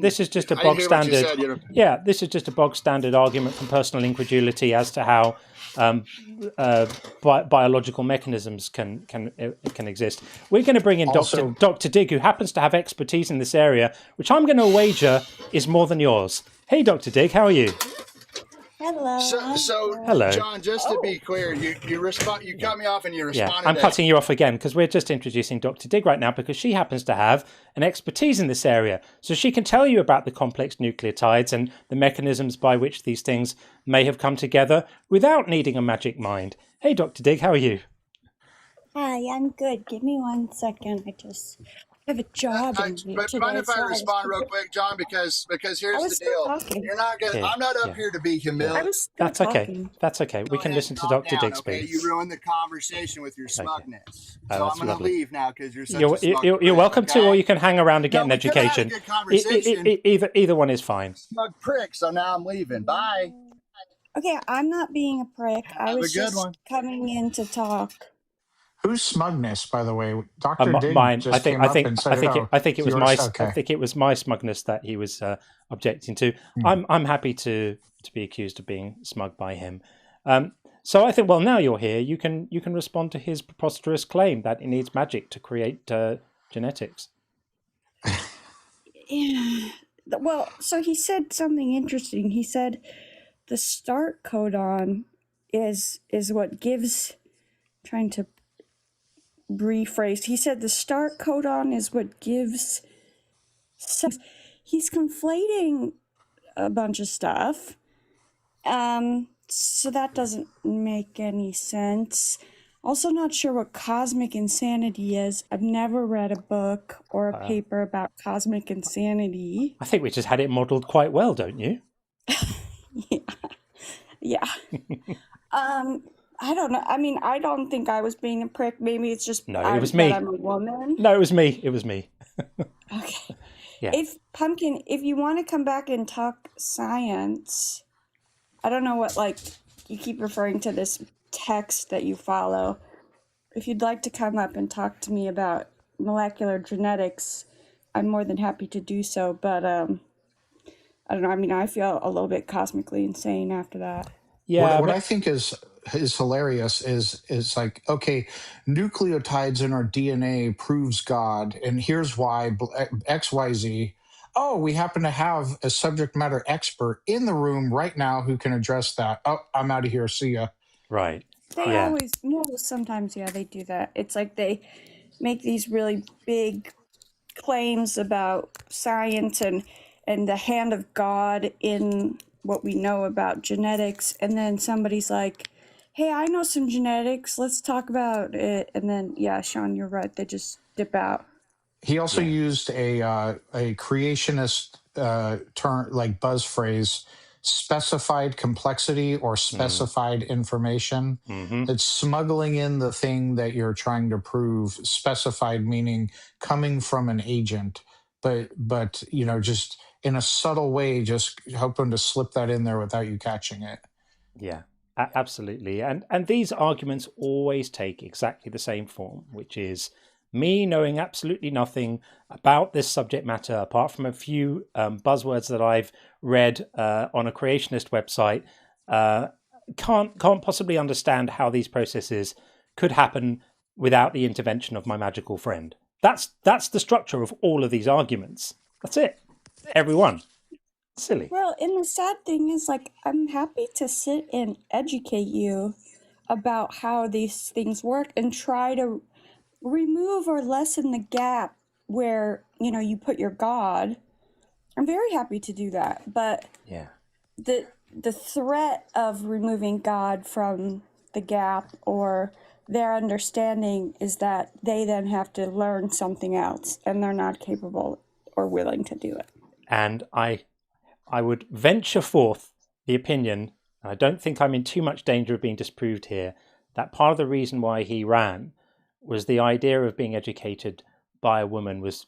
This is just a bog standard. Yeah, this is just a bog standard argument from personal incredulity as to how biological mechanisms can exist. We're going to bring in Dr. Dig, who happens to have expertise in this area, which I'm going to wager is more than yours. Hey, Dr. Dig, how are you?
Hello.
So
Hello.
John, just to be clear, you cut me off and you responded.
Yeah, I'm cutting you off again because we're just introducing Dr. Dig right now because she happens to have an expertise in this area. So she can tell you about the complex nucleotides and the mechanisms by which these things may have come together without needing a magic mind. Hey, Dr. Dig, how are you?
Hi, I'm good. Give me 1 second. I just have a job.
But mind if I respond real quick, John? Because here's the deal. You're not gonna. I'm not up here to be humiliated.
That's okay. That's okay. We can listen to Dr. Dig speak.
Okay, you ruined the conversation with your smugness. So I'm going to leave now because you're such
a smug You're welcome to, or you can hang around and get an education. Either one is fine.
Smug prick. So now I'm leaving. Bye.
Okay, I'm not being a prick. I was just coming in to talk.
Whose smugness, by the way? Dr. Dig
Mine.
just came up and said,
I think it was my smugness that he was objecting to. I'm happy to be accused of being smug by him. So I think, well, now you're here, you can respond to his preposterous claim that it needs magic to create genetics.
Yeah. Well, so he said something interesting. He said the start codon is what gives. Trying to rephrase. He said the start codon is what gives. He's conflating a bunch of stuff. So that doesn't make any sense. Also not sure what cosmic insanity is. I've never read a book or a paper about cosmic insanity.
I think we just had it modeled quite well, don't you?
Yeah. I don't know. I mean, I don't think I was being a prick. Maybe it's just
it was me.
I'm a woman.
No, it was me. It was me.
Okay.
Yeah.
If you want to come back and talk science, I don't know what, like, you keep referring to this text that you follow. If you'd like to come up and talk to me about molecular genetics, I'm more than happy to do so. But I don't know. I mean, I feel a little bit cosmically insane after that.
Yeah. What I think is hilarious is like, okay, nucleotides in our DNA proves God, and here's why XYZ. Oh, we happen to have a subject matter expert in the room right now who can address that. Oh, I'm out of here. See ya.
Right.
They always, sometimes, they do that. It's like they make these really big claims about science and the hand of God in what we know about genetics, and then somebody's like, hey, I know some genetics, let's talk about it. And then, Sean, you're right, they just dip out.
He also used a creationist term, like buzz phrase, specified complexity or specified information. It's smuggling in the thing that you're trying to prove. Specified meaning coming from an agent, but just in a subtle way, just hoping to slip that in there without you catching it.
Yeah. Absolutely. And these arguments always take exactly the same form, which is me knowing absolutely nothing about this subject matter, apart from a few buzzwords that I've read on a creationist website, can't possibly understand how these processes could happen without the intervention of my magical friend. That's the structure of all of these arguments. That's it. Everyone. Silly.
Well, and the sad thing is, like, I'm happy to sit and educate you about how these things work and try to remove or lessen the gap where, you put your God. I'm very happy to do that. But the threat of removing God from the gap or their understanding is that they then have to learn something else, and they're not capable or willing to do it.
And I would venture forth the opinion, and I don't think I'm in too much danger of being disproved here, that part of the reason why he ran was the idea of being educated by a woman was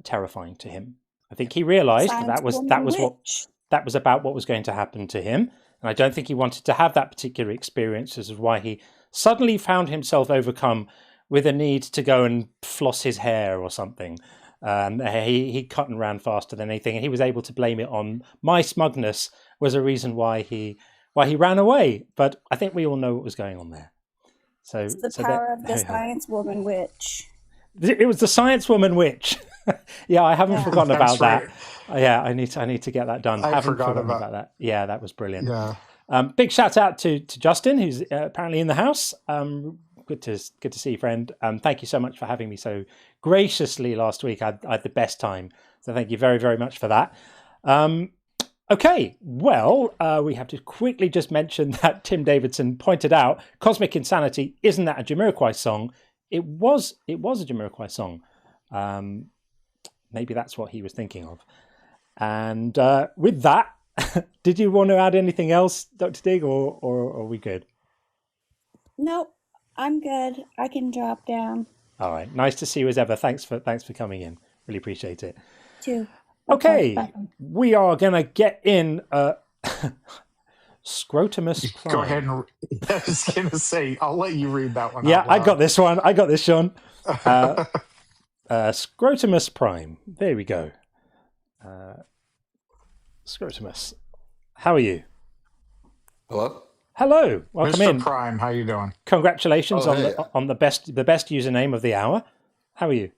terrifying to him. I think he realized that was about what was going to happen to him, and I don't think he wanted to have that particular experience. This is why he suddenly found himself overcome with a need to go and floss his hair or something. He cut and ran faster than anything, and he was able to blame it on my smugness was a reason why he ran away. But I think we all know what was going on there. So
it's the power of the science woman witch.
It was the science woman witch. Yeah, I haven't forgotten about that. Yeah, I need to get that done. I haven't forgotten about that. Yeah, that was brilliant.
Yeah.
Big shout out to Justin, who's apparently in the house. Good to see you, friend. Thank you so much for having me so graciously last week. I had the best time. So thank you very, very much for that. Okay, well, we have to quickly just mention that Tim Davidson pointed out Cosmic Insanity, isn't that a Jamiroquai song? It was a Jamiroquai song. Maybe that's what he was thinking of. And with that, did you want to add anything else, Dr. Dig, or are we good?
Nope, I'm good. I can drop down.
All right, nice to see you as ever. Thanks for coming in. Really appreciate it.
Too.
Okay, we are gonna get in Scrotumus Prime.
Go ahead and I was gonna say I'll let you read that one.
Yeah, I got this one. I got this, Sean. Scrotumus Prime. There we go. Scrotumus, how are you?
Hello.
Hello. Welcome
Mr.
in.
Prime, how you doing?
Congratulations
hey.
on the best username of the hour. How are you?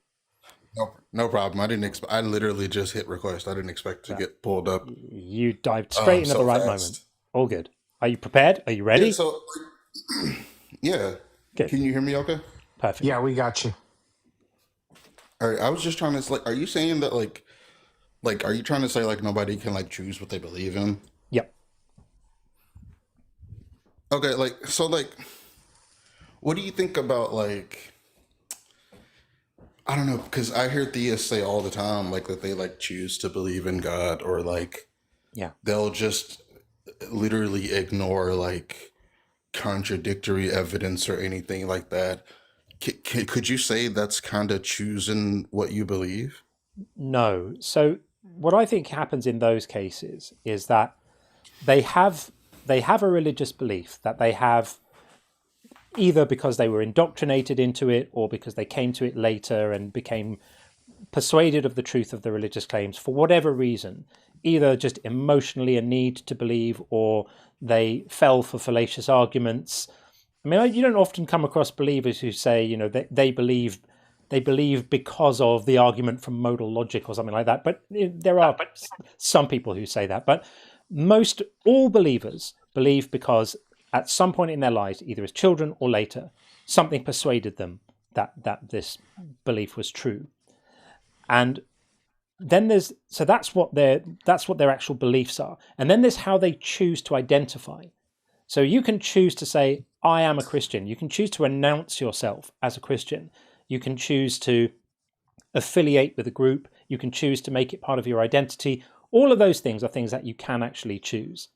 No problem. I literally just hit request. I didn't expect to get pulled up.
You dived straight into the right moment. All good. Are you prepared? Are you ready?
Yeah, so, yeah.
Good.
Can you hear me okay?
Perfect.
Yeah, we got you.
All right. I was just trying to, are you saying that, are you trying to say, nobody can, choose what they believe in?
Yep.
Okay, what do you think about, I don't know, because I hear theists say all the time, that they, choose to believe in God, or,
yeah,
they'll just literally ignore, contradictory evidence or anything like that. Could you say that's kind of choosing what you believe?
No. So what I think happens in those cases is that they have a religious belief that they have either because they were indoctrinated into it or because they came to it later and became persuaded of the truth of the religious claims for whatever reason, either just emotionally a need to believe or they fell for fallacious arguments. I mean, you don't often come across believers who say, they believe because of the argument from modal logic or something like that. But there are some people who say that. But all believers believe because at some point in their lives, either as children or later, something persuaded them that this belief was true. And then that's what their actual beliefs are. And then there's how they choose to identify. So you can choose to say, I am a Christian. You can choose to announce yourself as a Christian. You can choose to affiliate with a group. You can choose to make it part of your identity. All of those things are things that you can actually choose.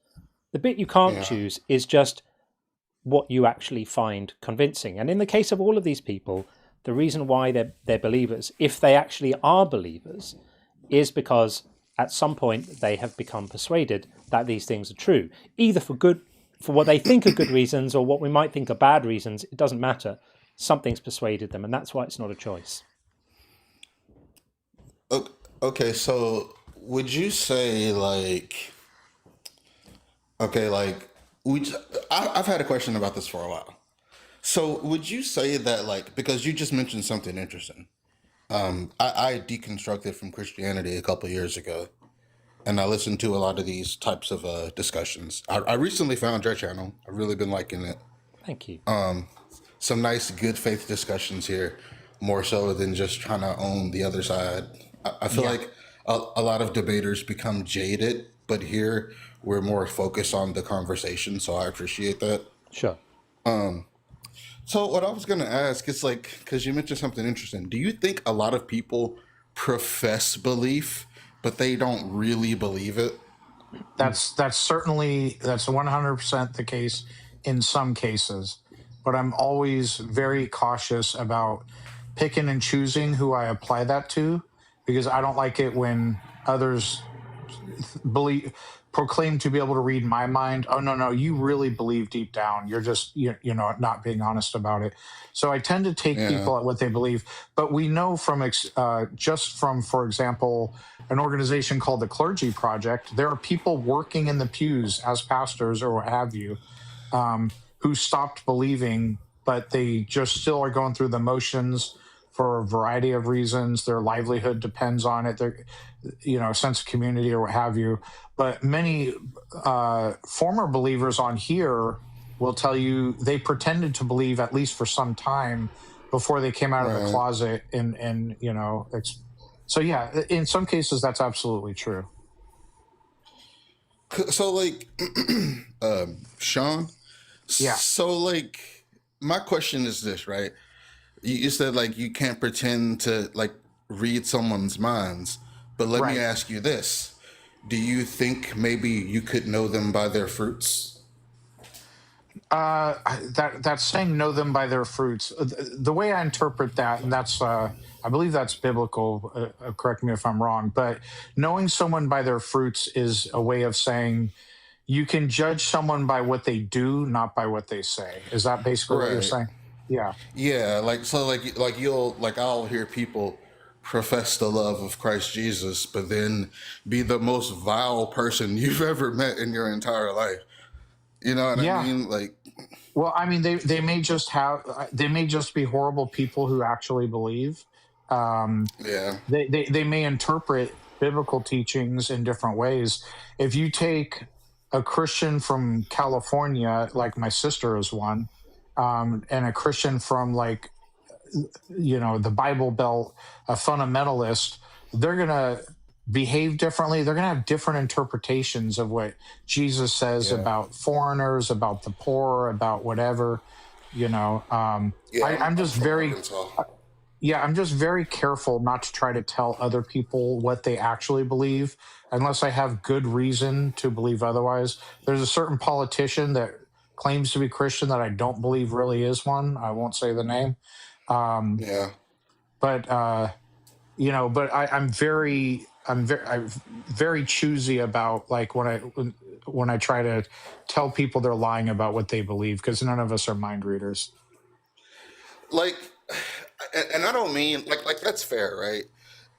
The bit you can't choose is just what you actually find convincing. And in the case of all of these people, the reason why they're believers, if they actually are believers, is because at some point they have become persuaded that these things are true, either for what they think are good reasons or what we might think are bad reasons. It doesn't matter. Something's persuaded them, and that's why it's not a choice.
Okay, so would you say I've had a question about this for a while. So would you say that because you just mentioned something interesting. I deconstructed from Christianity a couple of years ago, and I listened to a lot of these types of discussions. I recently found your channel. I've really been liking it.
Thank you.
Some nice good faith discussions here, more so than just trying to own the other side. I feel like a lot of debaters become jaded, but here we're more focused on the conversation, so I appreciate that.
Sure.
So what I was gonna ask is like, because you mentioned something interesting. Do you think a lot of people profess belief, but they don't really believe it?
That's 100% the case in some cases, but I'm always very cautious about picking and choosing who I apply that to, because I don't like it when others proclaim to be able to read my mind. Oh no, you really believe deep down. You're just not being honest about it. So I tend to take
Yeah.
people at what they believe. But we know from just from, for example, an organization called the Clergy Project, there are people working in the pews as pastors or what have you, who stopped believing, but they just still are going through the motions for a variety of reasons. Their livelihood depends on it. Their sense of community or what have you. But many former believers on here will tell you they pretended to believe at least for some time before they came out of the closet, and so yeah, in some cases that's absolutely true.
So like, Sean.
Yeah.
So like, my question is this, right? You said like you can't pretend to like read someone's minds, but let me ask you this: do you think maybe you could know them by their fruits?
That's saying know them by their fruits. The way I interpret that, and that's I believe that's biblical. Correct me if I'm wrong, but knowing someone by their fruits is a way of saying you can judge someone by what they do, not by what they say. Is that basically what you're saying? Yeah.
Yeah, like so, like you'll like I'll hear people profess the love of Christ Jesus, but then be the most vile person you've ever met in your entire life. You know what I mean? Like,
well, I mean, they may just be horrible people who actually believe. They may interpret biblical teachings in different ways. If you take a Christian from California, like my sister is one, and a Christian from like the Bible Belt, a fundamentalist, they're gonna behave differently. They're gonna have different interpretations of what Jesus says about foreigners, about the poor, about whatever. I'm just very I'm just very careful not to try to tell other people what they actually believe unless I have good reason to believe otherwise. There's a certain politician that claims to be Christian that I don't believe really is one. I won't say the name. But I'm very choosy about like when I try to tell people they're lying about what they believe, because none of us are mind readers.
like, and I don't mean like that's fair, right?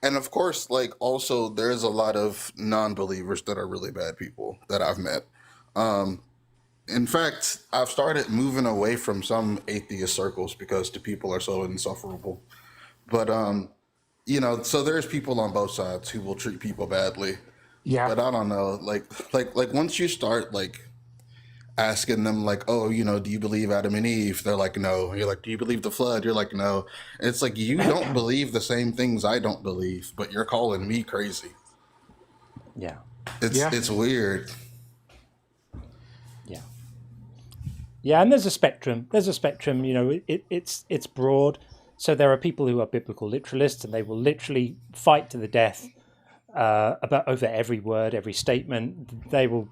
And of course, like also there's a lot of non-believers that are really bad people that I've met. In fact, I've started moving away from some atheist circles because the people are so insufferable. But so there's people on both sides who will treat people badly.
Yeah.
But I don't know, like once you start like asking them like, oh, do you believe Adam and Eve? They're like, no. You're like, do you believe the flood? You're like, no. It's like you don't believe the same things I don't believe, but you're calling me crazy.
Yeah.
It's weird.
Yeah, and there's a spectrum. It's broad. So there are people who are biblical literalists, and they will literally fight to the death about over every word, every statement. They will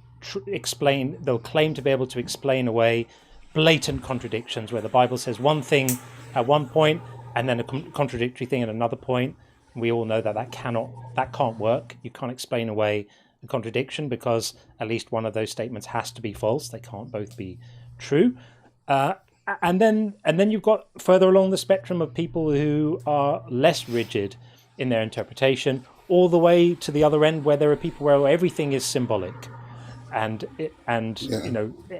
explain. They'll claim to be able to explain away blatant contradictions, where the Bible says one thing at one point and then a contradictory thing at another point. We all know that can't work. You can't explain away a contradiction because at least one of those statements has to be false. They can't both be true. And then you've got further along the spectrum of people who are less rigid in their interpretation, all the way to the other end where there are people where everything is symbolic, and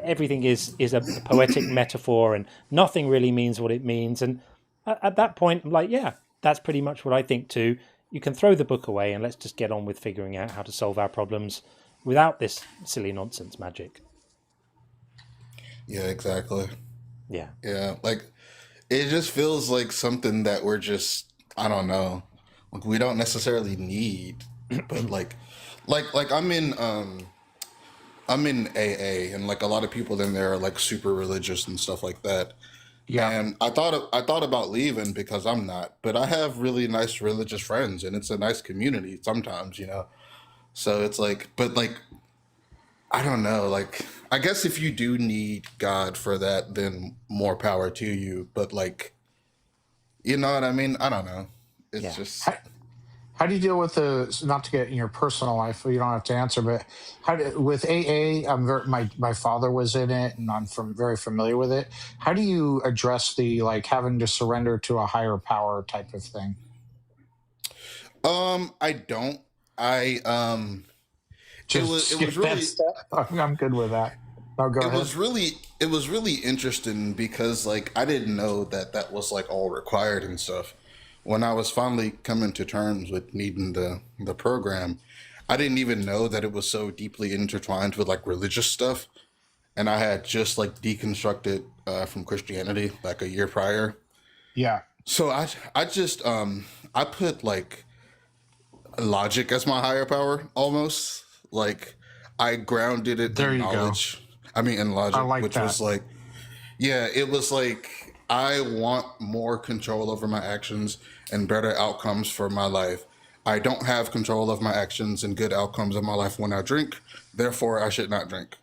everything is a poetic metaphor, and nothing really means what it means. And at that point, I'm like, yeah, that's pretty much what I think too. You can throw the book away and let's just get on with figuring out how to solve our problems without this silly nonsense magic.
Yeah, exactly.
Yeah.
Like it just feels like something that we're just, I don't know, like we don't necessarily need, but like I'm in AA, and like a lot of people in there are like super religious and stuff like that.
Yeah.
And I thought about leaving because I'm not, but I have really nice religious friends, and it's a nice community sometimes, you know. So it's like, but like, I don't know, like, I guess if you do need God for that, then more power to you. But like, you know what I mean? I don't know. It's just.
How do you deal with not to get in your personal life, you don't have to answer, but with AA, my father was in it and I'm very familiar with it. How do you address the like having to surrender to a higher power type of thing?
I don't.
Just
it was
skip that
really.
step. I'm good with that. Oh, go ahead.
It was really interesting because like I didn't know that was like all required and stuff. When I was finally coming to terms with needing the program, I didn't even know that it was so deeply intertwined with like religious stuff. And I had just like deconstructed from Christianity like a year prior.
Yeah.
So I just I put like logic as my higher power almost. Like I grounded it in knowledge. I mean in logic, which was like, yeah, it was like I want more control over my actions and better outcomes for my life. I don't have control of my actions and good outcomes in my life when I drink. Therefore, I should not drink.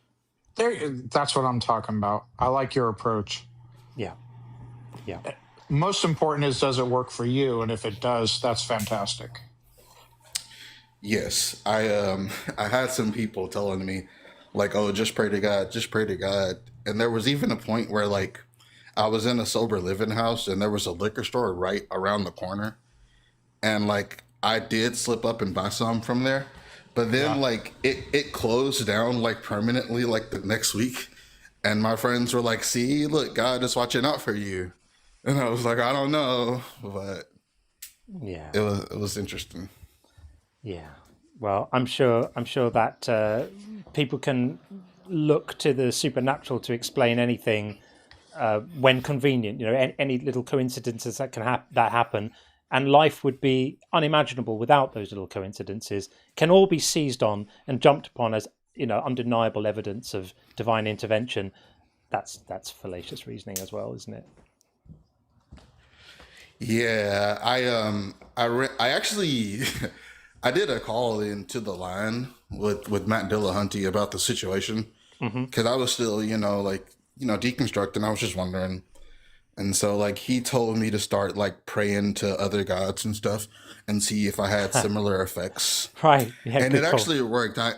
That's what I'm talking about. I like your approach.
Yeah. Yeah.
Most important is, does it work for you? And if it does, that's fantastic.
Yes. I had some people telling me like, oh, just pray to God, just pray to God. And there was even a point where like I was in a sober living house and there was a liquor store right around the corner. And like I did slip up and buy some from there. But then like it closed down like permanently like the next week. And my friends were like, see, look, God is watching out for you. And I was like, I don't know. But
yeah,
it was interesting.
Yeah. Well, I'm sure that people can look to the supernatural to explain anything when convenient. You know, any little coincidences that can happen, and life would be unimaginable without those little coincidences. Can all be seized on and jumped upon as, you know, undeniable evidence of divine intervention. That's fallacious reasoning as well, isn't it?
Yeah, I actually I did a call into the line with Matt Dillahunty about the situation because I was still, deconstructing. I was just wondering. And so like he told me to start like praying to other gods and stuff and see if I had similar effects.
Right. Yeah,
and it actually worked. I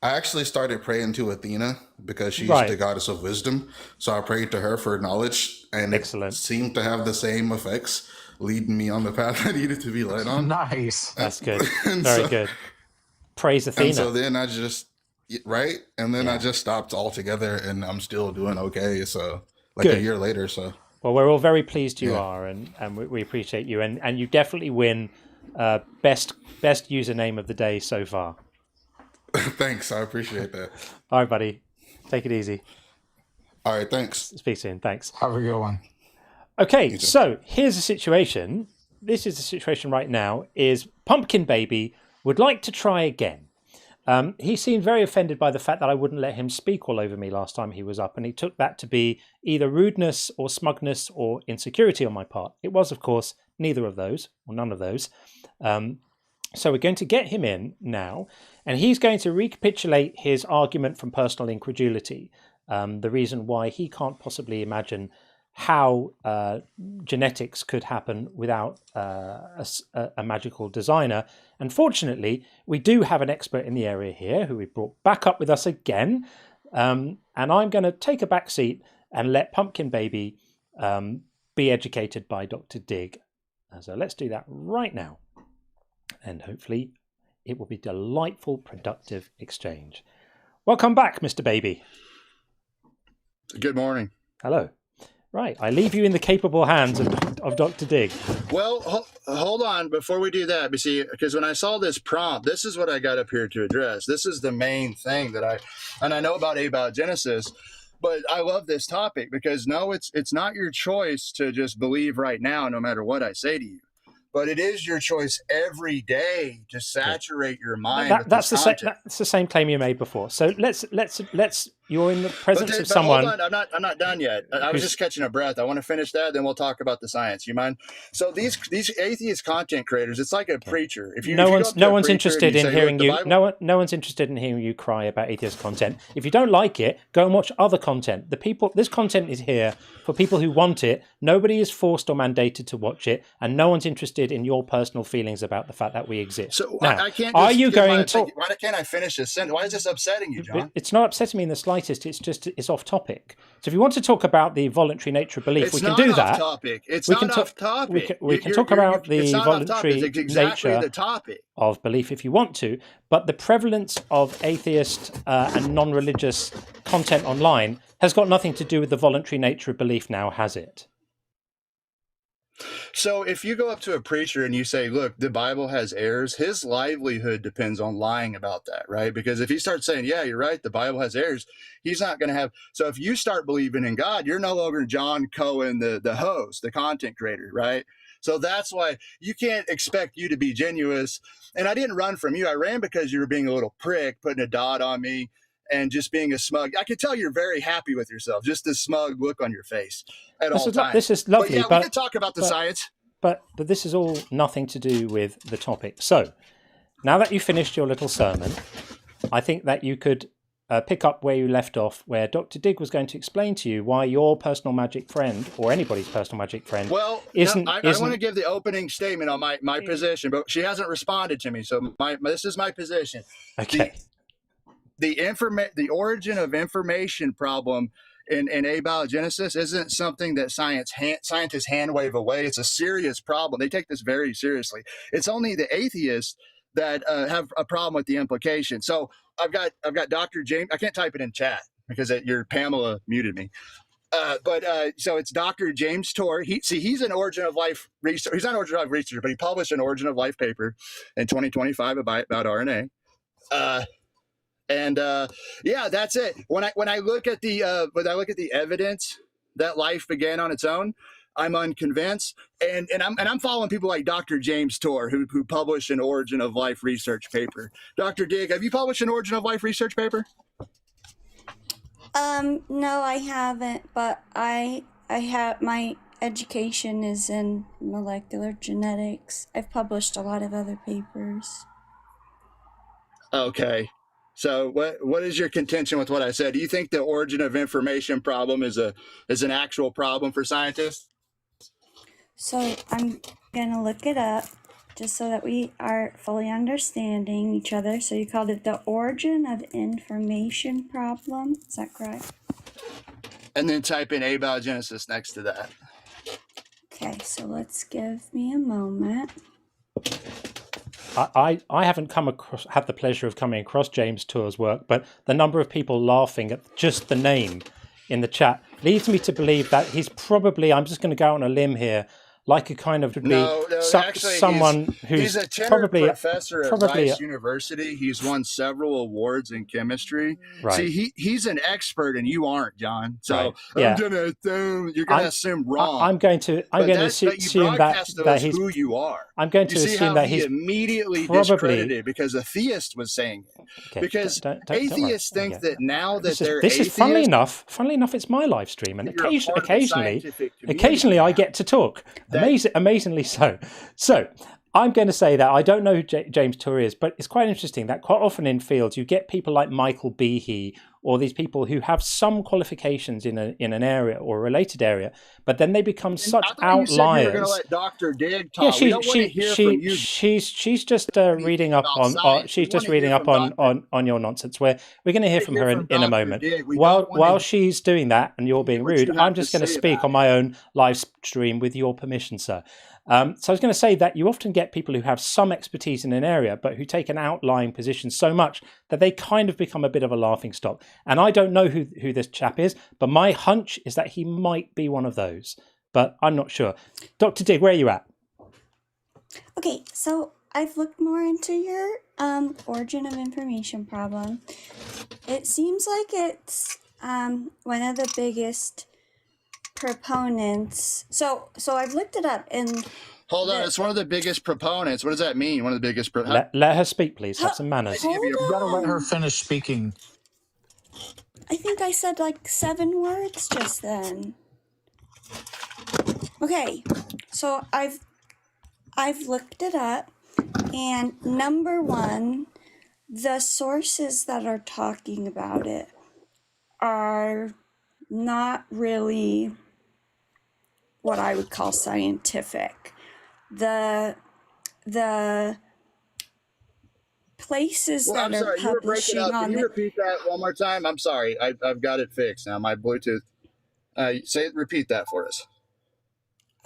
actually started praying to Athena because she's the goddess of wisdom. So I prayed to her for knowledge, and it seemed to have the same effects, leading me on the path I needed to be led on.
Nice.
That's good. Very good. Praise Athena.
And so then I just, I just stopped altogether, and I'm still doing okay. So like a year later, so.
Well, we're all very pleased you are, and we appreciate you. And you definitely win best username of the day so far.
Thanks, I appreciate that.
All right, buddy. Take it easy.
All right, thanks.
Speak soon. Thanks.
Have a good one.
Okay, so here's the situation. This is the situation right now, is Pumpkin Baby would like to try again. He seemed very offended by the fact that I wouldn't let him speak all over me last time he was up, and he took that to be either rudeness or smugness or insecurity on my part. It was, of course, neither of those, or none of those. So we're going to get him in now, and he's going to recapitulate his argument from personal incredulity, the reason why he can't possibly imagine how genetics could happen without a magical designer. And fortunately, we do have an expert in the area here who we brought back up with us again. And I'm going to take a back seat and let Pumpkin Baby be educated by Dr. Dig. So let's do that right now. And hopefully it will be delightful, productive exchange. Welcome back, Mr. Baby.
Good morning.
Hello. Right, I leave you in the capable hands of Dr. Dig.
Well, hold on before we do that, because when I saw this prompt, this is what I got up here to address. This is the main thing that I know about abiogenesis, but I love this topic because no, it's not your choice to just believe right now, no matter what I say to you. But it is your choice every day to saturate your mind.
That's the same claim you made before. So let's you're in the presence of
But
someone.
hold on, I'm not done yet. I was just catching a breath. I want to finish that, then we'll talk about the science. You mind? So these atheist content creators, it's like a preacher. If you
no
go
one's
up to a preacher
interested
and
in
say,
hearing
"Look, the
you.
Bible-"
No one's interested in hearing you cry about atheist content. If you don't like it, go and watch other content. This content is here for people who want it. Nobody is forced or mandated to watch it, and no one's interested in your personal feelings about the fact that we exist.
So
now,
I can't.
are you going to?
Why can't I finish this sentence? Why is this upsetting you, John?
It's not upsetting me in the slightest. It's off topic. So if you want to talk about the voluntary nature of belief, we can do that.
It's not off topic.
We can talk about the voluntary
It's exactly
nature
the topic
of belief if you want to, but the prevalence of atheist and non-religious content online has got nothing to do with the voluntary nature of belief now, has it?
So if you go up to a preacher and you say, look, the Bible has errors, his livelihood depends on lying about that, right? Because if he starts saying, yeah, you're right, the Bible has errors, he's not going to have. So if you start believing in God, you're no longer John Cohen, the host, the content creator, right? So that's why you can't expect you to be genuine. And I didn't run from you. I ran because you were being a little prick, putting a dot on me and just being a smug. I could tell you're very happy with yourself, just a smug look on your face at all times.
This is lovely.
But yeah, we can talk about the science.
But this is all nothing to do with the topic. So now that you've finished your little sermon, I think that you could pick up where you left off, where Dr. Dig was going to explain to you why your personal magic friend, or anybody's personal magic friend, isn't.
I want to give the opening statement on my position, but she hasn't responded to me. So this is my position.
Okay.
The origin of information problem in abiogenesis isn't something that scientists hand wave away. It's a serious problem. They take this very seriously. It's only the atheists that have a problem with the implication. So I've got Dr. James. I can't type it in chat because your Pamela muted me. So it's Dr. James Torr. He's an origin of life researcher. He's not an origin of life researcher, but he published an origin of life paper in 2025 about RNA. Yeah, that's it. When I look at the evidence that life began on its own, I'm unconvinced, and I'm following people like Dr. James Torr, who published an origin of life research paper. Dr. Dig, have you published an origin of life research paper?
No, I haven't, but I have, my education is in molecular genetics. I've published a lot of other papers.
Okay. So what is your contention with what I said? Do you think the origin of information problem is an actual problem for scientists?
So I'm gonna look it up just so that we are fully understanding each other. So you called it the origin of information problem. Is that correct?
And then type in abiogenesis next to that.
Okay, so let's give me a moment.
I haven't had the pleasure of coming across James Torr's work, but the number of people laughing at just the name in the chat leads me to believe that he's probably, I'm just going to go out on a limb here, like a kind of someone who's
he's a tenured
probably
professor at Rice University. He's won several awards in chemistry.
Right.
See, he's an expert, and you aren't, John. So
right. Yeah.
You're going to assume wrong.
I'm going to assume that he's
who you are.
I'm going to assume that he's
immediately
probably
discredited because a theist was saying it.
Okay,
because
don't
atheists think that now that they're
this
atheists,
is funnily enough, it's my live stream, and occasionally I get to talk. Amazingly so. So I'm going to say that I don't know who James Torr is, but it's quite interesting that quite often in fields you get people like Michael Behe or these people who have some qualifications in an area or a related area, but then they become such outliers.
You said you were going to let Dr. Dig talk.
Yeah, she's just reading up on your nonsense. We're going to hear from her in a moment. While she's doing that and you're being rude, I'm just going to speak on my own live stream with your permission, sir. So I was going to say that you often get people who have some expertise in an area, but who take an outlying position so much that they kind of become a bit of a laughingstock. And I don't know who this chap is, but my hunch is that he might be one of those, but I'm not sure. Dr. Dig, where are you at?
Okay, so I've looked more into your origin of information problem. It seems like it's one of the biggest proponents. So I've looked it up and
hold on, it's one of the biggest proponents. What does that mean? One of the biggest
let her speak, please. Have some manners.
You've got to let her finish speaking.
I think I said like 7 words just then. Okay, so I've looked it up, and number one, the sources that are talking about it are not really what I would call scientific. The places
Well, I'm
that are
sorry, you were breaking
publishing
up. Can
on
you
the
repeat that one more time? I'm sorry. I've got it fixed now. My Bluetooth. Repeat that for us.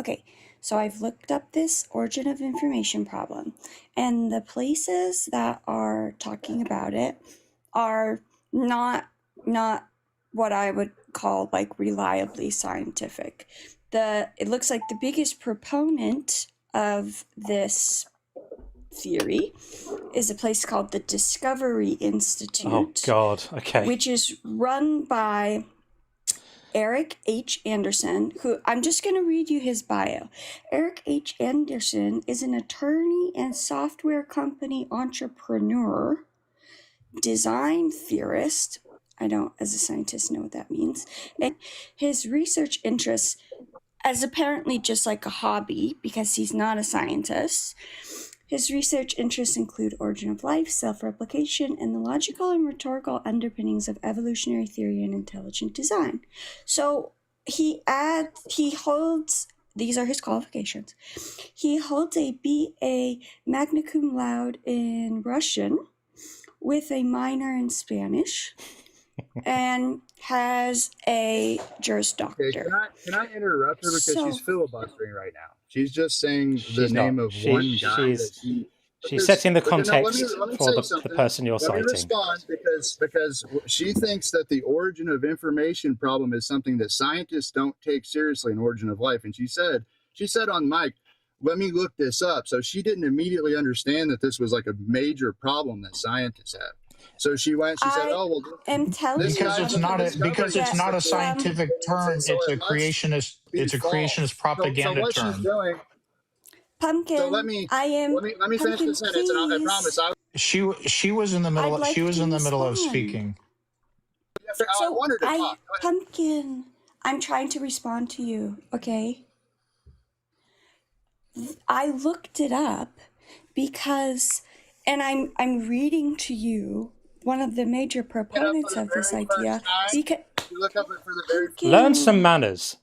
Okay, so I've looked up this origin of information problem, and the places that are talking about it are not what I would call like reliably scientific. It looks like the biggest proponent of this theory is a place called the Discovery Institute.
Oh God, okay.
Which is run by Eric H. Anderson, who I'm just going to read you his bio. Eric H. Anderson is an attorney and software company entrepreneur, design theorist. I don't, as a scientist, know what that means. And his research interests, as apparently just like a hobby, because he's not a scientist. His research interests include origin of life, self-replication, and the logical and rhetorical underpinnings of evolutionary theory and intelligent design. So he holds, these are his qualifications. He holds a BA magna cum laude in Russian with a minor in Spanish and has a Juris Doctor.
Okay, can I interrupt her because she's filibustering right now? She's just saying
She's
the name
not.
of one guy
She's setting the
Let me
context
say
for
something.
the person you're
Let me
citing.
respond because she thinks that the origin of information problem is something that scientists don't take seriously in origin of life. And she said on mic, let me look this up. So she didn't immediately understand that this was like a major problem that scientists have. So she said, "Oh well."
I'm telling
because it's not a scientific term. It's a creationist propaganda
what
term.
she's doing.
Pumpkin.
So let me finish the sentence, and I promise.
She was in the middle.
I'd like
she was
to
in the middle of
respond.
speaking.
I want her to talk.
Pumpkin, I'm trying to respond to you. Okay. I looked it up because, and I'm reading to you one of the major proponents of this idea. Because
you look up it for the very
Learn some manners.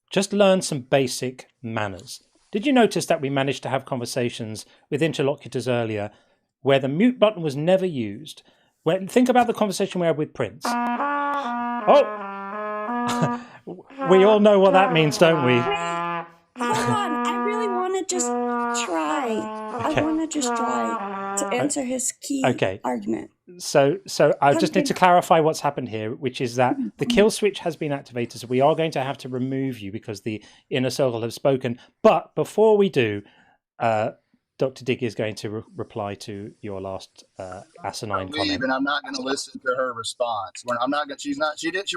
Just learn some basic manners. Did you notice that we managed to have conversations with interlocutors earlier where the mute button was never used? Think about the conversation we had with Prince. Oh! We all know what that means, don't we?
Hold on, I really want to just try.
Okay.
I want to just try to answer his key argument.
So I just need to clarify what's happened here, which is that the kill switch has been activated. So we are going to have to remove you because the inner circle have spoken. But before we do, Dr. Digg is going to reply to your last asinine comment.
And I'm not going to listen to her response. I'm not going. She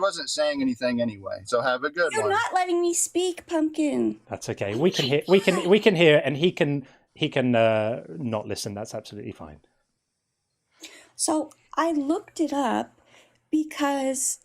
wasn't saying anything anyway. So have a good one.
You're not letting me speak, Pumpkin.
That's okay. We can hear. We can hear, and he can not listen. That's absolutely fine.
So I looked it up because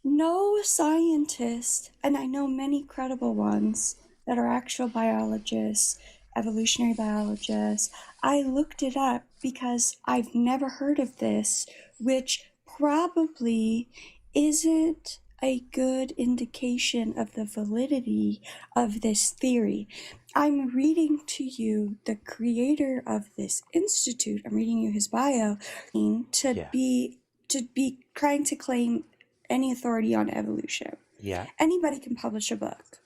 no scientist, and I know many credible ones that are actual biologists, evolutionary biologists, I looked it up because I've never heard of this, which probably isn't a good indication of the validity of this theory. I'm reading to you the creator of this institute. I'm reading you his bio to be trying to claim any authority on evolution.
Yeah.
Anybody can publish a book.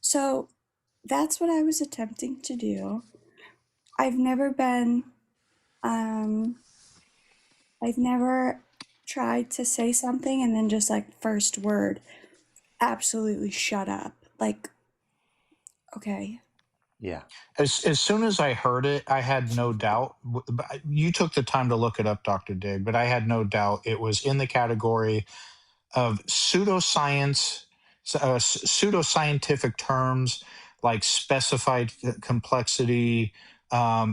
So that's what I was attempting to do. I've never tried to say something and then just like first word, absolutely shut up. Like, okay.
Yeah.
As soon as I heard it, I had no doubt. You took the time to look it up, Dr. Digg, but I had no doubt it was in the category of pseudoscience, pseudoscientific terms like specified complexity,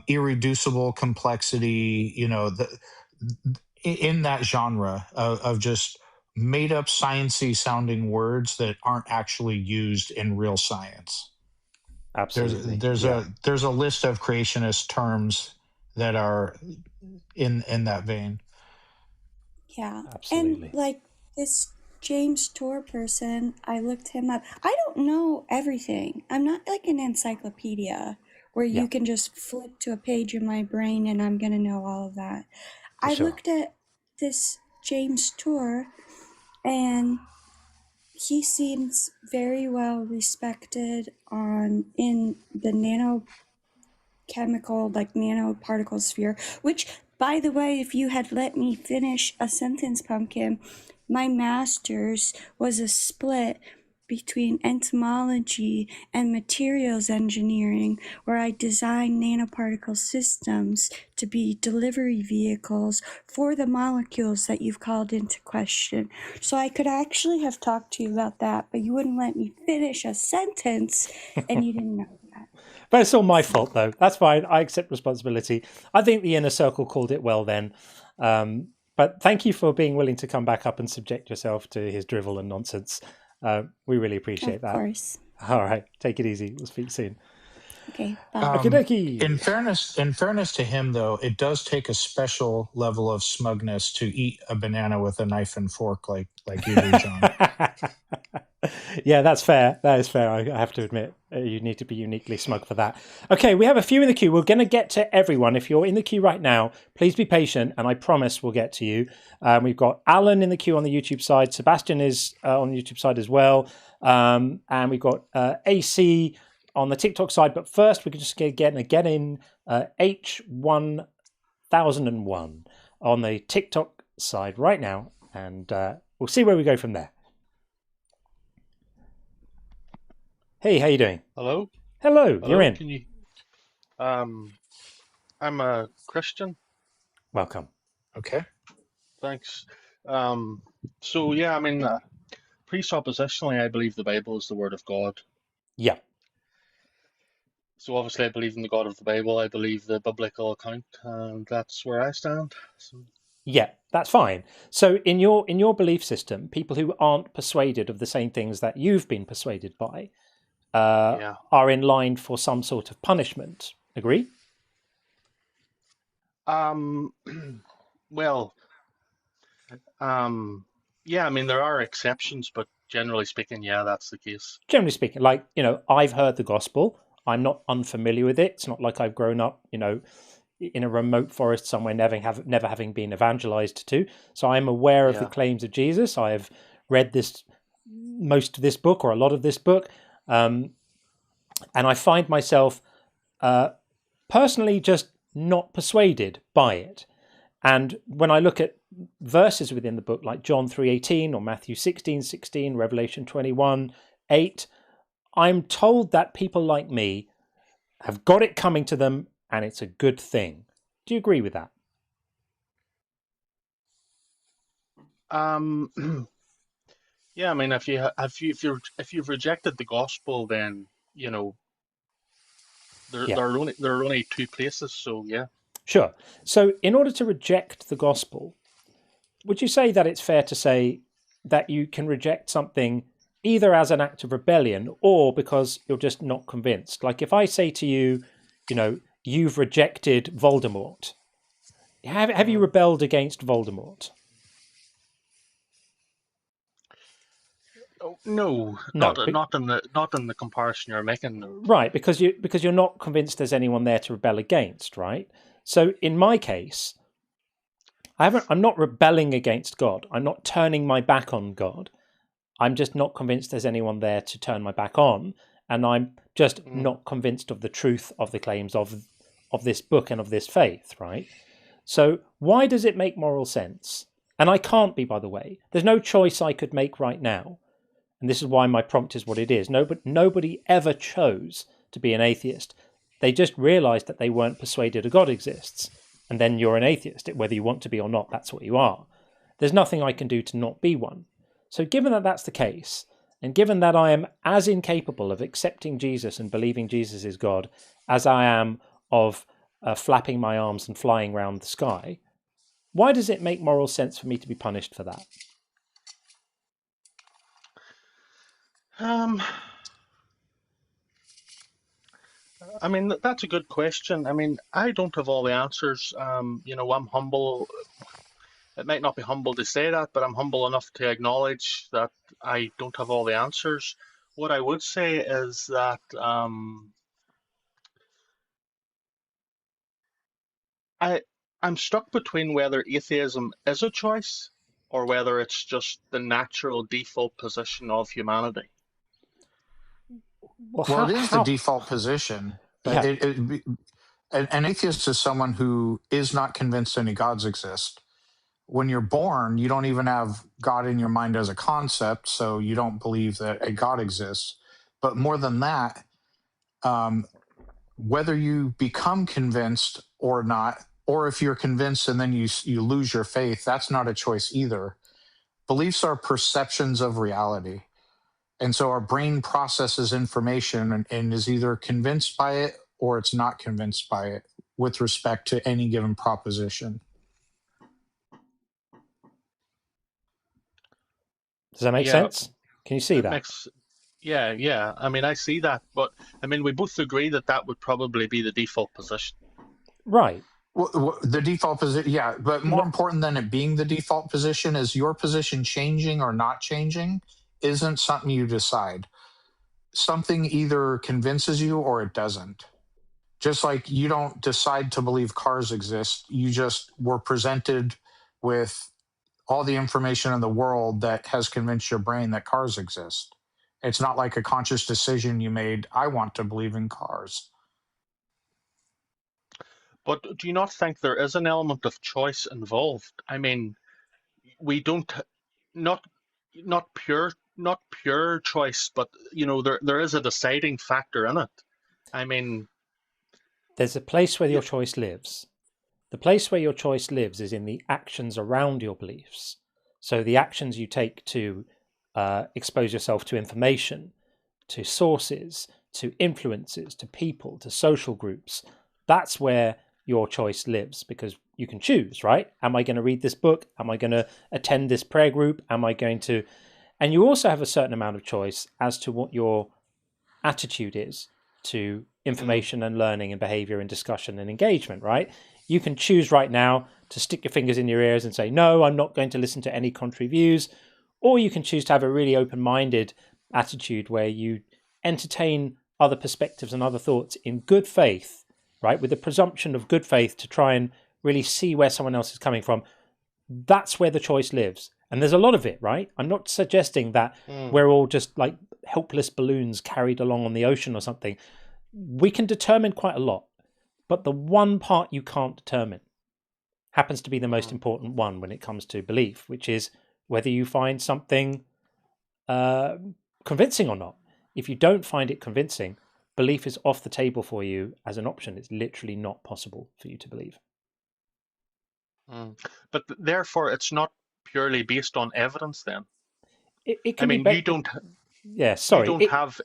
irreducible complexity, in that genre of just made up sciencey sounding words that aren't actually used in real science.
Absolutely.
There's a list of creationist terms that are in that vein.
Yeah.
Absolutely.
And like this James Tour person, I looked him up. I don't know everything. I'm not like an encyclopedia where you can just flip to a page in my brain and I'm going to know all of that. I looked at this James Tour and he seems very well respected in the nanochemical, like nanoparticle sphere, which, by the way, if you had let me finish a sentence, Pumpkin, my master's was a split between entomology and materials engineering, where I designed nanoparticle systems to be delivery vehicles for the molecules that you've called into question. So I could actually have talked to you about that, but you wouldn't let me finish a sentence, and you didn't know that.
But it's all my fault, though. That's fine. I accept responsibility. I think the inner circle called it well then. But thank you for being willing to come back up and subject yourself to his drivel and nonsense. We really appreciate that.
Of course.
All right. Take it easy. We'll speak soon.
Okay, bye.
In fairness to him, though, it does take a special level of smugness to eat a banana with a knife and fork like you do, John.
Yeah, that's fair. That is fair. I have to admit, you need to be uniquely smug for that. Okay, we have a few in the queue. We're going to get to everyone. If you're in the queue right now, please be patient, and I promise we'll get to you. We've got Alan in the queue on the YouTube side. Sebastian is on the YouTube side as well. And we've got AC on the TikTok side. But first, we can just get in H1001 on the TikTok side right now, and we'll see where we go from there. Hey, how you doing?
Hello.
Hello. You're in.
Can you? I'm a Christian.
Welcome.
Okay.
Thanks. So yeah, I mean, presuppositionally, I believe the Bible is the Word of God.
Yeah.
So obviously, I believe in the God of the Bible. I believe the biblical account, and that's where I stand. So.
Yeah, that's fine. So in your belief system, people who aren't persuaded of the same things that you've been persuaded by are in line for some sort of punishment. Agree?
Well, yeah, I mean, there are exceptions, but generally speaking, yeah, that's the case.
Generally speaking, like, I've heard the gospel. I'm not unfamiliar with it. It's not like I've grown up, in a remote forest somewhere, never having been evangelized to. So I'm aware of the claims of Jesus. I have read most of this book, or a lot of this book. And I find myself personally just not persuaded by it. And when I look at verses within the book, like John 3:18 or Matthew 16:16, Revelation 21:8, I'm told that people like me have got it coming to them, and it's a good thing. Do you agree with that?
Yeah, I mean, if you've rejected the gospel, then there are only two places. So yeah.
Sure. So in order to reject the gospel, would you say that it's fair to say that you can reject something either as an act of rebellion or because you're just not convinced? Like if I say to you, you've rejected Voldemort. Have you rebelled against Voldemort?
Oh, no, not in the comparison you're making. No.
Right, because you're not convinced there's anyone there to rebel against, right? So in my case, I'm not rebelling against God. I'm not turning my back on God. I'm just not convinced there's anyone there to turn my back on, and I'm just not convinced of the truth of the claims of this book and of this faith, right? So why does it make moral sense? And I can't be, by the way. There's no choice I could make right now. And this is why my prompt is what it is. Nobody ever chose to be an atheist. They just realized that they weren't persuaded a God exists. And then you're an atheist. Whether you want to be or not, that's what you are. There's nothing I can do to not be one. So given that that's the case, and given that I am as incapable of accepting Jesus and believing Jesus is God as I am of flapping my arms and flying around the sky, why does it make moral sense for me to be punished for that?
Um, I mean, that's a good question. I mean, I don't have all the answers. You know, I'm humble. It might not be humble to say that, but I'm humble enough to acknowledge that I don't have all the answers. What I would say is that I'm stuck between whether atheism is a choice or whether it's just the natural default position of humanity.
Well, it is the default position.
Yeah.
An atheist is someone who is not convinced any gods exist. When you're born, you don't even have God in your mind as a concept, so you don't believe that a God exists. But more than that, whether you become convinced or not, or if you're convinced and then you lose your faith, that's not a choice either. Beliefs are perceptions of reality. And so our brain processes information and is either convinced by it or it's not convinced by it with respect to any given proposition.
Does that make sense? Can you see that?
Yeah. I mean, I see that, but I mean, we both agree that that would probably be the default position.
Right.
Well, the default position, yeah, but more important than it being the default position is your position changing or not changing isn't something you decide. Something either convinces you or it doesn't. Just like you don't decide to believe cars exist, you just were presented with all the information in the world that has convinced your brain that cars exist. It's not like a conscious decision you made, I want to believe in cars.
But do you not think there is an element of choice involved? I mean, we don't, not pure choice, but you know, there is a deciding factor in it. I mean,
there's a place where your choice lives. The place where your choice lives is in the actions around your beliefs. So the actions you take to expose yourself to information, to sources, to influences, to people, to social groups. That's where your choice lives, because you can choose, right? Am I going to read this book? Am I going to attend this prayer group? Am I going to... And you also have a certain amount of choice as to what your attitude is to information and learning and behavior and discussion and engagement, right? You can choose right now to stick your fingers in your ears and say, no, I'm not going to listen to any contrary views. Or you can choose to have a really open-minded attitude where you entertain other perspectives and other thoughts in good faith, right? With the presumption of good faith to try and really see where someone else is coming from. That's where the choice lives. And there's a lot of it, right? I'm not suggesting that we're all just like helpless balloons carried along on the ocean or something. We can determine quite a lot. But the one part you can't determine happens to be the most important one when it comes to belief, which is whether you find something convincing or not. If you don't find it convincing, belief is off the table for you as an option. It's literally not possible for you to believe.
But therefore, it's not purely based on evidence then?
It can
I mean,
be
you don't...
Yeah, sorry.
You don't have...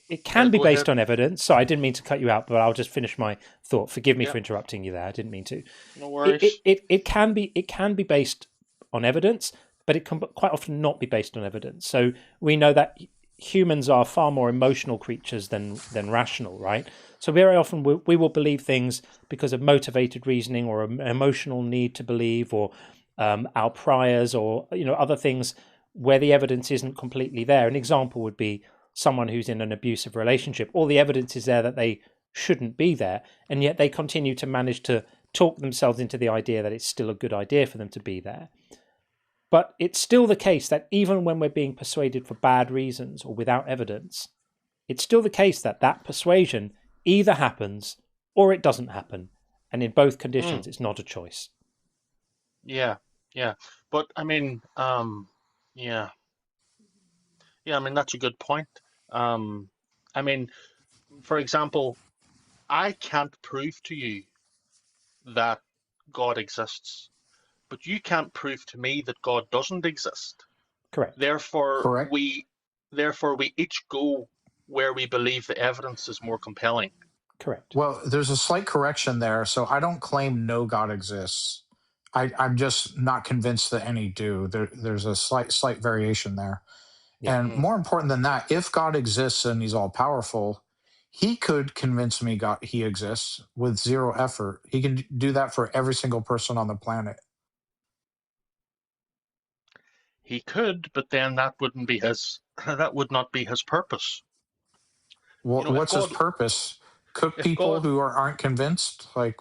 It can be based
ahead.
on evidence. So I didn't mean to cut you out, but I'll just finish my thought. Forgive me for interrupting you there. I didn't mean to.
No worries.
It can be based on evidence, but it can quite often not be based on evidence. So we know that humans are far more emotional creatures than rational, right? So very often we will believe things because of motivated reasoning or an emotional need to believe, or our priors, or other things where the evidence isn't completely there. An example would be someone who's in an abusive relationship. All the evidence is there that they shouldn't be there, and yet they continue to manage to talk themselves into the idea that it's still a good idea for them to be there. But it's still the case that even when we're being persuaded for bad reasons or without evidence, it's still the case that that persuasion either happens or it doesn't happen. And in both conditions, it's not a choice.
Yeah. But I mean, yeah, I mean, that's a good point. I mean, for example, I can't prove to you that God exists, but you can't prove to me that God doesn't exist.
Correct.
Therefore, we each go where we believe the evidence is more compelling.
Correct.
Well, there's a slight correction there. So I don't claim no God exists. I'm just not convinced that any do. There's a slight variation there. And more important than that, if God exists and he's all powerful, he could convince me God he exists with zero effort. He can do that for every single person on the planet.
He could, but then that wouldn't be his. That would not be his purpose.
Well,
You know,
what's his purpose? Cook people who aren't convinced? Like,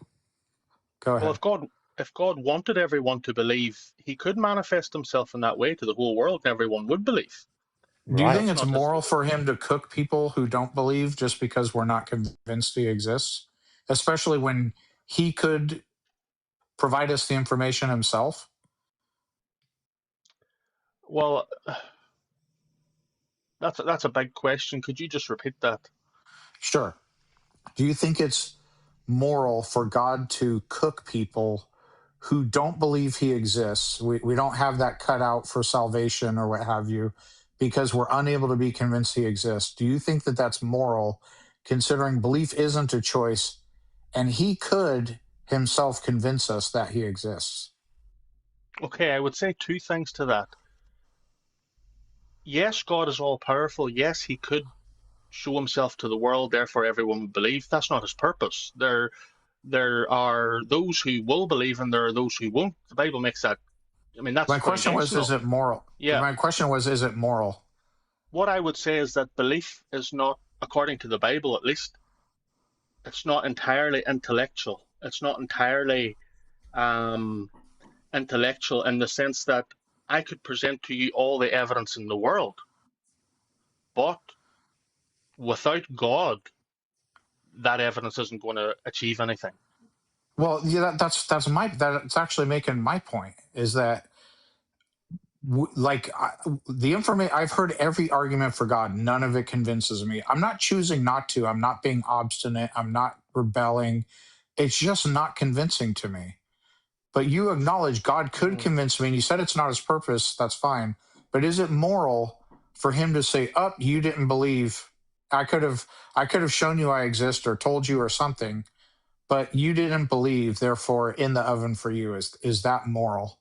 go ahead.
Well, if God wanted everyone to believe, he could manifest himself in that way to the whole world, and everyone would believe.
Do you think it's moral for him to cook people who don't believe just because we're not convinced he exists? Especially when he could provide us the information himself?
Well, that's a big question. Could you just repeat that?
Sure. Do you think it's moral for God to cook people who don't believe he exists? We don't have that cut out for salvation or what have you, because we're unable to be convinced he exists. Do you think that that's moral, considering belief isn't a choice and he could himself convince us that he exists?
Okay, I would say two things to that. Yes, God is all powerful. Yes, he could show himself to the world, therefore everyone would believe. That's not his purpose. There are those who will believe and there are those who won't. The Bible makes that. I mean, that's
my question was, is it moral?
Yeah.
My question was, is it moral?
What I would say is that belief is not, according to the Bible at least, it's not entirely intellectual. It's not entirely intellectual in the sense that I could present to you all the evidence in the world, but without God, that evidence isn't going to achieve anything.
Well, yeah, that's actually making my point, is that the information I've heard every argument for God, none of it convinces me. I'm not choosing not to. I'm not being obstinate. I'm not rebelling. It's just not convincing to me. But you acknowledge God could convince me, and you said it's not his purpose. That's fine. But is it moral for him to say, you didn't believe? I could have shown you I exist or told you or something, but you didn't believe, therefore in the oven for you. Is that moral?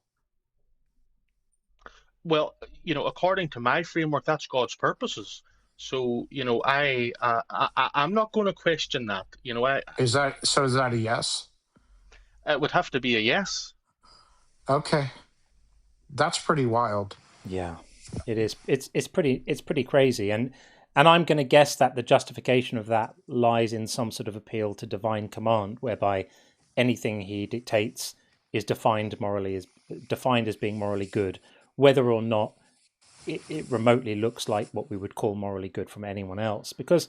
Well, according to my framework, that's God's purposes. So, I'm not going to question that.
Is that a yes?
It would have to be a yes.
Okay. That's pretty wild.
Yeah, it is. It's pretty crazy. And I'm going to guess that the justification of that lies in some sort of appeal to divine command, whereby anything he dictates is defined as being morally good, whether or not it remotely looks like what we would call morally good from anyone else, because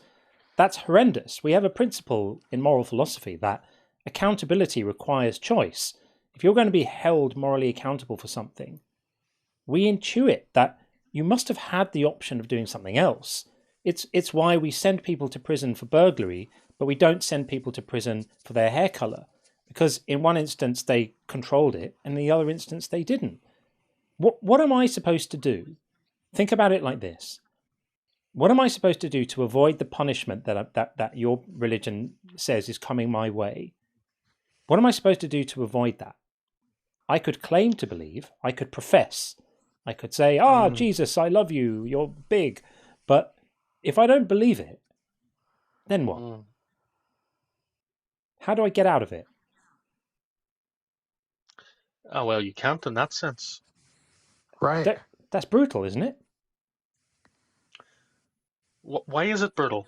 that's horrendous. We have a principle in moral philosophy that accountability requires choice. If you're going to be held morally accountable for something, we intuit that you must have had the option of doing something else. It's why we send people to prison for burglary, but we don't send people to prison for their hair color, because in one instance they controlled it, and in the other instance they didn't. What am I supposed to do? Think about it like this. What am I supposed to do to avoid the punishment that your religion says is coming my way? What am I supposed to do to avoid that? I could claim to believe. I could profess. I could say, Jesus, I love you. You're big. But if I don't believe it, then what? How do I get out of it?
Oh, well, you can't in that sense.
Right.
That's brutal, isn't it?
Why is it brutal?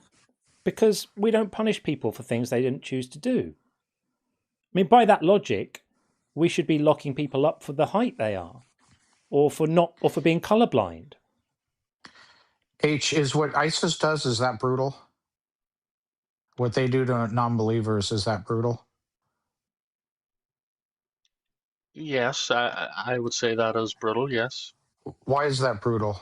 Because we don't punish people for things they didn't choose to do. I mean, by that logic, we should be locking people up for the height they are, or for being colorblind.
Is what ISIS does, is that brutal? What they do to non-believers, is that brutal?
Yes, I would say that is brutal, yes.
Why is that brutal?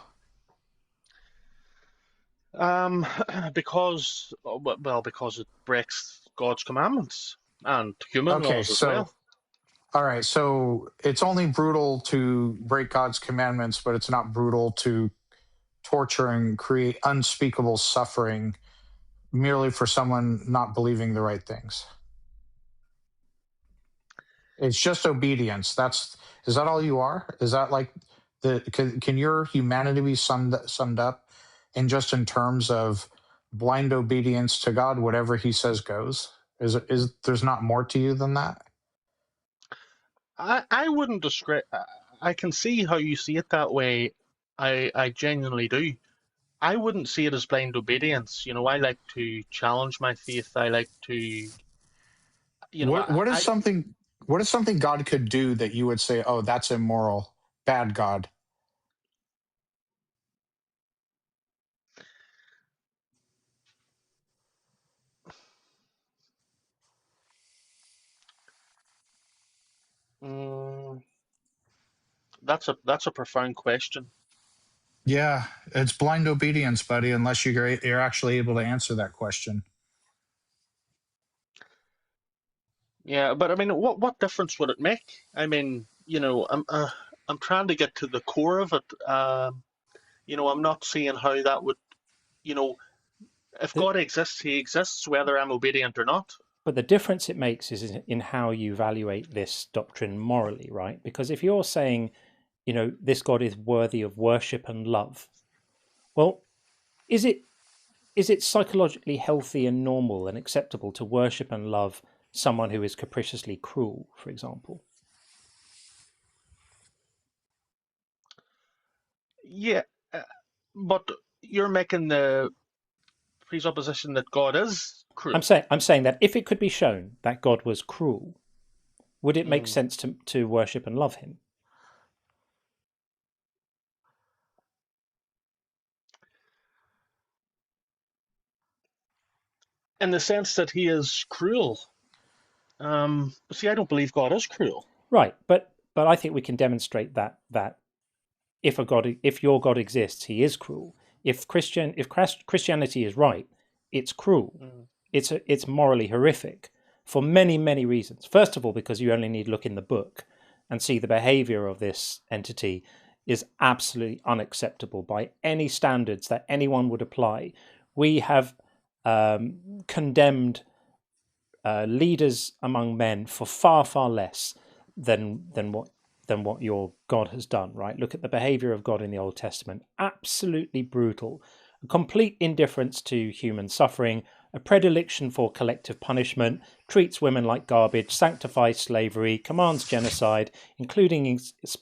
Because it breaks God's commandments and human laws as well.
All right, so it's only brutal to break God's commandments, but it's not brutal to torture and create unspeakable suffering merely for someone not believing the right things. It's just obedience. Is that all you are? Is that like Can your humanity be summed up in terms of blind obedience to God? Whatever He says goes. Is there's not more to you than that?
I wouldn't describe. I can see how you see it that way. I genuinely do. I wouldn't see it as blind obedience. I like to challenge my faith. I like to,
What is something God could do that you would say, oh, that's immoral, bad God?
That's a profound question.
Yeah, it's blind obedience, buddy, unless you're actually able to answer that question.
Yeah, but I mean, what difference would it make? I mean, I'm trying to get to the core of it. I'm not seeing how that would, if God exists, He exists, whether I'm obedient or not.
But the difference it makes is in how you evaluate this doctrine morally, right? Because if you're saying, this God is worthy of worship and love, well, is it psychologically healthy and normal and acceptable to worship and love someone who is capriciously cruel, for example?
Yeah, but you're making the presupposition that God is cruel.
I'm saying that if it could be shown that God was cruel, would it make sense to worship and love Him?
In the sense that He is cruel. See, I don't believe God is cruel.
Right, but I think we can demonstrate that if your God exists, He is cruel. If Christianity is right, it's cruel. It's morally horrific for many, many reasons. First of all, because you only need to look in the book and see the behavior of this entity is absolutely unacceptable by any standards that anyone would apply. We have condemned leaders among men for far, far less than what your God has done, right? Look at the behavior of God in the Old Testament. Absolutely brutal. A complete indifference to human suffering, a predilection for collective punishment, treats women like garbage, sanctifies slavery, commands genocide, including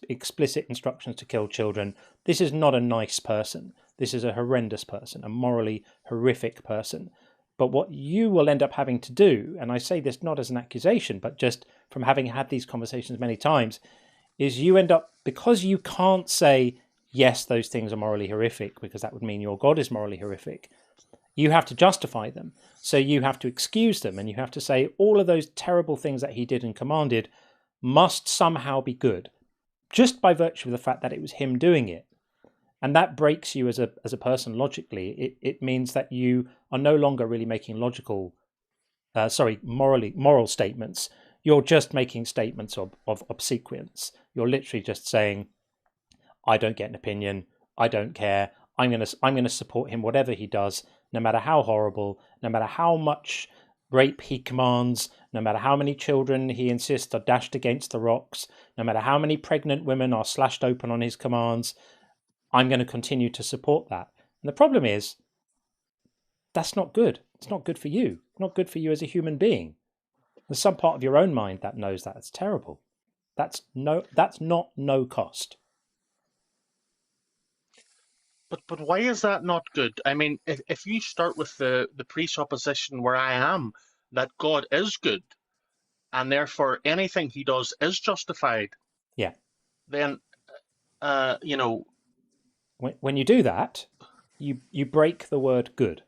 explicit instructions to kill children. This is not a nice person. This is a horrendous person, a morally horrific person. But what you will end up having to do, and I say this not as an accusation, but just from having had these conversations many times, is you end up, because you can't say, yes, those things are morally horrific, because that would mean your God is morally horrific, you have to justify them. So you have to excuse them, and you have to say all of those terrible things that He did and commanded must somehow be good, just by virtue of the fact that it was Him doing it. And that breaks you as a person logically. It means that you are no longer really making moral statements. You're just making statements of obsequience. You're literally just saying, I don't get an opinion. I don't care. I'm gonna support him whatever he does, no matter how horrible, no matter how much rape he commands, no matter how many children he insists are dashed against the rocks, no matter how many pregnant women are slashed open on his commands. I'm going to continue to support that. And the problem is, that's not good. It's not good for you. It's not good for you as a human being. There's some part of your own mind that knows that. It's terrible. That's not no cost.
But why is that not good? I mean, if you start with the presupposition where I am, that God is good, and therefore anything He does is justified.
Yeah.
Then,
when you do that, you break the word good.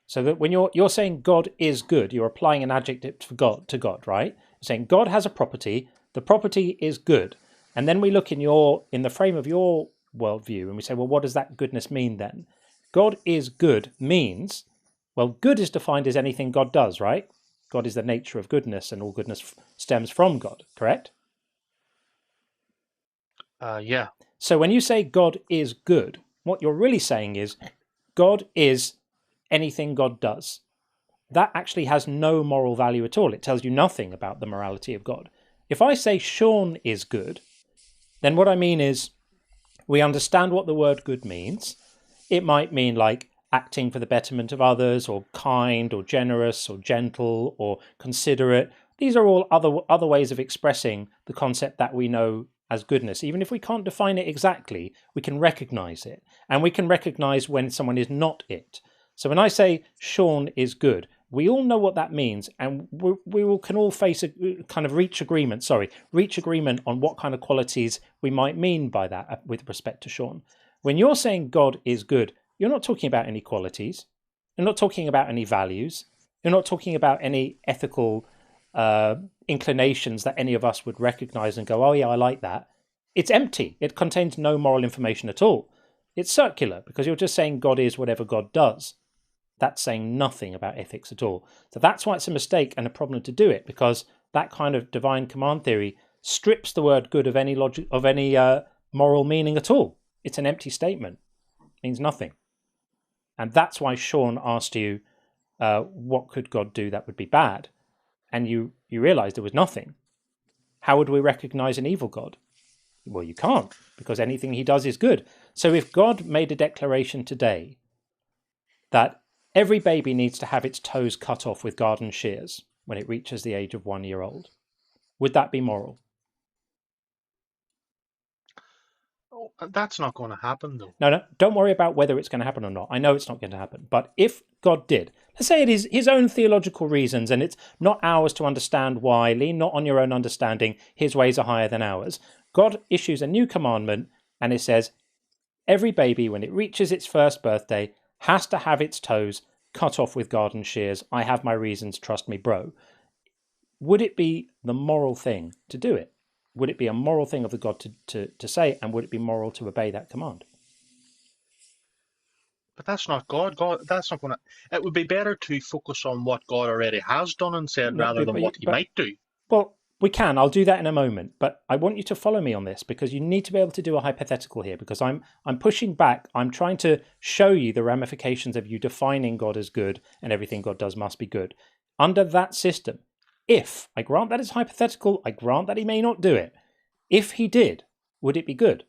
So that when you're saying God is good, you're applying an adjective to God, right? You're saying God has a property, the property is good. And then we look in the frame of your worldview and we say, well, what does that goodness mean then? God is good means, well, good is defined as anything God does, right? God is the nature of goodness, and all goodness stems from God, correct?
Yeah.
So when you say God is good, what you're really saying is God is anything God does. That actually has no moral value at all. It tells you nothing about the morality of God. If I say Sean is good, then what I mean is We understand what the word good means. It might mean like acting for the betterment of others, or kind, or generous, or gentle, or considerate. These are all other ways of expressing the concept that we know as goodness. Even if we can't define it exactly, we can recognize it. And we can recognize when someone is not it. So when I say Sean is good, we all know what that means, and can all reach agreement on what kind of qualities we might mean by that with respect to Sean. When you're saying God is good, you're not talking about any qualities. You're not talking about any values. You're not talking about any ethical inclinations that any of us would recognize and go, oh yeah, I like that. It's empty. It contains no moral information at all. It's circular because you're just saying God is whatever God does. That's saying nothing about ethics at all. So that's why it's a mistake and a problem to do it, because that kind of divine command theory strips the word good of any logic, of any moral meaning at all. It's an empty statement. It means nothing. And that's why Sean asked you, what could God do that would be bad? And you realized there was nothing. How would we recognize an evil God? Well, you can't, because anything he does is good. So if God made a declaration today that every baby needs to have its toes cut off with garden shears when it reaches the age of 1 year old, would that be moral?
Oh, that's not going to happen, though.
No, don't worry about whether it's going to happen or not. I know it's not going to happen. But if God did, let's say it is his own theological reasons, and it's not ours to understand why, lean not on your own understanding, his ways are higher than ours. God issues a new commandment, and it says, every baby, when it reaches its first birthday, has to have its toes cut off with garden shears. I have my reasons, trust me, bro. Would it be the moral thing to do it? Would it be a moral thing of the God to say, and would it be moral to obey that command?
But that's not God. That's not going to. It would be better to focus on what God already has done and said, rather than what he might do.
Well, we can. I'll do that in a moment. But I want you to follow me on this, because you need to be able to do a hypothetical here, because I'm pushing back. I'm trying to show you the ramifications of you defining God as good and everything God does must be good. Under that system, if, I grant that it's hypothetical, I grant that he may not do it. If he did, would it be good?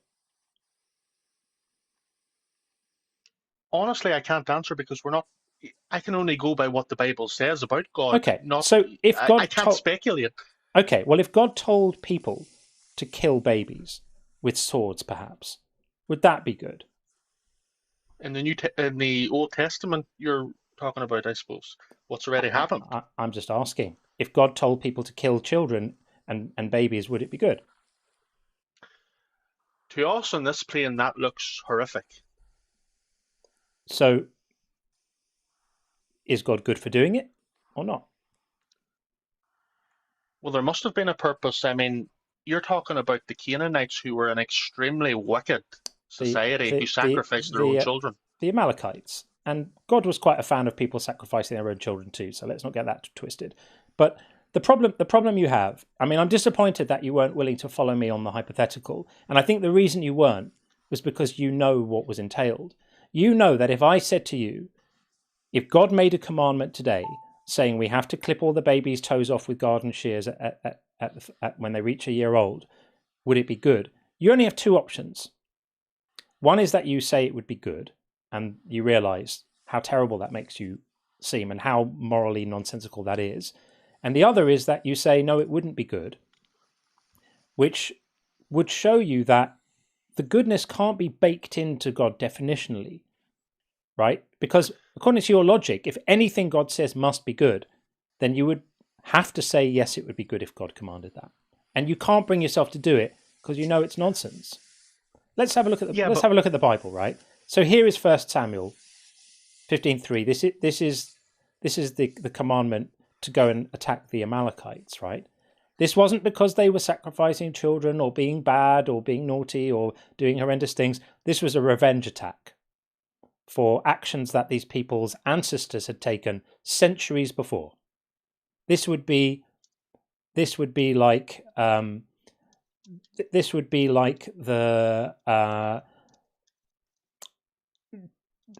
Honestly, I can't answer, because we're not. I can only go by what the Bible says about God.
Okay, so if God
I can't speculate.
Okay, well, if God told people to kill babies with swords, perhaps, would that be good?
In the Old Testament, you're talking about, I suppose, what's already happened.
I'm just asking. If God told people to kill children and babies, would it be good?
To us on this plane, that looks horrific.
So, is God good for doing it or not?
Well, there must have been a purpose. I mean, you're talking about the Canaanites, who were an extremely wicked society who sacrificed their own children.
The Amalekites. And God was quite a fan of people sacrificing their own children too, so let's not get that twisted. But the problem you have, I mean, I'm disappointed that you weren't willing to follow me on the hypothetical. And I think the reason you weren't was because you know what was entailed. You know that if I said to you, if God made a commandment today saying we have to clip all the baby's toes off with garden shears when they reach 1 year old, would it be good? You only have two options. One is that you say it would be good, and you realize how terrible that makes you seem and how morally nonsensical that is. And the other is that you say, no, it wouldn't be good, which would show you that the goodness can't be baked into God definitionally, right? Because according to your logic, if anything God says must be good, then you would have to say, yes, it would be good if God commanded that. And you can't bring yourself to do it because you know it's nonsense. Let's have a look at the Bible, right? So here is 1 Samuel 15:3. This is the commandment to go and attack the Amalekites, right? This wasn't because they were sacrificing children or being bad or being naughty or doing horrendous things. This was a revenge attack for actions that these people's ancestors had taken centuries before. This would be like the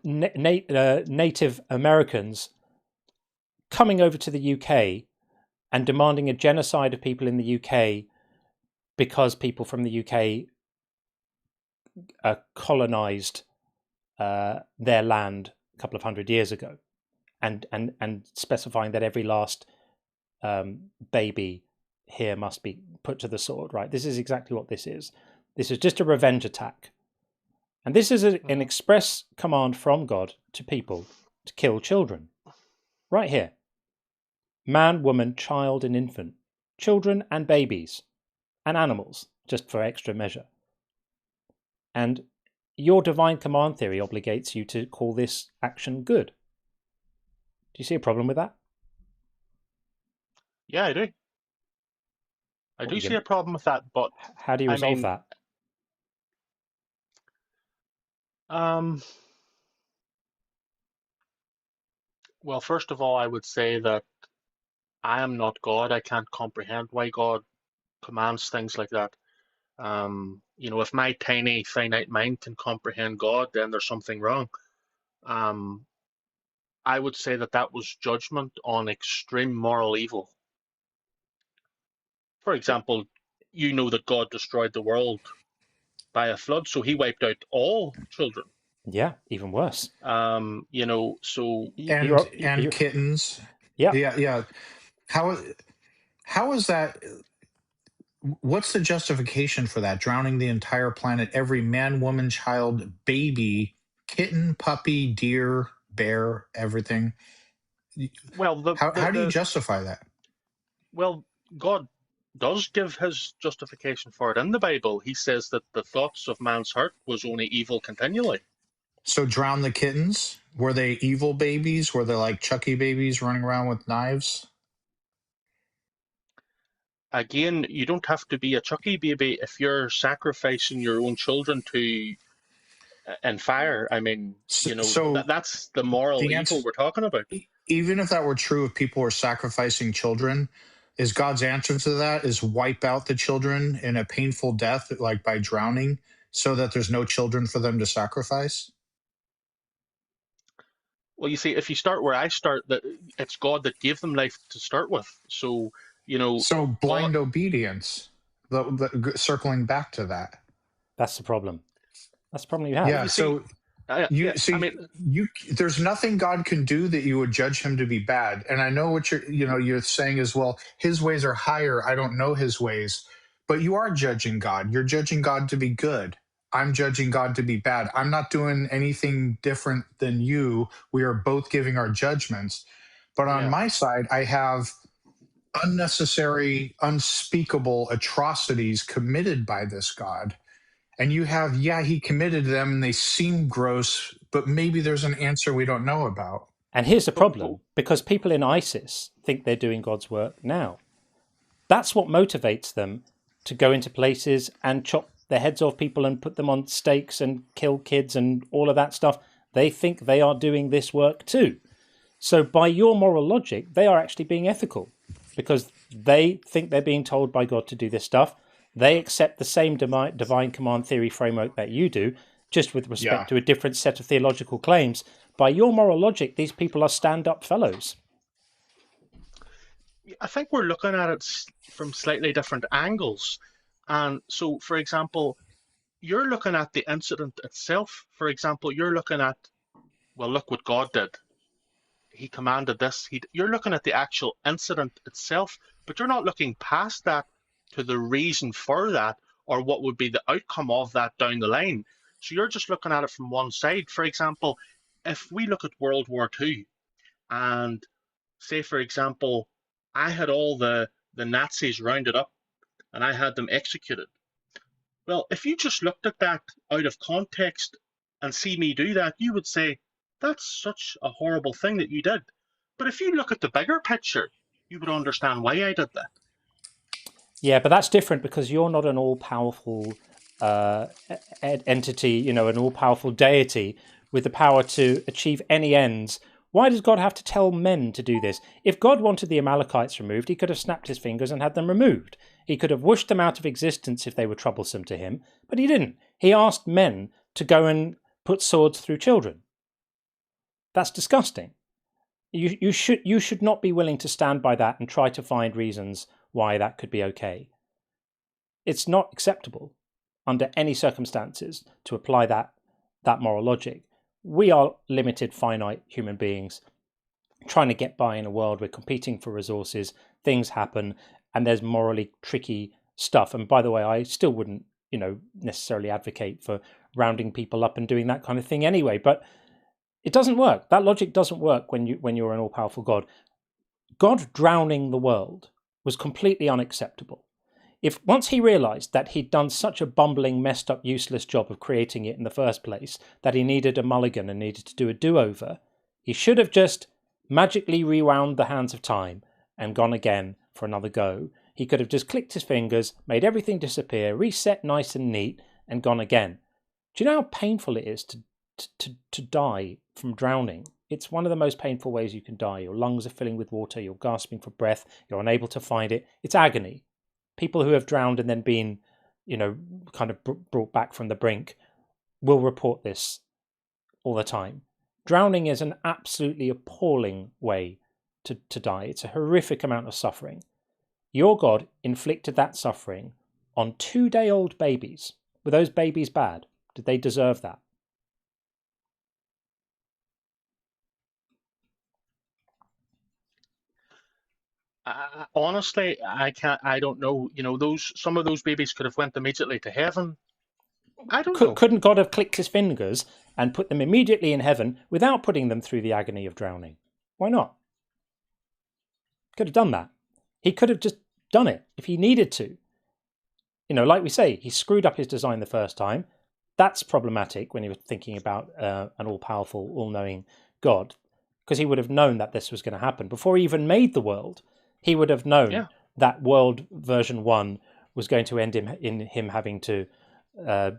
Native Americans coming over to the UK and demanding a genocide of people in the UK because people from the UK colonized their land a couple of hundred years ago, and specifying that every last baby here must be put to the sword, right? This is exactly what this is. This is just a revenge attack. And this is an express command from God to people to kill children. Right here. Man, woman, child, and infant. Children and babies. And animals, just for extra measure. And your divine command theory obligates you to call this action good. Do you see a problem with that?
Yeah, I do. I do see a problem with that, but
how do you resolve that?
Well, first of all, I would say that I am not God. I can't comprehend why God commands things like that. You know, if my tiny finite mind can comprehend God, then there's something wrong. I would say that that was judgment on extreme moral evil. For example, you know that God destroyed the world by a flood, so he wiped out all children.
Yeah, even worse.
You know, so
and kittens. Yeah. How is that? What's the justification for that? Drowning the entire planet, every man, woman, child, baby, kitten, puppy, deer, bear, everything.
Well,
how do you justify that?
Well, God does give his justification for it in the Bible. He says that the thoughts of man's heart was only evil continually.
So drown the kittens? Were they evil babies? Were they like Chucky babies running around with knives?
Again, you don't have to be a Chucky baby if you're sacrificing your own children to in fire. I mean, you know,
so
that's the moral evil we're talking about.
Even if that were true, if people were sacrificing children, is God's answer to that is wipe out the children in a painful death, like by drowning, so that there's no children for them to sacrifice?
Well, you see, if you start where I start, that it's God that gave them life to start with. So, you know.
So blind obedience, circling back to that.
That's the problem. That's the problem you have.
Yeah. So there's nothing God can do that you would judge him to be bad. And I know what you're saying is, well, his ways are higher. I don't know his ways, but you are judging God. You're judging God to be good. I'm judging God to be bad. I'm not doing anything different than you. We are both giving our judgments. But on my side, I have unnecessary, unspeakable atrocities committed by this God. And you have, he committed them and they seem gross, but maybe there's an answer we don't know about.
And here's the problem, because people in ISIS think they're doing God's work now. That's what motivates them to go into places and chop the heads off people and put them on stakes and kill kids and all of that stuff. They think they are doing this work too. So by your moral logic, they are actually being ethical because they think they're being told by God to do this stuff. They accept the same divine command theory framework that you do, just with respect to a different set of theological claims. By your moral logic, these people are stand-up fellows.
I think we're looking at it from slightly different angles. And so, for example, you're looking at the incident itself. For example, you're looking at, well, look what God did. He commanded this. You're looking at the actual incident itself, but you're not looking past that to the reason for that or what would be the outcome of that down the line. So you're just looking at it from one side. For example, if we look at World War II and say, for example, I had all the Nazis rounded up and I had them executed. Well, if you just looked at that out of context and see me do that, you would say, that's such a horrible thing that you did. But if you look at the bigger picture, you would understand why I did that.
Yeah, but that's different because you're not an all-powerful entity, an all-powerful deity with the power to achieve any ends. Why does God have to tell men to do this? If God wanted the Amalekites removed, he could have snapped his fingers and had them removed. He could have whooshed them out of existence if they were troublesome to him, but he didn't. He asked men to go and put swords through children. That's disgusting. You should not be willing to stand by that and try to find reasons why that could be okay. It's not acceptable. under any circumstances to apply that moral logic. We are limited, finite human beings trying to get by in a world. We're competing for resources, things happen, and there's morally tricky stuff. And by the way, I still wouldn't, necessarily advocate for rounding people up and doing that kind of thing anyway, but it doesn't work. That logic doesn't work when you're an all-powerful God. God drowning the world was completely unacceptable. If once he realized that he'd done such a bumbling, messed up, useless job of creating it in the first place, that he needed a mulligan and needed to do a do-over, he should have just magically rewound the hands of time and gone again for another go. He could have just clicked his fingers, made everything disappear, reset nice and neat, and gone again. Do you know how painful it is to die from drowning? It's one of the most painful ways you can die. Your lungs are filling with water, you're gasping for breath, you're unable to find it. It's agony. People who have drowned and then been, kind of brought back from the brink will report this all the time. Drowning is an absolutely appalling way to die. It's a horrific amount of suffering. Your God inflicted that suffering on 2-day-old babies. Were those babies bad? Did they deserve that?
Honestly, I can't. I don't know. Some of those babies could have went immediately to heaven. I don't know.
Couldn't God have clicked his fingers and put them immediately in heaven without putting them through the agony of drowning? Why not? Could have done that. He could have just done it if he needed to. Like we say, he screwed up his design the first time. That's problematic when you're thinking about an all-powerful, all-knowing God, because he would have known that this was going to happen. Before he even made the world, he would have known that world version 1 was going to end in him having to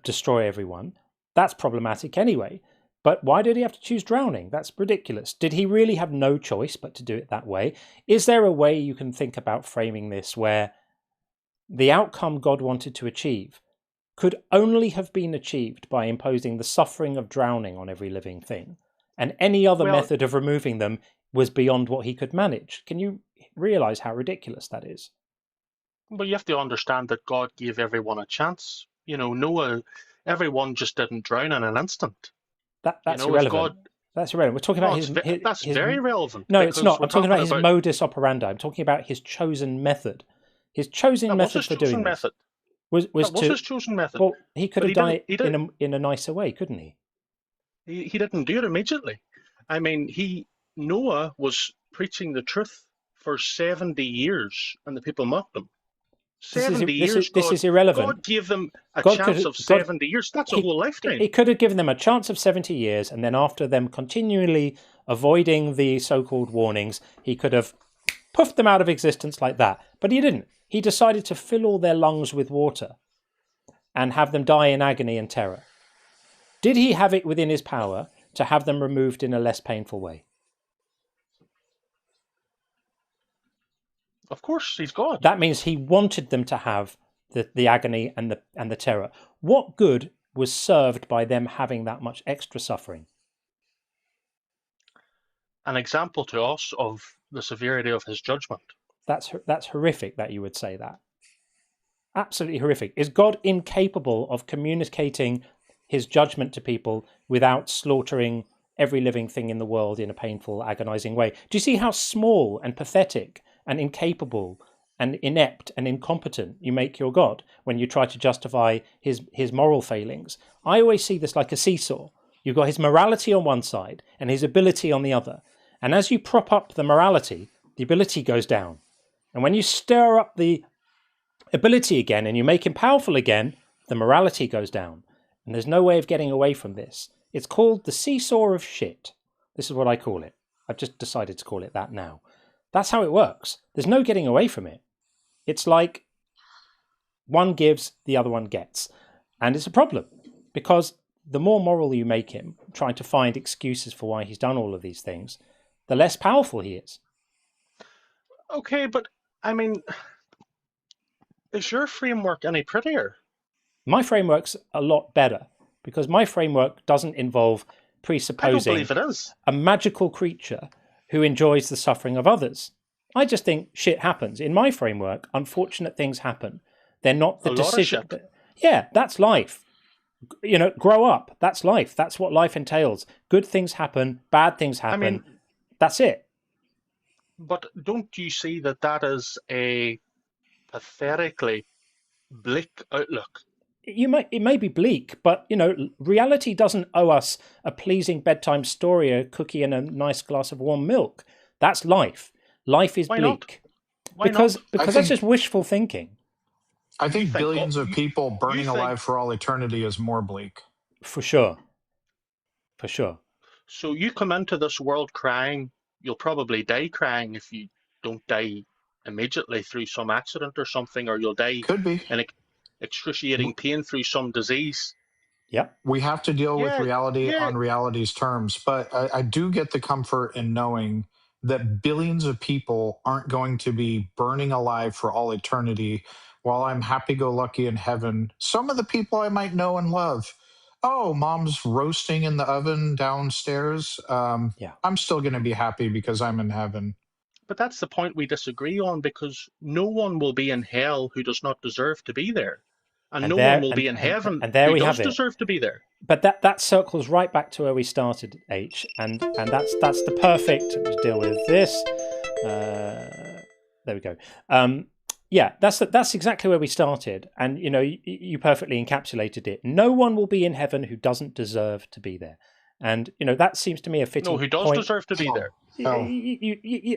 destroy everyone. That's problematic anyway. But why did he have to choose drowning? That's ridiculous. Did he really have no choice but to do it that way? Is there a way you can think about framing this where the outcome God wanted to achieve could only have been achieved by imposing the suffering of drowning on every living thing, and any other method of removing them was beyond what he could manage? Can you realize how ridiculous that is?
Well, you have to understand that God gave everyone a chance. Noah, everyone just didn't drown in an instant.
That's irrelevant. That's irrelevant. We're talking about his
That's very relevant.
No, it's not. I'm talking about his modus operandi. I'm talking about his chosen method. His chosen method for doing this was
his chosen method.
Well, he could have done it in a nicer way, couldn't he?
He didn't do it immediately. I mean, Noah was preaching the truth for 70 years, and the people mocked him. 70 years.
This is irrelevant.
God gave them a chance of 70 years. That's a whole lifetime.
He could have given them a chance of 70 years, and then after them continually avoiding the so-called warnings, he could have puffed them out of existence like that. But he didn't. He decided to fill all their lungs with water and have them die in agony and terror. Did he have it within his power to have them removed in a less painful way?
Of course, he's God.
That means he wanted them to have the agony and the terror. What good was served by them having that much extra suffering?
An example to us of the severity of his judgment.
That's horrific that you would say that. Absolutely horrific. Is God incapable of communicating his judgment to people without slaughtering every living thing in the world in a painful, agonizing way? Do you see how small and pathetic and incapable and inept and incompetent you make your God when you try to justify his moral failings? I always see this like a seesaw. You've got his morality on one side and his ability on the other. And as you prop up the morality, the ability goes down. And when you stir up the ability again and you make him powerful again, the morality goes down. And there's no way of getting away from this. It's called the seesaw of shit. This is what I call it. I've just decided to call it that now. That's how it works. There's no getting away from it. It's like one gives, the other one gets. And it's a problem because the more moral you make him, trying to find excuses for why he's done all of these things, the less powerful he is.
Okay, but I mean, is your framework any prettier?
My framework's a lot better because my framework doesn't involve presupposing
I don't believe it is.
A magical creature who enjoys the suffering of others. I just think shit happens. In my framework, unfortunate things happen. They're not the decision. Yeah, that's life. Grow up. That's life. That's what life entails. Good things happen, bad things happen.
I mean,
that's it.
But don't you see that that is a pathetically bleak outlook?
It may be bleak, but reality doesn't owe us a pleasing bedtime story, a cookie, and a nice glass of warm milk. That's life. Life is
Why
bleak.
not? Why
because
not?
because that's just wishful thinking.
I think billions of people
you
burning
think-
alive for all eternity is more bleak.
For sure. For sure.
So you come into this world crying, you'll probably die crying if you don't die immediately through some accident or something, or you'll die
Could be
in excruciating pain through some disease.
Yeah.
We have to deal with reality
yeah.
on reality's terms, but I do get the comfort in knowing that billions of people aren't going to be burning alive for all eternity while I'm happy-go-lucky in heaven. Some of the people I might know and love, oh, mom's roasting in the oven downstairs. I'm still going to be happy because I'm in heaven.
But that's the point we disagree on, because no one will be in hell who does not deserve to be there. And no one will be in heaven who does deserve to be there.
But that circles right back to where we started, H, and that's the perfect. Let's deal with this. There we go. That's exactly where we started, and you perfectly encapsulated it. No one will be in heaven who doesn't deserve to be there, and that seems to me a fitting.
No, who does
point.
deserve to be there.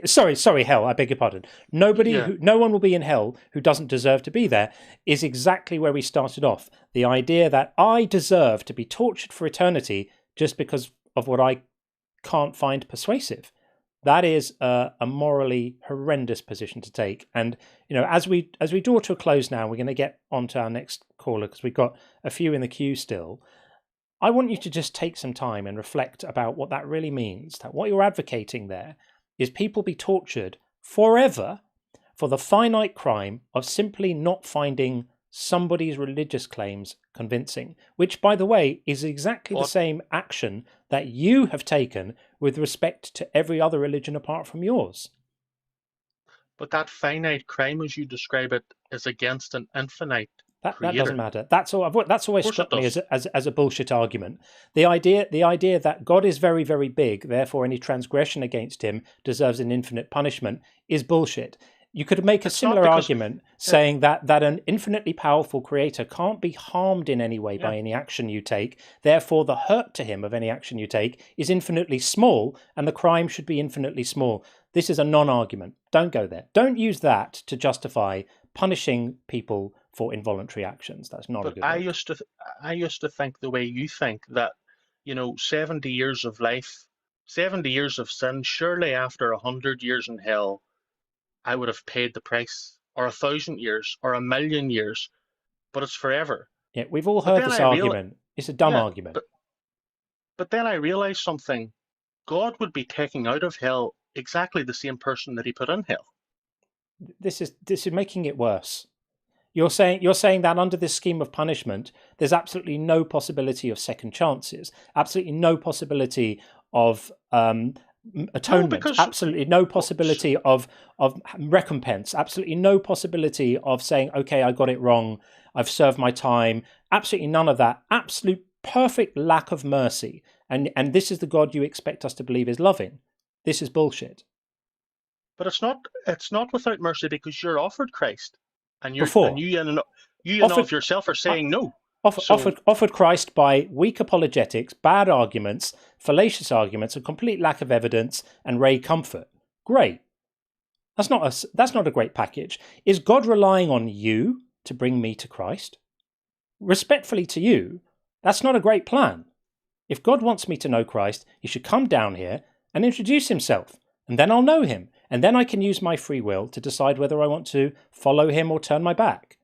Sorry, hell. I beg your pardon. No one will be in hell who doesn't deserve to be there is exactly where we started off. The idea that I deserve to be tortured for eternity just because of what I can't find persuasive. That is a morally horrendous position to take. And as we draw to a close now, we're going to get on to our next caller because we've got a few in the queue still. I want you to just take some time and reflect about what that really means. That what you're advocating there is people be tortured forever for the finite crime of simply not finding somebody's religious claims convincing, which, by the way, is exactly the same action that you have taken with respect to every other religion apart from yours.
But that finite crime, as you describe it, is against an infinite
That
creator.
doesn't matter. That's always struck me as a bullshit argument. The idea that God is very, very big, therefore any transgression against him deserves an infinite punishment is bullshit. You could make a similar argument saying that an infinitely powerful creator can't be harmed in any way by any action you take. Therefore, the hurt to him of any action you take is infinitely small, and the crime should be infinitely small. This is a non-argument. Don't go there. Don't use that to justify punishing people for involuntary actions. That's not a good
I
one.
used to think the way you think, that 70 years of life, 70 years of sin, surely after 100 years in hell, I would have paid the price, or 1,000 years, or 1,000,000 years, but it's forever.
Yeah, we've all heard this argument. It's a dumb argument.
But then I realized something. God would be taking out of hell exactly the same person that he put in hell.
This is making it worse. You're saying that under this scheme of punishment, there's absolutely no possibility of second chances, absolutely no possibility of atonement, absolutely no possibility of recompense, absolutely no possibility of saying, okay, I got it wrong, I've served my time, absolutely none of that, absolute perfect lack of mercy. And this is the God you expect us to believe is loving. This is bullshit.
But it's not without mercy, because you're offered Christ, and you of yourself are saying no.
Offered Christ by weak apologetics, bad arguments, fallacious arguments, a complete lack of evidence, and ray comfort. Great. That's not a great package. Is God relying on you to bring me to Christ? Respectfully to you, that's not a great plan. If God wants me to know Christ, he should come down here and introduce himself, and then I'll know him, and then I can use my free will to decide whether I want to follow him or turn my back.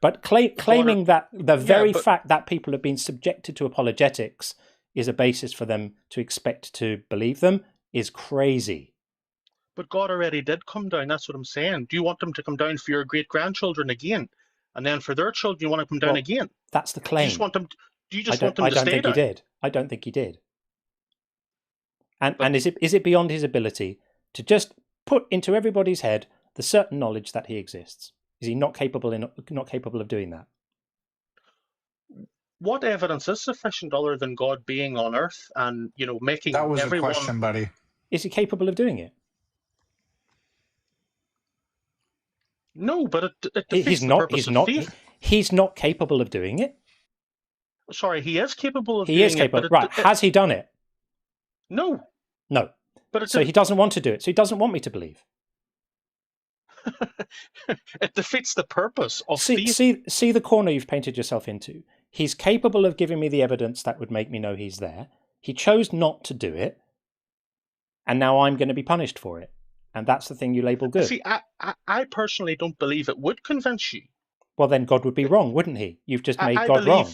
But claiming that the very fact that people have been subjected to apologetics is a basis for them to expect to believe them is crazy.
But God already did come down. That's what I'm saying. Do you want them to come down for your great-grandchildren again? And then for their children, you want to come down again?
That's the claim.
Do you just want them
I
to
don't
stay
think
down?
he did. I don't think he did. And is it beyond his ability to just put into everybody's head the certain knowledge that he exists? Is he not capable of doing that?
what evidence is sufficient other than God being on earth and, making
That was
everyone...
a question, buddy.
Is he capable of doing it?
No, but it defeats the purpose of faith.
He's not capable of doing it.
Sorry, he is capable of
He
doing
is capable.
it. But
Has he done it?
No.
No.
But
so he doesn't want to do it. So he doesn't want me to believe.
It defeats the purpose of faith.
See the corner you've painted yourself into. He's capable of giving me the evidence that would make me know he's there. He chose not to do it. And now I'm going to be punished for it. And that's the thing you label good.
See, I personally don't believe it would convince you.
Well, then God would be wrong, wouldn't he? You've just made God wrong.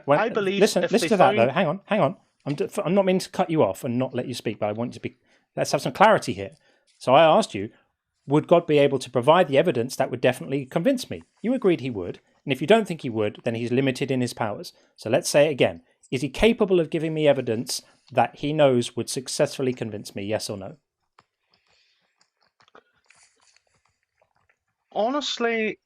I believe.
Listen to that, though. Hang on. I'm not meaning to cut you off and not let you speak, but I want you to be. Let's have some clarity here. So I asked you, would God be able to provide the evidence that would definitely convince me? You agreed he would. And if you don't think he would, then he's limited in his powers. So let's say it again. Is he capable of giving me evidence that he knows would successfully convince me, yes or no?
Honestly,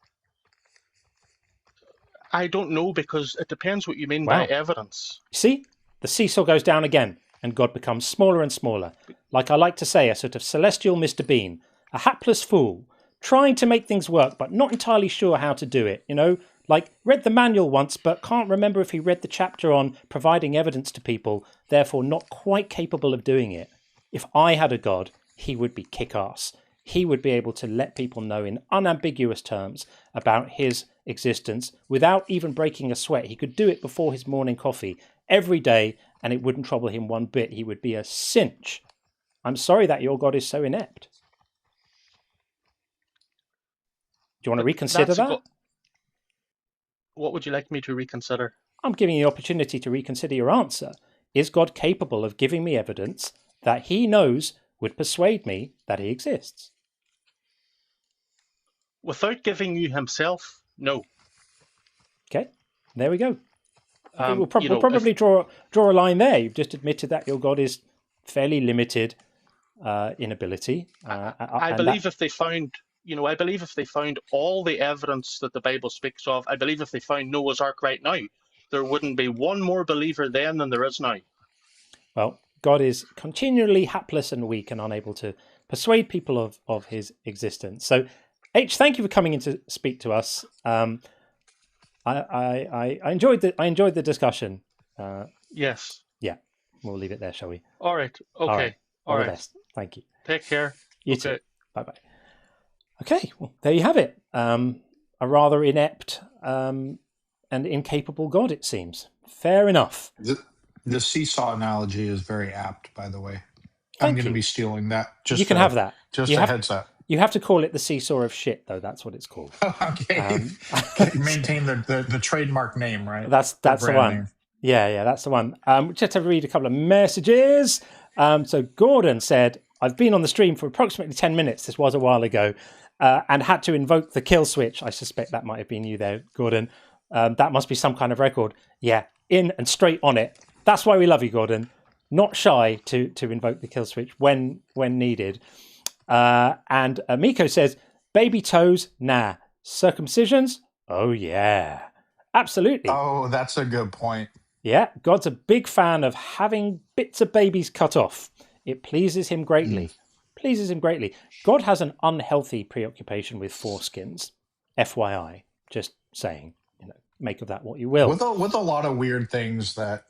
I don't know, because it depends what you mean by evidence.
See, the seesaw goes down again and God becomes smaller and smaller. Like I like to say, a sort of celestial Mr. Bean, a hapless fool, trying to make things work but not entirely sure how to do it. Like read the manual once but can't remember if he read the chapter on providing evidence to people, therefore not quite capable of doing it. If I had a God, he would be kick-ass. He would be able to let people know in unambiguous terms about his existence without even breaking a sweat. He could do it before his morning coffee every day and it wouldn't trouble him one bit. He would be a cinch. I'm sorry that your God is so inept. Do you want to reconsider that?
What would you like me to reconsider?
I'm giving you the opportunity to reconsider your answer. Is God capable of giving me evidence that he knows would persuade me that he exists?
Without giving you himself, no. Okay,
there we go. We'll probably draw a line there. You've just admitted that your God is fairly limited in ability.
I believe if they found all the evidence that the Bible speaks of, I believe if they found Noah's Ark right now, there wouldn't be one more believer then than there is now.
Well, God is continually hapless and weak and unable to persuade people of his existence. So, H, thank you for coming in to speak to us. I enjoyed the discussion.
Yes.
Yeah, we'll leave it there, shall we?
All right. Okay.
All the best. Thank you.
Take care.
You too. Bye-bye. Okay, well, there you have it. A rather inept and incapable God, it seems. Fair enough.
The seesaw analogy is very apt, by the way.
Thank
I'm going to
you.
be stealing that.
You can have that.
Just a heads up.
You have to call it the seesaw of shit, though. That's what it's called.
Okay. Maintain the trademark name, right?
That's the one. Name. Yeah, that's the one. Just to read a couple of messages. So Gordon said, I've been on the stream for approximately 10 minutes. This was a while ago. And had to invoke the kill switch. I suspect that might have been you there, Gordon. That must be some kind of record. Yeah, in and straight on it. That's why we love you, Gordon. Not shy to invoke the kill switch when needed. And Miko says, baby toes, nah. Circumcisions? Oh, yeah. Absolutely.
Oh, that's a good point.
Yeah, God's a big fan of having bits of babies cut off. It pleases him greatly. Pleases him greatly. God has an unhealthy preoccupation with foreskins. FYI. Just saying. Make of that what you will.
With a lot of weird things that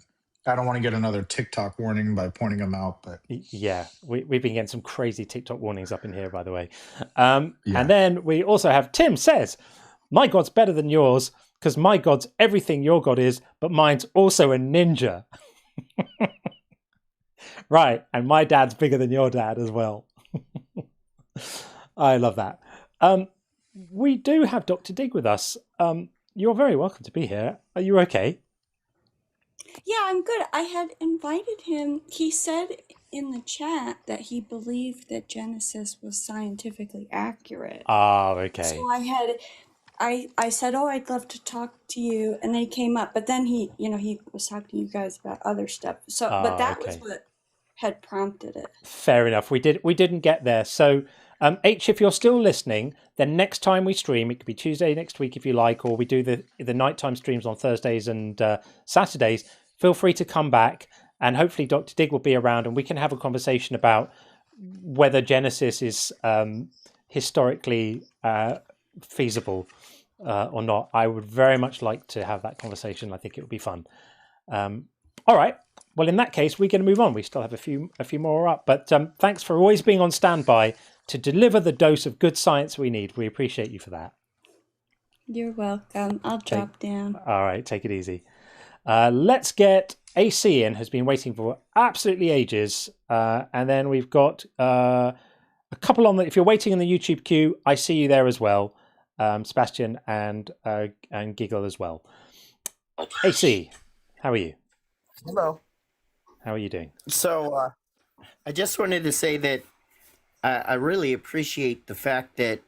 I don't want to get another TikTok warning by pointing them out, but
yeah, we've been getting some crazy TikTok warnings up in here, by the way. And then we also have Tim says, my God's better than yours because my God's everything your God is, but mine's also a ninja. Right, and my dad's bigger than your dad as well. I love that. We do have Dr. Dig with us. You're very welcome to be here. Are you okay?
Yeah, I'm good. I had invited him. He said in the chat that he believed that Genesis was scientifically accurate.
Oh, okay.
So I said, oh, I'd love to talk to you. And then he came up, but then he was talking to you guys about other stuff. So, but that was what had prompted it.
Fair enough. We didn't get there. So H, if you're still listening, then next time we stream, it could be Tuesday next week if you like, or we do the nighttime streams on Thursdays and Saturdays. Feel free to come back, and hopefully Dr. Dig will be around, and we can have a conversation about whether Genesis is historically feasible or not. I would very much like to have that conversation. I think it would be fun. All right. Well, in that case, we're going to move on. We still have a few more up, but thanks for always being on standby to deliver the dose of good science we need. We appreciate you for that.
You're welcome. I'll drop down.
All right, take it easy. Let's get AC in, has been waiting for absolutely ages. And then we've got a couple on the, if you're waiting in the YouTube queue, I see you there as well. Sebastian and Giggle as well. AC, how are you?
Hello.
How are you doing?
So I just wanted to say that I really appreciate the fact that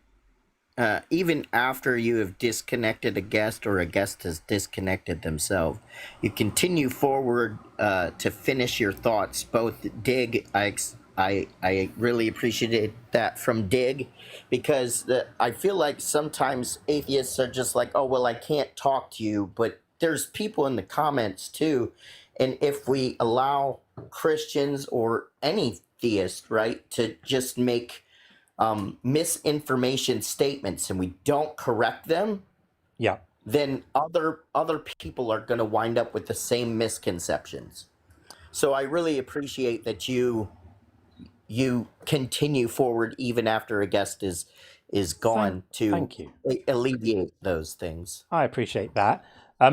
even after you have disconnected a guest or a guest has disconnected themselves, you continue forward to finish your thoughts. Both Dig, I really appreciated that from Dig, because I feel like sometimes atheists are just like, oh, well, I can't talk to you, but there's people in the comments too. And if we allow Christians or any theist, right, to just make misinformation statements and we don't correct them,
yeah,
then other people are going to wind up with the same misconceptions. So I really appreciate that you continue forward even after a guest is gone to alleviate those things.
I appreciate that.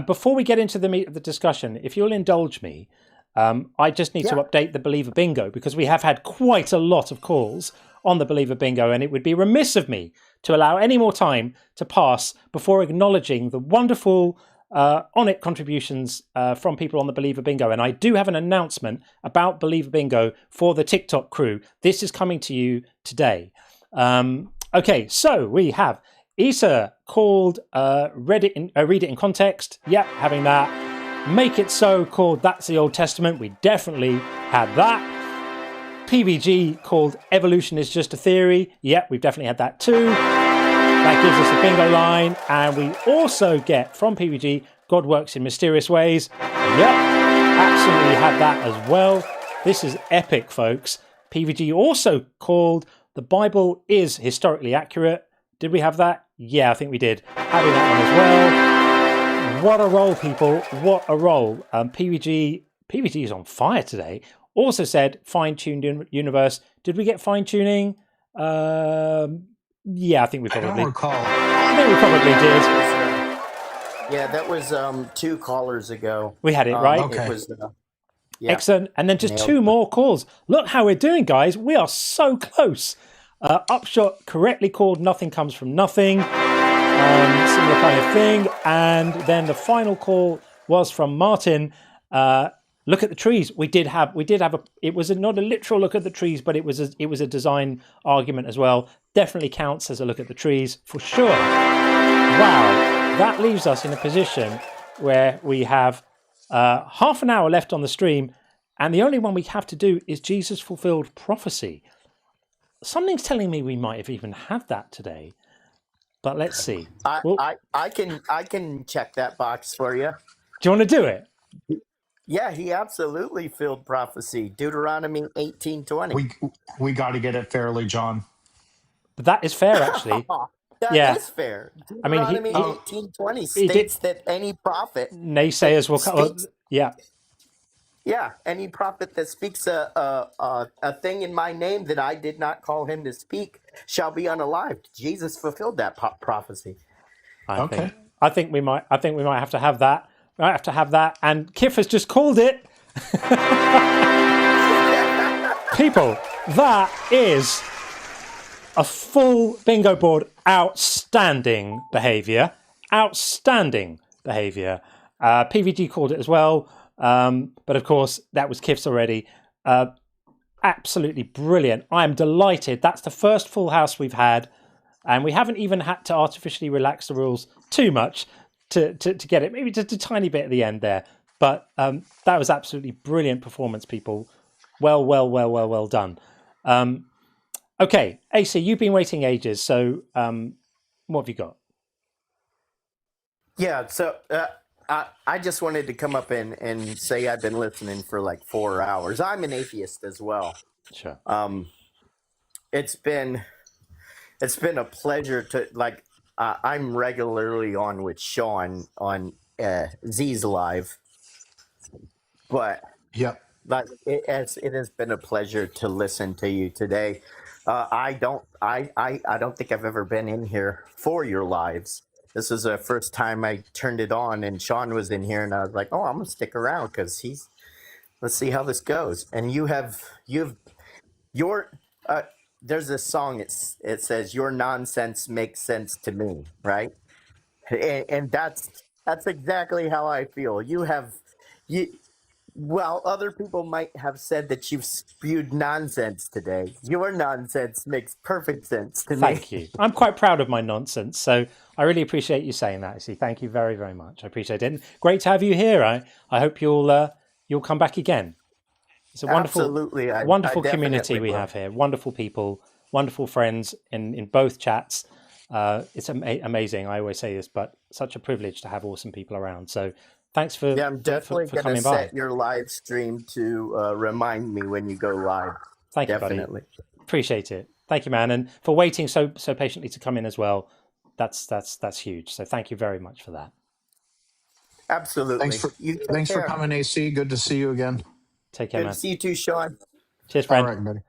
Before we get into the meat of the discussion, if you'll indulge me, I just need to update the Believer Bingo, because we have had quite a lot of calls on the Believer Bingo, and it would be remiss of me to allow any more time to pass before acknowledging the wonderful on it contributions from people on the Believer Bingo. And I do have an announcement about Believer Bingo for the TikTok crew. This is coming to you today. Okay, so we have Isa called read it in context. Yep, having that. Make It So called That's the Old Testament. We definitely had that. PVG called Evolution is Just a Theory. Yep, we've definitely had that too. That gives us a bingo line. And we also get from PVG, God Works in Mysterious Ways. Yep, absolutely had that as well. This is epic, folks. PVG also called The Bible is Historically Accurate. Did we have that? Yeah, I think we did. Having that one as well. What a roll, people. What a roll. PVG is on fire today. Also said fine-tuned universe. Did we get fine-tuning? Yeah, I think we probably
I don't recall.
I think we probably did.
Yeah, that was 2 callers ago.
We had it, right?
Okay. It was,
excellent. And then just 2 more calls. Look how we're doing, guys. We are so close. Upshot correctly called Nothing Comes From Nothing. Similar kind of thing. And then the final call was from Martin. Look at the trees. We did have it was not a literal look at the trees, but it was a design argument as well. Definitely counts as a look at the trees for sure. Wow. That leaves us in a position where we have half an hour left on the stream, and the only one we have to do is Jesus fulfilled prophecy. Something's telling me we might have even had that today, but let's see.
I can check that box for you.
Do you want to do it?
Yeah, he absolutely filled prophecy. Deuteronomy 18:20.
We got to get it fairly, John.
But that is fair, actually.
That is fair. Deuteronomy
I mean,
18:20 states that any prophet
naysayers will come. Yeah.
Yeah, any prophet that speaks a thing in my name that I did not call him to speak shall be unalived. Jesus fulfilled that prophecy.
I think we might have to have that. We might have to have that. And Kif has just called it. People, that is a full bingo board. Outstanding behaviour. Outstanding behaviour. PVG called it as well. But of course, that was Kif's already. Absolutely brilliant. I am delighted. That's the first full house we've had. And we haven't even had to artificially relax the rules too much to get it. Maybe just a tiny bit at the end there. But that was absolutely brilliant performance, people. Well done. Okay, AC, you've been waiting ages, so what have you got?
Yeah, so I just wanted to come up and say I've been listening for like 4 hours. I'm an atheist as well.
Sure.
It's been a pleasure to like. I'm regularly on with Sean on Z's Live, but
Yep.
like it has been a pleasure to listen to you today. I don't think I've ever been in here for your lives. This is the first time I turned it on, and Sean was in here, and I was like, "Oh, I'm gonna stick around because let's see how this goes." And there's this song. It says, "Your nonsense makes sense to me," right? And that's exactly how I feel. Well, other people might have said that you've spewed nonsense today. Your nonsense makes perfect sense to me.
Thank you. I'm quite proud of my nonsense, so I really appreciate you saying that. See, thank you very, very much. I appreciate it. And great to have you here. I hope you'll come back again. It's a wonderful,
Absolutely.
wonderful
I
community we
will.
have here. Wonderful people, wonderful friends in both chats. It's amazing. I always say this, but such a privilege to have awesome people around. So thanks for
I'm definitely
for
going to
coming by.
set your live stream to remind me when you go live.
Thank you,
Definitely.
buddy. Appreciate it. Thank you, man, and for waiting so patiently to come in as well. That's huge. So thank you very much for that.
Absolutely.
Thanks for coming, AC. Good to see you again.
Take care,
Good
man.
to see you too, Sean.
Cheers, friend.
All right, buddy.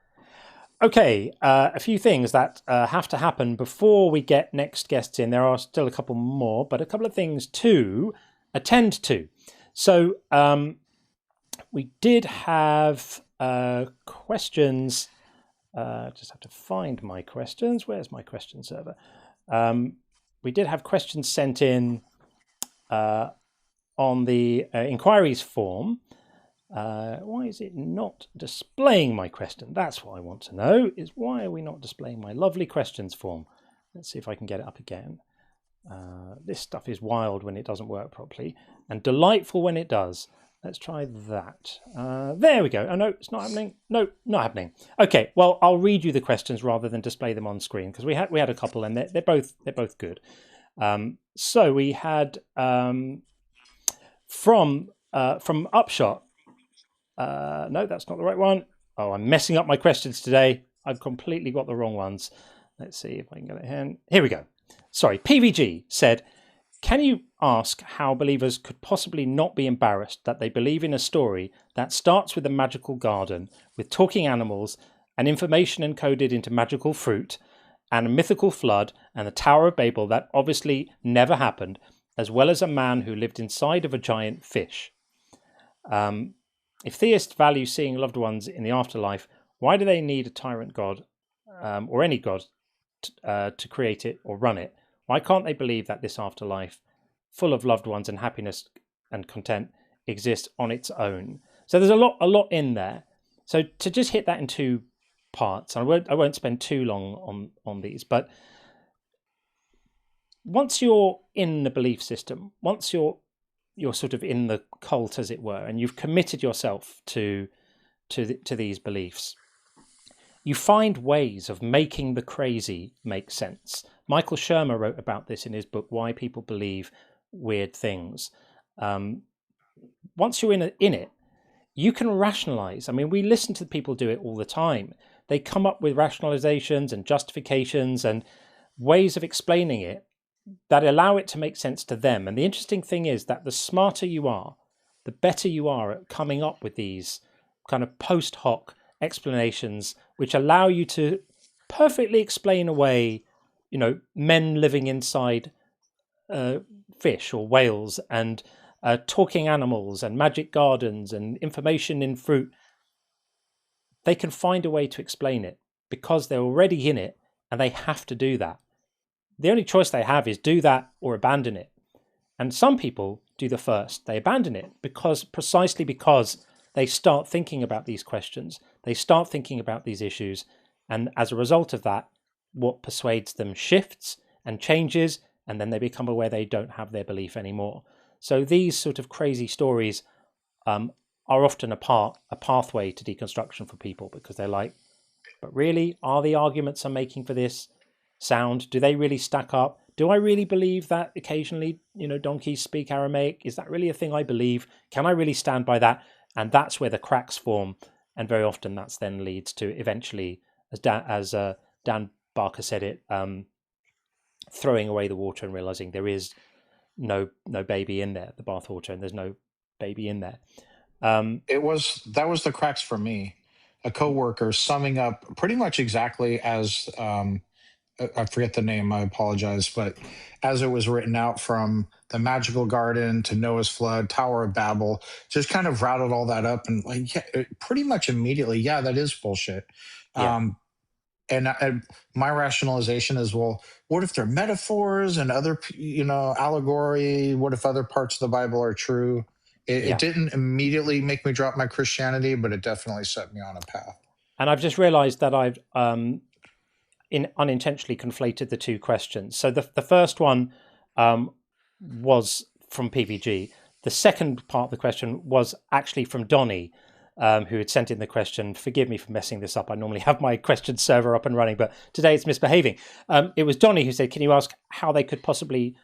Okay, a few things that have to happen before we get next guests in. There are still a couple more, but a couple of things to attend to. So we did have questions. Just have to find my questions. Where's my question server? We did have questions sent in on the inquiries form. Why is it not displaying my question? That's what I want to know, is why are we not displaying my lovely questions form? Let's see if I can get it up again. This stuff is wild when it doesn't work properly and delightful when it does. Let's try that. There we go. Oh, no, it's not happening. No, not happening. Okay, well, I'll read you the questions rather than display them on screen because we had a couple and they're both good. So we had from Upshot. No, that's not the right one. Oh, I'm messing up my questions today. I've completely got the wrong ones. Let's see if I can get it here. Here we go. Sorry, PVG said, can you ask how believers could possibly not be embarrassed that they believe in a story that starts with a magical garden, with talking animals, and information encoded into magical fruit, and a mythical flood, and the Tower of Babel that obviously never happened, as well as a man who lived inside of a giant fish? If theists value seeing loved ones in the afterlife, why do they need a tyrant god or any god to create it or run it? Why can't they believe that this afterlife, full of loved ones and happiness and content, exists on its own? So there's a lot in there. So to just hit that in two parts, and I won't spend too long on these, but once you're in the belief system, once you're sort of in the cult, as it were, and you've committed yourself to these beliefs, you find ways of making the crazy make sense. Michael Shermer wrote about this in his book, Why People Believe Weird Things. Once you're in it, you can rationalize. I mean, we listen to people do it all the time. They come up with rationalizations and justifications and ways of explaining it that allow it to make sense to them. And the interesting thing is that the smarter you are, the better you are at coming up with these kind of post hoc explanations, which allow you to perfectly explain away, men living inside fish or whales and talking animals and magic gardens and information in fruit. They can find a way to explain it because they're already in it and they have to do that. The only choice they have is do that or abandon it. And some people do the first. They abandon it precisely because they start thinking about these questions. They start thinking about these issues. And as a result of that, what persuades them shifts and changes, and then they become aware they don't have their belief anymore. So these sort of crazy stories are often a pathway to deconstruction for people because they're like, but really, are the arguments I'm making for this sound? Do they really stack up? Do I really believe that occasionally, donkeys speak Aramaic? Is that really a thing I believe? Can I really stand by that? And that's where the cracks form. And very often that's then leads to eventually, as Dan Barker said it, throwing away the water and realizing there is no baby in there, the bathwater, and there's no baby in there.
That was the cracks for me. A coworker summing up pretty much exactly as I forget the name, I apologize, but as it was written out, from the magical garden to Noah's flood, Tower of Babel, just kind of routed all that up and pretty much immediately, that is bullshit.
Yeah.
And my rationalization is, well, what if they're metaphors and other, allegory? What if other parts of the Bible are true? It didn't immediately make me drop my Christianity, but it definitely set me on a path.
And I've just realized that I've unintentionally conflated the two questions. So the first one was from PVG. The second part of the question was actually from Donnie, who had sent in the question. Forgive me for messing this up. I normally have my question server up and running, but today it's misbehaving. It was Donnie who said, can you ask how they could possibly,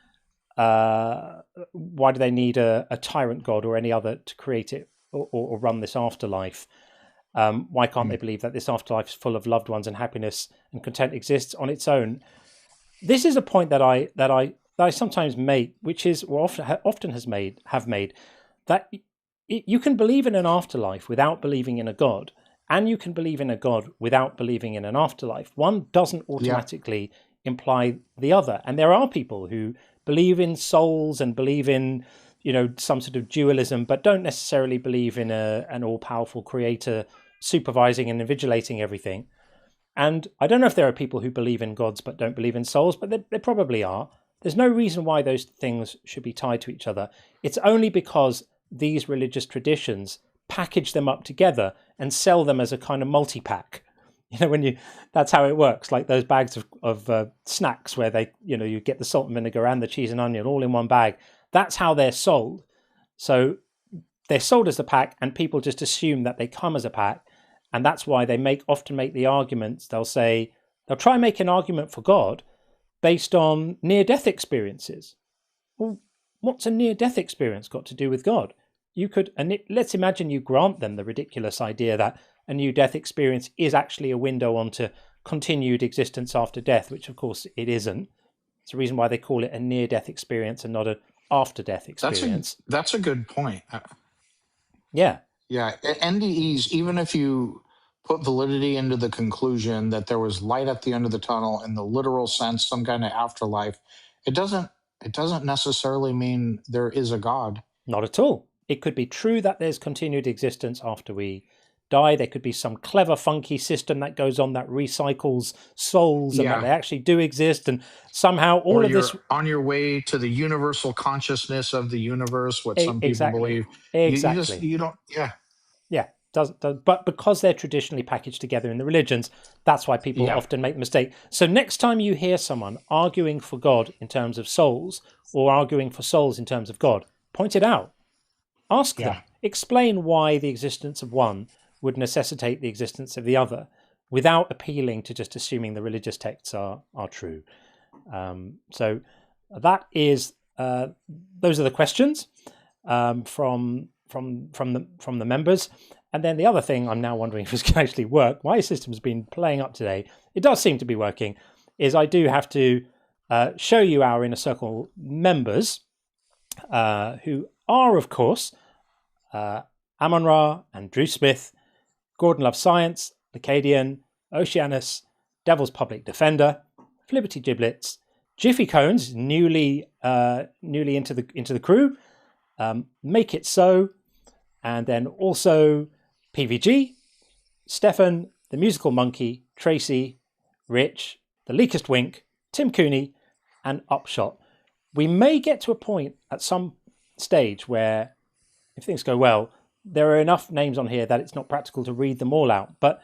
why do they need a tyrant god or any other to create it or run this afterlife? Why can't they believe that this afterlife is full of loved ones and happiness and content exists on its own? This is a point that I sometimes make, which is, or often have made, that you can believe in an afterlife without believing in a god, and you can believe in a god without believing in an afterlife. One doesn't automatically imply the other. And there are people who believe in souls and believe in, some sort of dualism, but don't necessarily believe in an all-powerful creator supervising and invigilating everything. And I don't know if there are people who believe in gods but don't believe in souls, but there probably are. There's no reason why those things should be tied to each other. It's only because these religious traditions package them up together and sell them as a kind of multi-pack. That's how it works, like those bags of snacks where they, you get the salt and vinegar and the cheese and onion all in one bag. That's how they're sold. So they're sold as a pack, and people just assume that they come as a pack. And that's why they often make the arguments. They'll try and make an argument for God based on near-death experiences. Well, what's a near-death experience got to do with God? Let's imagine you grant them the ridiculous idea that a near-death experience is actually a window onto continued existence after death, which of course it isn't. It's the reason why they call it a near-death experience and not an after-death experience.
That's a good point.
Yeah.
Yeah, NDEs, even if you put validity into the conclusion that there was light at the end of the tunnel in the literal sense, some kind of afterlife, it doesn't necessarily mean there is a God.
Not at all. It could be true that there's continued existence after we die. There could be some clever, funky system that goes on that recycles souls and that they actually do exist. And somehow all of this...
on your way to the universal consciousness of the universe, what some people believe.
Exactly.
You don't... Yeah.
Yeah. But because they're traditionally packaged together in the religions, that's why people often make the mistake. So next time you hear someone arguing for God in terms of souls or arguing for souls in terms of God, point it out. Ask them. Explain why the existence of one would necessitate the existence of the other without appealing to just assuming the religious texts are true. So that is those are the questions from the members. And then the other thing I'm now wondering if this can actually work, my system's been playing up today, it does seem to be working, is I do have to show you our Inner Circle members, who are, of course, Amon Ra and Drew Smith, Gordon Loves Science, Lacadian, Oceanus, Devil's Public Defender, Liberty Giblets, Jiffy Cones, newly into the crew, Make It So, and then also PVG, Stefan, the Musical Monkey, Tracy, Rich, the Leakest Wink, Tim Cooney, and Upshot. We may get to a point at some stage where, if things go well, there are enough names on here that it's not practical to read them all out, but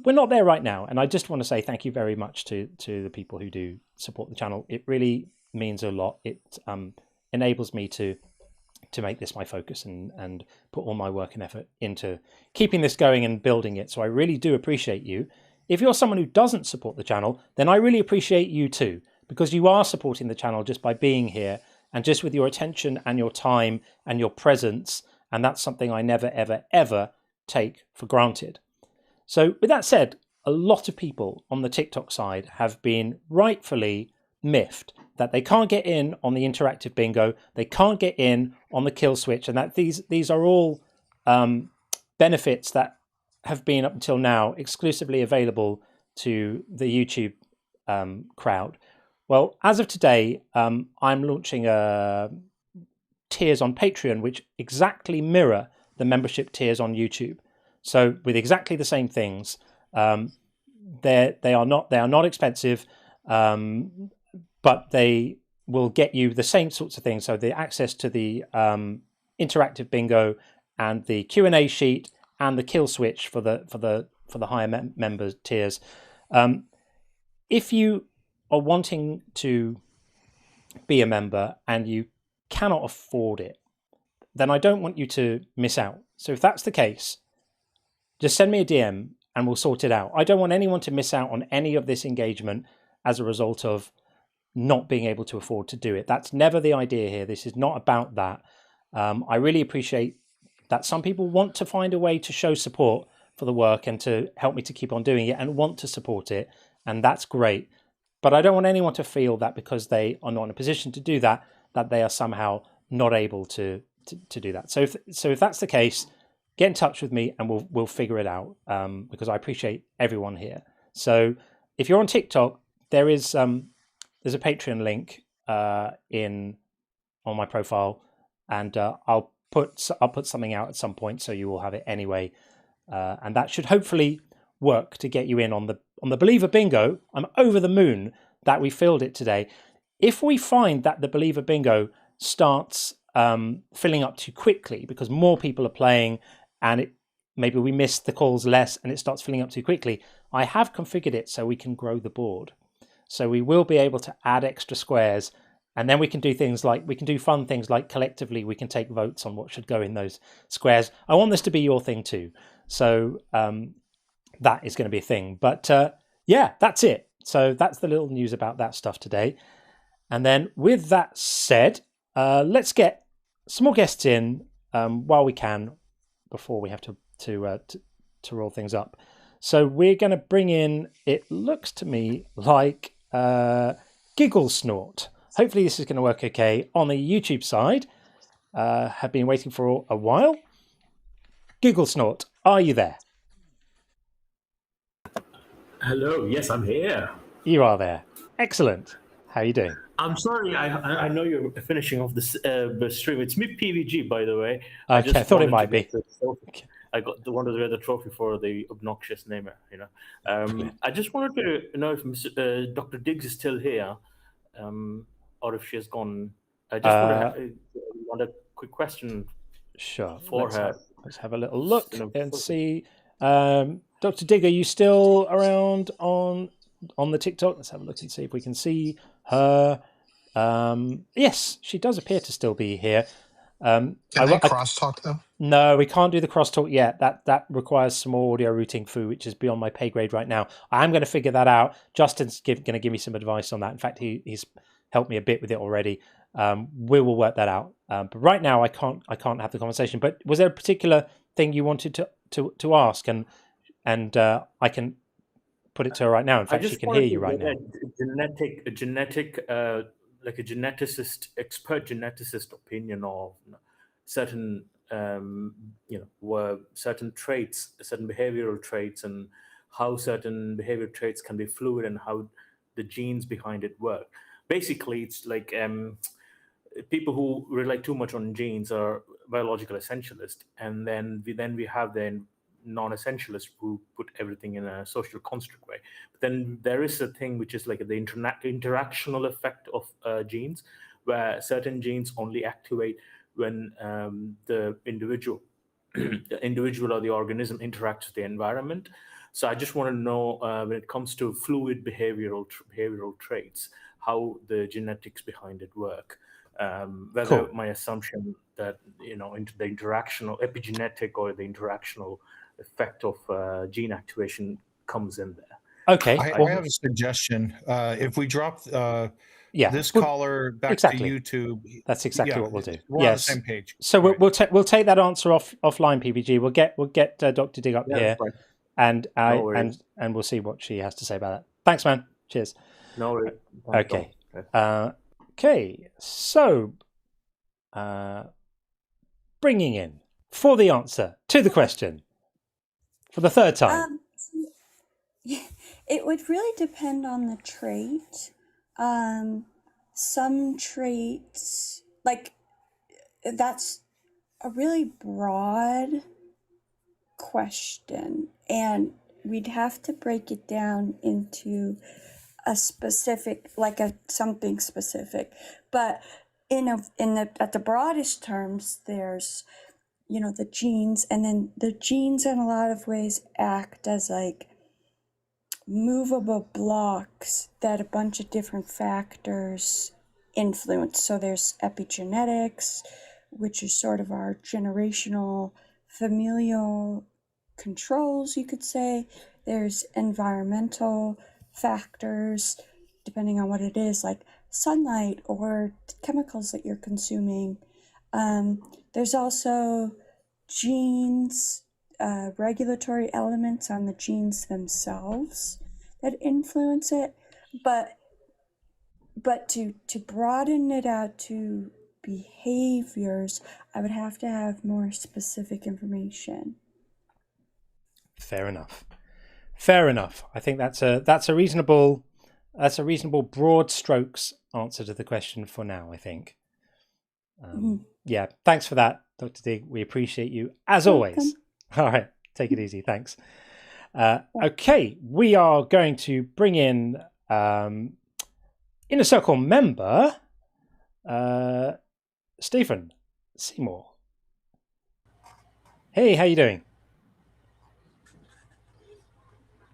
we're not there right now. And I just want to say thank you very much to the people who do support the channel. It really means a lot. It enables me to make this my focus and put all my work and effort into keeping this going and building it. So I really do appreciate you. if you're someone who doesn't support the channel, then I really appreciate you too, because you are supporting the channel just by being here and just with your attention and your time and your presence. And that's something I never, ever, ever take for granted. So with that said, a lot of people on the TikTok side have been rightfully miffed that they can't get in on the interactive bingo, they can't get in on the kill switch, and that these are all benefits that have been up until now exclusively available to the YouTube crowd. Well, as of today, I'm launching tiers on Patreon which exactly mirror the membership tiers on YouTube. So with exactly the same things, they are not expensive, but they will get you the same sorts of things. So the access to the interactive bingo and the Q&A sheet and the kill switch for the higher member tiers. If you are wanting to be a member and you cannot afford it, then I don't want you to miss out. So if that's the case, just send me a DM and we'll sort it out. I don't want anyone to miss out on any of this engagement as a result of not being able to afford to do it. That's never the idea here. This is not about that. I really appreciate that some people want to find a way to show support for the work and to help me to keep on doing it and want to support it. And that's great. But I don't want anyone to feel that because they are not in a position to do that, that they are somehow not able to do that. So if that's the case, get in touch with me and we'll figure it out, because I appreciate everyone here. So if you're on TikTok, there's a Patreon link on my profile, and I'll put something out at some point, so you will have it anyway, and that should hopefully work to get you in on the Believer Bingo. I'm over the moon that we filled it today. If we find that the Believer Bingo starts filling up too quickly because more people are playing and maybe we miss the calls less and it starts filling up too quickly, I have configured it so we can grow the board. So we will be able to add extra squares, and then we can do fun things like collectively we can take votes on what should go in those squares. I want this to be your thing too. So that is going to be a thing. But yeah, that's it. So that's the little news about that stuff today. And then with that said, let's get some more guests in while we can before we have to roll things up. So we're going to bring in, it looks to me like Giggle Snort. Hopefully this is going to work okay on the YouTube side. Have been waiting for a while. Giggle Snort, are you there?
Hello, yes, I'm here.
You are there. Excellent. How are you doing?
I'm sorry, I know you're finishing off this stream. It's me, PVG, by the way.
Okay, I thought it might be.
I wanted to get the trophy for the obnoxious namer, you know. I just wanted to know if Dr. Diggs is still here, or if she has gone. I just want a quick question.
Sure.
For her.
Let's have a little look and see. Dr. Digg, are you still around on the TikTok? Let's have a look and see if we can see her. Yes, she does appear to still be here.
Can they crosstalk though?
No, we can't do the crosstalk yet. That requires some more audio routing foo, which is beyond my pay grade right now. I am going to figure that out. Justin's going to give me some advice on that. In fact, he's helped me a bit with it already. We will work that out. But right now, I can't have the conversation. But was there a particular thing you wanted to ask? And I can put it to her right now. In fact, she can hear you right now.
A genetic, like a geneticist, expert geneticist opinion of certain, certain traits, certain behavioral traits, and how certain behavioral traits can be fluid and how the genes behind it work. Basically, it's like people who rely too much on genes are biological essentialists, and then we have the non-essentialists who put everything in a social construct way. But then there is a thing which is like the interactional effect of genes, where certain genes only activate when the individual or the organism interacts with the environment. So I just want to know when it comes to fluid behavioral traits, how the genetics behind it work. Whether my assumption that into the interactional epigenetic or the interactional effect of gene activation comes in there.
Okay.
I have a suggestion. If we drop this caller back to YouTube,
that's exactly what we'll do.
We're on the same page.
So we'll take that answer offline, PPG. We'll get Dr. Dig up here, and we'll see what she has to say about that. Thanks, man. Cheers.
No worries.
Okay. Okay. So, bringing in for the answer to the question for the third time.
It would really depend on the trait. Some traits, like, that's a really broad question, and we'd have to break it down into a specific, like something specific. But at the broadest terms, there's, the genes, and then the genes in a lot of ways act as like movable blocks that a bunch of different factors influence. So there's epigenetics, which is sort of our generational familial controls, you could say. There's environmental factors, depending on what it is, like sunlight or chemicals that you're consuming. There's also genes, regulatory elements on the genes themselves that influence it. But to broaden it out to behaviors, I would have to have more specific information.
Fair enough. I think that's a reasonable broad strokes answer to the question for now, I think. Yeah, thanks for that, Dr. Dig. We appreciate you as always. All right, take it easy. Thanks. Okay, we are going to bring in Inner Circle member Stephen Seymour. Hey, how you doing?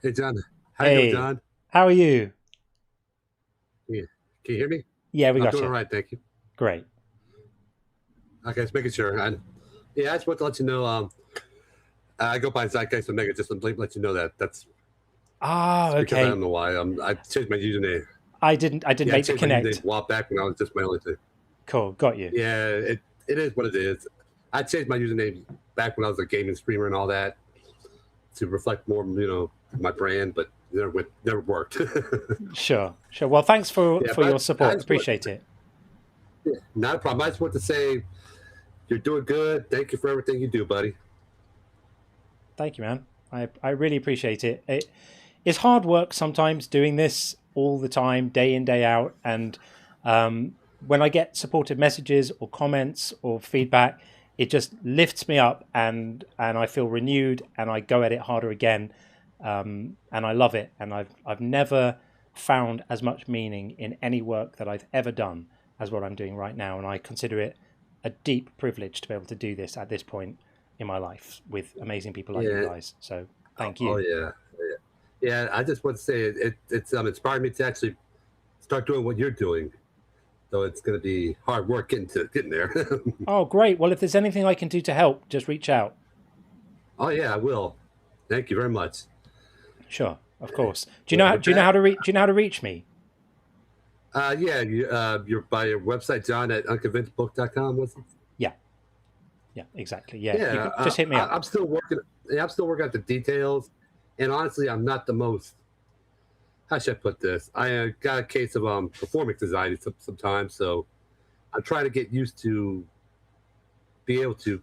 Hey, John. How you doing, John?
How are you?
Yeah. Can you hear me?
Yeah, we got you.
I'm doing all right, thank you.
Great.
Okay, just making sure. I just want to let you know. I go by Zeitgeist Omega, just to let you know that. That's
okay.
Because I don't know why. I changed my username.
I didn't make the connect.
A while back when I was just my only thing.
Cool, got you.
Yeah, it is what it is. I changed my username back when I was a gaming streamer and all that to reflect more, my brand, but it never worked.
Sure. Well, thanks for your support. Appreciate it.
Yeah, not a problem. I just want to say you're doing good. Thank you for everything you do, buddy.
Thank you, man. I really appreciate it. It's hard work sometimes doing this all the time, day in, day out. And when I get supportive messages or comments or feedback, it just lifts me up and I feel renewed and I go at it harder again. And I love it. And I've never found as much meaning in any work that I've ever done as what I'm doing right now. And I consider it a deep privilege to be able to do this at this point in my life with amazing people like you guys. So thank you.
Oh, yeah. I just want to say it's inspired me to actually start doing what you're doing. So it's going to be hard work getting there.
Oh, great. Well, if there's anything I can do to help, just reach out.
Oh, yeah, I will. Thank you very much.
Sure, of course. Do you know how to reach me?
Yeah, you're by your website, John, at unconvincedbook.com, was it?
Yeah, exactly. Yeah. Just hit me up.
I'm still working out the details, and honestly, I'm not the most. How should I put this? I got a case of performance anxiety sometimes, so I'm trying to get used to be able to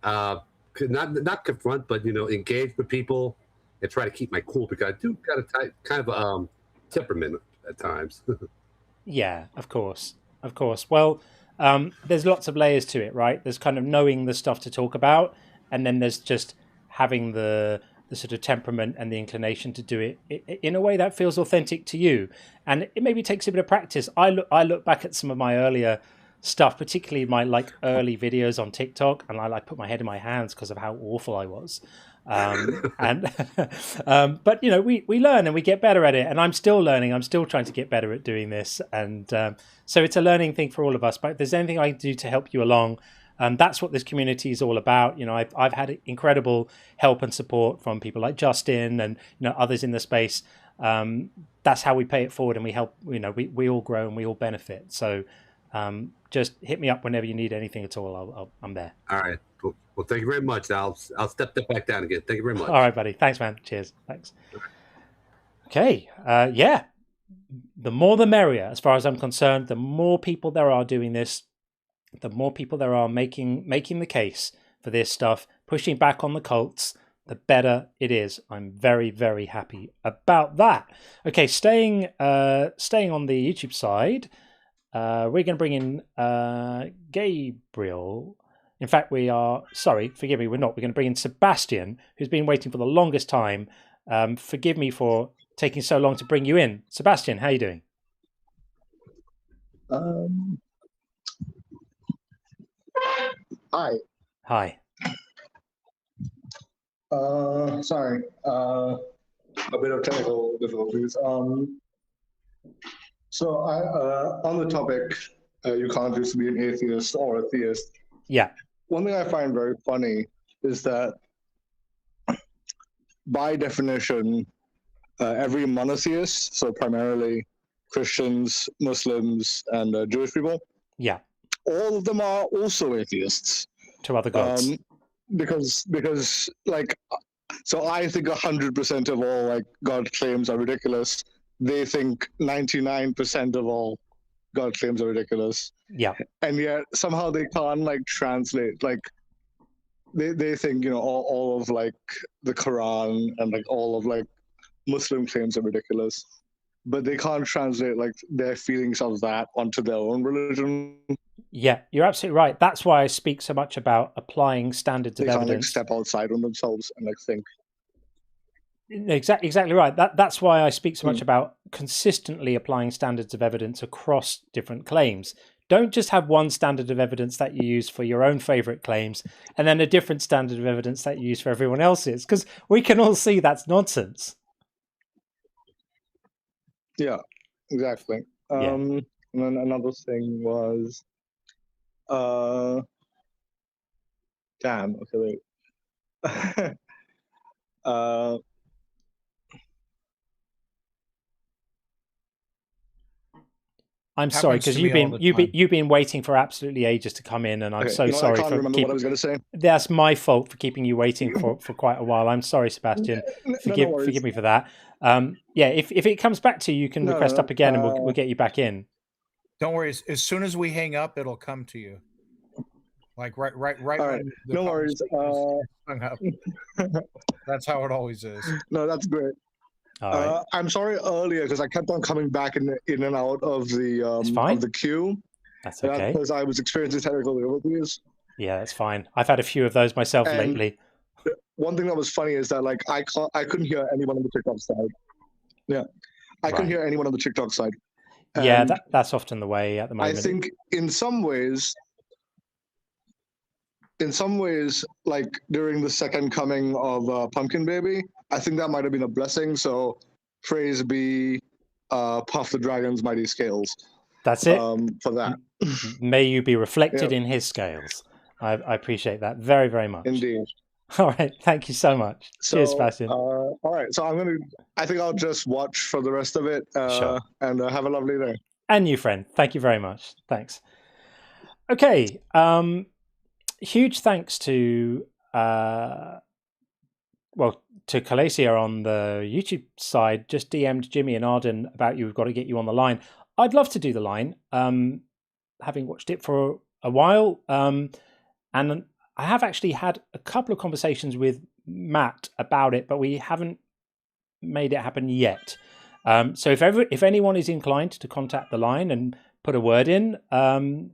not confront, but engage with people and try to keep my cool, because I do got a kind of temperament at times.
Yeah, of course. Well, there's lots of layers to it, right? There's kind of knowing the stuff to talk about, and then there's just having the sort of temperament and the inclination to do it in a way that feels authentic to you. And it maybe takes a bit of practice. I look back at some of my earlier stuff, particularly my early videos on TikTok, and I put my head in my hands because of how awful I was. But we learn and we get better at it, and I'm still learning. I'm still trying to get better at doing this, and so it's a learning thing for all of us. But if there's anything I can do to help you along, That's what this community is all about. I've had incredible help and support from people like Justin and others in the space. That's how we pay it forward, and we help. We all grow and we all benefit. So just hit me up whenever you need anything at all. I'm there.
All right. Cool. Well, thank you very much. I'll step that back down again. Thank you very much.
All right, buddy. Thanks, man. Cheers. Thanks. Okay. Yeah. The more the merrier, as far as I'm concerned. The more people there are doing this, the more people there are making the case for this stuff, pushing back on the cults, the better it is. I'm very, very happy about that. Okay, staying on the YouTube side, we're going to bring in Gabriel. In fact, forgive me, we're not. We're going to bring in Sebastian, who's been waiting for the longest time. Forgive me for taking so long to bring you in. Sebastian, how are you doing?
Hi.
Hi.
Sorry. A bit of technical difficulties. So on the topic, you can't choose to be an atheist or a theist.
Yeah.
One thing I find very funny is that, by definition, every monotheist, so primarily Christians, Muslims, and Jewish people,
yeah,
all of them are also atheists.
To other gods.
Because so I think 100% of all God claims are ridiculous. They think 99% of all God claims are ridiculous.
Yeah.
And yet somehow they can't translate. They think all of the Quran and all of Muslim claims are ridiculous, but they can't translate their feelings of that onto their own religion.
Yeah, you're absolutely right. That's why I speak so much about applying standards of evidence.
They can't step outside on themselves and think.
Exactly right. That's why I speak so much about consistently applying standards of evidence across different claims. Don't just have one standard of evidence that you use for your own favorite claims and then a different standard of evidence that you use for everyone else's, because we can all see that's nonsense.
Yeah, exactly. And then another thing was, damn. Okay, wait.
I'm sorry, because you've been waiting for absolutely ages to come in, and I'm sorry
I can't remember what I was going to say.
That's my fault for keeping you waiting for quite a while. I'm sorry, Sebastian. Forgive me for that. If it comes back to you, you can request up again, and we'll get you back in.
Don't worry. As soon as we hang up, it'll come to you. Right.
All right. No worries.
Hung up. That's how it always is.
No, that's great.
Right.
I'm sorry earlier because I kept on coming back in and out of the queue.
That's okay.
Because I was experiencing technical difficulties.
Yeah, that's fine. I've had a few of those myself lately.
One thing that was funny is that I couldn't hear anyone on the TikTok side. Yeah, I couldn't hear anyone on the TikTok side. And
yeah, that's often the way at the moment.
I think in some ways, during the second coming of Pumpkin Baby, I think that might have been a blessing. So praise be Puff the Dragon's mighty scales.
That's it.
For that.
May you be reflected in his scales. I appreciate that very, very much.
Indeed.
All right. Thank you so much. Cheers, Sebastian.
All right. So I think I'll just watch for the rest of it.
Sure.
And have a lovely day.
And you, friend. Thank you very much. Thanks. Okay. Huge thanks to Calasia on the YouTube side. Just DM'd Jimmy and Arden about we've got to get you on the line. I'd love to do the line, having watched it for a while. And I have actually had a couple of conversations with Matt about it, but we haven't made it happen yet. So if anyone is inclined to contact the line and put a word in,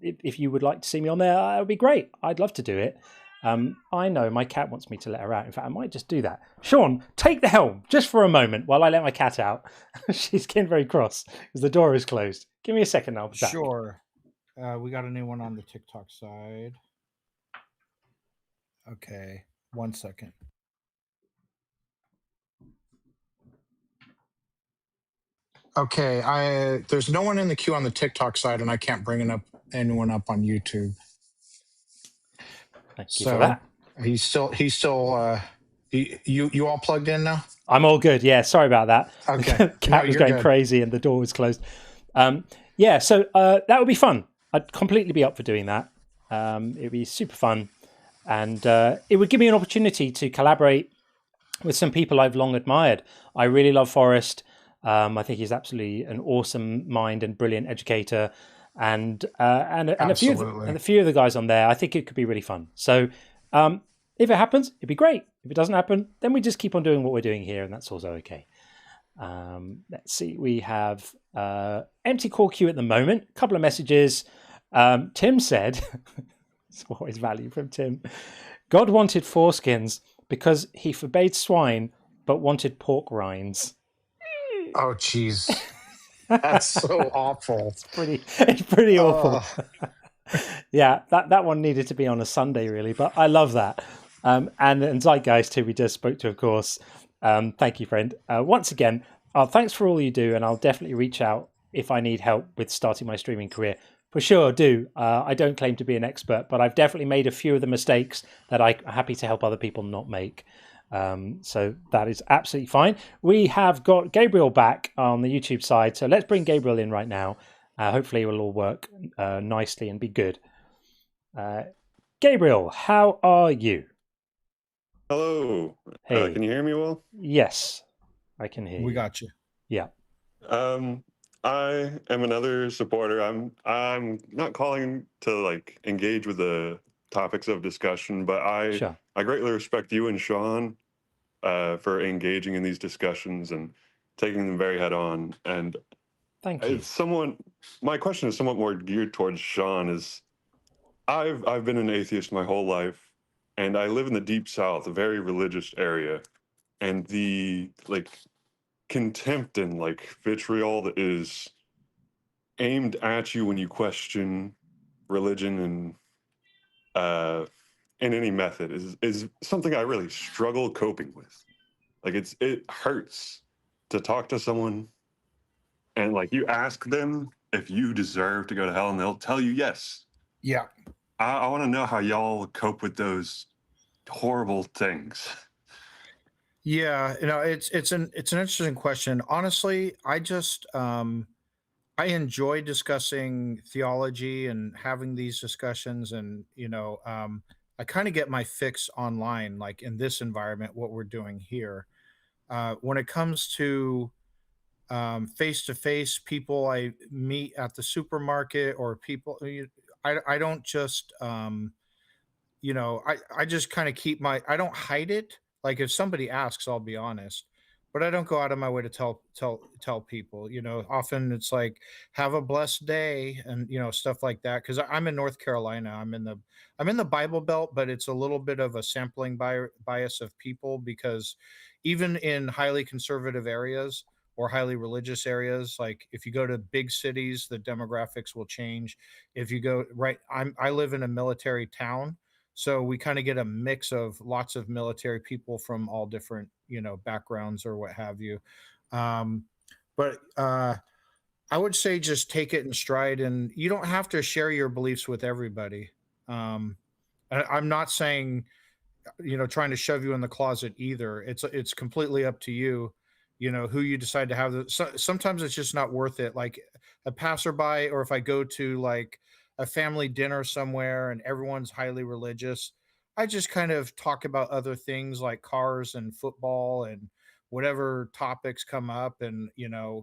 if you would like to see me on there, that would be great. I'd love to do it. I know my cat wants me to let her out. In fact, I might just do that. Sean, take the helm just for a moment while I let my cat out. She's getting very cross because the door is closed. Give me a second, I'll be back.
Sure. We got a new one on the TikTok side. Okay, 1 second. Okay, there's no one in the queue on the TikTok side, and I can't bring anyone up on YouTube.
Thank you for
So
that.
you all plugged in now?
I'm all good. Yeah, sorry about that.
Okay.
The cat was
you're
going
good.
crazy and the door was closed. Yeah, so that would be fun. I'd completely be up for doing that. It would be super fun. And it would give me an opportunity to collaborate with some people I've long admired. I really love Forrest. I think he's absolutely an awesome mind and brilliant educator. And a few of the guys on there, I think it could be really fun. So if it happens, it'd be great. If it doesn't happen, then we just keep on doing what we're doing here, and that's also okay. Let's see. We have empty call queue at the moment. A couple of messages. Tim said, it's always value from Tim. God wanted foreskins because he forbade swine, but wanted pork rinds.
Oh, jeez. That's so awful.
It's pretty awful. Yeah, that one needed to be on a Sunday, really, but I love that. And Zeitgeist, who we just spoke to, of course. Thank you, friend. Once again, thanks for all you do, and I'll definitely reach out if I need help with starting my streaming career. For sure, do. I don't claim to be an expert, but I've definitely made a few of the mistakes that I'm happy to help other people not make. So that is absolutely fine. We have got Gabriel back on the YouTube side, so let's bring Gabriel in right now. Hopefully it will all work nicely and be good. Gabriel, how are you?
Hello.
Hey.
Can you hear me well?
Yes, I can hear you.
We got you.
Yeah.
I am another supporter. I'm not calling to engage with the topics of discussion, but I greatly respect you and Sean for engaging in these discussions and taking them very head on. And
thank you.
My question is somewhat more geared towards Sean. Is I've been an atheist my whole life, and I live in the Deep South, a very religious area, and the contempt and vitriol that is aimed at you when you question religion and in any method is something I really struggle coping with. It hurts to talk to someone and you ask them if you deserve to go to hell, and they'll tell you yes.
Yeah.
I want to know how y'all cope with those horrible things.
Yeah, it's an interesting question. Honestly, I just I enjoy discussing theology and having these discussions, and I kind of get my fix online, like in this environment, what we're doing here. When it comes to face-to-face people I meet at the supermarket, or people, I don't just I just kind of keep I don't hide it. Like if somebody asks, I'll be honest, but I don't go out of my way to tell people. Often it's like, have a blessed day, and stuff like that. Because I'm in North Carolina, I'm in the Bible Belt, but it's a little bit of a sampling bias of people, because even in highly conservative areas or highly religious areas, like if you go to big cities, the demographics will change. If you go I live in a military town. So we kind of get a mix of lots of military people from all different, backgrounds or what have you. But I would say just take it in stride, and you don't have to share your beliefs with everybody. I'm not saying, trying to shove you in the closet either. It's completely up to you, who you decide to have. Sometimes it's just not worth it. Like a passerby, or if I go to a family dinner somewhere and everyone's highly religious, I just kind of talk about other things like cars and football and whatever topics come up. And, I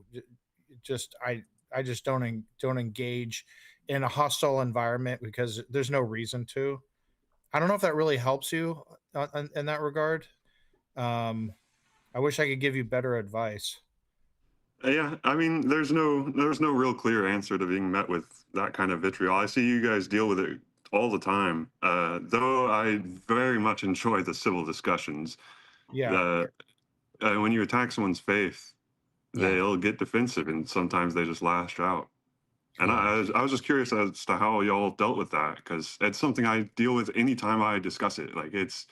just don't engage in a hostile environment, because there's no reason to. I don't know if that really helps you in that regard. I wish I could give you better advice.
Yeah, I mean, there's no real clear answer to being met with that kind of vitriol. I see you guys deal with it all the time. Though I very much enjoy the civil discussions.
Yeah.
When you attack someone's faith, they'll get defensive, and sometimes they just lash out. And I was just curious as to how y'all dealt with that, because it's something I deal with anytime I discuss it. It's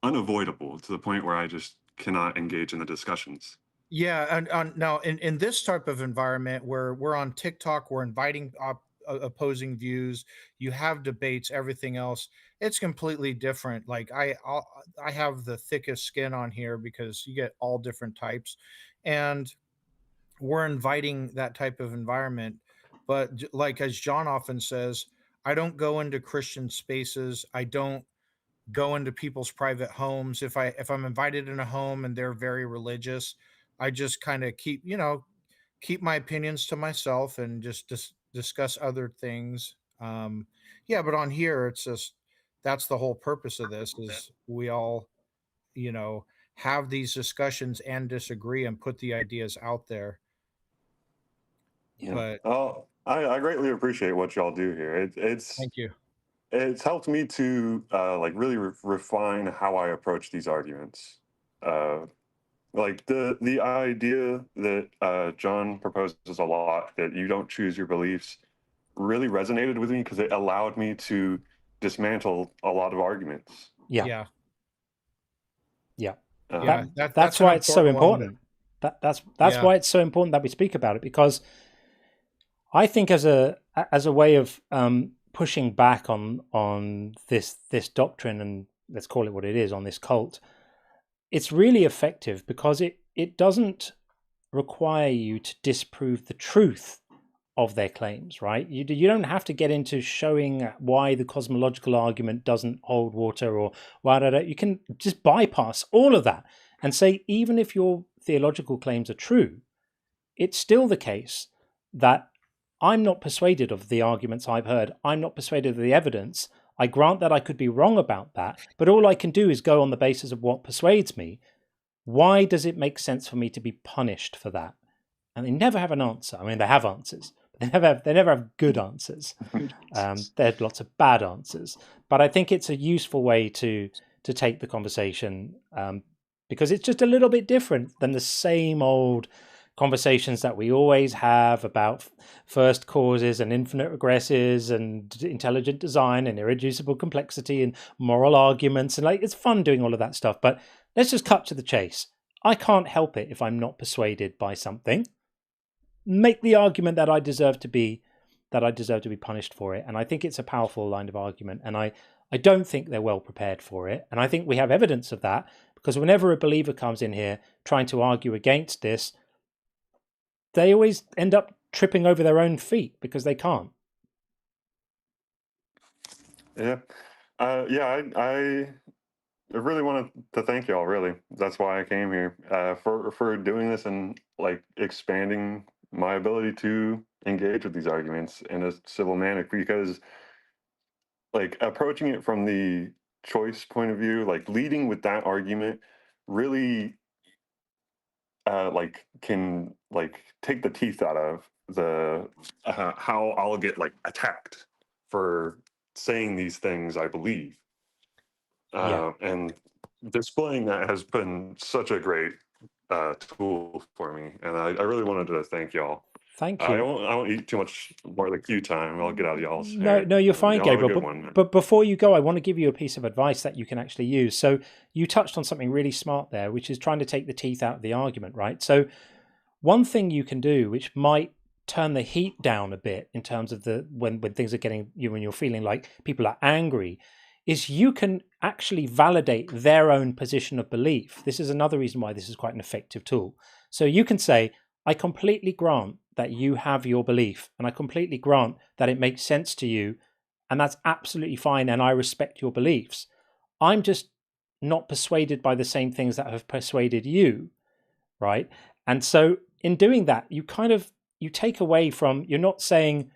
unavoidable to the point where I just cannot engage in the discussions.
Yeah, and now in this type of environment where we're on TikTok, we're inviting opposing views, you have debates, everything else. It's completely different. Like I have the thickest skin on here because you get all different types, and we're inviting that type of environment. But like as John often says, I don't go into Christian spaces. I don't go into people's private homes. If I'm invited in a home and they're very religious, I just kind of keep my opinions to myself and just discuss other things. Yeah, but on here, it's just that's the whole purpose of this is we all, have these discussions and disagree and put the ideas out there.
Yeah.
But
I greatly appreciate what y'all do here.
Thank you.
It's helped me to like really refine how I approach these arguments. Like the idea that John proposes a lot, that you don't choose your beliefs, really resonated with me because it allowed me to dismantle a lot of arguments.
Yeah.
That's
why it's so important. That's
Yeah.
why it's so important that we speak about it, because I think as a way of pushing back on this doctrine, and let's call it what it is, on this cult, it's really effective because it doesn't require you to disprove the truth of their claims, right? You don't have to get into showing why the cosmological argument doesn't hold water, or why you can just bypass all of that and say, even if your theological claims are true, it's still the case that I'm not persuaded of the arguments I've heard. I'm not persuaded of the evidence. I grant that I could be wrong about that, but all I can do is go on the basis of what persuades me. Why does it make sense for me to be punished for that? And they never have an answer. I mean, they have answers, but they never have good answers. They have lots of bad answers. But I think it's a useful way to take the conversation, because it's just a little bit different than the same old conversations that we always have about first causes and infinite regresses and intelligent design and irreducible complexity and moral arguments. And it's fun doing all of that stuff, but let's just cut to the chase. I can't help it if I'm not persuaded by something. Make the argument that I deserve to be punished for it. And I think it's a powerful line of argument. And I don't think they're well prepared for it. And I think we have evidence of that, because whenever a believer comes in here trying to argue against this, they always end up tripping over their own feet because they can't.
Yeah. I really wanted to thank y'all, really. That's why I came here, for doing this and expanding my ability to engage with these arguments in a civil manner, because approaching it from the choice point of view, leading with that argument really can take the teeth out of the how I'll get attacked for saying these things I believe. And displaying that has been such a great tool for me, and I really wanted to thank y'all.
Thank you.
I won't eat too much more of the queue time. I'll get out of y'all's
hair. No, you're fine,
y'all
Gabriel. But before you go, I want to give you a piece of advice that you can actually use. So you touched on something really smart there, which is trying to take the teeth out of the argument, right? So one thing you can do, which might turn the heat down a bit in terms of when things are getting you, when you're feeling like people are angry, is you can actually validate their own position of belief. This is another reason why this is quite an effective tool. So you can say, I completely grant that you have your belief, and I completely grant that it makes sense to you, and that's absolutely fine, and I respect your beliefs. I'm just not persuaded by the same things that have persuaded you, right? And so in doing that, you take away from, you're not saying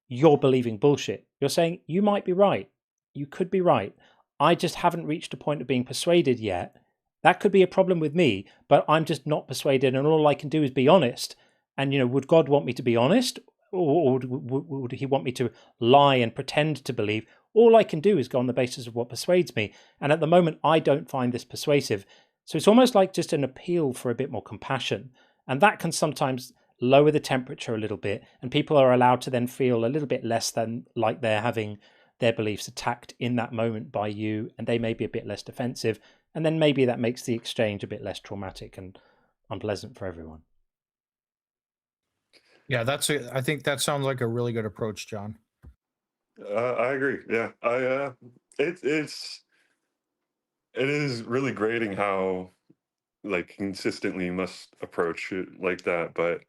you're believing bullshit. You're saying you might be right. You could be right. I just haven't reached a point of being persuaded yet. That could be a problem with me, but I'm just not persuaded, and all I can do is be honest. And, would God want me to be honest, or would he want me to lie and pretend to believe? All I can do is go on the basis of what persuades me. And at the moment, I don't find this persuasive. So it's almost like just an appeal for a bit more compassion. And that can sometimes lower the temperature a little bit, and people are allowed to then feel a little bit less than like they're having their beliefs attacked in that moment by you, and they may be a bit less defensive. And then maybe that makes the exchange a bit less traumatic and unpleasant for everyone.
Yeah, I think that sounds like a really good approach, John.
I agree. Yeah, it is really grating how like consistently you must approach it like that. But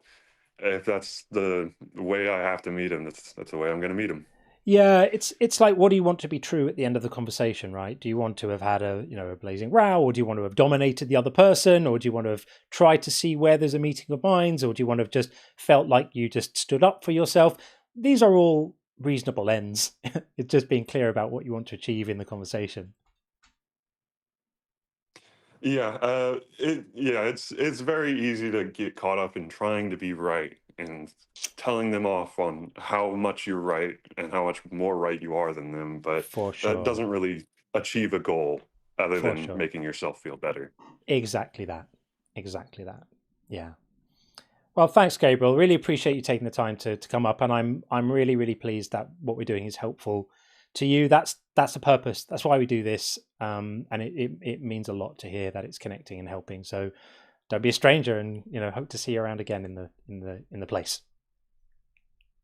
if that's the way I have to meet him, that's the way I'm going to meet him.
Yeah, it's like, what do you want to be true at the end of the conversation, right? Do you want to have had a blazing row, or do you want to have dominated the other person, or do you want to have tried to see where there's a meeting of minds, or do you want to have just felt like you just stood up for yourself? These are all reasonable ends. It's just being clear about what you want to achieve in the conversation.
Yeah, it's very easy to get caught up in trying to be right and telling them off on how much you're right and how much more right you are than them, but
For
that
sure.
doesn't really achieve a goal other
For
than
sure.
making yourself feel better.
Exactly that. Yeah. Well, thanks, Gabriel. Really appreciate you taking the time to come up, and I'm really, really pleased that what we're doing is helpful to you. That's the purpose. That's why we do this, and it means a lot to hear that it's connecting and helping. So don't be a stranger, and hope to see you around again in the place.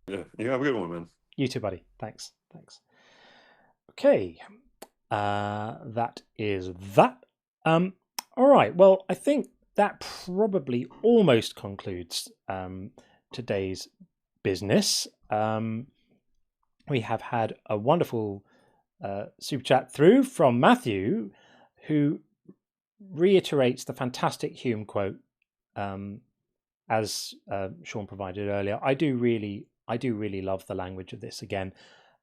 Yeah, you have a good one, man.
You too, buddy. Thanks. Okay, that is that. All right. Well, I think that probably almost concludes today's business. We have had a wonderful super chat through from Matthew, who reiterates the fantastic Hume quote, as Sean provided earlier. I do really love the language of this again.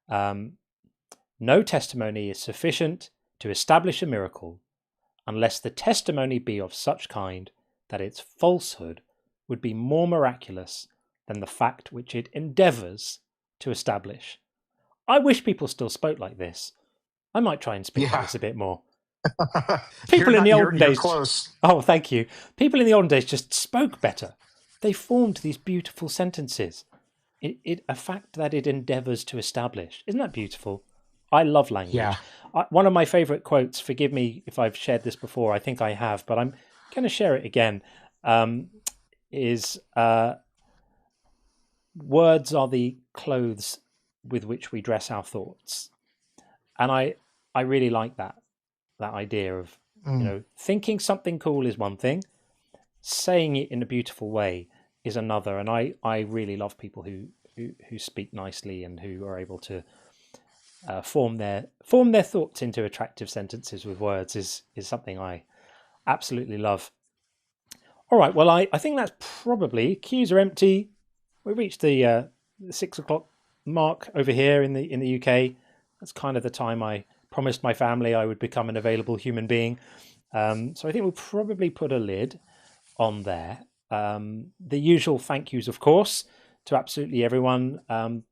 No testimony is sufficient to establish a miracle unless the testimony be of such kind that its falsehood would be more miraculous than the fact which it endeavours to establish. I wish people still spoke like this. I might try and speak like this a bit more. People in the olden days...
close.
Oh, thank you. People in the olden days just spoke better. They formed these beautiful sentences. A fact that it endeavours to establish. Isn't that beautiful? I love language.
Yeah.
One of my favourite quotes, forgive me if I've shared this before, I think I have, but I'm going to share it again, is words are the clothes with which we dress our thoughts. And I really like that idea of, thinking something cool is one thing, saying it in a beautiful way is another. And I really love people who speak nicely and who are able to form their thoughts into attractive sentences with words is something I absolutely love. All right, well, I think that's probably, queues are empty. We reached the 6 o'clock mark over here in the UK. That's kind of the time I promised my family I would become an available human being. So I think we'll probably put a lid on there. The usual thank yous, of course, to absolutely everyone.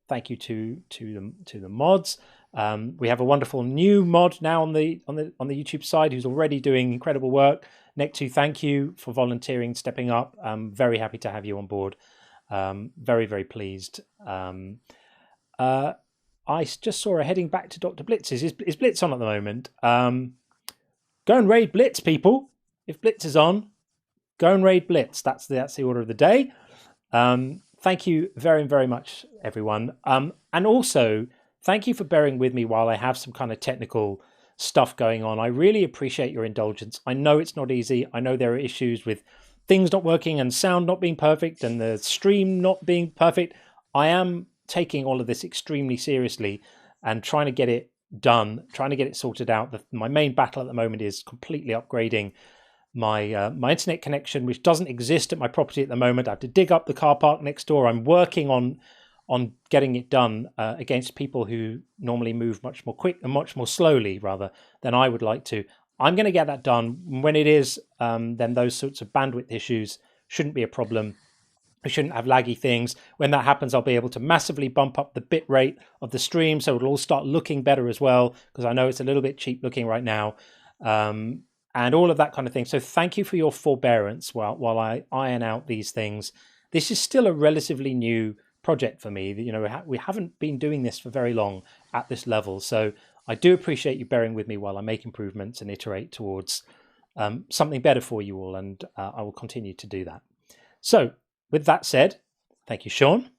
Thank you to the mods. We have a wonderful new mod now on the YouTube side who's already doing incredible work. Nektu, thank you for volunteering, stepping up. I'm very happy to have you on board. Very, very pleased. I just saw her heading back to Dr. Blitz's. Is Blitz on at the moment? Go and raid Blitz, people. If Blitz is on, go and raid Blitz. That's the order of the day. Thank you very, very much, everyone. And also, thank you for bearing with me while I have some kind of technical stuff going on. I really appreciate your indulgence. I know it's not easy. I know there are issues with things not working and sound not being perfect and the stream not being perfect. I am taking all of this extremely seriously and trying to get it done, trying to get it sorted out. My main battle at the moment is completely upgrading my internet connection, which doesn't exist at my property at the moment. I have to dig up the car park next door. I'm working on getting it done against people who normally move much more quick and much more slowly rather than I would like to. I'm going to get that done. When it is, then those sorts of bandwidth issues shouldn't be a problem. We shouldn't have laggy things. When that happens, I'll be able to massively bump up the bit rate of the stream, so it'll all start looking better as well, because I know it's a little bit cheap looking right now, and all of that kind of thing. So thank you for your forbearance while I iron out these things. This is still a relatively new project for me. We haven't been doing this for very long at this level, so I do appreciate you bearing with me while I make improvements and iterate towards something better for you all, and I will continue to do that. So with that said, thank you, Sean.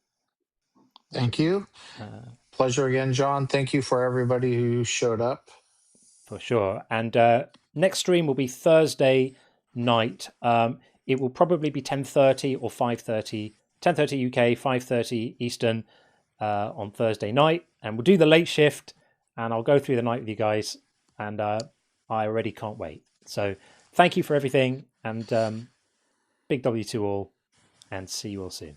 Thank you.
Pleasure again, John. Thank you for everybody who showed up.
For sure. And next stream will be Thursday night. It will probably be 10:30 or 5:30. 10:30 UK, 5:30 Eastern on Thursday night. And we'll do the late shift, and I'll go through the night with you guys. And I already can't wait. So thank you for everything, and big W to all, and see you all soon.